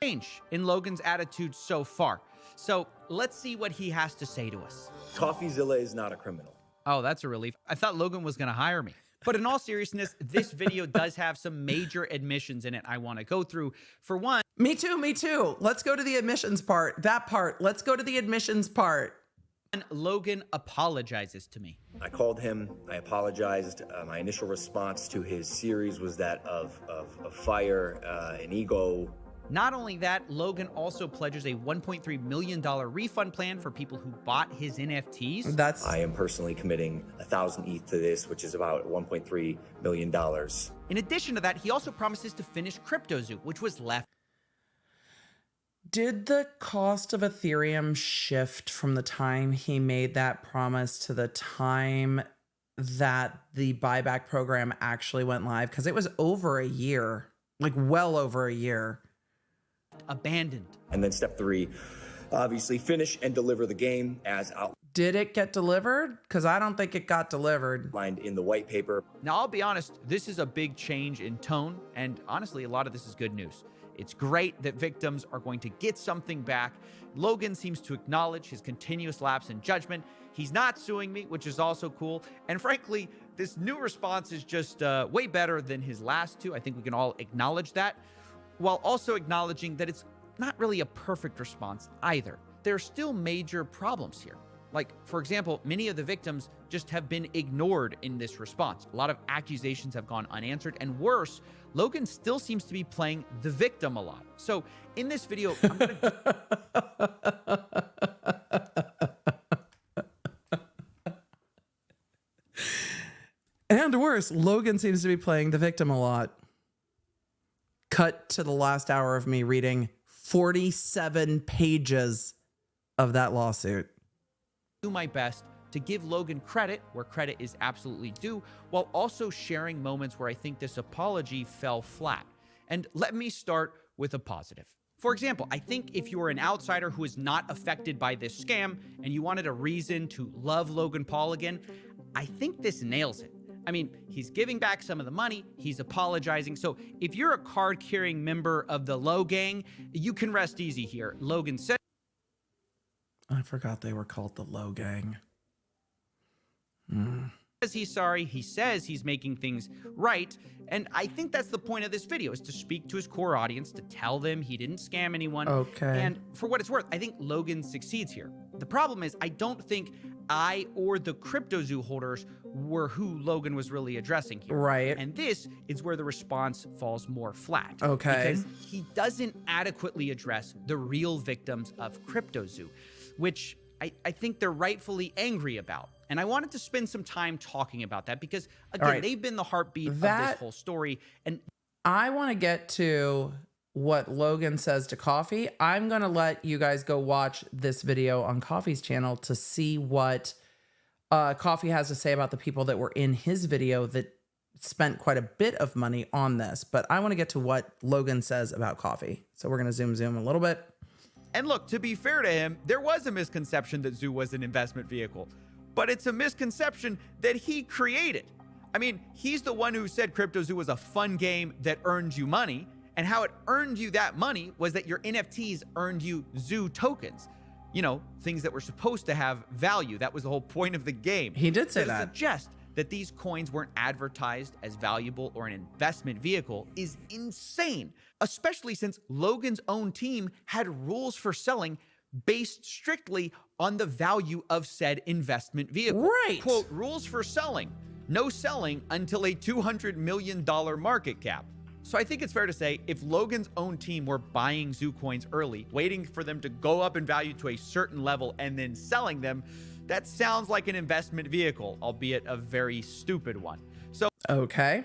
Change in Logan's attitude so far. So let's see what he has to say to us. Coffeezilla is not a criminal. Oh, that's a relief. I thought Logan was going to hire me. But in all seriousness, this video does have some major admissions in it I want to go through. For one... Me too, me too. Let's go to the admissions part. That part. Let's go to the admissions part. Logan apologizes to me. I called him. I apologized. My initial response to his series was that of fire and ego. Not only that, Logan also pledges a $1.3 million refund plan for people who bought his NFTs. I am personally committing 1,000 ETH to this, which is about $1.3 million. In addition to that, he also promises to finish CryptoZoo, which was left. Did the cost of Ethereum shift from the time he made that promise to the time that the buyback program actually went live, because it was over a year, like well over a year. Abandoned. And then step 3, obviously finish and deliver the game as Did it get delivered? Because I don't think it got delivered. outlined in the white paper. Now, I'll be honest, this is a big change in tone, and honestly, a lot of this is good news. It's great that victims are going to get something back. Logan seems to acknowledge his continuous lapse in judgment. He's not suing me, which is also cool. And frankly, this new response is just way better than his last 2. I think we can all acknowledge that, while also acknowledging that it's not really a perfect response either. There are still major problems here. Like, for example, many of the victims just have been ignored in this response. A lot of accusations have gone unanswered, and worse, Logan still seems to be playing the victim a lot. So in this video, I'm gonna... And worse, Logan seems to be playing the victim a lot. Cut to the last hour of me reading 47 pages of that lawsuit. do my best to give Logan credit where credit is absolutely due, while also sharing moments where I think this apology fell flat. And let me start with a positive. For example, I think if you're an outsider who is not affected by this scam and you wanted a reason to love Logan Paul again, I think this nails it. I mean, he's giving back some of the money, he's apologizing. So if you're a card-carrying member of the Low Gang, you can rest easy here. Logan said, I forgot they were called the Low Gang. says he's sorry, he says he's making things right, and I think that's the point of this video, is to speak to his core audience, to tell them he didn't scam anyone. Okay. And for what it's worth, I think Logan succeeds here. The problem is, I don't think I or the CryptoZoo holders were who Logan was really addressing here. Right. And this is where the response falls more flat. Okay. Because he doesn't adequately address the real victims of CryptoZoo, which I think they're rightfully angry about. And I wanted to spend some time talking about that because, again, right. they've been the heartbeat of this whole story. And I want to get to what Logan says to Coffee. I'm going to let you guys go watch this video on Coffee's channel to see what Coffee has to say about the people that were in his video that spent quite a bit of money on this. But I want to get to what Logan says about Coffee. So we're going to zoom a little bit. And look, to be fair to him, there was a misconception that Zoo was an investment vehicle, but it's a misconception that he created. I mean, he's the one who said CryptoZoo was a fun game that earned you money, and how it earned you that money was that your NFTs earned you Zoo tokens. You know, things that were supposed to have value. That was the whole point of the game. He did say So to that. suggest that these coins weren't advertised as valuable or an investment vehicle is insane, especially since Logan's own team had rules for selling based strictly on the value of said investment vehicle. Right. Quote, rules for selling, no selling until a $200 million market cap. So I think it's fair to say if Logan's own team were buying Zoo coins early, waiting for them to go up in value to a certain level and then selling them, that sounds like an investment vehicle, albeit a very stupid one. So Okay.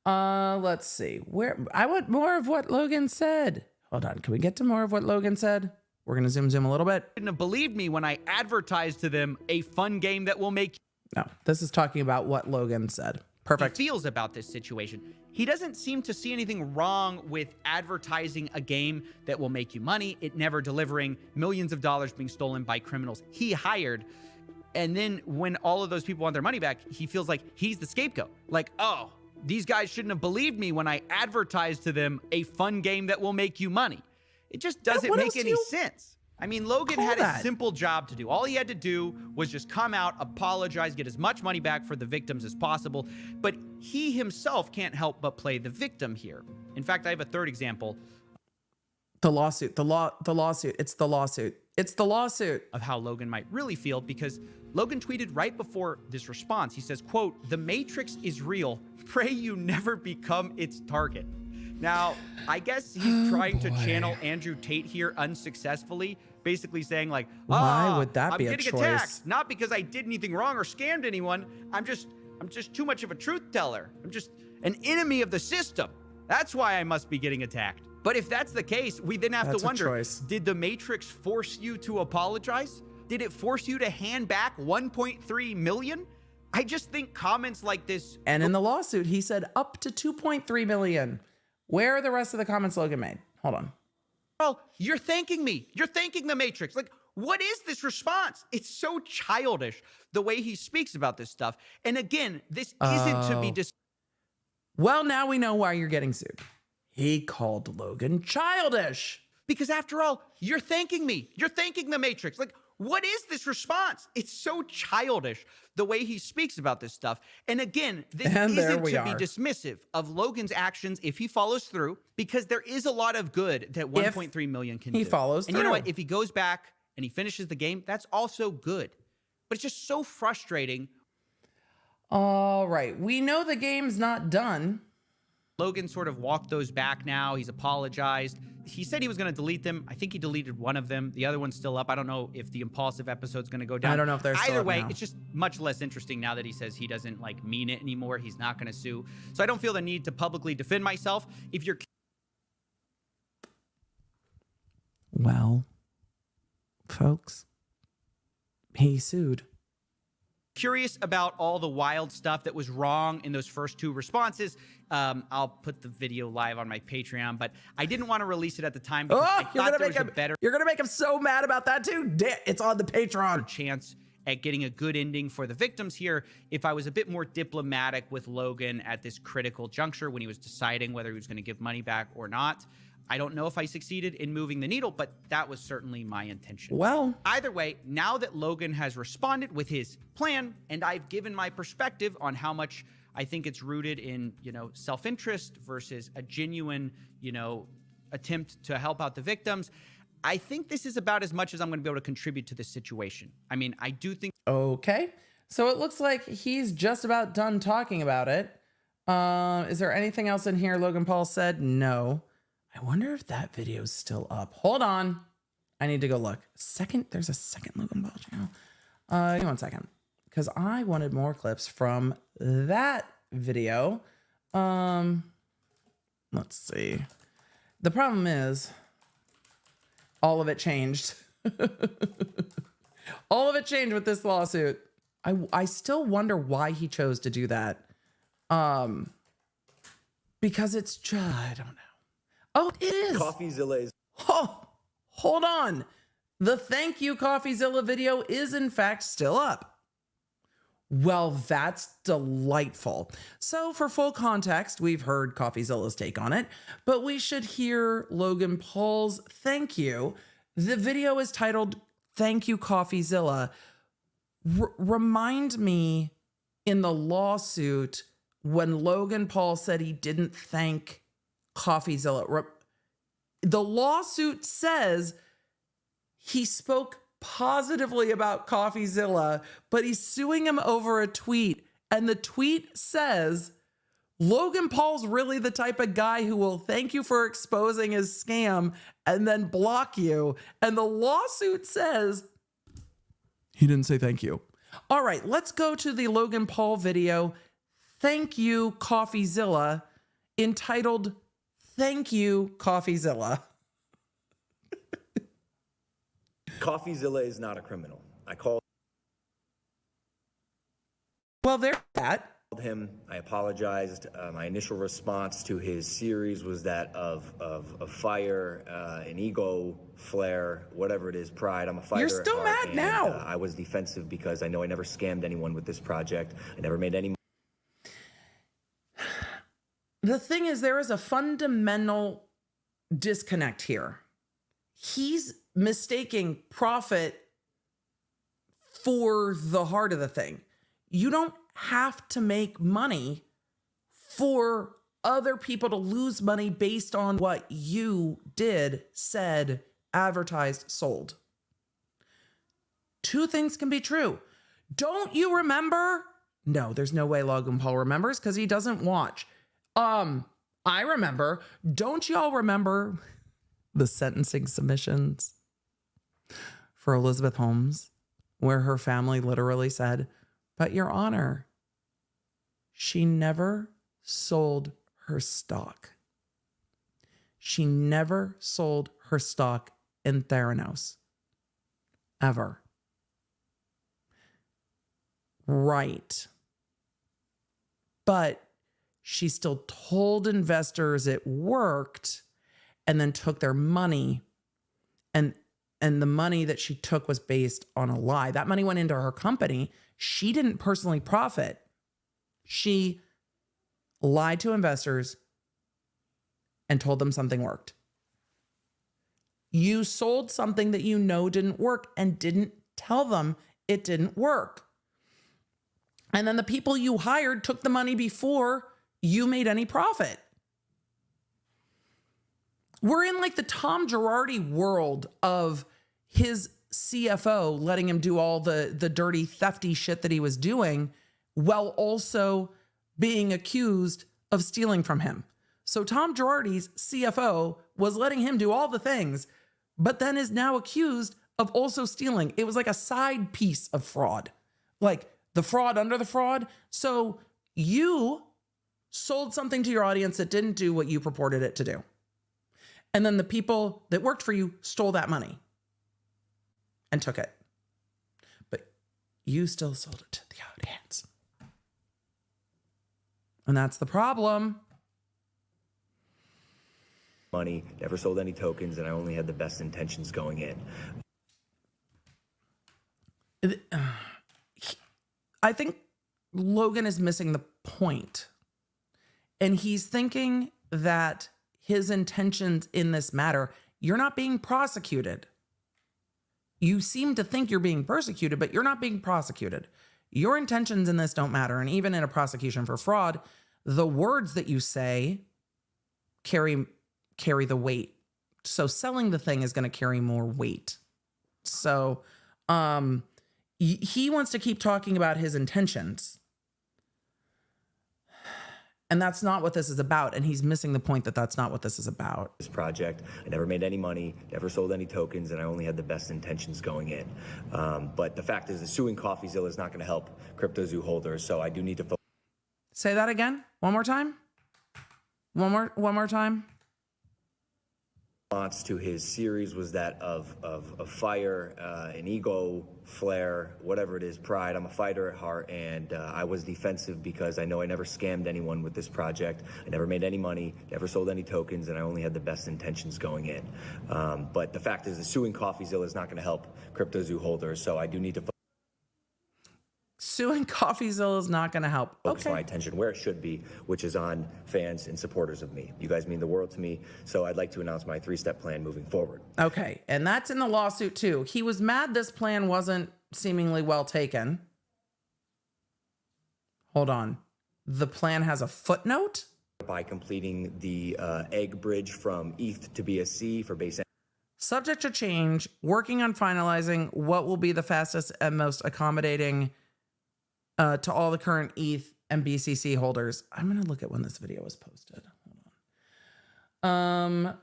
Let's see. Where I want more of what Logan said. Hold on. Can we get to more of what Logan said? We're going to zoom a little bit. couldn't have believed me when I advertised to them a fun game that will make No, this is talking about what Logan said. he Perfect. feels about this situation. He doesn't seem to see anything wrong with advertising a game that will make you money, it never delivering, millions of dollars being stolen by criminals he hired. And then when all of those people want their money back, he feels like he's the scapegoat. Like, oh, these guys shouldn't have believed me when I advertised to them a fun game that will make you money. It just doesn't what make else do any you sense. I mean, Logan call had that? a simple job to do. All he had to do was just come out, apologize, get as much money back for the victims as possible. But he himself can't help but play the victim here. In fact, I have a third example The lawsuit. The lawsuit. It's the lawsuit. It's the lawsuit. of how Logan might really feel, because Logan tweeted right before this response. He says, quote, "The Matrix is real. Pray you never become its target." Now, I guess he's trying to channel Andrew Tate here unsuccessfully, basically saying like, Why would that be a I'm getting choice? attacked, not because I did anything wrong or scammed anyone. I'm just too much of a truth teller. I'm just an enemy of the system. That's why I must be getting attacked. But if that's the case, we then have That's to a wonder, choice. did the Matrix force you to apologize? Did it force you to hand back 1.3 million? I just think comments like this. And in the lawsuit, he said up to 2.3 million. Where are the rest of the comments Logan made? Hold on. Oh, you're thanking me. You're thanking the Matrix. Like, what is this response? It's so childish the way he speaks about this stuff. And again, this isn't to be Well, now we know why you're getting sued. He called Logan childish. because after all, you're thanking me. You're thanking the Matrix. Like, what is this response? It's so childish the way he speaks about this stuff. And again, this And there isn't we to be are. dismissive of Logan's actions if he follows through, because there is a lot of good that 1.3 million can he do. follows and you know what? through. If he goes back and he finishes the game, that's also good. But it's just so frustrating. All right. We know the game's not done. Logan sort of walked those back now. He's apologized. He said he was going to delete them. I think he deleted one of them. The other one's still up. I don't know if the impulsive episode's going to go down. I don't know if they're still Either up way, now. it's just much less interesting now that he says he doesn't like mean it anymore. He's not going to sue. So I don't feel the need to publicly defend myself. If you're Well, folks, he sued. curious about all the wild stuff that was wrong in those first two responses, I'll put the video live on my Patreon, but I didn't want to release it at the time because I thought there was a better You're gonna make him so mad about that too. It's on the Patreon. chance at getting a good ending for the victims here if I was a bit more diplomatic with Logan at this critical juncture when he was deciding whether he was going to give money back or not. I don't know if I succeeded in moving the needle, but that was certainly my intention. Well, Either way, now that Logan has responded with his plan and I've given my perspective on how much I think it's rooted in, self-interest versus a genuine, attempt to help out the victims, I think this is about as much as I'm going to be able to contribute to this situation. I mean, I do think okay. So it looks like he's just about done talking about it. Is there anything else in here Logan Paul said? No. I wonder if that video's still up. Hold on. I need to go look. There's a second Logan Paul channel. Give me 1 second. Because I wanted more clips from that video. Let's see. The problem is all of it changed. All of it changed with this lawsuit. I still wonder why he chose to do that. Because it's just, I don't know. Oh, it is. Coffeezilla is Oh, hold on. The thank you Coffeezilla video is in fact still up. Well, that's delightful. So for full context, we've heard Coffeezilla's take on it, but we should hear Logan Paul's thank you. The video is titled Thank You Coffeezilla. Remind me in the lawsuit when Logan Paul said he didn't thank Coffeezilla. The lawsuit says he spoke positively about Coffeezilla, but he's suing him over a tweet. And the tweet says, Logan Paul's really the type of guy who will thank you for exposing his scam and then block you. And the lawsuit says he didn't say thank you. All right, let's go to the Logan Paul video, Thank You Coffeezilla, entitled Thank You Coffeezilla. Coffeezilla is not a criminal. I called Well, there's that. him. I apologized. My initial response to his series was that of fire, an ego flare, whatever it is, pride. I'm a fighter. You're still at heart, mad now. I was defensive because I know I never scammed anyone with this project. I never made any. The thing is, there is a fundamental disconnect here. He's mistaking profit for the heart of the thing. You don't have to make money for other people to lose money based on what you did, said, advertised, sold. Two things can be true. Don't you remember? No, there's no way Logan Paul remembers because he doesn't watch. I remember. Don't y'all remember the sentencing submissions for Elizabeth Holmes, where her family literally said, but Your Honor, she never sold her stock. She never sold her stock in Theranos. Ever. Right. but she still told investors it worked and then took their money. And the money that she took was based on a lie. That money went into her company. She didn't personally profit. She lied to investors and told them something worked. You sold something that you know didn't work and didn't tell them it didn't work. And then the people you hired took the money before you made any profit. We're in like the Tom Girardi world of his CFO letting him do all the dirty, thefty shit that he was doing while also being accused of stealing from him. So Tom Girardi's CFO was letting him do all the things, but then is now accused of also stealing. It was like a side piece of fraud, like the fraud under the fraud. So you sold something to your audience that didn't do what you purported it to do. And then the people that worked for you stole that money and took it. But you still sold it to the audience. And that's the problem. Money, never sold any tokens, and I only had the best intentions going in. I think Logan is missing the point. And he's thinking that his intentions in this matter, you're not being prosecuted. You seem to think you're being persecuted, but you're not being prosecuted. Your intentions in this don't matter. And even in a prosecution for fraud, the words that you say carry the weight. So selling the thing is going to carry more weight. So he wants to keep talking about his intentions. And that's not what this is about. And he's missing the point that that's not what this is about. This project, I never made any money, never sold any tokens, and I only had the best intentions going in. But the fact is that suing Coffeezilla is not going to help CryptoZoo holders, so I do need to focus. Say that again. One more time. One more time. Response to his series was that of fire, an ego flare, whatever it is, pride. I'm a fighter at heart, and I was defensive because I know I never scammed anyone with this project. I never made any money, never sold any tokens, and I only had the best intentions going in. But the fact is that suing Coffeezilla is not going to help CryptoZoo holders, so I do need to Suing Coffeezilla is not going to help. focus Okay. my attention where it should be, which is on fans and supporters of me. You guys mean the world to me, so I'd like to announce my 3-step plan moving forward. Okay. And that's in the lawsuit too. He was mad this plan wasn't seemingly well taken. Hold on. The plan has a footnote? By completing the egg bridge from ETH to BSC for base. Subject to change, working on finalizing what will be the fastest and most accommodating to all the current ETH and BCC holders. I'm going to look at when this video was posted. Hold on.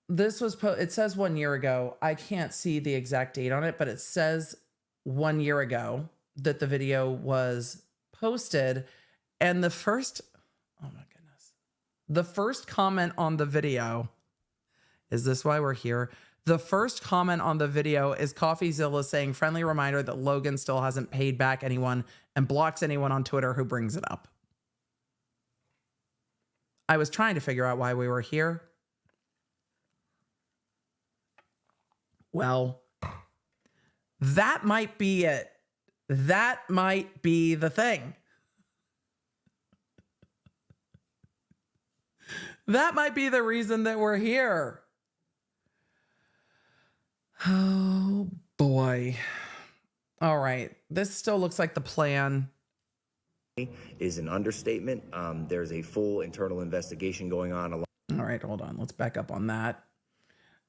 This was, it says 1 year ago. I can't see the exact date on it, but it says 1 year ago that the video was posted. And the first, oh my goodness. The first comment on the video, is this why we're here? The first comment on the video is Coffeezilla saying, friendly reminder that Logan still hasn't paid back anyone and blocks anyone on Twitter who brings it up. I was trying to figure out why we were here. Well, that might be it. That might be the thing. That might be the reason that we're here. Oh, boy. All right. This still looks like the plan. Is an understatement. There's a full internal investigation going on. All right, hold on. Let's back up on that.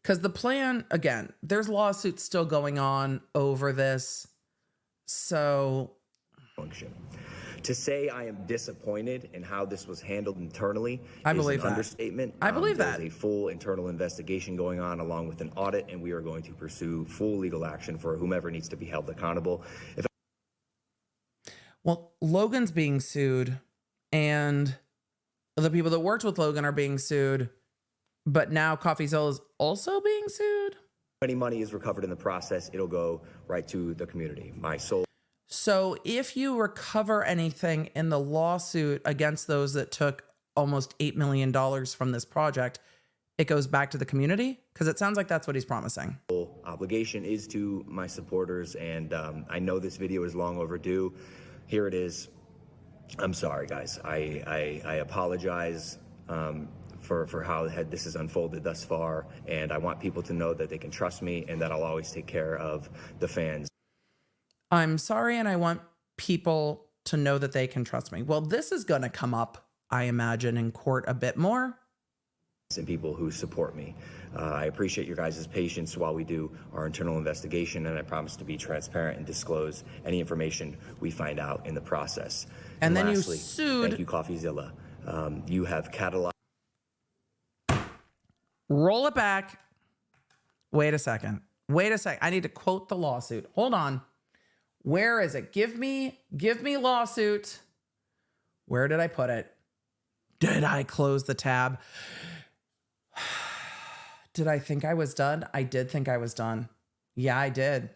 Because the plan, again, there's lawsuits still going on over this. So Function. To say I am disappointed in how this was handled internally I is believe an that. understatement. I believe there's that. a full internal investigation going on along with an audit, and we are going to pursue full legal action for whomever needs to be held accountable. well, Logan's being sued and the people that worked with Logan are being sued. But now Coffeezilla is also being sued. If any money is recovered in the process, it'll go right to the community. My soul. So if you recover anything in the lawsuit against those that took almost $8 million from this project, it goes back to the community? Because it sounds like that's what he's promising. Obligation is to my supporters, and I know this video is long overdue. Here it is. I'm sorry, guys. I apologize for how this has unfolded thus far, and I want people to know that they can trust me and that I'll always take care of the fans. I'm sorry, and I want people to know that they can trust me. Well, this is going to come up, I imagine, in court a bit more. And people who support me. I appreciate your guys' patience while we do our internal investigation, and I promise to be transparent and disclose any information we find out in the process. And then lastly, you sued. Thank you, Coffeezilla. You have cataloged. Roll it back. Wait a second. Wait a sec. I need to quote the lawsuit. Hold on. Where is it? Give me lawsuit. Where did I put it? Did I close the tab? Did I think I was done? I did think I was done. Yeah, I did.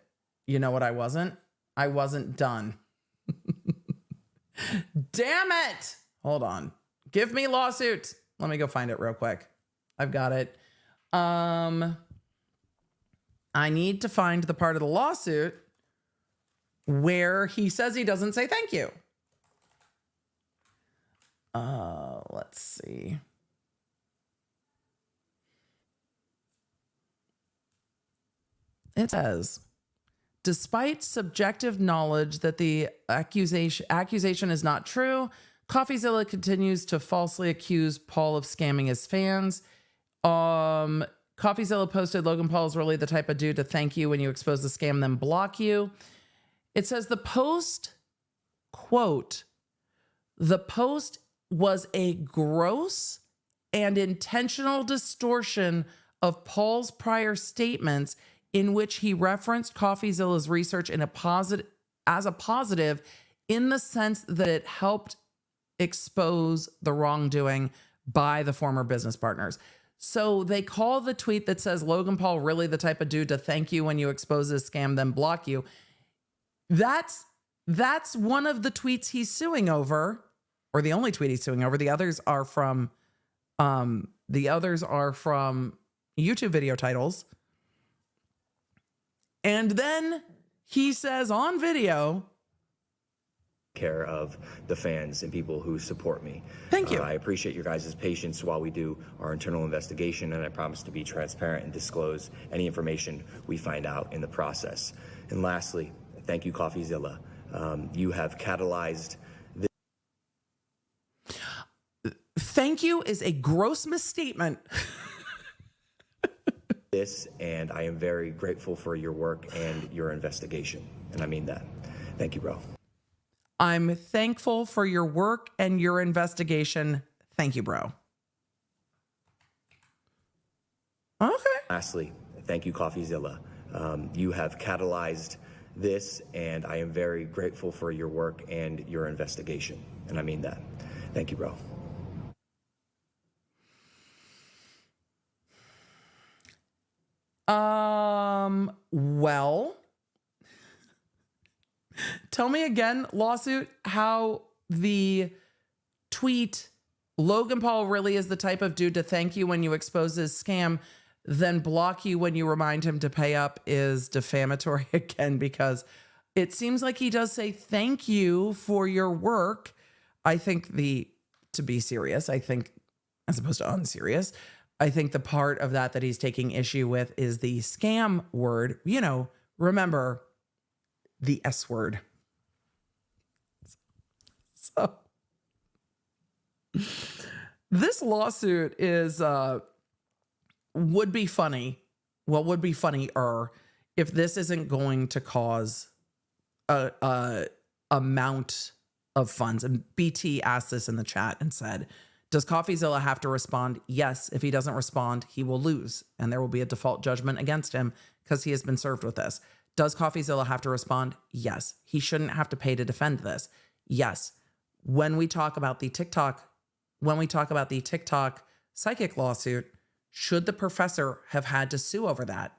You know what I wasn't? I wasn't done. Damn it. Hold on. Give me lawsuit. Let me go find it real quick. I've got it. I need to find the part of the lawsuit where he says he doesn't say thank you. Let's see. It says, despite subjective knowledge that the accusation is not true, Coffeezilla continues to falsely accuse Paul of scamming his fans. Coffeezilla posted, Logan Paul is really the type of dude to thank you when you expose the scam, then block you. It says the post, quote, the post was a gross and intentional distortion of Paul's prior statements in which he referenced Coffeezilla's research as a positive in the sense that it helped expose the wrongdoing by the former business partners. So they call the tweet that says, Logan Paul really the type of dude to thank you when you expose this scam, then block you. That's one of the tweets he's suing over, or the only tweet he's suing over. The others are from YouTube video titles. And then he says on video, care of the fans and people who support me. Thank you. I appreciate your guys' patience while we do our internal investigation, and I promise to be transparent and disclose any information we find out in the process. And lastly, thank you, Coffeezilla. You have catalyzed this. Thank you is a gross misstatement. And I am very grateful for your work and your investigation. And I mean that. Thank you, bro. I'm thankful for your work and your investigation. Thank you, bro. Okay. Lastly, thank you, Coffeezilla. You have catalyzed this, and I am very grateful for your work and your investigation. And I mean that. Thank you, bro. Well, tell me again, lawsuit, how the tweet, Logan Paul really is the type of dude to thank you when you expose his scam, then block you when you remind him to pay up, is defamatory again, because it seems like he does say thank you for your work. I think to be serious, I think, as opposed to unserious, I think the part of that he's taking issue with is the scam word. You know, remember the S word. So this lawsuit is would be funny. Well, would be funnier if this isn't going to cause a amount of funds. And BT asked this in the chat and said, does Coffeezilla have to respond? Yes. If he doesn't respond, he will lose, and there will be a default judgment against him because he has been served with this. Does Coffeezilla have to respond? Yes. He shouldn't have to pay to defend this. Yes. When we talk about the TikTok psychic lawsuit, should the professor have had to sue over that?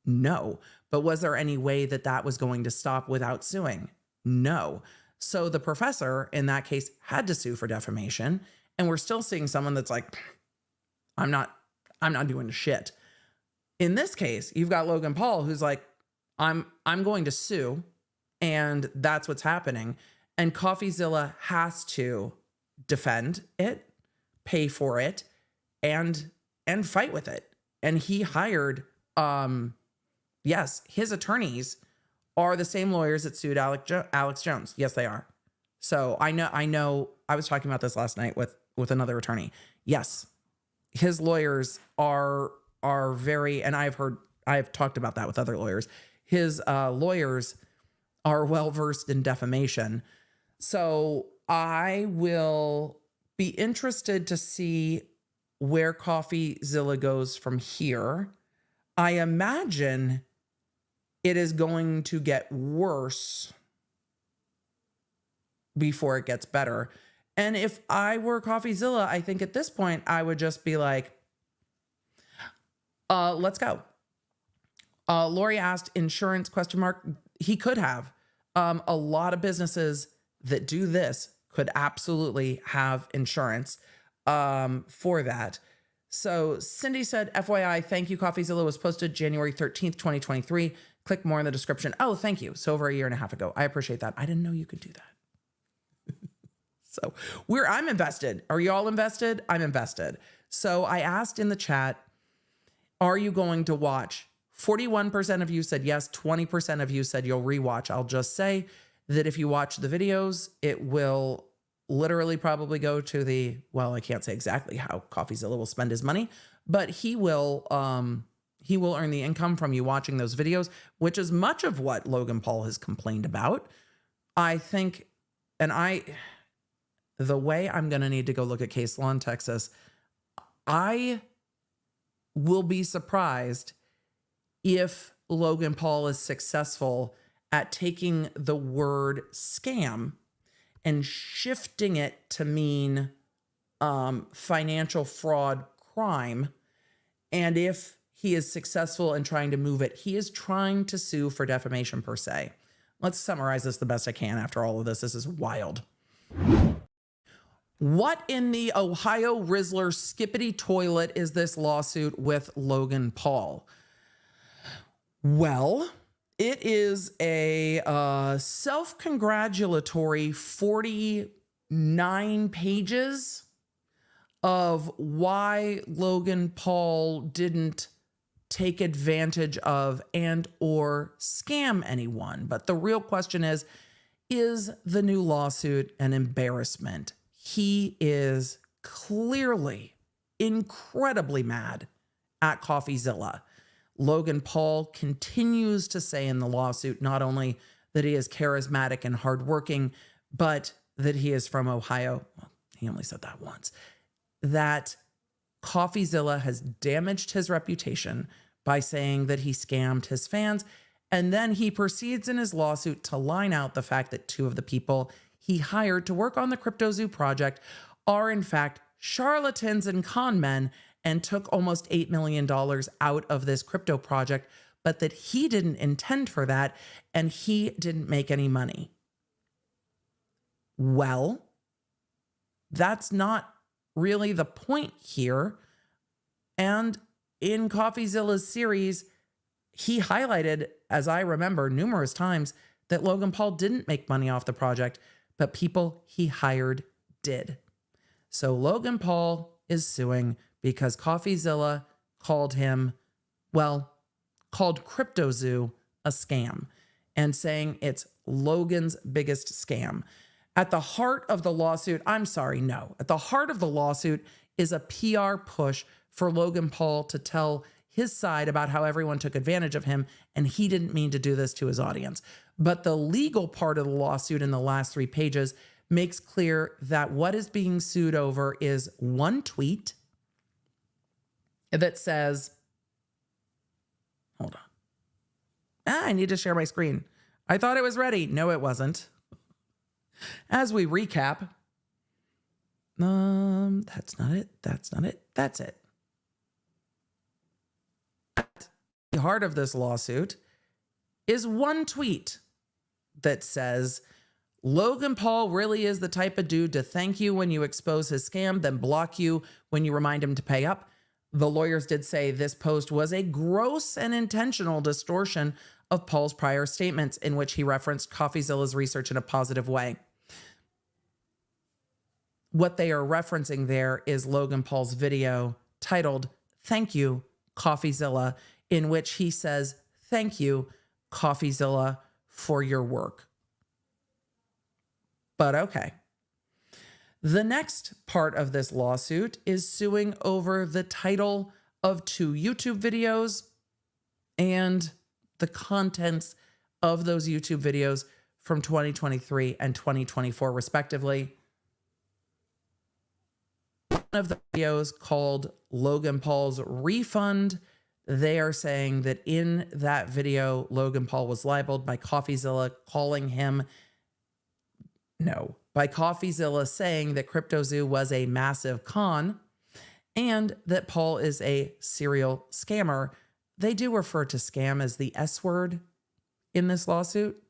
No. But was there any way that was going to stop without suing? No. So the professor in that case had to sue for defamation. And we're still seeing someone that's like, I'm not doing shit. In this case, you've got Logan Paul who's like, I'm going to sue, and that's what's happening. And Coffeezilla has to defend it, pay for it, and fight with it. And he hired, yes, his attorneys are the same lawyers that sued Alex Jones. Yes, they are. So I know. I was talking about this last night with another attorney. Yes, his lawyers are very, and I've talked about that with other lawyers. His lawyers are well versed in defamation. So I will be interested to see where Coffeezilla goes from here. I imagine it is going to get worse before it gets better. And if I were Coffeezilla, I think at this point I would just be like, let's go. Lori asked insurance ? He could have. A lot of businesses that do this could absolutely have insurance for that. So Cindy said, FYI, thank you. Coffeezilla was posted January 13th, 2023. Click more in the description. Oh, thank you. So over a year and a half ago. I appreciate that. I didn't know you could do that. So I'm invested. Are you all invested? I'm invested. So I asked in the chat, are you going to watch? 41% of you said yes. 20% of you said you'll rewatch. I'll just say that if you watch the videos, it will literally probably go to I can't say exactly how Coffeezilla will spend his money, but he will earn the income from you watching those videos, which is much of what Logan Paul has complained about. I think, the way I'm going to need to go look at case law in Texas, I will be surprised if Logan Paul is successful at taking the word scam and shifting it to mean financial fraud crime. And if he is successful in trying to move it, he is trying to sue for defamation per se. Let's summarize this the best I can after all of this. This is wild. What in the Ohio Rizzler skippity toilet is this lawsuit with Logan Paul? Well, it is a self-congratulatory 49 pages of why Logan Paul didn't take advantage of and or scam anyone. But the real question is the new lawsuit an embarrassment? He is clearly incredibly mad at Coffeezilla. Logan Paul continues to say in the lawsuit not only that he is charismatic and hardworking, but that he is from Ohio. Well, he only said that once. That Coffeezilla has damaged his reputation by saying that he scammed his fans. And then he proceeds in his lawsuit to line out the fact that two of the people he hired to work on the CryptoZoo project are in fact charlatans and con men and took almost $8 million out of this crypto project, but that he didn't intend for that and he didn't make any money. Well, that's not really the point here. And in Coffeezilla's series, he highlighted, as I remember numerous times, that Logan Paul didn't make money off the project, but people he hired did. So Logan Paul is suing because Coffeezilla called CryptoZoo a scam and saying it's Logan's biggest scam. At the heart of the lawsuit, at the heart of the lawsuit is a PR push for Logan Paul to tell his side about how everyone took advantage of him and he didn't mean to do this to his audience. But the legal part of the lawsuit in the last 3 pages makes clear that what is being sued over is one tweet that says, hold on. I need to share my screen. I thought it was ready. No, it wasn't. As we recap, that's not it. That's it. At the heart of this lawsuit is one tweet that says Logan Paul really is the type of dude to thank you when you expose his scam, then block you when you remind him to pay up. The lawyers did say this post was a gross and intentional distortion of Paul's prior statements in which he referenced Coffeezilla's research in a positive way. What they are referencing there is Logan Paul's video titled, "Thank You, Coffeezilla," in which he says, "Thank you, Coffeezilla, for your work." But okay. The next part of this lawsuit is suing over the title of 2 YouTube videos and the contents of those YouTube videos from 2023 and 2024, respectively. One of the videos called Logan Paul's Refund, they are saying that in that video, Logan Paul was libeled by Coffeezilla by Coffeezilla saying that CryptoZoo was a massive con and that Paul is a serial scammer. They do refer to scam as the S word in this lawsuit.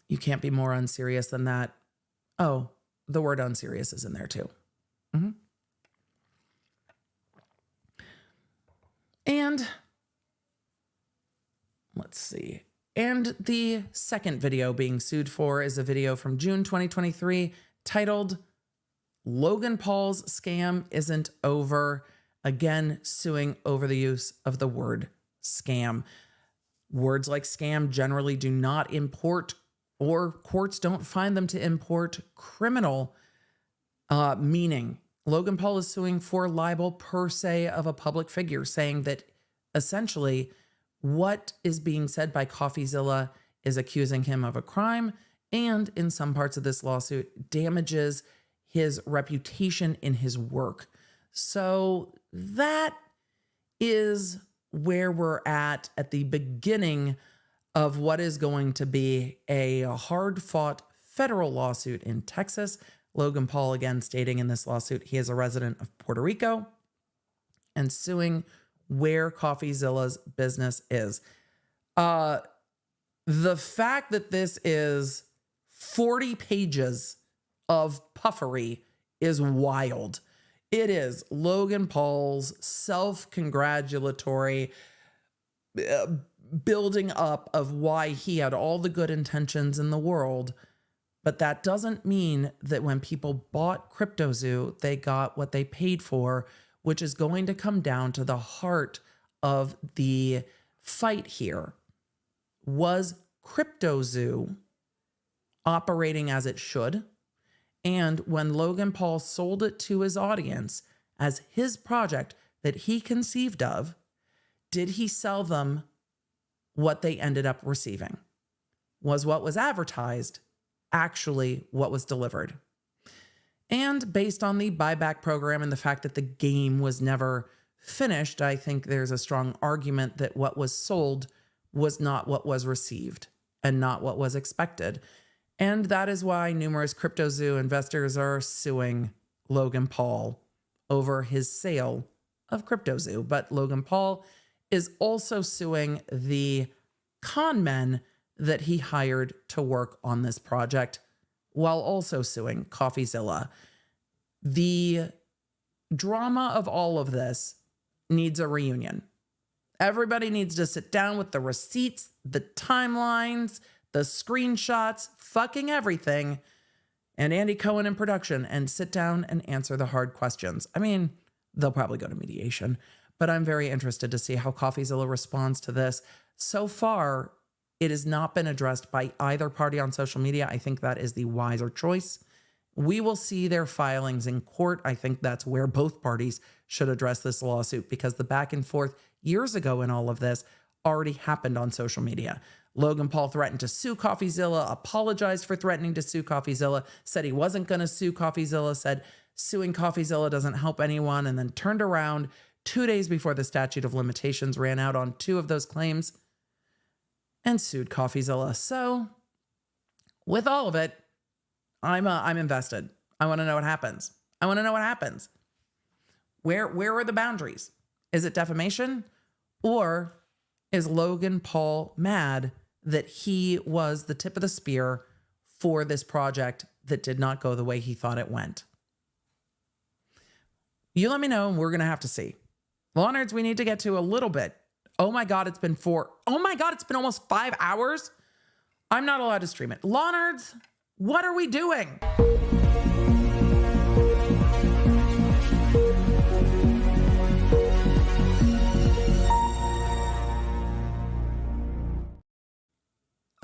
You can't be more unserious than that. Oh, the word unserious is in there too. And let's see. And the second video being sued for is a video from June 2023 titled "Logan Paul's Scam Isn't Over." Again, suing over the use of the word scam. Words like scam generally do not import, or courts don't find them to import, criminal meaning. Logan Paul is suing for libel per se of a public figure, saying that essentially what is being said by Coffeezilla is accusing him of a crime, and in some parts of this lawsuit damages his reputation in his work. So that is where we're at the beginning of what is going to be a hard-fought federal lawsuit in Texas. Logan Paul, again, stating in this lawsuit he is a resident of Puerto Rico and suing where Coffeezilla's business is. The fact that this is 40 pages of puffery is wild. It is Logan Paul's self-congratulatory building up of why he had all the good intentions in the world. But that doesn't mean that when people bought CryptoZoo, they got what they paid for, which is going to come down to the heart of the fight here. Was CryptoZoo operating as it should? And when Logan Paul sold it to his audience as his project that he conceived of, did he sell them what they ended up receiving? Was what was advertised actually what was delivered? And based on the buyback program and the fact that the game was never finished, I think there's a strong argument that what was sold was not what was received and not what was expected. And that is why numerous CryptoZoo investors are suing Logan Paul over his sale of CryptoZoo. But Logan Paul is also suing the con men that he hired to work on this project, while also suing Coffeezilla. The drama of all of this needs a reunion. Everybody needs to sit down with the receipts, the timelines, the screenshots, fucking everything, and Andy Cohen in production, and sit down and answer the hard questions. I mean, they'll probably go to mediation, but I'm very interested to see how Coffeezilla responds to this. So far, it has not been addressed by either party on social media. I think that is the wiser choice. We will see their filings in court. I think that's where both parties should address this lawsuit, because the back and forth years ago in all of this already happened on social media. Logan Paul threatened to sue Coffeezilla, apologized for threatening to sue Coffeezilla, said he wasn't going to sue Coffeezilla, said suing Coffeezilla doesn't help anyone, and then turned around 2 days before the statute of limitations ran out on 2 of those claims and sued Coffeezilla. So with all of it, I'm invested. I want to know what happens. I want to know what happens. Where are the boundaries? Is it defamation? Or is Logan Paul mad that he was the tip of the spear for this project that did not go the way he thought it went? You let me know, and we're going to have to see. Law Nerds, we need to get to a little bit. Oh my God, it's been almost 5 hours. I'm not allowed to stream it. Law Nerds, what are we doing?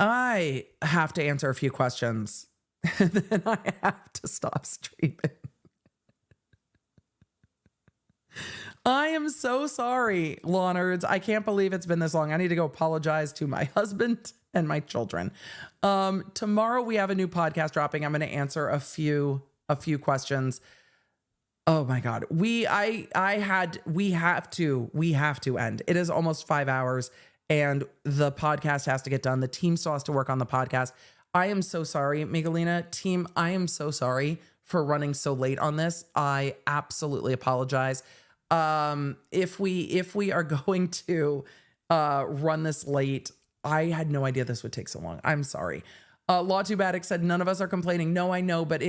I have to answer a few questions, and then I have to stop streaming. I am so sorry, Law Nerds. I can't believe it's been this long. I need to go apologize to my husband and my children. Tomorrow we have a new podcast dropping. I'm going to answer a few questions. Oh my God. We have to end. It is almost 5 hours and the podcast has to get done. The team still has to work on the podcast. I am so sorry, Miguelina. Team, I am so sorry for running so late on this. I absolutely apologize. If we are going to run this late, I had no idea this would take so long. I'm sorry. Law Too Badic said none of us are complaining. No, I know, but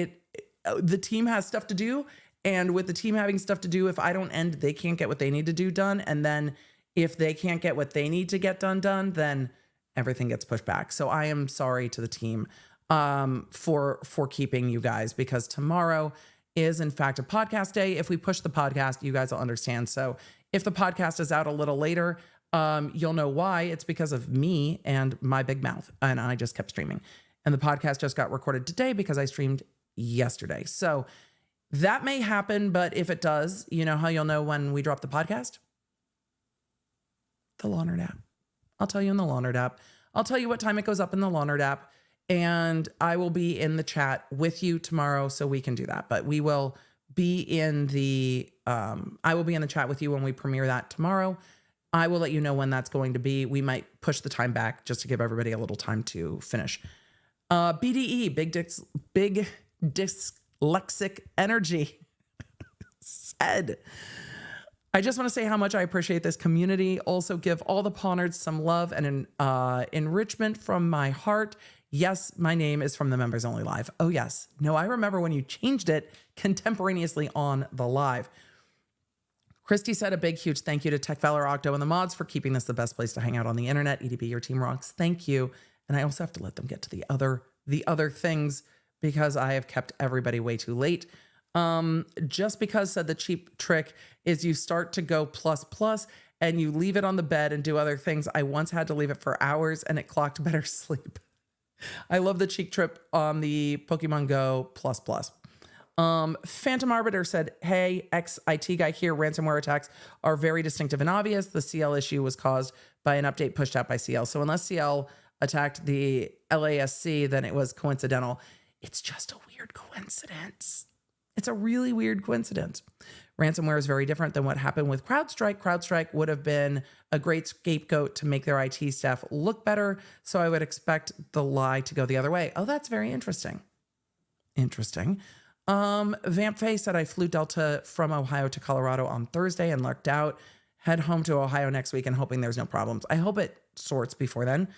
the team has stuff to do. And with the team having stuff to do, if I don't end, they can't get what they need to do done. And then if they can't get what they need to get done, then everything gets pushed back. So I am sorry to the team for keeping you guys, because tomorrow is in fact a podcast day. If we push the podcast, you guys will understand. So if the podcast is out a little later, you'll know why. It's because of me and my big mouth. And I just kept streaming. And the podcast just got recorded today because I streamed yesterday. So that may happen, but if it does, you know how you'll know when we drop the podcast? The Law Nerd app. I'll tell you in the Law Nerd app. I'll tell you what time it goes up in the Law Nerd app. And I will be in the chat with you tomorrow so we can do that. But we will be in the, I will be in the chat with you when we premiere that tomorrow. I will let you know when that's going to be. We might push the time back just to give everybody a little time to finish. BDE, big dyslexic energy said, I just want to say how much I appreciate this community. Also give all the Paw Nerds some love and enrichment from my heart. Yes, my name is from the Members Only Live. Oh, yes. No, I remember when you changed it contemporaneously on the live. Christy said a big, huge thank you to Tech Valor, Octo, and the mods for keeping this the best place to hang out on the internet. EDB, your team rocks. Thank you. And I also have to let them get to the other things because I have kept everybody way too late. Just because said the cheap trick is you start to go plus and you leave it on the bed and do other things. I once had to leave it for hours and it clocked better sleep. I love the cheek trip on the Pokemon Go plus. Phantom Arbiter said, hey, ex-IT guy here, ransomware attacks are very distinctive and obvious. The CL issue was caused by an update pushed out by CL. So unless CL attacked the LASC, then it was coincidental. It's just a weird coincidence. It's a really weird coincidence. Ransomware is very different than what happened with CrowdStrike. CrowdStrike would have been a great scapegoat to make their IT staff look better. So I would expect the lie to go the other way. Oh, that's very interesting. Interesting. Vamp Face said I flew Delta from Ohio to Colorado on Thursday and lucked out. Head home to Ohio next week and hoping there's no problems. I hope it sorts before then.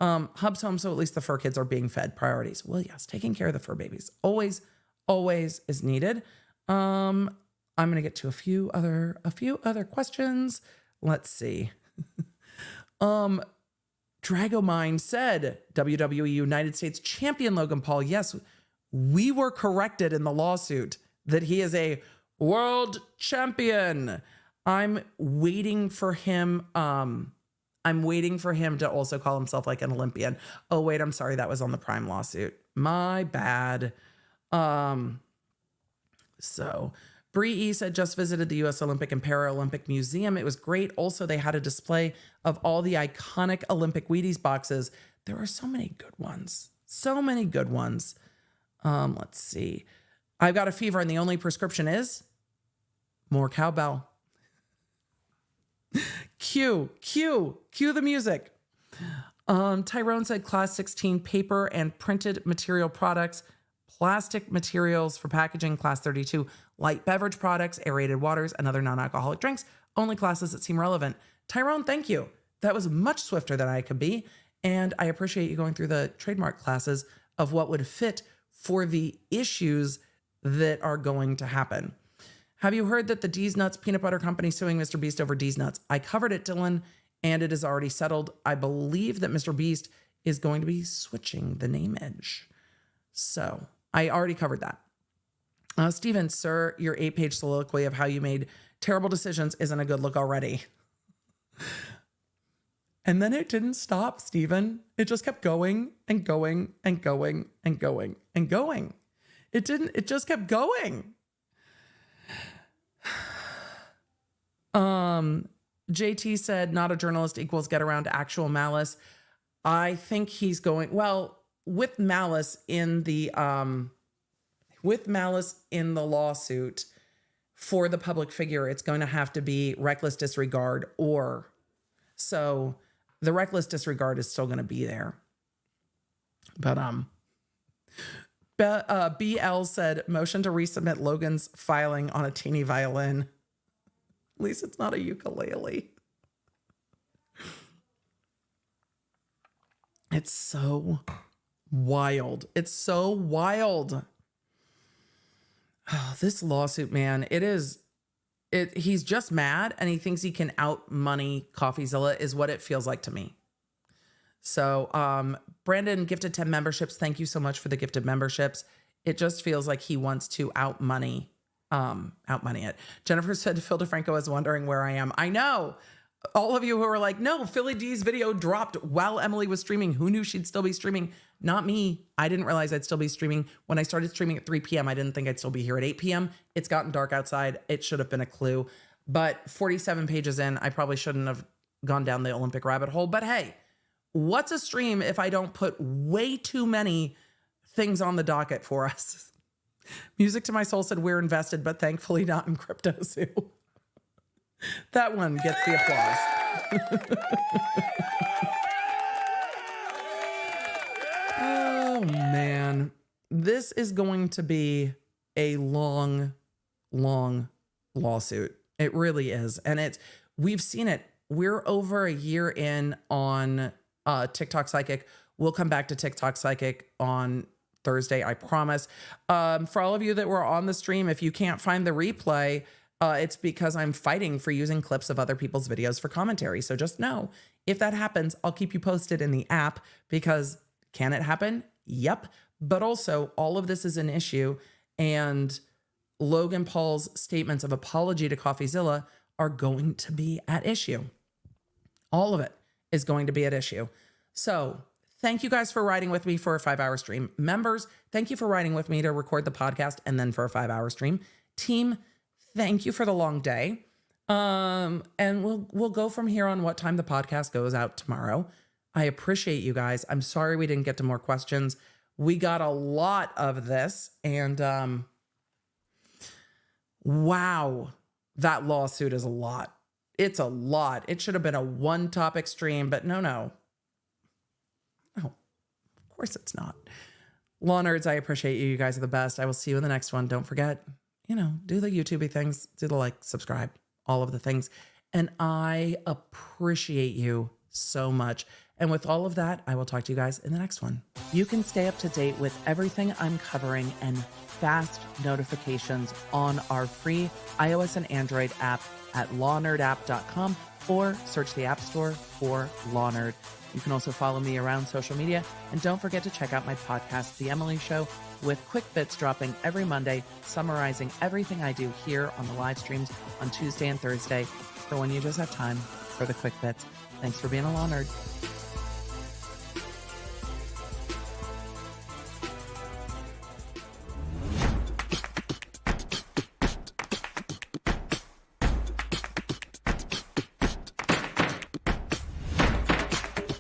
Hub's home, so at least the fur kids are being fed. Priorities. Well, yes, taking care of the fur babies. Always is needed. I'm going to get to a few other questions. Let's see. Dragomine said WWE United States champion Logan Paul. Yes, we were corrected in the lawsuit that he is a world champion. I'm waiting for him. I'm waiting for him to also call himself like an Olympian. Oh, wait, I'm sorry. That was on the Prime lawsuit. My bad. So Bree E said, just visited the U.S. Olympic and Paralympic Museum. It was great. Also, they had a display of all the iconic Olympic Wheaties boxes. There are so many good ones. So many good ones. Let's see. I've got a fever and the only prescription is more cowbell. Cue the music. Tyrone said class 16 paper and printed material products, plastic materials for packaging, class 32, light beverage products, aerated waters, and other non-alcoholic drinks, only classes that seem relevant. Tyrone, thank you. That was much swifter than I could be. And I appreciate you going through the trademark classes of what would fit for the issues that are going to happen. Have you heard that the D's Nuts Peanut Butter Company suing Mr. Beast over D's Nuts? I covered it, Dylan, and it is already settled. I believe that Mr. Beast is going to be switching the nameage. So I already covered that. Steven, sir, your 8-page soliloquy of how you made terrible decisions isn't a good look already. And then it didn't stop, Steven. It just kept going and going and going and going and going. It just kept going. JT said, not a journalist equals get around to actual malice. I think he's going, well, with malice in the lawsuit for the public figure, it's going to have to be reckless disregard so the reckless disregard is still going to be there. But, BL said, motion to resubmit Logan's filing on a teeny violin. At least it's not a ukulele. It's so wild. It's so wild. Oh, this lawsuit, man, he's just mad and he thinks he can out money Coffeezilla is what it feels like to me. So, Brandon gifted 10 memberships. Thank you so much for the gifted memberships. It just feels like he wants to out money it. Jennifer said, Phil DeFranco is wondering where I am. I know. All of you who are like, no, Philly D's video dropped while Emily was streaming. Who knew she'd still be streaming? Not me. I didn't realize I'd still be streaming. When I started streaming at 3 p.m., I didn't think I'd still be here at 8 p.m. It's gotten dark outside. It should have been a clue. But 47 pages in, I probably shouldn't have gone down the Olympic rabbit hole. But hey, what's a stream if I don't put way too many things on the docket for us? Music to My Soul said, we're invested, but thankfully not in crypto, Sue. That one gets the applause. Oh, man. This is going to be a long, long lawsuit. It really is. And we've seen it. We're over a year in on TikTok Psychic. We'll come back to TikTok Psychic on Thursday, I promise. For all of you that were on the stream, if you can't find the replay, it's because I'm fighting for using clips of other people's videos for commentary. So just know, if that happens, I'll keep you posted in the app, because can it happen? Yep. But also, all of this is an issue, and Logan Paul's statements of apology to Coffeezilla are going to be at issue. All of it is going to be at issue. So thank you guys for riding with me for a 5-hour stream. Members, thank you for riding with me to record the podcast and then for a 5-hour stream. Team, thank you for the long day. And we'll go from here on what time the podcast goes out tomorrow. I appreciate you guys. I'm sorry we didn't get to more questions. We got a lot of this, and wow, that lawsuit is a lot. It's a lot. It should have been a one-topic stream, but no. No, of course it's not. Law nerds, I appreciate you. You guys are the best. I will see you in the next one. Don't forget, do the YouTubey things, do the like, subscribe, all of the things. And I appreciate you so much. And with all of that, I will talk to you guys in the next one. You can stay up to date with everything I'm covering and fast notifications on our free iOS and Android app at lawnerdapp.com, or search the App Store for Law Nerd. You can also follow me around social media, and don't forget to check out my podcast, The Emily Show, with quick bits dropping every Monday, summarizing everything I do here on the live streams on Tuesday and Thursday, for when you just have time for the quick bits. Thanks for being a Law Nerd.